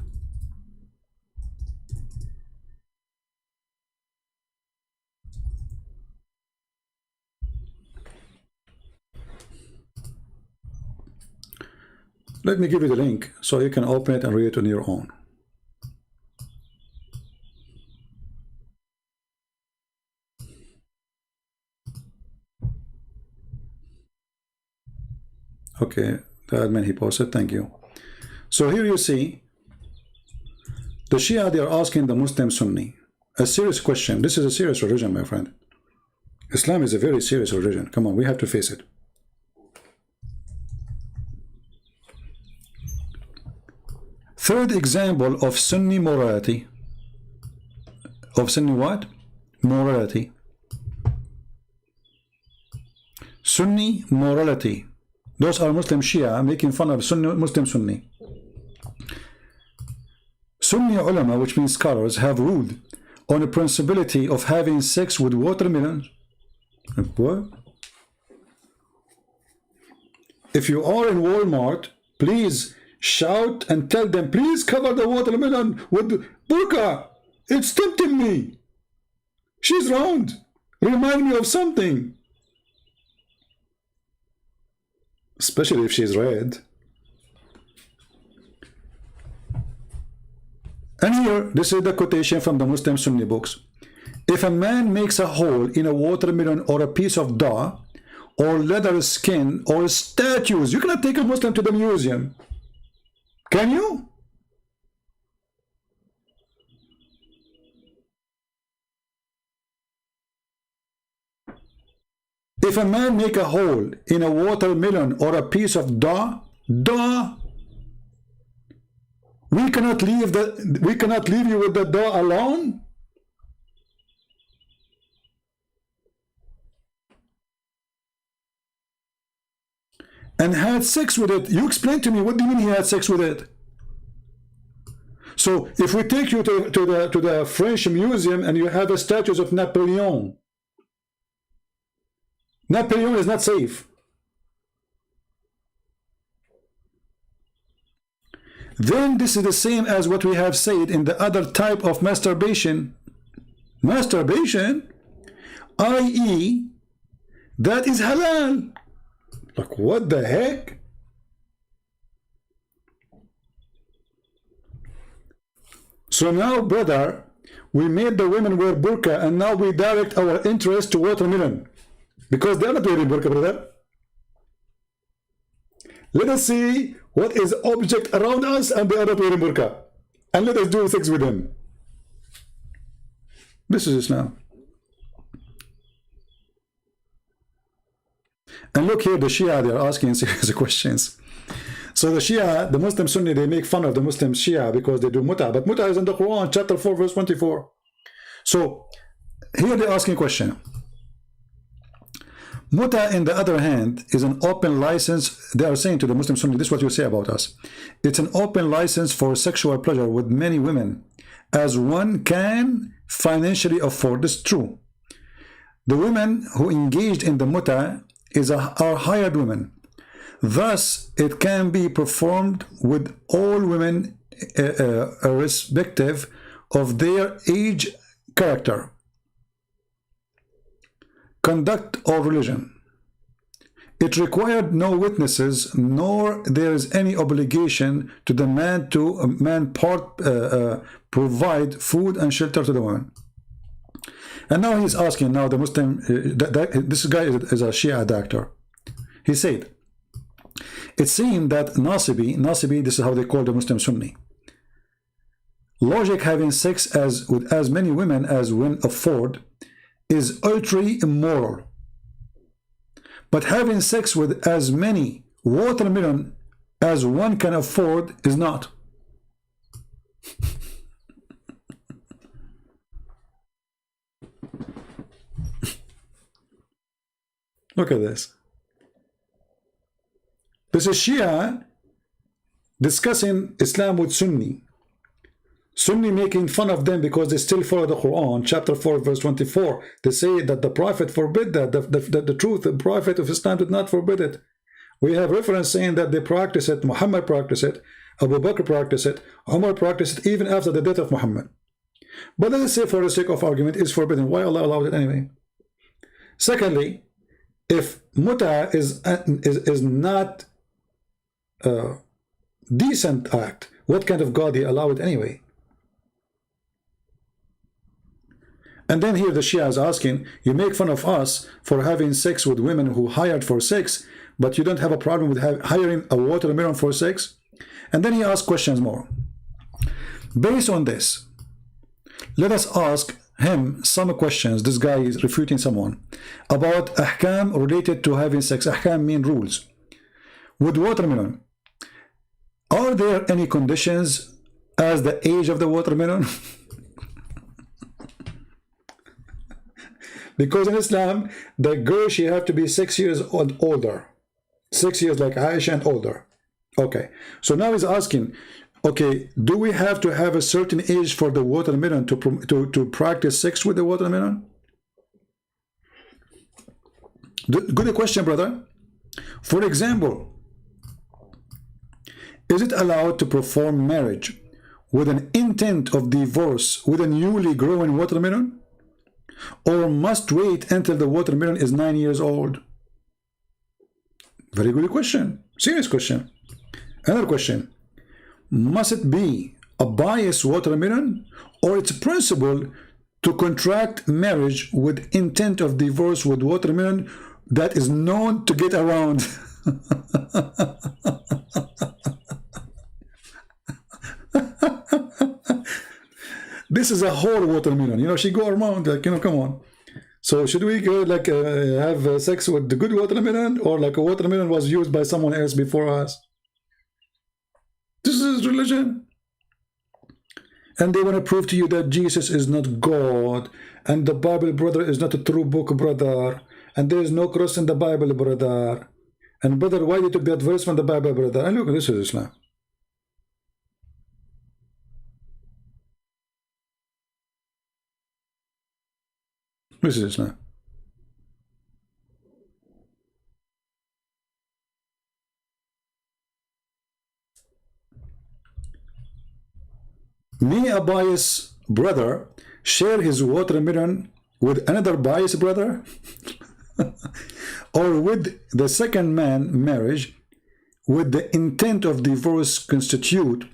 Let me give you the link so you can open it and read it on your own. Okay, the admin, he posted, thank you. So here you see, the Shia, they are asking the Muslim Sunni a serious question. This is a serious religion, my friend. Islam is a very serious religion. Come on, we have to face it. Third example of Sunni morality. Of Sunni what? Morality. Sunni morality. Those are Muslim Shia making fun of Muslim Sunni. Sunni ulama, which means scholars, have ruled on the principality of having sex with watermelons. What? if you are in Walmart, please shout and tell them, please cover the watermelon with burqa. It's tempting me. She's round. Remind me of something. Especially if she's red. And here, this is the quotation from the Muslim Sunni books. If a man makes a hole in a watermelon or a piece of dough or leather skin or statues, you cannot take a Muslim to the museum. Can you? If a man make a hole in a watermelon or a piece of dough, we cannot leave you with the dough alone. And had sex with it. You explain to me, what do you mean he had sex with it? So if we take you to the French museum and you have the statues of Napoleon, Napoleon is not safe. Then this is the same as what we have said in the other type of masturbation. Masturbation, i.e., that is halal. Like, what the heck? So now, brother, we made the women wear burqa, and now we direct our interest to watermelon. Because they are not wearing burqa, brother. Let us see what is object around us, and they are not wearing burqa. And let us do sex with them. This is Islam. And look here, the Shia, they are asking serious questions. So the Shia, the Muslim Sunni, they make fun of the Muslim Shia because they do muta. But muta is in the Quran, chapter 4, verse 24. So here they're asking a question. Muta, in the other hand, is an open license. They are saying to the Muslim Sunni, this is what you say about us. It's an open license for sexual pleasure with many women, as one can financially afford. This is true. The women who engaged in the muta are hired women. Thus, it can be performed with all women irrespective of their age, character, conduct, or religion. It required no witnesses, nor there is any obligation to the man provide food and shelter to the woman. And now he's asking, now the Muslim, this guy is a Shia doctor. He said, it seemed that Nasibi, this is how they call the Muslim Sunni, logic having sex with as many women as one afford is utterly immoral. But having sex with as many watermelon as one can afford is not. Look at this. This is Shia discussing Islam with Sunni. Sunni making fun of them because they still follow the Quran, chapter 4, verse 24. They say that the Prophet forbid that. The truth, the Prophet of Islam did not forbid it. We have reference saying that they practice it, Muhammad practiced it, Abu Bakr practiced it, Umar practiced it, even after the death of Muhammad. But let us say, for the sake of argument, it's forbidden. Why Allah allowed it anyway? Secondly, if muta is not a decent act, what kind of God they allow it anyway? And then here the Shia is asking, you make fun of us for having sex with women who hired for sex, but you don't have a problem with hiring a watermelon for sex? And then he asks questions more. Based on this, let us ask him some questions. This guy is refuting someone about ahkam related to having sex. Ahkam mean rules. With watermelon, are there any conditions as the age of the watermelon? Because in Islam, the girl, she have to be 6 years and older. 6 years like Aisha and older. Okay, so now he's asking, okay, do we have to have a certain age for the watermelon to practice sex with the watermelon? Good question, brother. For example, is it allowed to perform marriage with an intent of divorce with a newly growing watermelon? Or must wait until the watermelon is 9 years old? Very good question. Serious question. Another question. Must it be a biased watermelon, or it's principle to contract marriage with intent of divorce with watermelon that is known to get around? This is a whole watermelon. You know, she go around like, you know, come on. So should we go like have sex with the good watermelon, or like a watermelon was used by someone else before us? This is religion. And they want to prove to you that Jesus is not God, and the Bible, brother, is not a true book, brother, and there is no cross in the Bible, brother. And brother, why you took that verse from the Bible, brother? And look, this is Islam. This is Islam. May a biased brother share his watermelon with another biased brother? Or with the second man marriage with the intent of divorce constitute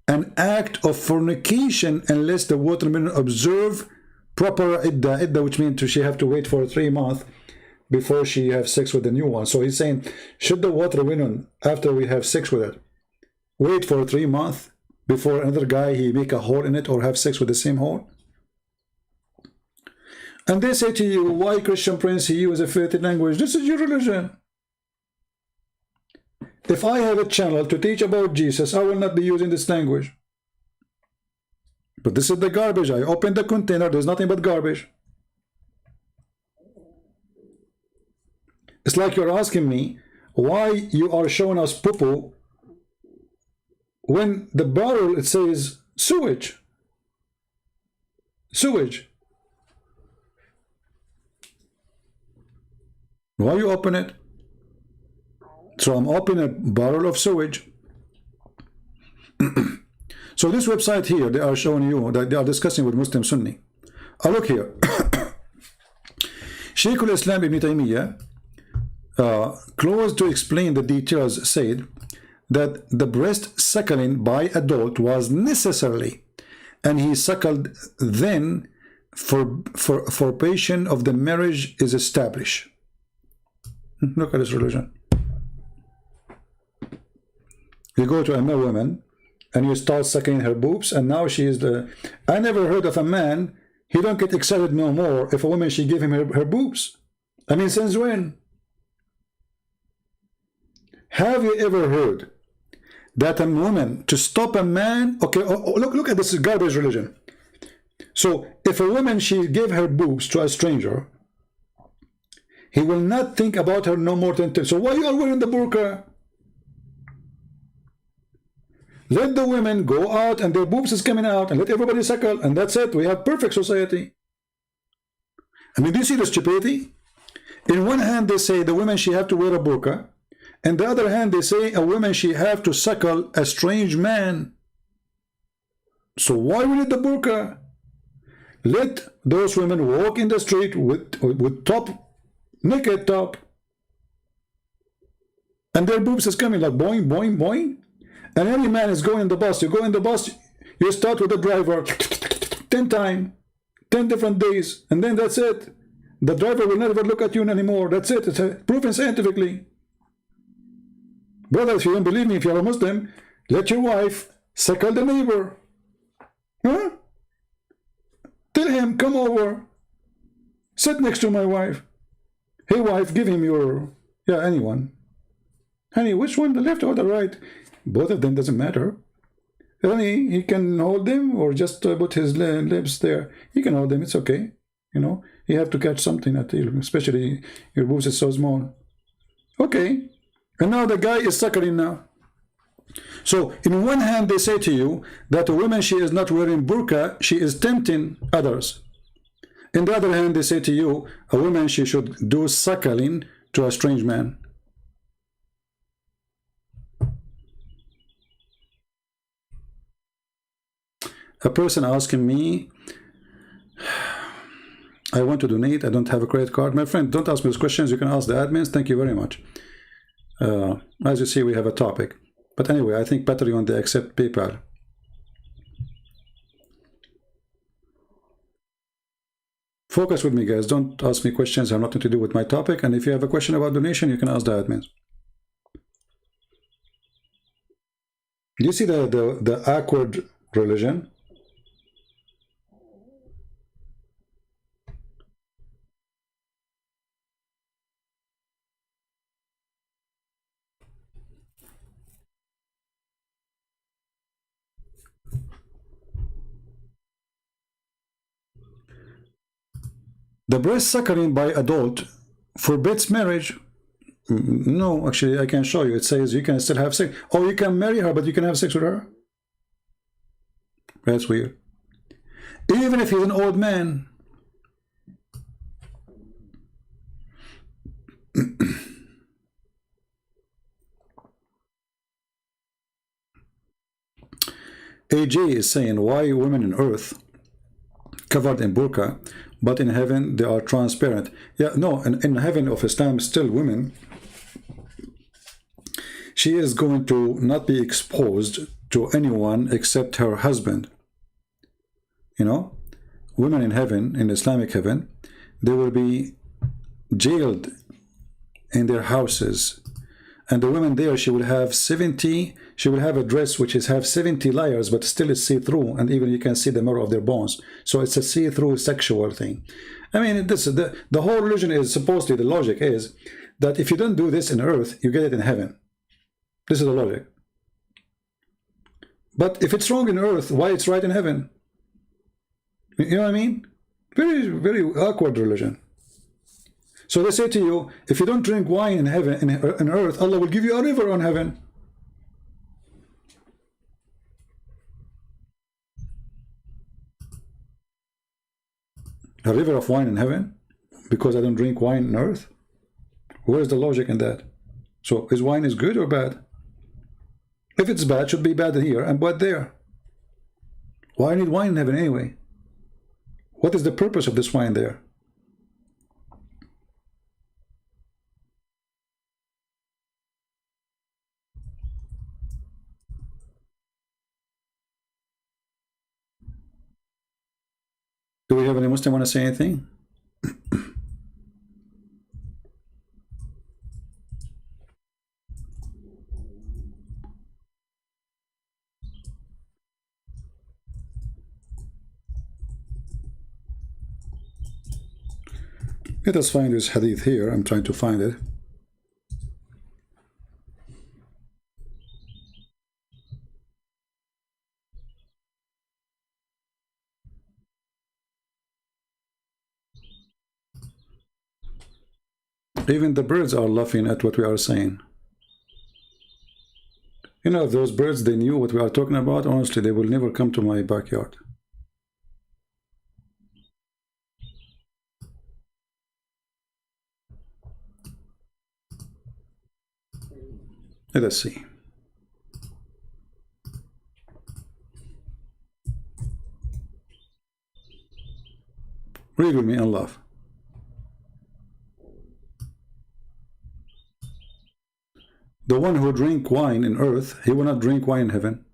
an act of fornication unless the watermelon observe proper idda, which means she have to wait for 3 months before she have sex with the new one. So he's saying, should the watermelon, after we have sex with it, wait for 3 months before another guy he make a hole in it or have sex with the same hole? And they say to you, why Christian Prince, he use a filthy language? This is your religion. If I have a channel to teach about Jesus, I will not be using this language. But this is the garbage. I open the container, there's nothing but garbage. It's like you're asking me why you are showing us poo-poo when the barrel, it says sewage. Sewage. Why you open it? So I'm opening a barrel of sewage. So this website here, they are showing you that they are discussing with Muslim Sunni. Look here. Shaykh al-Islam ibn Taymiyyah, close to explain the details, said that the breast suckling by adult was necessarily, and he suckled then for patient of the marriage is established. Look at this religion. You go to a woman and you start sucking her boobs, and now she is the... I never heard of a man, he don't get excited no more if a woman, she give him her boobs. I mean, since when? Have you ever heard that a woman, to stop a man... Okay, look at this garbage religion. So if a woman, she gave her boobs to a stranger, he will not think about her no more than... So why you are wearing the burqa? Let the women go out and their boobs is coming out, and let everybody suckle, and that's it. We have perfect society. I mean, do you see the stupidity? In one hand, they say the women, she have to wear a burqa. And the other hand, they say a woman, she have to suckle a strange man. So why we need the burqa? Let those women walk in the street with top, naked top. And their boobs is coming like boing, boing, boing. And every man is going in the bus. You go in the bus, you start with the driver 10 times, 10 different days, and then that's it. The driver will never look at you anymore. That's it. It's proven scientifically. Brother, if you don't believe me, if you're a Muslim, let your wife suckle the neighbor. Huh? Tell him, come over. Sit next to my wife. Hey, wife, give him your... Yeah, anyone. Honey, which one, the left or the right? Both of them, doesn't matter. Honey, he can hold them or just put his lips there. He can hold them, it's okay. You know, you have to catch something at you, especially your boobs is so small. Okay. And now the guy is suckling now. So, in one hand, they say to you that a woman, she is not wearing burqa, she is tempting others. In the other hand, they say to you, a woman, she should do suckling to a strange man. A person asking me, I want to donate, I don't have a credit card. My friend, don't ask me those questions. You can ask the admins. Thank you very much. As you see, we have a topic. But anyway, I think Patreon, they accept PayPal. Focus with me, guys. Don't ask me questions that have nothing to do with my topic. And if you have a question about donation, you can ask the admins. Do you see the awkward religion? The breast suckering by adult forbids marriage. No, actually, I can show you. It says you can still have sex. Oh, you can marry her, but you can have sex with her? That's weird. Even if he's an old man. AJ is saying, why women on earth covered in burqa, but in heaven they are transparent? Yeah, no, in heaven of Islam, still women, she is going to not be exposed to anyone except her husband. You know, women in heaven, in Islamic heaven, they will be jailed in their houses. And the woman there, she will have a dress which have 70 layers, but still is see-through, and even you can see the marrow of their bones. So it's a see-through sexual thing. I mean, this is the whole religion is supposedly, the logic is that if you don't do this in earth, you get it in heaven. This is the logic. But if it's wrong in earth, why it's right in heaven? You know what I mean? Very, very awkward religion. So they say to you, if you don't drink wine in heaven, in earth, Allah will give you a river on heaven. A river of wine in heaven? Because I don't drink wine on earth? Where is the logic in that? So is wine is good or bad? If it's bad, it should be bad here and bad there. Why need wine in heaven anyway? What is the purpose of this wine there? Do we have any Muslim want to say anything? Let us find this hadith here. I'm trying to find it. Even the birds are laughing at what we are saying. You know, if those birds, they knew what we are talking about, honestly, they will never come to my backyard. Let us see. Read with me and laugh. The one who drink wine in earth, he will not drink wine in heaven.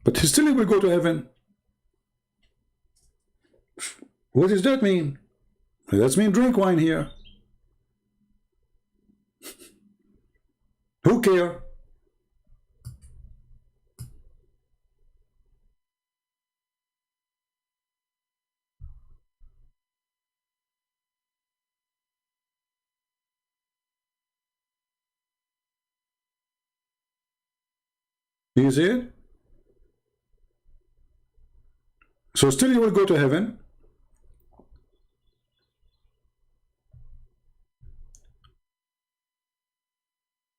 But he still will go to heaven. What does that mean? That means drink wine here. Who care? You see it? So still you will go to heaven.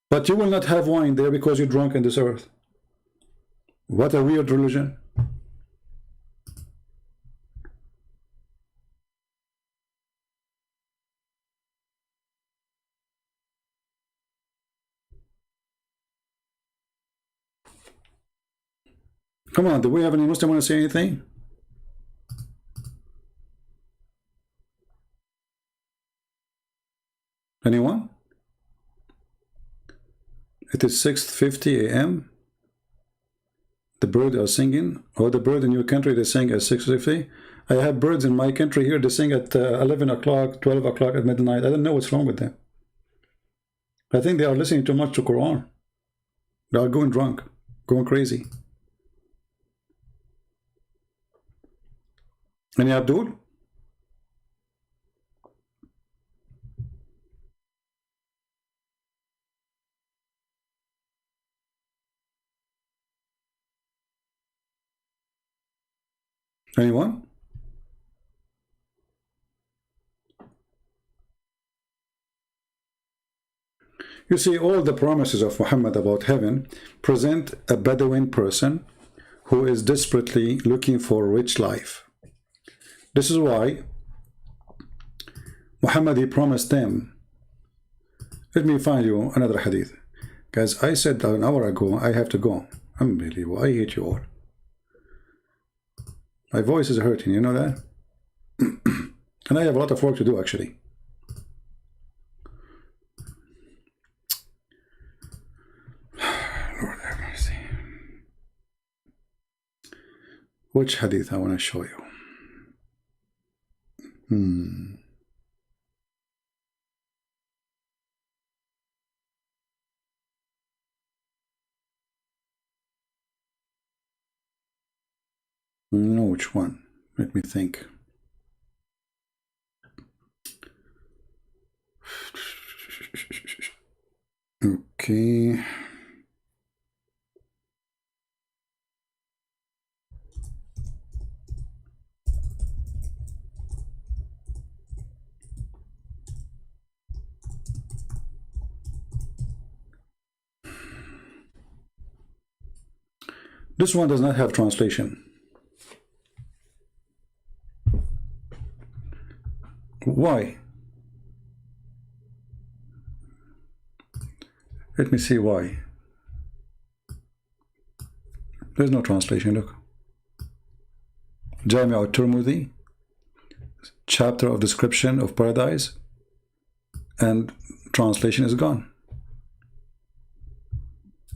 But you will not have wine there because you're drunk in this earth. What a weird religion. Come on, do we have any Muslim want to say anything? Anyone? It is 6:50 a.m. The birds are singing. Or the bird in your country, they sing at 6:50. I have birds in my country here, they sing at 11 o'clock, 12 o'clock at midnight. I don't know what's wrong with them. I think they are listening too much to Quran. They are going drunk, going crazy. Any Abdul? Anyone? You see, all the promises of Muhammad about heaven present a Bedouin person who is desperately looking for rich life. This is why Muhammad, he promised them. Let me find you another hadith. Guys, I said an hour ago, I have to go. Unbelievable. I hate you all. My voice is hurting, you know that? And I have a lot of work to do, actually. Lord have mercy. Which hadith I want to show you? I don't know which one. Let me think. Okay. This one does not have translation. Why? Let me see why. There's no translation, look. Jami al-Tirmidhi, chapter of description of paradise, and translation is gone.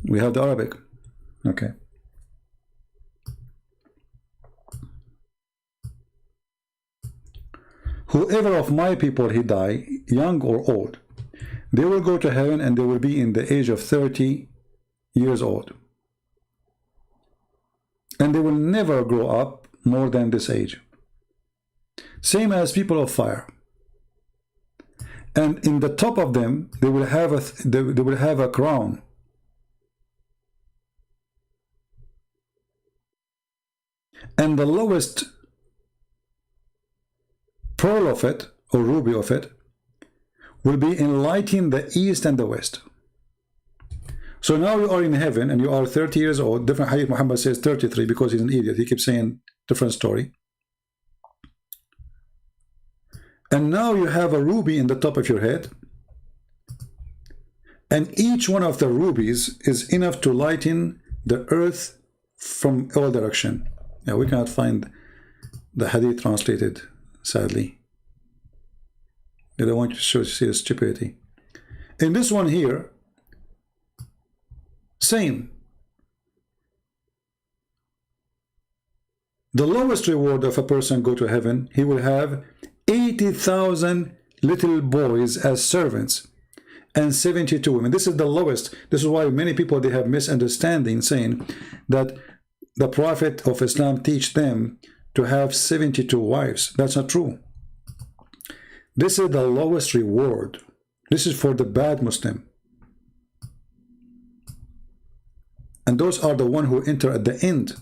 We have the Arabic. Okay. Whoever of my people he die, young or old, they will go to heaven and they will be in the age of 30 years old. And they will never grow up more than this age. Same as people of fire. And in the top of them, they will have a crown. And the lowest pearl of it, or ruby of it, will be enlightening the east and the west. So now you are in heaven and you are 30 years old. Different hadith, Muhammad says 33 because he's an idiot. He keeps saying different story. And now you have a ruby in the top of your head. And each one of the rubies is enough to lighten the earth from all direction. Yeah, we cannot find the hadith translated, sadly. They don't want you to see the stupidity. In this one here, same. The lowest reward of a person go to heaven, he will have 80,000 little boys as servants and 72 women. This is the lowest. This is why many people, they have misunderstanding saying that the Prophet of Islam teach them to have 72 wives. That's not true. This is the lowest reward. This is for the bad Muslim. And those are the one who enter at the end.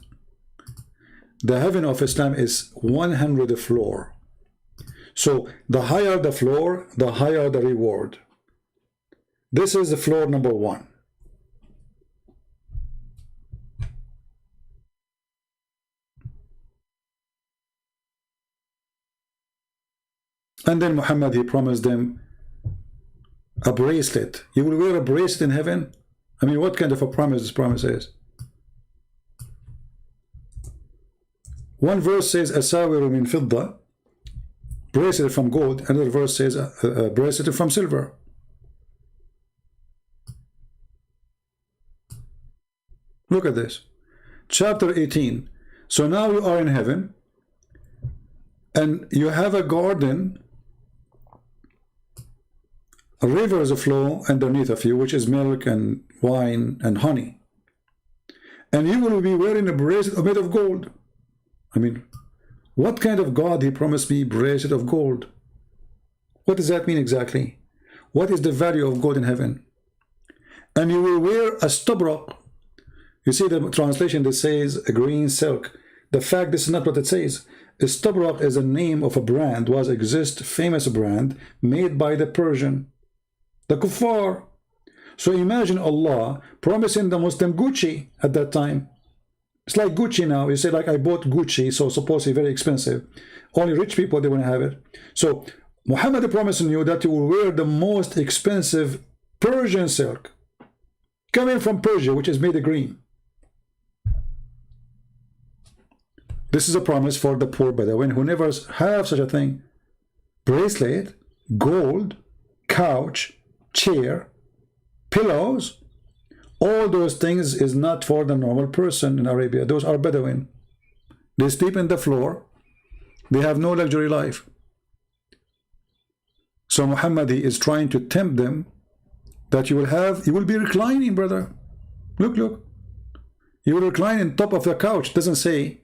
The heaven of Islam is 100 floor. So the higher the floor, the higher the reward. This is the floor number 1. And then Muhammad, he promised them a bracelet. You will wear a bracelet in heaven? I mean, what kind of a promise this promise is? One verse says, Asawiru min fidda, bracelet from gold. Another verse says, a bracelet from silver. Look at this. Chapter 18. So now you are in heaven, and you have a garden, rivers flow underneath of you, which is milk and wine and honey. And you will be wearing a bracelet made of gold. I mean, what kind of God he promised me bracelet of gold? What does that mean exactly? What is the value of gold in heaven? And you will wear a stubrak. You see the translation that says a green silk. The fact this is not what it says. Stubrak is a name of a brand, was exist famous brand made by the Persian, the kuffar. So imagine Allah promising the Muslim Gucci at that time. It's like Gucci now. You say like, I bought Gucci, so supposedly very expensive. Only rich people, they want to have it. So Muhammad is promising you that you will wear the most expensive Persian silk, coming from Persia, which is made of green. This is a promise for the poor Bedouin who never have such a thing. Bracelet, gold, couch, chair, pillows, all those things is not for the normal person in Arabia. Those are Bedouin. They sleep in the floor. They have no luxury life. So Muhammad is trying to tempt them that you will be reclining, brother. Look. You will recline on top of the couch. It doesn't say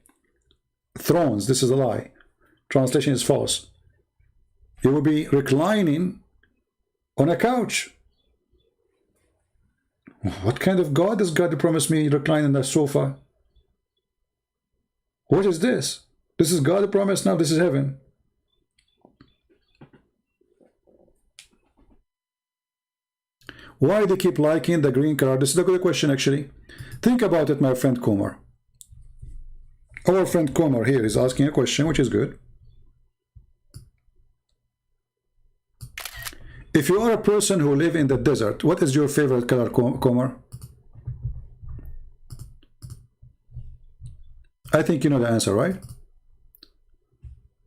thrones. This is a lie. Translation is false. You will be reclining on a couch. What kind of God does God promise me recline on the sofa? What is this? This is God promise now. This is heaven. Why they keep liking the green color? This is a good question, actually. Think about it, my friend Kumar. Our friend Kumar here is asking a question, which is good. If you are a person who live in the desert, what is your favorite color, Kumar? I think you know the answer, right?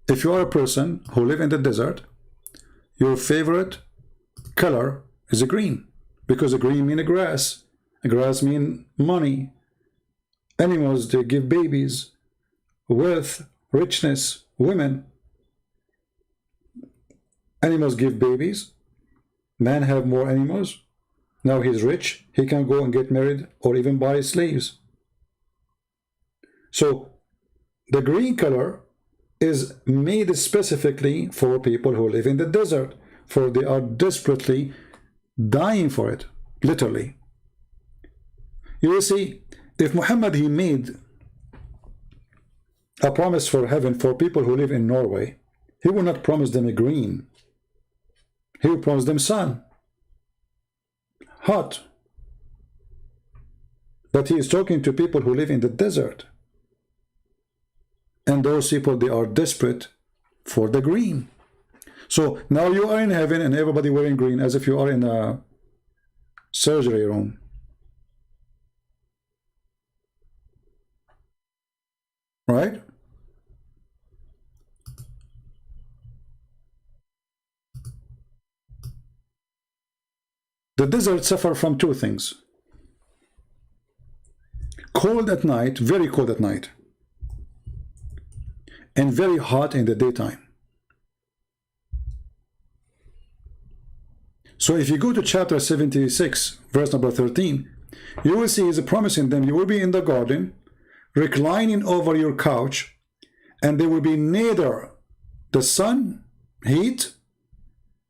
If you are a person who live in the desert, your favorite color is a green, because a green means a grass. A grass means money. Animals, they give babies, wealth, richness, women. Animals give babies. Man have more animals. Now he's rich. He can go and get married or even buy slaves. So the green color is made specifically for people who live in the desert, for they are desperately dying for it, literally. You will see, if Muhammad, he made a promise for heaven for people who live in Norway, he will not promise them a green. He will promise them sun, hot. But he is talking to people who live in the desert. And those people, they are desperate for the green. So now you are in heaven and everybody wearing green, as if you are in a surgery room. Right? The desert suffers from two things. Cold at night, very cold at night, and very hot in the daytime. So if you go to chapter 76, verse number 13, you will see he's promising them, you will be in the garden, reclining over your couch, and there will be neither the sun, heat,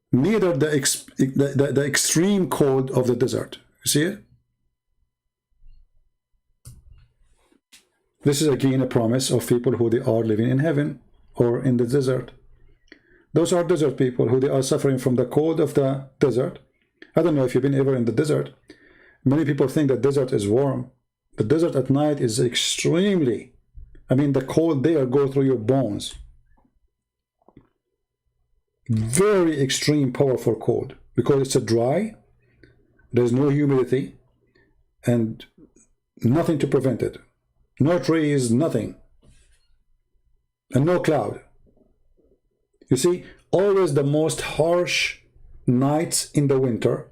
neither the extreme cold of the desert. You see it? This is again a promise of people who they are living in heaven or in the desert. Those are desert people who they are suffering from the cold of the desert. I don't know if you've been ever in the desert. Many people think that desert is warm. The desert at night is extremely, the cold there go through your bones. Very extreme, powerful cold, because it's a dry, there's no humidity, and nothing to prevent it. No trees, nothing. And no cloud. You see, always the most harsh nights in the winter,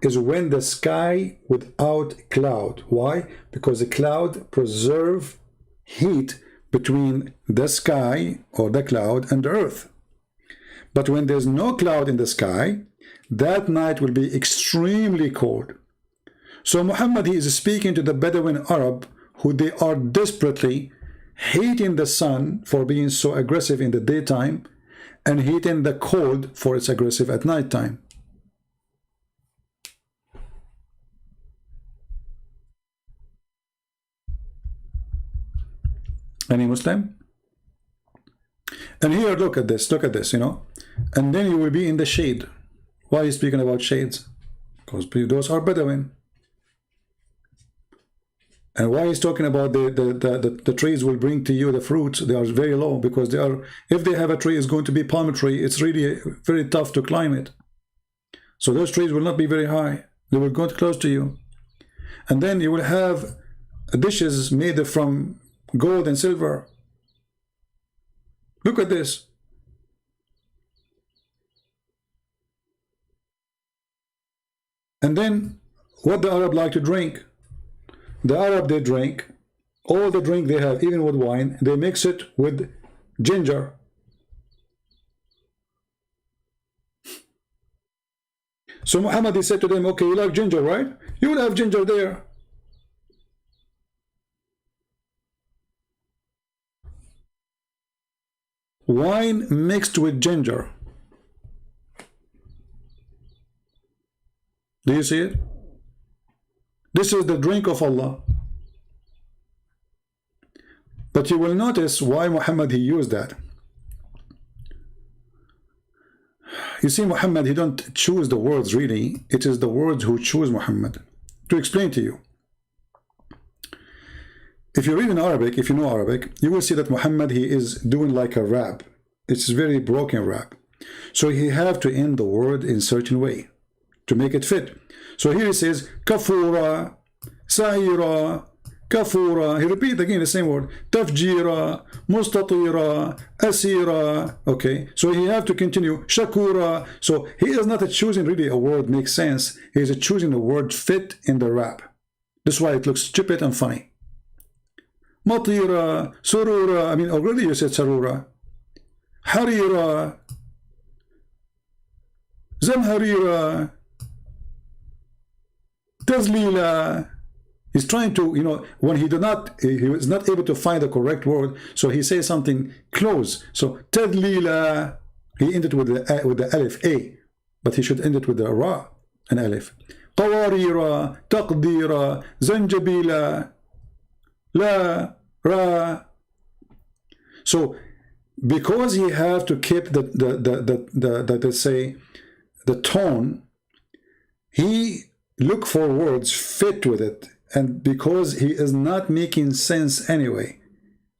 is when the sky without cloud. Why? Because the cloud preserve heat between the sky or the cloud and the earth. But when there's no cloud in the sky, that night will be extremely cold. So Muhammad, he is speaking to the Bedouin Arab, who they are desperately hating the sun for being so aggressive in the daytime and hating the cold for its aggressive at nighttime. Any Muslim? And here, look at this, you know. And then you will be in the shade. Why are you speaking about shades? Because those are Bedouin. And why he's talking about the trees will bring to you the fruits? They are very low because they are, if they have a tree, it's going to be palm tree. It's really very tough to climb it. So those trees will not be very high. They will go close to you. And then you will have dishes made from gold and silver. Look at this. And then what the Arab like to drink? The Arab, they drink all the drink they have, even with wine, they mix it with ginger. So Muhammad, he said to them, okay, you like ginger, right? You will have ginger there. Wine mixed with ginger. Do you see it? This is the drink of Allah. But you will notice why Muhammad, he used that. You see, Muhammad, he don't choose the words really. It is the words who choose Muhammad. To explain to you. If you read in Arabic, if you know Arabic, you will see that Muhammad, he is doing like a rap. It's very broken rap. So he have to end the word in a certain way to make it fit. So here he says, kafura, sa'ira, kafura. He repeat again the same word. Tafjira, mustatira, asira. Okay, so he have to continue. Shakura. So he is not choosing really a word makes sense. He is choosing the word fit in the rap. That's why it looks stupid and funny. Matira, surura. I mean, already you said sarura. Harira, zamharira, tazlila. He's trying to, you know, when he was not able to find the correct word, so he says something close. So tadlila, he ended with the alif a, but he should end it with the ra and alif. Qawarira, taqdira, zanjabila, la, ra. So because he have to keep let's say the tone, he look for words fit with it, and because he is not making sense anyway,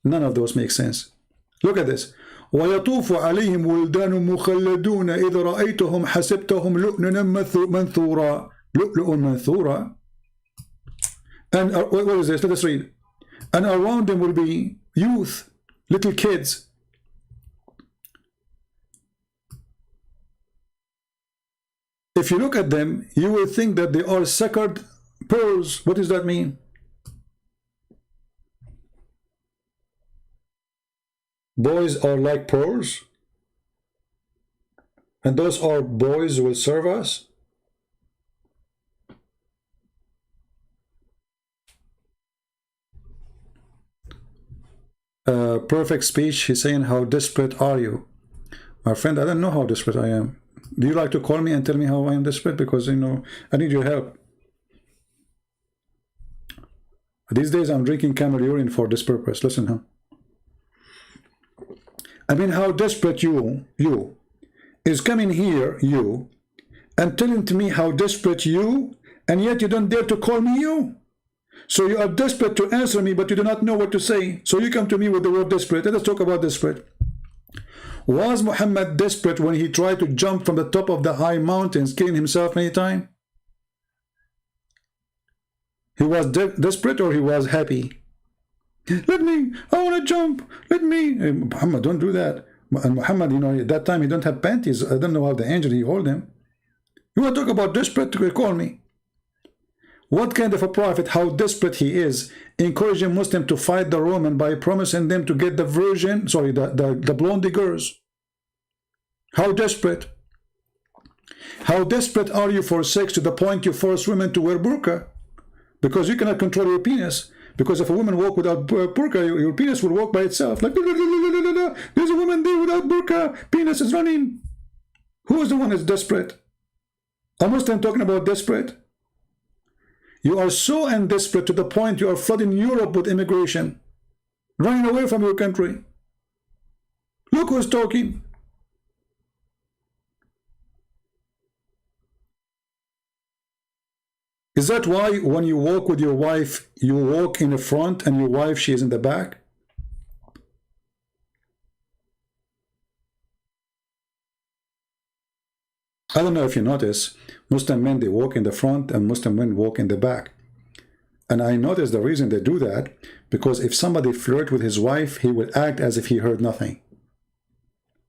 none of those make sense. Look at this. وَيَطُوفُ عَلَيْهِمْ وِلْدَانٌ مُخَلَّدُونَ إِذْ رَأَيْتَهُمْ حَسِبْتَهُمْ لُؤْلُؤًا مَنْثُورًا. لُؤْلُؤًا مَنْثُورًا. And what is this? Let us read. And around them will be youth, little kids. If you look at them, you will think that they are sacred pearls. What does that mean? Boys are like pearls? And those are boys who will serve us? Perfect speech, he's saying, how desperate are you? My friend, I don't know how desperate I am. Do you like to call me and tell me how I am desperate? Because, you know, I need your help. These days I'm drinking camel urine for this purpose. Listen, huh? I mean, how desperate you is coming here, you, and telling to me how desperate you, and yet you don't dare to call me you. So you are desperate to answer me, but you do not know what to say. So you come to me with the word desperate. Let us talk about desperate. Was Muhammad desperate when he tried to jump from the top of the high mountains, killing himself many times? He was desperate, or he was happy? Let me, I want to jump, let me. Hey, Muhammad, don't do that. And Muhammad, you know, at that time he don't have panties. I don't know how the angel he hold him. You want to talk about desperate? Call me. What kind of a prophet, how desperate he is, encouraging Muslims to fight the Roman by promising them to get the virgin, sorry, the blonde girls. How desperate? How desperate are you for sex to the point you force women to wear burqa? Because you cannot control your penis. Because if a woman walk without burqa, your penis will walk by itself. Like, there's a woman there without burqa, penis is running. Who is the one that's desperate? A Muslim talking about desperate? You are so desperate to the point you are flooding Europe with immigration, running away from your country. Look who's talking. Is that why when you walk with your wife, you walk in the front and your wife, she is in the back? I don't know if you notice, Muslim men, they walk in the front and Muslim women walk in the back. And I notice the reason they do that, because if somebody flirt with his wife, he will act as if he heard nothing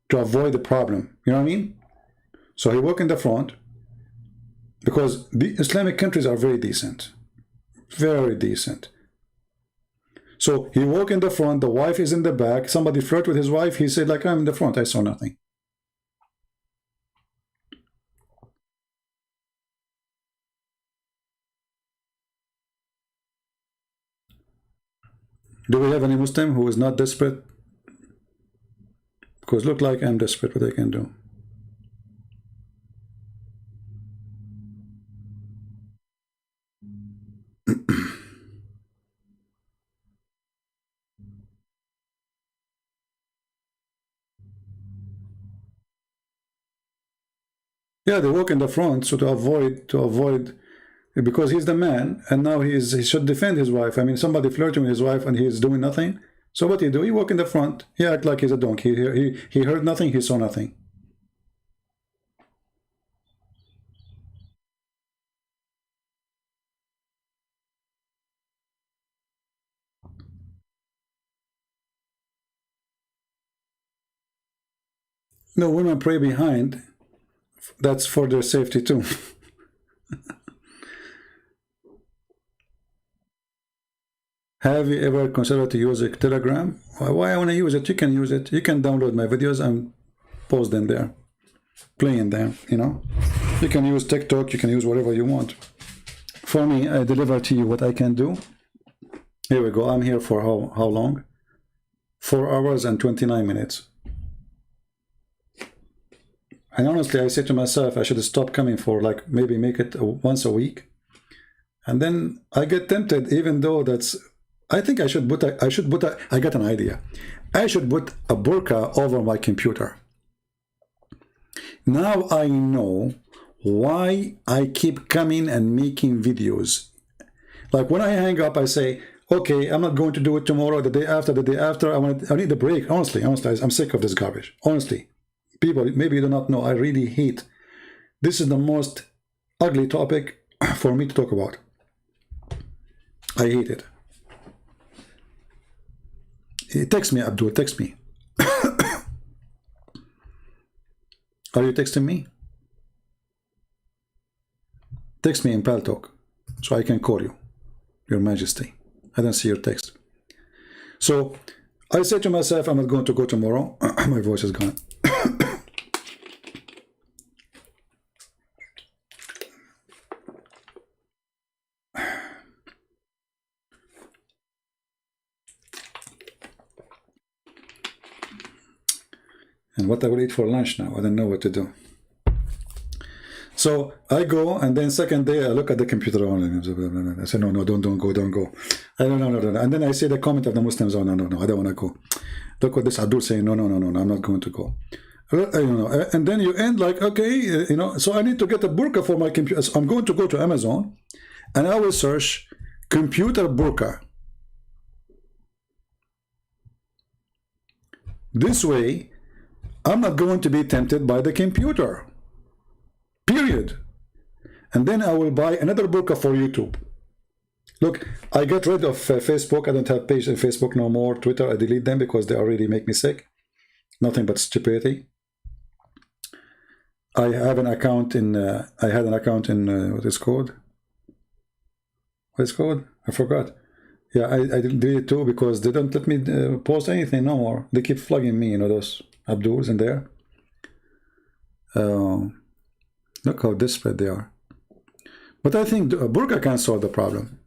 to avoid the problem. You know what I mean? So he walk in the front, because the Islamic countries are very decent. Very decent. So he walk in the front, the wife is in the back, somebody flirt with his wife, he said, like, I'm in the front, I saw nothing. Do we have any Muslim who is not desperate? Because look like I'm desperate, what I can do. Yeah, they walk in the front, so to avoid, because he's the man, and now he should defend his wife. I mean, somebody flirting with his wife and he is doing nothing. So what do? He walk in the front. He act like he's a donkey. He heard nothing. He saw nothing. No, women pray behind. That's for their safety too. Have you ever considered to use a Telegram? Why I want to use it? You can use it. You can download my videos and post them there, playing them, you know. You can use TikTok, you can use whatever you want. For me, I deliver to you what I can do. Here we go. I'm here for how long? 4 hours and 29 minutes. And honestly, I say to myself, I should stop coming for, like, maybe make it once a week. And then I get tempted, even though that's, I think I should put I got an idea. I should put a burqa over my computer. Now I know why I keep coming and making videos. Like when I hang up, I say, okay, I'm not going to do it tomorrow, the day after, I need a break. Honestly, I'm sick of this garbage. Honestly. People, maybe you do not know, I really hate. This is the most ugly topic for me to talk about. I hate it. Text me, Abdul, text me. Are you texting me? Text me in Paltalk so I can call you, Your Majesty. I don't see your text. So I said to myself, I'm not going to go tomorrow. My voice is gone. And what I will eat for lunch now, I don't know what to do. So I go, and then second day I look at the computer. I say, no, don't go. I don't know. And then I see the comment of the Muslims. Oh, no, I don't want to go. Look what this Abdul saying. No, I'm not going to go. And then you end like, okay, so I need to get a burqa for my computer. So I'm going to go to Amazon, and I will search computer burqa. This way, I'm not going to be tempted by the computer. Period. And then I will buy another burqa for YouTube. Look, I got rid of Facebook. I don't have page on Facebook no more. Twitter, I delete them because they already make me sick. Nothing but stupidity. I have an account in, I had an account in, what is called? What is called? I forgot. Yeah, I did it too because they don't let me post anything no more. They keep flogging me, you know, those Abduls in there. Look how desperate they are. But I think Burqa can solve the problem.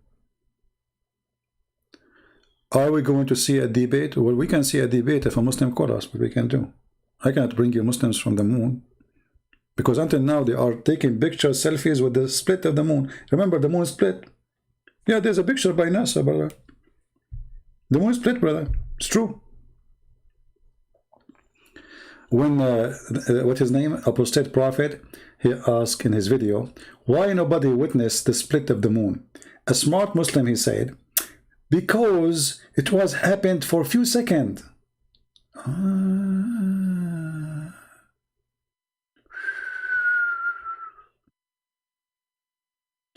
Are we going to see a debate? Well, we can see a debate if a Muslim calls us, what we can do. I cannot bring you Muslims from the moon. Because until now, they are taking pictures, selfies with the split of the moon. Remember, the moon is split. Yeah, there's a picture by NASA, brother. The moon is split, brother. It's true. When, what's his name? Apostate prophet, he asked in his video, why nobody witnessed the split of the moon? A smart Muslim, he said, because it was happened for a few seconds.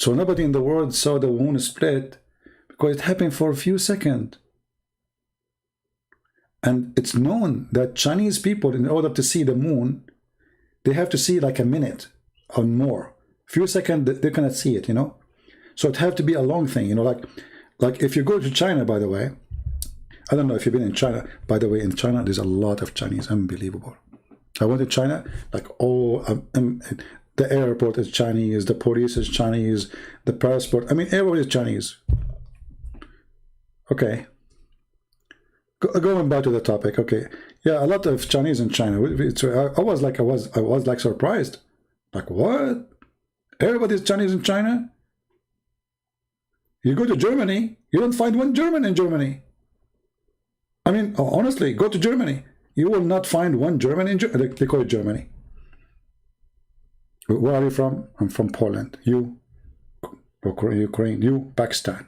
So nobody in the world saw the moon split because it happened for a few seconds. And it's known that Chinese people, in order to see the moon, they have to see like a minute or more. Few seconds, they cannot see it, you know. So it have to be a long thing, you know, like if you go to China, by the way, I don't know if you've been in China. By the way, in China, there's a lot of Chinese, unbelievable. I went to China, like, the airport is Chinese, the police is Chinese, the passport, I mean, everybody is Chinese. Okay. Going back to the topic, okay. Yeah, a lot of Chinese in China. I was like surprised. Like, what? Everybody's Chinese in China? You go to Germany, you don't find one German in Germany. I mean, honestly, go to Germany. You will not find one German in Germany. They call it Germany. Where are you from? I'm from Poland. You, Ukraine. You, Pakistan.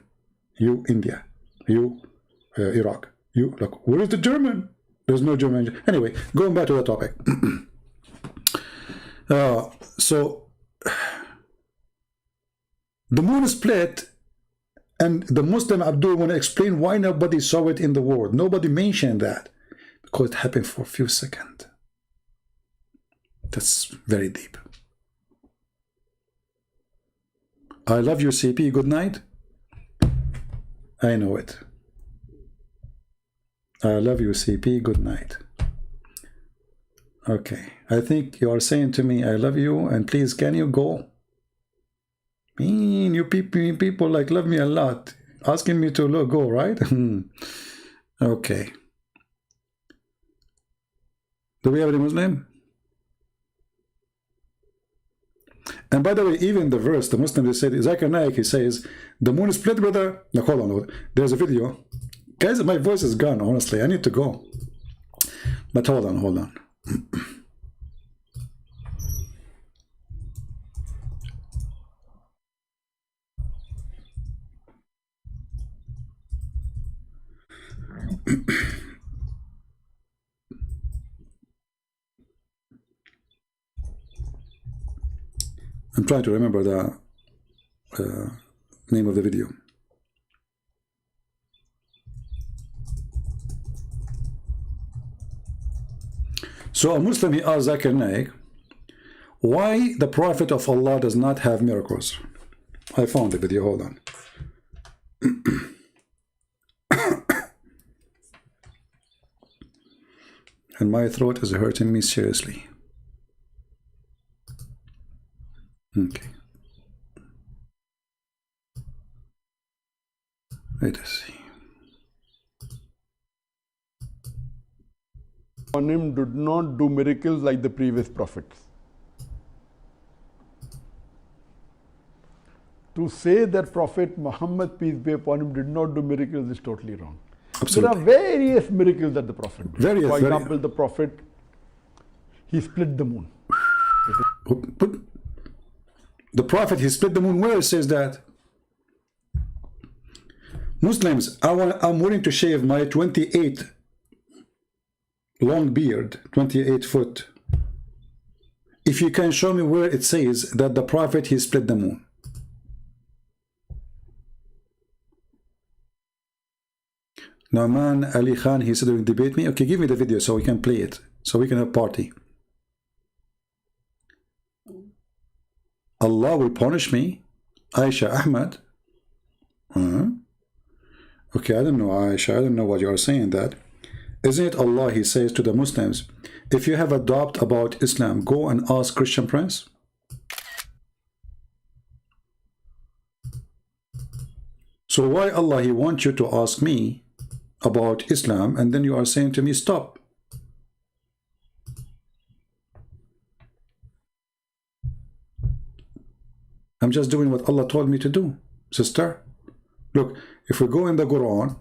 You, India. You, Iraq. You, look, where is the German? There's no German. Anyway, going back to the topic. So, the moon is split, and the Muslim Abdul want to explain why nobody saw it in the world. Nobody mentioned that. Because it happened for a few seconds. That's very deep. I love you, CP. Good night. I know it. I love you, CP. Good night. Okay. I think you are saying to me, I love you, and please, can you go? You people like love me a lot. Asking me to go, right? Okay. Do we have any Muslim? And by the way, even the verse, the Muslim, they said, ZakirNaik, he says, the moon is split, brother. Now, hold on. There's a video. Guys, my voice is gone, honestly. I need to go. But hold on. I'm trying to remember the name of the video. So a Muslim, he asked ZakirNaik, why the Prophet of Allah does not have miracles? I found the video, hold on. And my throat is hurting me seriously. Okay. Let us see. Him did not do miracles like the previous prophets. To say that Prophet Muhammad, peace be upon him, did not do miracles is totally wrong. Absolutely. There are various miracles that the Prophet did. For example, the Prophet, he split the moon. But the Prophet, he split the moon. Where it says that? Muslims, I'm willing to shave my 28 long beard, 28 foot. If you can show me where it says that the Prophet, he split the moon. Now, man, AliKhan, he said, will debate me. Okay, give me the video so we can play it, so we can have a party. Allah will punish me? Aisha Ahmad? Okay, I don't know, Aisha. I don't know what you are saying that. Isn't it Allah, he says to the Muslims, if you have a doubt about Islam, go and ask Christian Prince? So why Allah, he wants you to ask me about Islam, and then you are saying to me, stop? I'm just doing what Allah told me to do, sister. Look, if we go in the Quran,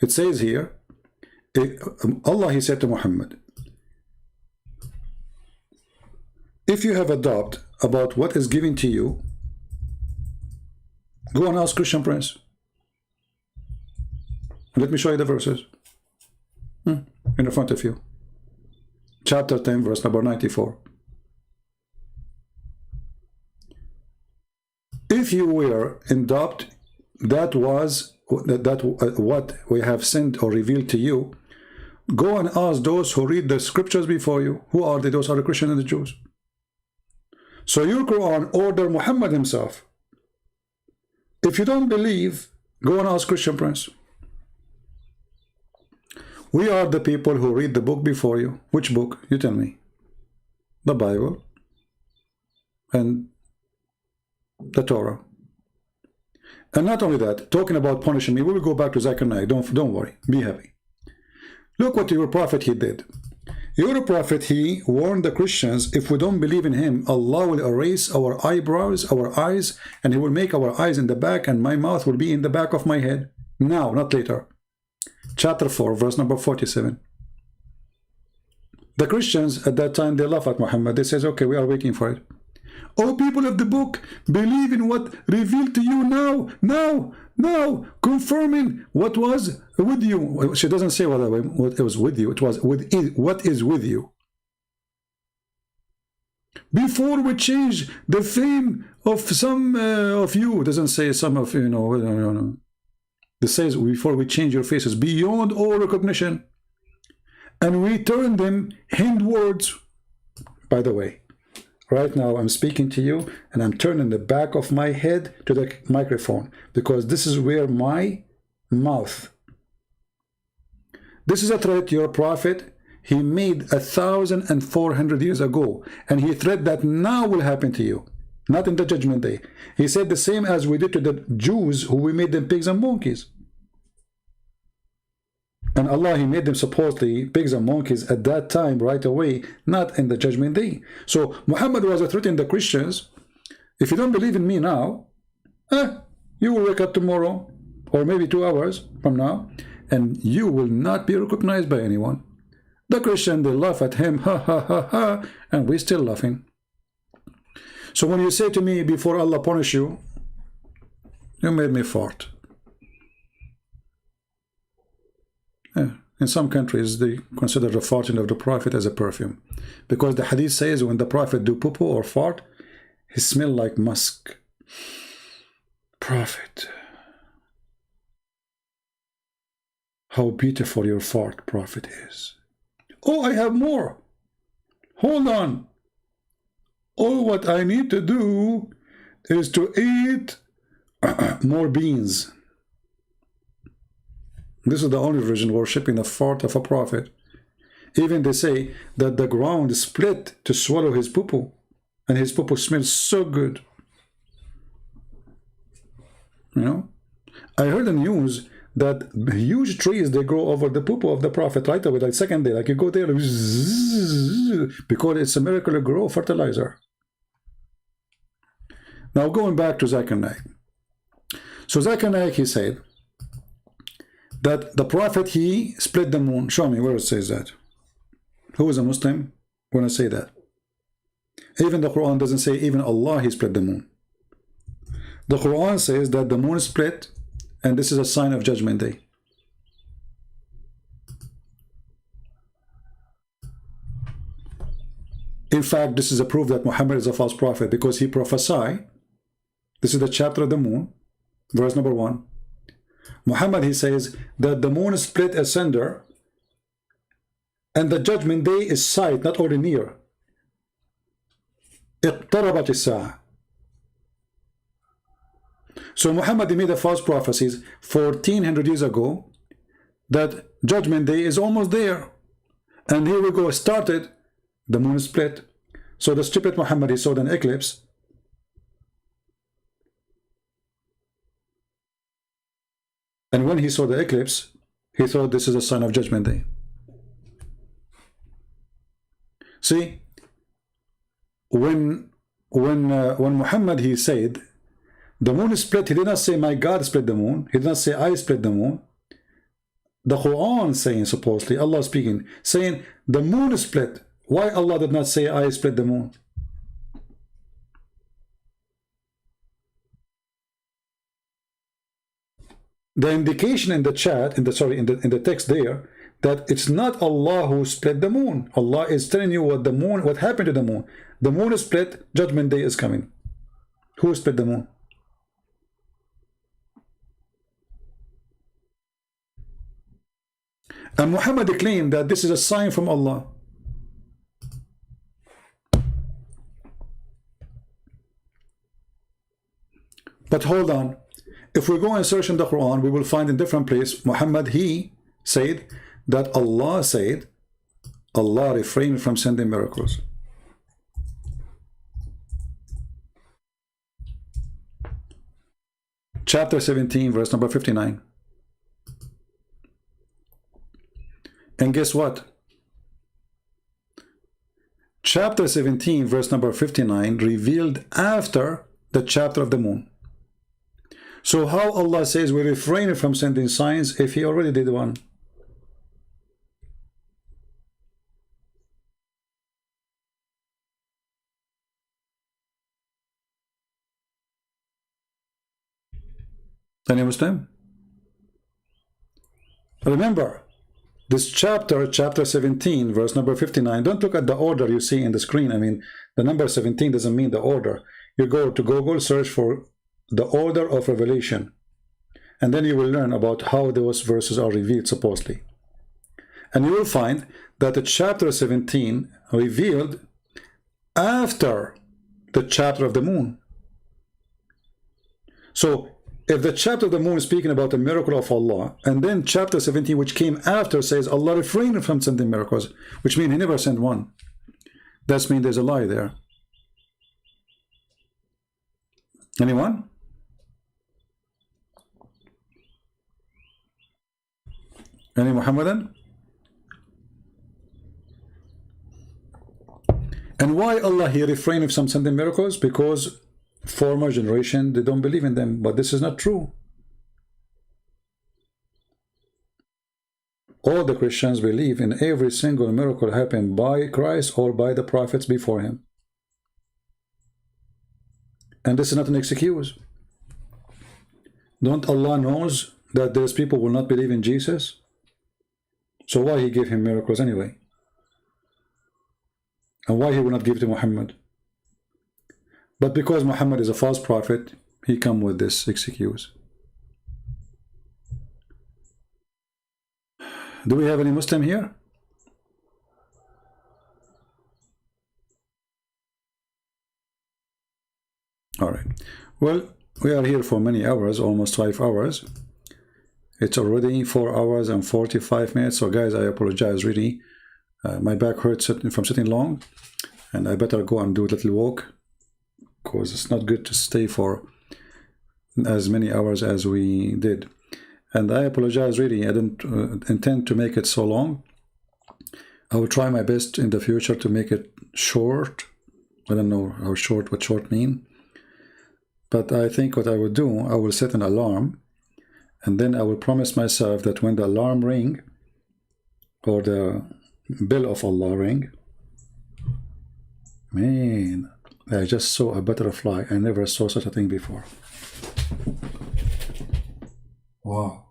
it says here, Allah, he said to Muhammad, if you have a doubt about what is given to you, go and ask Christian Prince. Let me show you the verses in the front of you. Chapter 10, verse number 94. If you were in doubt, that what we have sent or revealed to you, go and ask those who read the scriptures before you. Who are they? Those are the Christians and the Jews. So your Quran order Muhammad himself. If you don't believe, go and ask Christian Prince. We are the people who read the book before you. Which book? You tell me. The Bible and the Torah. And not only that, talking about punishing me, we will go back to ZakirNaik. Don't worry. Be happy. Look what your prophet, he did. Your prophet, he warned the Christians, if we don't believe in him, Allah will erase our eyebrows, our eyes, and he will make our eyes in the back, and my mouth will be in the back of my head. Now, not later. Chapter 4, verse number 47. The Christians at that time, they laugh at Muhammad. They say, okay, we are waiting for it. Oh, people of the book, believe in what revealed to you now, confirming what was with you. She doesn't say what it was with you. It was with what is with you. Before we change the fame of some of you, it doesn't say some of you, no. It says before we change your faces beyond all recognition, and we turn them hindwards. By the way, right now I'm speaking to you and I'm turning the back of my head to the microphone because this is where my mouth. This is a threat your prophet, he made 1,400 years ago, and he threat that now will happen to you, not in the judgment day. He said the same as we did to the Jews who we made them pigs and monkeys. And Allah, he made them supposedly pigs and monkeys at that time right away, not in the judgment day. So Muhammad was a threat in the Christians. If you don't believe in me now, you will wake up tomorrow, or maybe 2 hours from now, and you will not be recognized by anyone. The Christian, they laugh at him, ha ha ha ha, and we're still laughing. So when you say to me, before Allah punish you, you made me fart. In some countries, they consider the farting of the Prophet as a perfume. Because the hadith says when the Prophet do poo-poo or fart, he smell like musk. Prophet. How beautiful your fart, Prophet, is. Oh, I have more. Hold on. All what I need to do is to eat more beans. This is the only religion worshipping the fart of a prophet. Even they say that the ground is split to swallow his poo-poo, and his poo-poo smells so good. You know, I heard in the news that huge trees, they grow over the poo-poo of the prophet right away, like second day, like you go there, because it's a miracle to grow fertilizer. Now going back to ZakirNaik. So ZakirNaik, he said that the prophet, he split the moon. Show me where it says that. Who is a Muslim when I say that? Even the Quran doesn't say even Allah, he split the moon. The Quran says that the moon is split, and this is a sign of judgment day. In fact, this is a proof that Muhammad is a false prophet, because he prophesied. This is the chapter of the moon, verse number 1. Muhammad, he says that the moon is split asunder, and the judgment day is sight, not only near. اقتربت الساعة. So Muhammad made a false prophecies 1400 years ago that Judgment Day is almost there. And here we go, started, the moon split. So the stupid Muhammad, he saw an eclipse. And when he saw the eclipse, he thought this is a sign of Judgment Day. See, when Muhammad, he said, the moon split, he did not say, my God split the moon. He did not say, I split the moon. The Quran saying, supposedly, Allah speaking, saying, the moon split. Why Allah did not say, I split the moon? The indication in the chat, in the text there, that it's not Allah who split the moon. Allah is telling you what happened to the moon. The moon is split, Judgment Day is coming. Who split the moon? And Muhammad claimed that this is a sign from Allah. But hold on. If we go and search in the Quran, we will find in different place, Muhammad, he said that Allah said, Allah refrained from sending miracles. Chapter 17, verse number 59. And guess what? Chapter 17, verse number 59, revealed after the chapter of the moon. So how Allah says we refrain from sending signs if he already did one? Any Muslim? Remember, this chapter 17, verse number 59, don't look at the order you see in the screen. I mean, the number 17 doesn't mean the order. You go to Google, search for the order of revelation, and then you will learn about how those verses are revealed, supposedly. And you will find that the chapter 17 revealed after the chapter of the moon. So, if the chapter of the moon is speaking about the miracle of Allah, and then chapter 17, which came after, says Allah refrained from sending miracles, which means he never sent one. That means there's a lie there. Anyone? Any Muhammadan? And why Allah here refrained from sending miracles? Because former generation, they don't believe in them. But this is not true. All the Christians believe in every single miracle happened by Christ or by the prophets before him. And this is not an excuse. Don't Allah knows that there's people who will not believe in Jesus? So why he gave him miracles anyway? And why he will not give to Muhammad? But because Muhammad is a false prophet, he come with this excuse. Do we have any Muslim here? All right. Well, we are here for many hours, almost 5 hours. It's already 4 hours and 45 minutes. So guys, I apologize really. My back hurts from sitting long, and I better go and do a little walk, because it's not good to stay for as many hours as we did. And I apologize really. I didn't intend to make it so long. I will try my best in the future to make it short. I don't know how short, what short mean. But I think what I will do, I will set an alarm, and then I will promise myself that when the alarm ring, or the bell of Allah ring, man, I just saw a butterfly. I never saw such a thing before. Wow.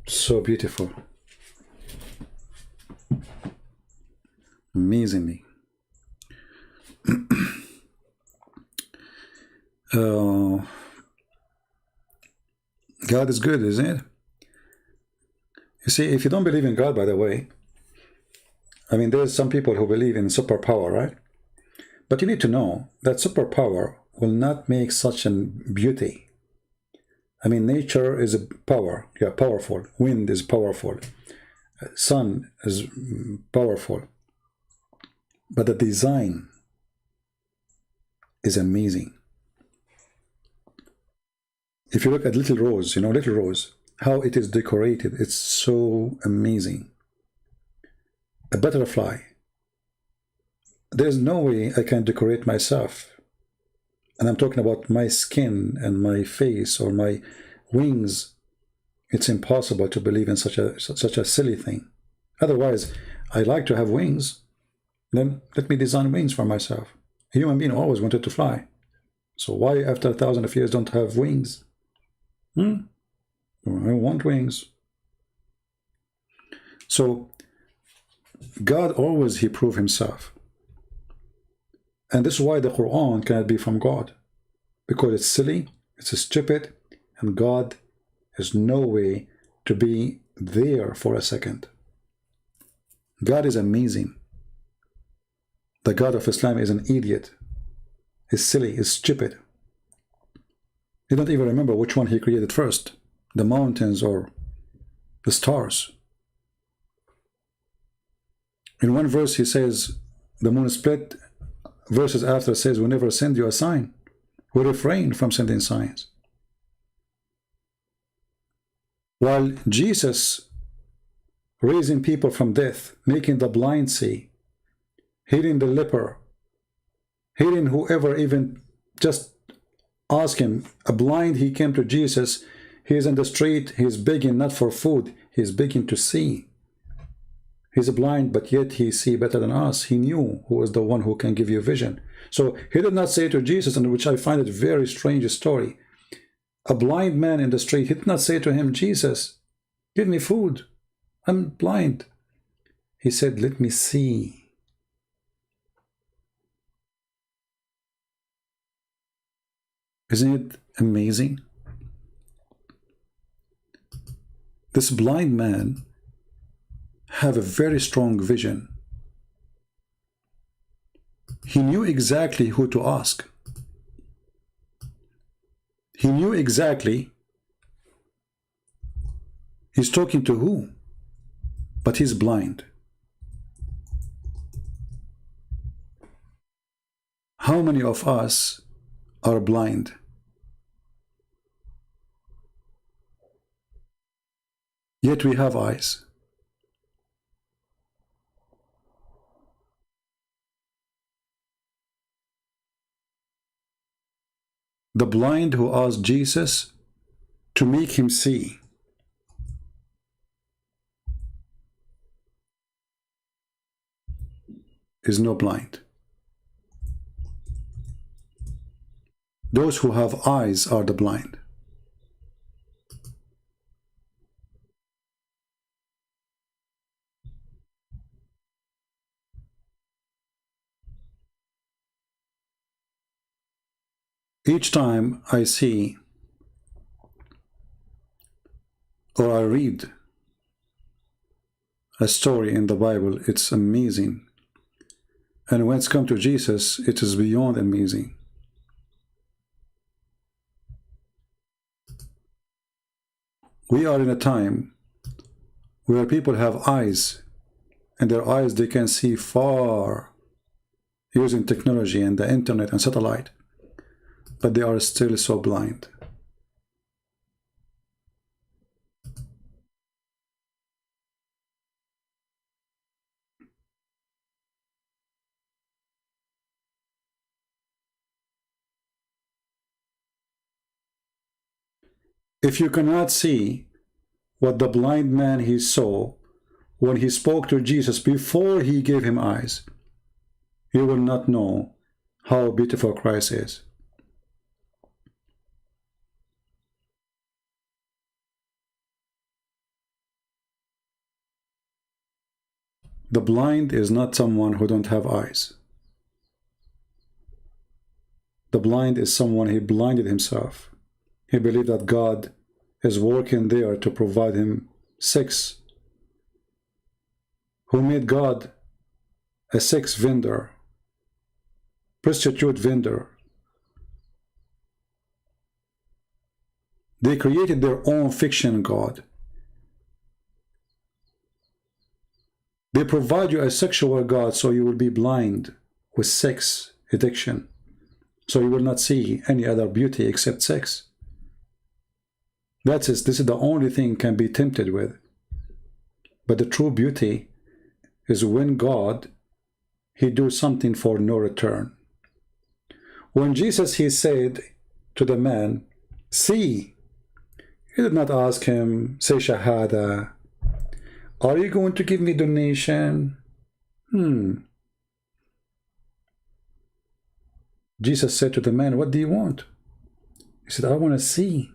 So beautiful. Amazingly. God is good, isn't it? You see, if you don't believe in God, by the way, I mean, there's some people who believe in superpower, right? But you need to know that superpower will not make such a beauty. I mean, nature is a power, yeah, powerful. Wind is powerful. Sun is powerful. But the design is amazing. If you look at Little Rose, you know, Little Rose, how it is decorated, it's so amazing. A butterfly. There's no way I can decorate myself. And I'm talking about my skin and my face or my wings. It's impossible to believe in such a silly thing. Otherwise, I like to have wings. Then let me design wings for myself. A human being always wanted to fly. So why after 1,000 of years don't have wings? I want wings. So God always, he proved himself. And this is why the Quran cannot be from God. Because it's silly, it's stupid, and God has no way to be there for a second. God is amazing. The God of Islam is an idiot. He's silly, he's stupid. He don't even remember which one he created first, the mountains or the stars. In one verse he says, the moon split. Verses after says, we never send you a sign. We refrain from sending signs. While Jesus raising people from death, making the blind see, healing the leper, healing whoever even just ask him, a blind, he came to Jesus, he's in the street, he's begging not for food, he's begging to see. He's blind, but yet he see better than us. He knew who was the one who can give you vision. So he did not say to Jesus, and which I find it very strange story, a blind man in the street, he did not say to him, Jesus, give me food. I'm blind. He said, let me see. Isn't it amazing? This blind man have a very strong vision. He knew exactly who to ask. He knew exactly he's talking to who, but he's blind. How many of us are blind? Yet we have eyes. The blind who asked Jesus to make him see. Is no blind. Those who have eyes are the blind. Each time I see or I read a story in the Bible, it's amazing. And when it's come to Jesus, it is beyond amazing. We are in a time where people have eyes, and their eyes, they can see far using technology and the internet and satellite. But they are still so blind. If you cannot see what the blind man he saw when he spoke to Jesus before he gave him eyes, you will not know how beautiful Christ is. The blind is not someone who don't have eyes. The blind is someone he blinded himself. He believed that God is working there to provide him sex. Who made God a sex vendor, prostitute vendor, They created their own fiction God. They provide you a sexual God so you will be blind with sex addiction. So you will not see any other beauty except sex. That's it. This is the only thing can be tempted with. But the true beauty is when God, he do something for no return. When Jesus, he said to the man, see, he did not ask him, say shahada, are you going to give me donation? Jesus said to the man, what do you want? He said, I want to see.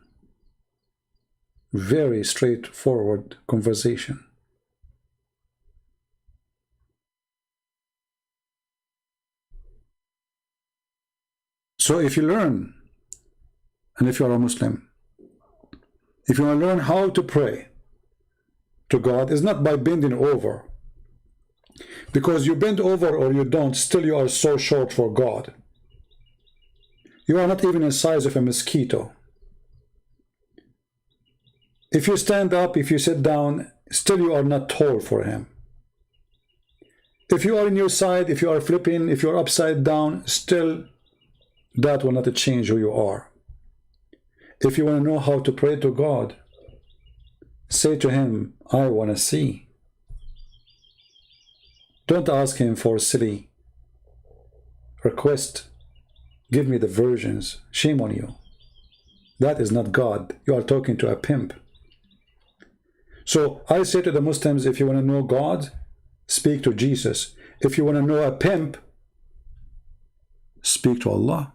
Very straightforward conversation. So if you learn, and if you are a Muslim, if you want to learn how to pray to God, it's not by bending over. Because you bend over or you don't, still you are so short for God. You are not even the size of a mosquito. If you stand up, if you sit down, still you are not tall for him. If you are in your side, if you are flipping, if you are upside down, still that will not change who you are. If you want to know how to pray to God, say to him, I want to see. Don't ask him for silly request. Give me the versions. Shame on you. That is not God. You are talking to a pimp. So I say to the Muslims, if you want to know God, speak to Jesus. If you want to know a pimp, speak to Allah.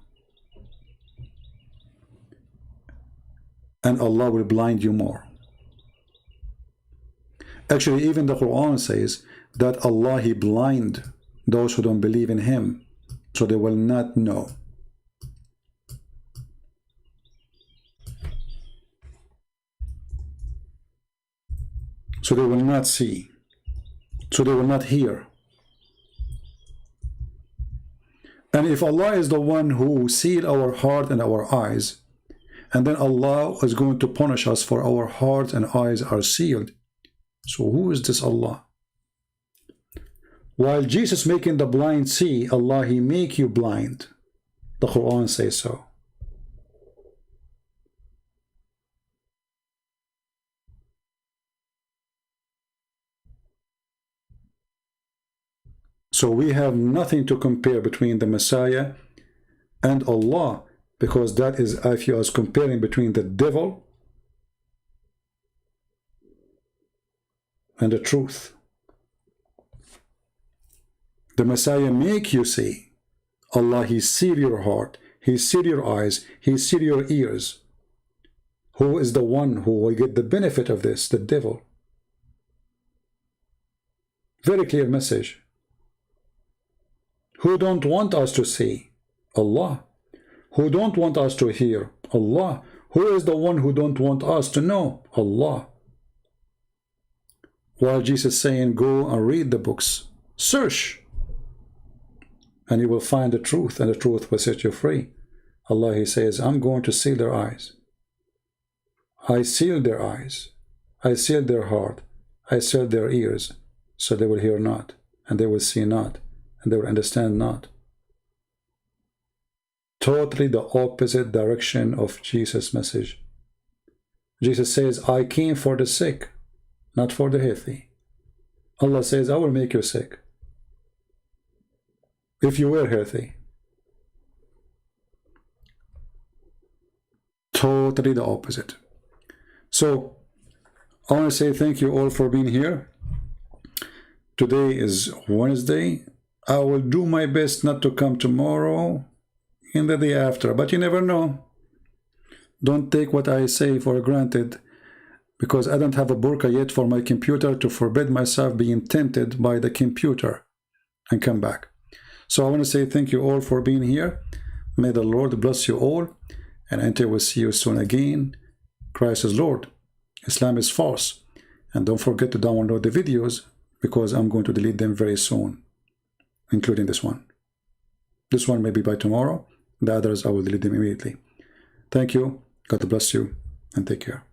And Allah will blind you more. Actually, even the Quran says that Allah, he blind those who don't believe in him, so they will not know. So they will not see. So they will not hear. And if Allah is the one who sealed our heart and our eyes, and then Allah is going to punish us for our heart and eyes are sealed. So who is this Allah? While Jesus making the blind see, Allah, he make you blind. The Quran says so. So we have nothing to compare between the Messiah and Allah, because that is, if you are comparing between the devil and the truth. The Messiah make you see. Allah, he seal your heart, he seal your eyes, he seal your ears. Who is the one who will get the benefit of this? The devil. Very clear message. Who don't want us to see? Allah. Who don't want us to hear? Allah. Who is the one who don't want us to know? Allah. While Jesus saying, go and read the books, search, and you will find the truth, and the truth will set you free. Allah, he says, I'm going to seal their eyes. I seal their eyes. I seal their heart. I seal their ears, so they will hear not, and they will see not, and they will understand not. Totally the opposite direction of Jesus' message. Jesus says, I came for the sick, not for the healthy. Allah says, I will make you sick if you were healthy. Totally the opposite. So I want to say thank you all for being here. Today is Wednesday. I will do my best not to come tomorrow and the day after, but you never know. Don't take what I say for granted, because I don't have a burqa yet for my computer to forbid myself being tempted by the computer and come back. So I want to say thank you all for being here. May the Lord bless you all, and until we see you soon again, Christ is Lord, Islam is false, and don't forget to download the videos, because I'm going to delete them very soon, including this one. This one may be by tomorrow. The others, I will delete them immediately. Thank you. God bless you. and take care.